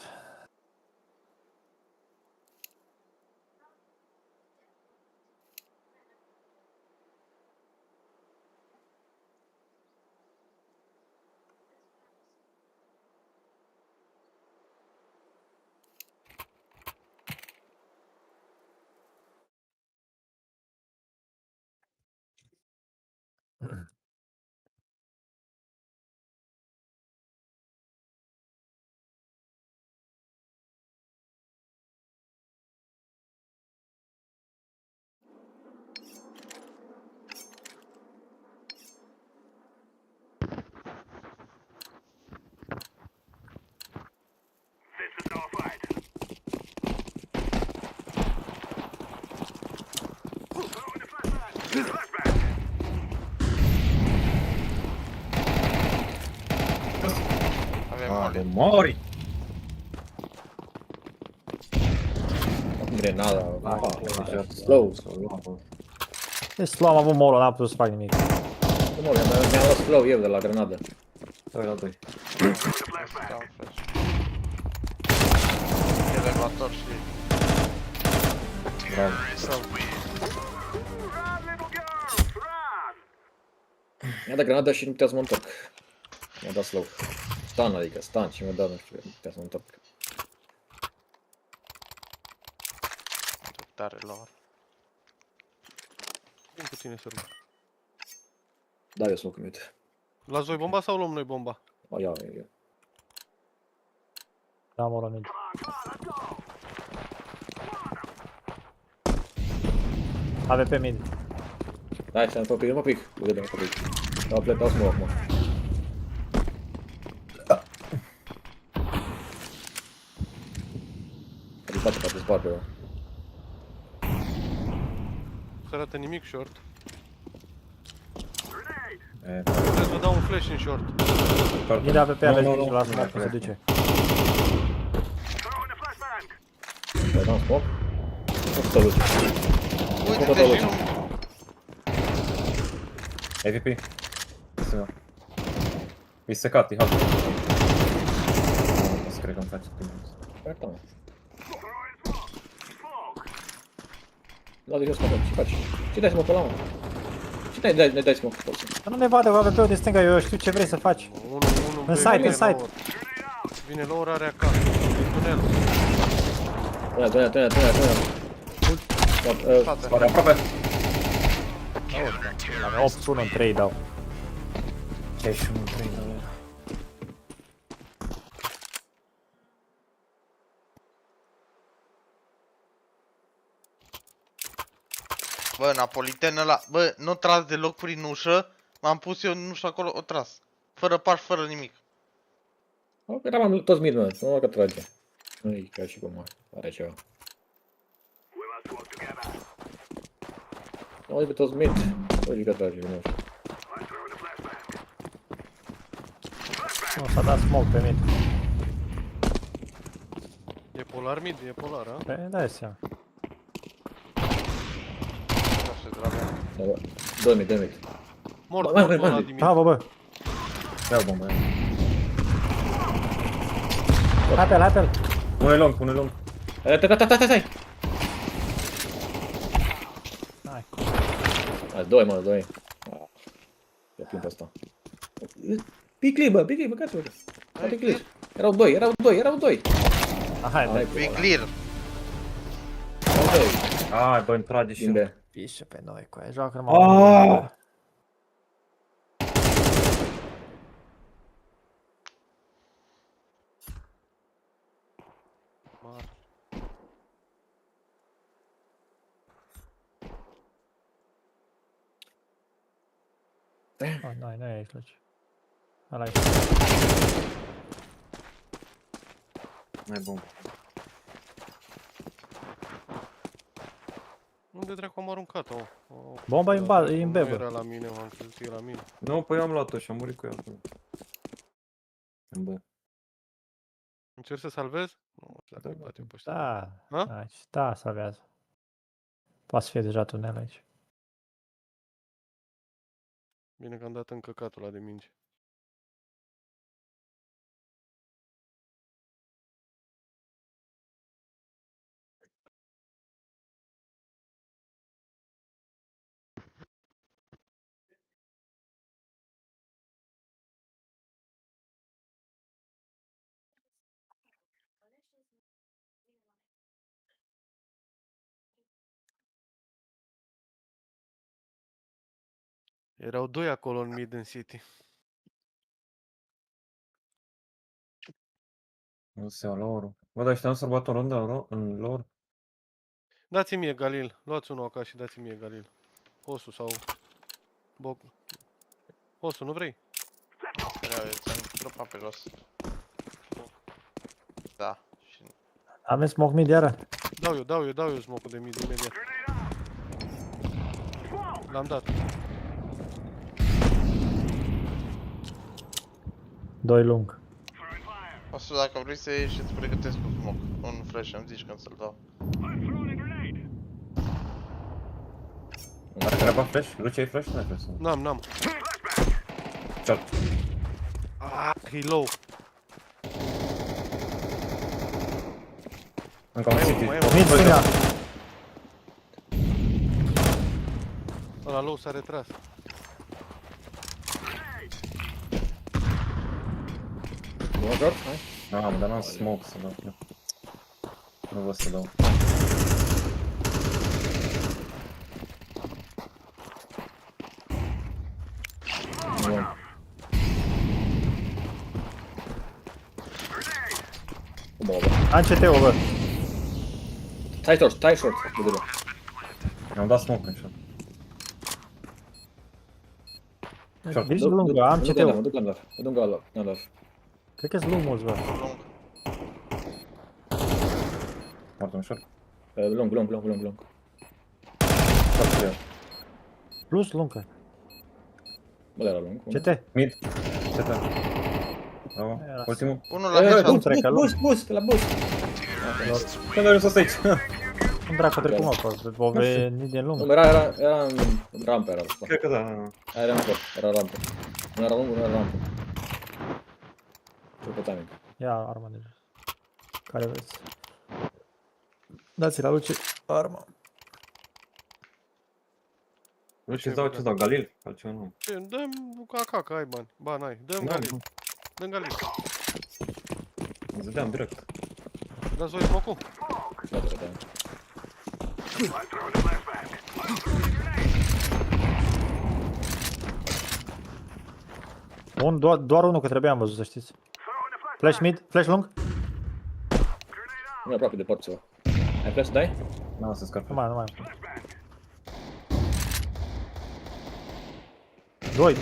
Moli. Mori! Grenada, slow. E slow, am avut molo, n-am putut să fac nimic. Mi-am luat slow eu de la grenadă. 2 la 2. Elevator și... Bravo. Mi-a dat grenada și nu putea să mă întorc. Mi-a dat slow. Stun, adică stun și mi-a dat, nu știu, nu putea să mă întorc. Tare lor. Vin cu tine, sărut. Da, eu smoke mute. Luați voi bomba sau luăm noi bomba? O, ia. Da, molo mid. AWP mid. Hai, să mă pic. Uite, mă pic. Dau smoke acum. Poate spart pe eu. Nu se arată nimic short. Trebuie să vă dau un flash în short. Mid AWP, aveți grijă la smoke, cum se duce. Dau smoke. Nu se duce. Uite-te și nu... AVP. E secat, e halb. Nu cred că îmi face primul. Lasă-i jos smoke, ce faci? Ce dai smoke ăla, mă? Ce ne dai smoke? Dar nu ne vadă cu AWP-ul de stânga, eu știu ce vrei să faci. În site. Vine lower, are acasă. Din tunel. Tunel. Spate aproape. Avea 8-1 în 3 dau. 61 în 3 dau. Bă, Napoliten ăla, bă, nu tras deloc prin ușă, m-am pus eu în ușă acolo, o tras. Fără pași, fără nimic. Eram toți mid, mă, nu mă că trage. Nu e ca și cum are ceva. Nu e pe toți mid, nu e că trage, nu știu. Nu, s-a dat smoke pe mid. E polar mid, e polar, a? Păi, dai seama. 2 mid. Mort, Da, bă. Iau bomba. Hai pe el. Pune lung. Tai. Hai, 2, mă, 2. Ia plin pe ăsta. Big bă, gata, bă. Foarte clear. Erau 2. Hai, Big clear. Hai, bă, îmi trage și eu. Pișă pe noi, cu aia, joacă numai. Nu e aici, loci. Ăla e. N-ai bombă. Unde dracu am aruncat-o? Bomba e în B, Nu bă. era la mine, m-am crezut că e la mine. Nu, păi eu am luat-o și am murit cu ea. În B. Încerc să salvez? Nu, dacă îi bate pe ăștia. Da, aici, da, salvează. Poate să fie deja tunel aici. Bine că am dat în căcatul ăla de minge. Erau 2 acolo în mid în City. Nu se iau lor. Bă, dar ăștia nu s-au bătut o rundă în lor? Dați-mi mie Galil. Luați unul acasă și dați-mi mie Galil. Osu sau... Osu, nu vrei? Vreau, ți-am dropat pe jos. Da. Avem smoke mid iară? Dau eu smoke-ul de mid imediat. L-am dat. 2 lung. O să, dacă vrei să ieși, îți pregătesc un smoke. Un flash, îmi zici când să-l dau. Are careva flash? Luce, ai flash? Nu ai flash? N-am. Short. E low. Încă un city. Mid stânga. Ăla low s-a retras. Bun, George, hai. Dar n-am smoke să dau. Nu vă să dau. Am CT-ul, bă. Tai short, gândule. Mi-am dat smoke în short. Vezi lungă, am CT-ul. Mă duc Gandalf. Cred că-s lung mulți, bă. Foarte un short. Lung. Plus lungă. Bă, era lung. CT. Mid. CT. Bravo. Ultimul. Unul la headshot. Boost, la boost. Când ai sus aici? Cum dracu a trecut, mă, o venit din lung. Nu, era în rampă, era. Cred că da. Era rampă. Nu era lung, nu era rampă. Ce timing. Ia arma de jos. Care vreți? Dați-i la Luce arma. Luce, ce dau? Galil? Altceva nu. Dăm AK, că ai bani. Ba, n-ai. Dăm Galil. Dăm Galil. Îți dădeam direct. Dați voi smoke-ul? Da. Doar unul, că trebuia am văzut, să știți. Flash mid, flash lung. Nu e aproape de port ceva. Ai flash să dai? Nu, să scarpe. Nu mai am. 2.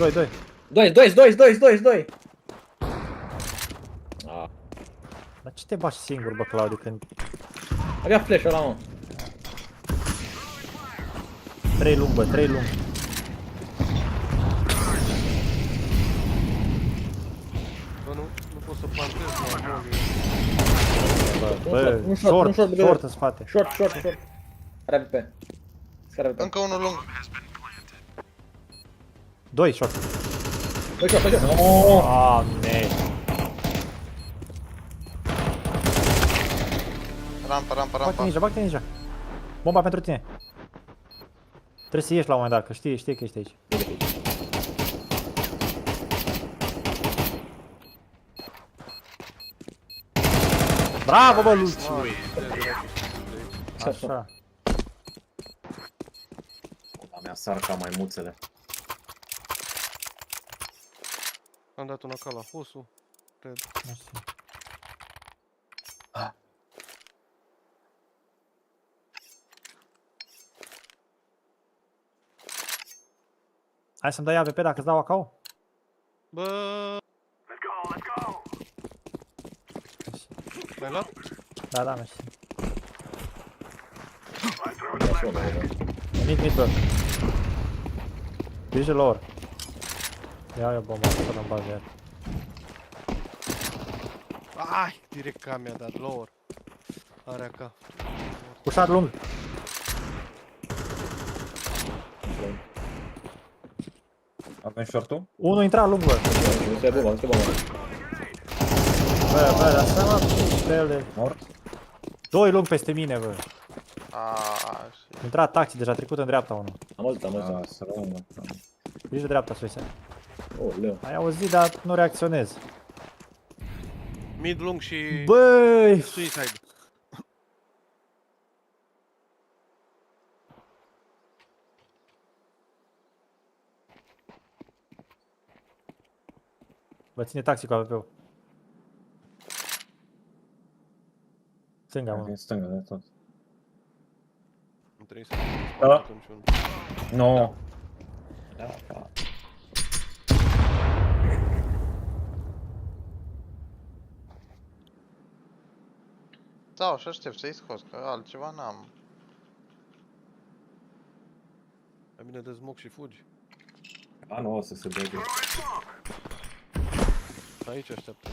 Dar ce te bași singur, bă, Claudiu, când... Avea flash ăla, mă. 3 lung, bă, 3 lung. Bă, nu pot să plantez, Bă, short în spate. Short. Are AWP. Încă unul lung. 2 short. 2 short. Doamne. Rampa. Bag-te ninja. Bomba pentru tine. Trebuie să ieși la un moment dat, că știi că ești aici. Bravo, bă, Luci! Așa. La mea sar ca maimuțele. Am dat un AK la hosul. Cred. Hai să-mi dai AWP dacă îți dau AK-ul? Bă... L-ai luat? Da, mersi. Mid, bă. Grijă lor. Ia bomba, să dăm bază iar. Ai, direct ca mi-a dat lower. Are AK. Ușat lung. Avem short-ul? Unul intra lung, bă. Este bomba. Bă, dar seama pe ele. Mort. 2 lung peste mine, bă. Intra taxi, deja trecut în dreapta unul. Am auzit. Să rămân, bă. Grijă dreapta, Suisa. Leu. Ai auzit, dar nu reacționez. Mid lung și... Băi! Suicide. Vă ține taxi cu AWP-ul. Stânga, mă. Din stânga, de tot. Trebuie să... Da. No. Da. Stau și aștept să-i scos, că altceva n-am. Mai bine de smoke și fugi. A, nu, o să se bage. Aici așteaptă.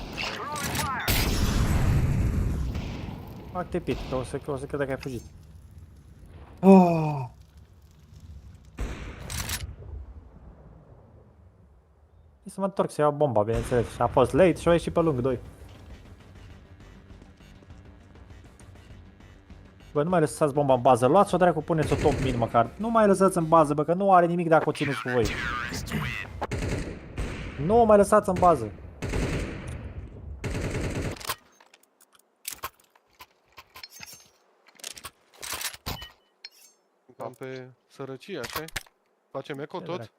Fac tipit, că o să crede că ai fugit. Să mă întorc să iau bomba, bineînțeles. Și a fost late și a ieșit pe lung 2. Bă, nu mai lăsați bomba în bază. Luați-o dracu, puneți-o top mid măcar. Nu mai lăsați în bază, bă, că nu are nimic dacă o țineți cu voi. Nu o mai lăsați în bază. Cam pe sărăcie, așa? Facem eco tot?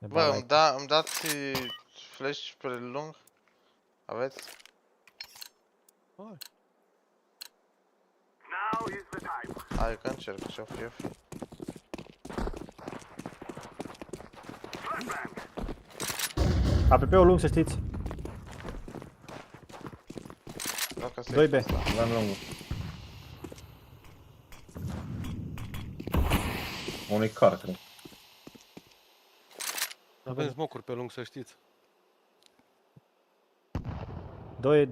Bă, îmi dați flash pe lung? Aveți? Hai. Hai că încerc și-o fi. APP-ul lung, să știți. 2B. Avem lungul. Unui car, cred. Avem smocuri pe lung, să știți. 2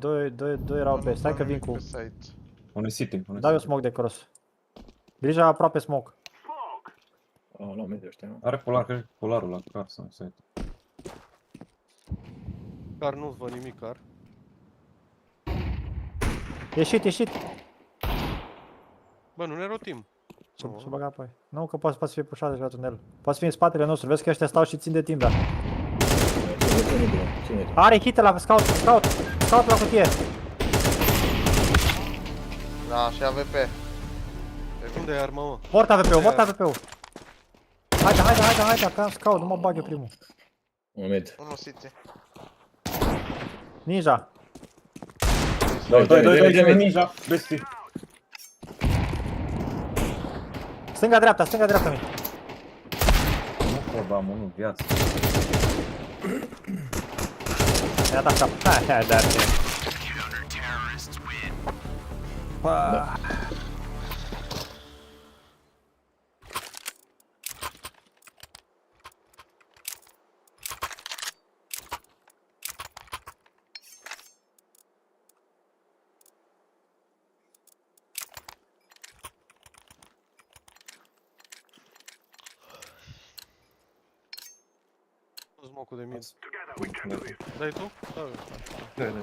erau pe. Stai că vin cu... Unui city. Dau eu smoke de cross. Grija aproape smoke. Oh, nu, merge ăștia, nu? Are polar, cred că polarul la car sau site. Car nu văd nimic, car. Ieșit. Bă, nu ne rotim. Ce băga apoi? Nu, că poate să fie pușat deja tunel. Poate să fie în spatele nostru. Vezi că ăștia stau și țin de timp, da. Are hit la scout la cutie. Da, și AVP. Unde e arma, mă? Mort AVP-ul. Haide, că am scout, nu mă bag eu primul. Moment. Unul city. Ninja. Doi, ninja, bestii. Stânga-dreapta, mi. Nu pot, am unul viață. Mi-a dat cap. Hai, dar ce. Smocul de mid. Dai tu? Da, eu. Da.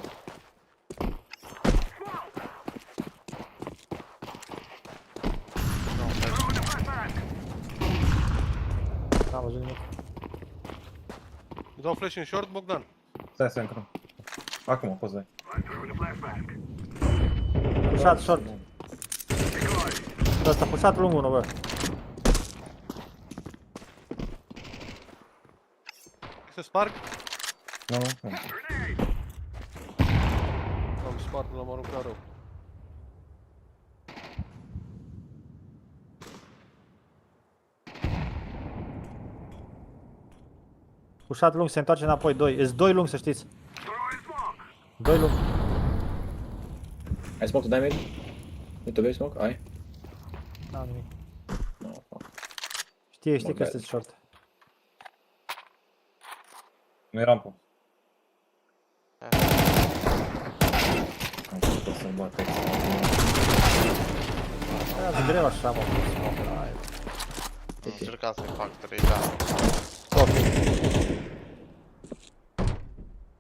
N-am văzut nimic. Îi dau flash în short, Bogdan. Stai să încrăm. Acum poți dai. Pușat short. Ăsta, pușat lung unul, bă. Se sparg? Nu. Am spart, l-am aruncat rău. Pușat lung, se întoarce înapoi, 2. Îs 2 lung, să știți. 2 lung. Ai smoke to damage? Nu te vei smoke? Ai? N-am nimic. No, fuck. Știe că sunteți short. Nu e rampă. Am putut să-l bate. E greu așa, mă. Am încercat să-i fac 3, da.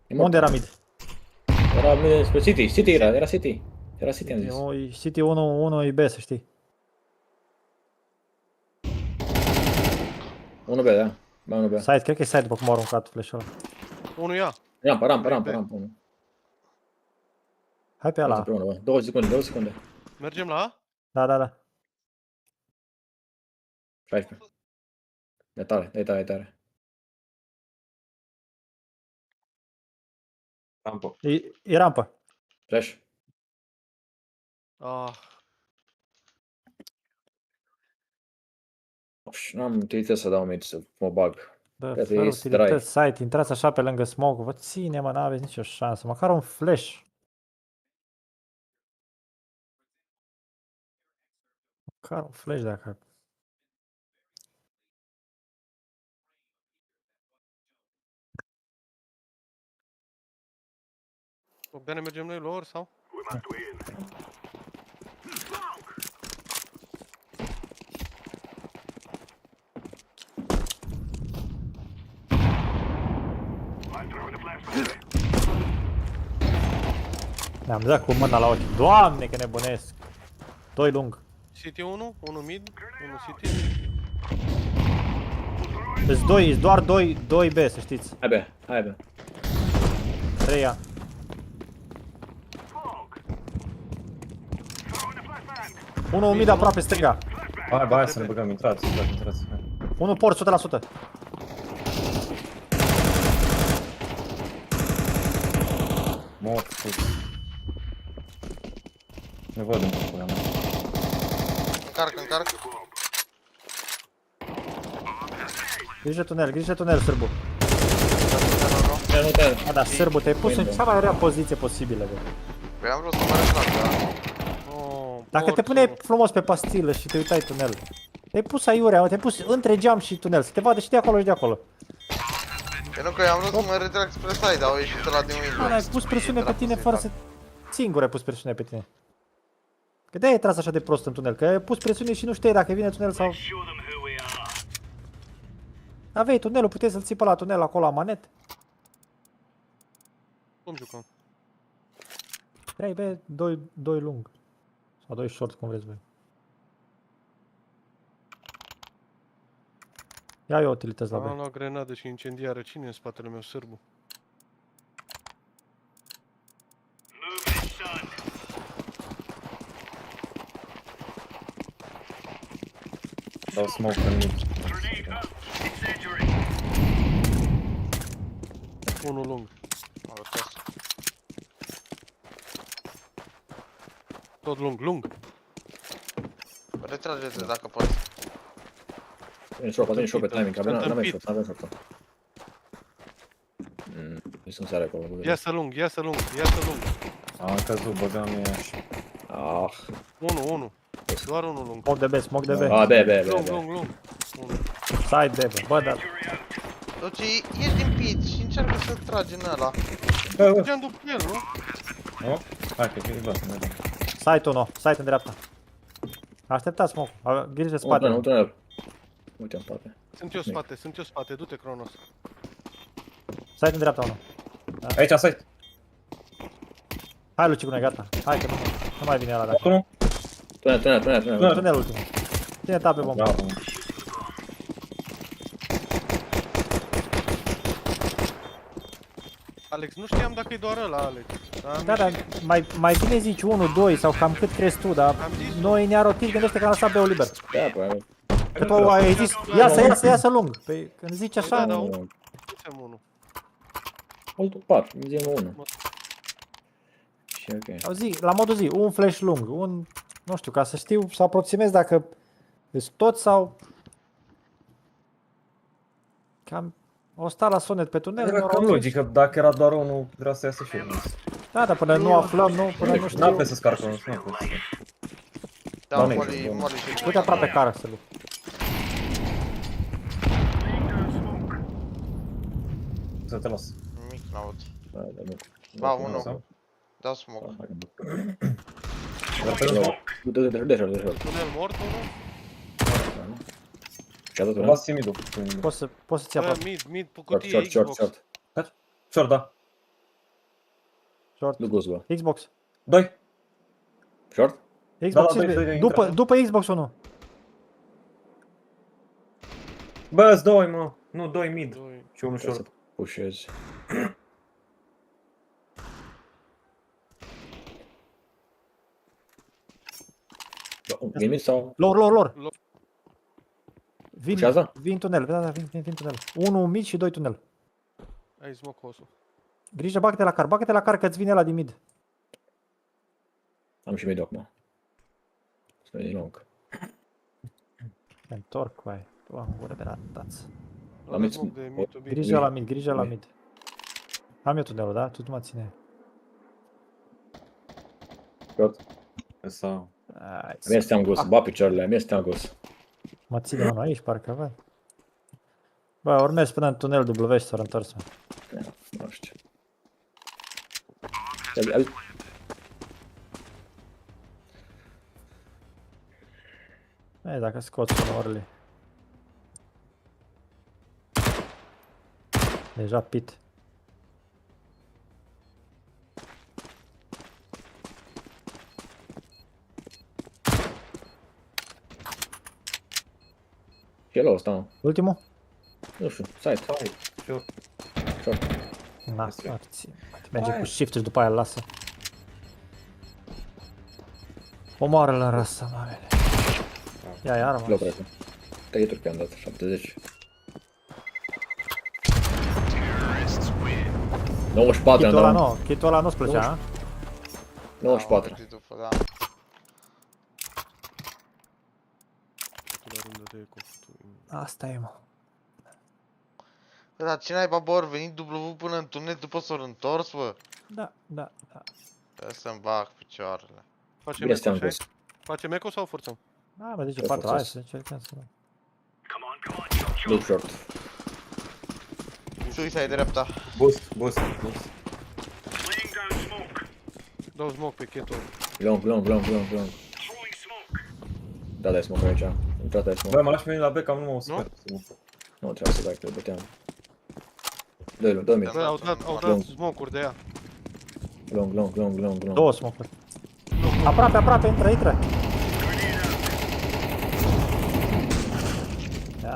Unde era mid? Era mid spre City. City era City. Era City, am zis. City 1 e B, să știi. 1B, da. Ba 1B. Side, cred că e side după cum a aruncat flash-ul ăla. Unul ia. Rampă. Hai pe ăla. 2 secunde. Mergem la A? Da. 16. E tare. Rampă. E rampă. Flash. N-am utilități să dau mid, să mă bag. Bă, fără utilități, site, intrați așa pe lângă smoke, vă ține, mă, n-aveți nicio șansă, măcar un flash. Măcar un flash dacă... Bine, mergem noi la ori sau? Ne-am dat cu mâna la ochi. Doamne, că nebunesc. 2 lung. City 1, 1 mid, 1 city. Îs 2, îs doar 2 B, să știți. Hai B, hai B. 3 A. Unul mid aproape stânga. Hai să ne băgăm, intrați. Unul port 100%. Mort, sus. Ne văd în pula mea. Încarc. Grijă tunel, sârbu. Nu. Da, sârbu, te-ai pus în cea mai rea poziție posibilă, bă. Păi am vrut să mă retrag, da. Dacă te puneai frumos pe pastilă și te uitai tunel. Te-ai pus aiurea, te-ai pus între geam și tunel, să te vadă și de acolo și de acolo. Păi nu că eu am vrut să mă retrag spre side, au ieșit ăla din window. Ai pus presiune pe tine fără să... Singur ai pus presiune pe tine. Că de-aia ai tras așa de prost în tunel, că ai pus presiune și nu știi dacă vine tunel sau... Aveai tunelul, puteai să-l ții pe la tunel acolo la manet. Cum jucăm? 3 B, 2 lung. Sau 2 short, cum vreți voi. Ia eu utilități la B. Am luat grenadă și incendiară. Cine în spatele meu, sârbu? Dau smoke în mid. Unul lung. Tot lung. Retrage-te dacă poți. Vine short pe timing, n-avem short. Nu sunt sare acolo. Ia-să lung. Am căzut, băgam e... 1. Doar unul lung. Smoke de B. B. Lung. Side B, bă, dar... Doci, ieși din pit și încearcă să tragi în ăla. Mergeam după el, nu? Nu? Hai că e bătă, mergem. Site 1, site în dreapta. Așteptați smoke, grijă de spate. Uite în spate. Sunt eu spate, du-te, Cronos. Site în dreapta 1. Aici, site. Hai, Lucicune, gata. Hai că nu mai vine ăla dacă. Tunel ultimul. Ține tab pe bombă. Alex, nu știam dacă e doar ăla, Alex. Da, dar mai bine zici 1, 2 sau cam cât crezi tu, dar noi ne-a rotit, gândește că am lăsat B-ul liber. Da, păi... Că tu ai zis, iasă lung. Păi când zici așa... Da, zicem 1. Altul 4, îmi zicem 1. Și ok. Zi, la modul zi, un flash lung, un... Nu știu, ca să știu, să aproximez dacă îs tot sau... Cam... O sta la sonet pe tunel. Era cam logică, dacă era doar unul, vreau să iasă și unul. Da, dar până nu aflăm, până nu știu... N-am să scarcă unul, nu pot să... Da, mori și... Uite aproape cară să lu. Să te las. Mic n-aud. Ba, unul. Da, smoke. De short. Tunel mort, unul? Las mid-ul. Poți să-ți ia Mid, pe cutie Xbox. Short, da. Short. Xbox. 2. Short? Xbox, după Xbox 1. Bă, 2, mă. Nu, 2 mid. Și unul short. Pușezi. Vin sau? Lor. Vin tunel, da, vin tunel. 1 mid și 2 tunel. Ai smoke-osul. Grijă, bagă-te la car că-ți vine ăla din mid. Am și mid acum. Să veni lung. Mă întorc cu aia. Tu am gură de ratați. Grijă la mid. Am eu tunelul, da? Tu mă ține. Short. Sau... Mi este gos, ba picioarele, mi este gos. Mă ține unul aici, parcă văd. Bă, urmez până în tunel W și s-au întors. Nu știu. Hai dacă scoți sonorile. Deja pit. Ce e la ăsta, mă? Ultimul? Nu știu, site. Sure. Na, arții. Merge cu shift și după aia îl lasă. Omoară-l în rasă, mamele. Ia iară, mă. Loc, cred că. 3 hituri pe-am dat, 70. 94 am Chitul ăla dat. nu, chitul ăla nu-ți plăcea, a? 94. Da. Asta e, mă. Bă, dar ce naiba, bă, ori venit W până în tunet după s-or întors, bă? Da. Trebuie să-mi bag picioarele. Facem eco, așa? Facem eco sau forțăm? Da, mă zice 4, hai să încercăm să dăm. Look short. Suicide dreapta. Boost. Dau smoke pe chetul. Long. Da, dai smoke aici. Intrat dai smoke. Bă, mă lași pe mine la back, am numai o sper. Nu trebuie să dai, că băteam. Dă-i mid. Bă, au dat smoke-uri de ea. Long. 2 smoke-uri. Aproape, intră.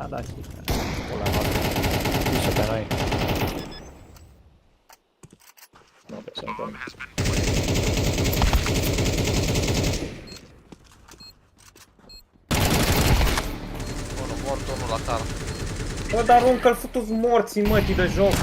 Da, și. Ăla pișă pe noi. Nu, pe să nu. Mort unul la car. Bă, dar aruncă-l futu-ți morții, mătii de joc.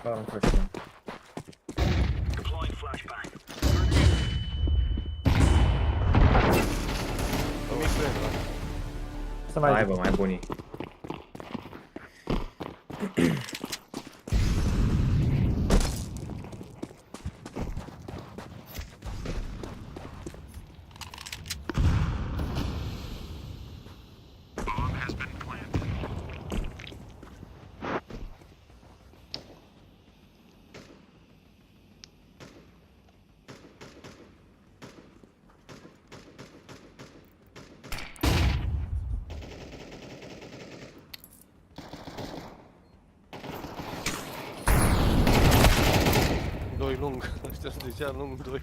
Un question. Hai bă, mai bunii. Lung, ăștia sunt deja lung 2.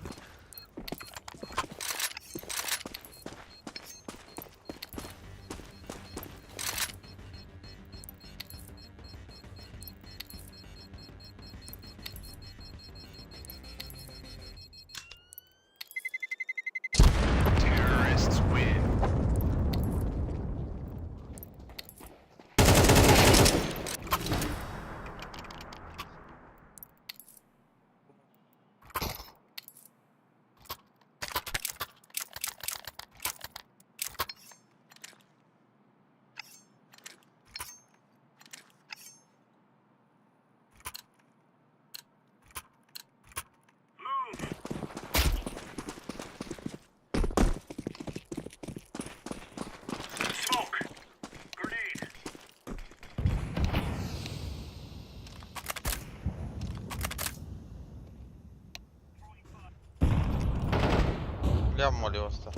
Ia moliul ăsta.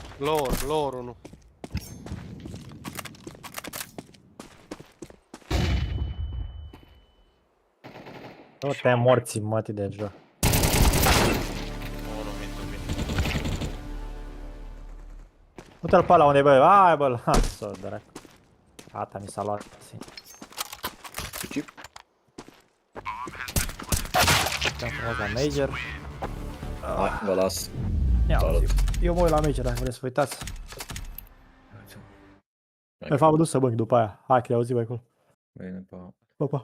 Lower 1. Nu te morții, mătii de joc. Uite-l pe ăla unde e, bă, hai bă, lasă-o, dracu. Gata, mi s-a luat. Am frumos la Major. Hai, vă las. Eu mă uit la Major, dacă vreți să vă uitați. De fapt, mă duc să bâng după aia. Hai că le auzi acolo. Bine, pa.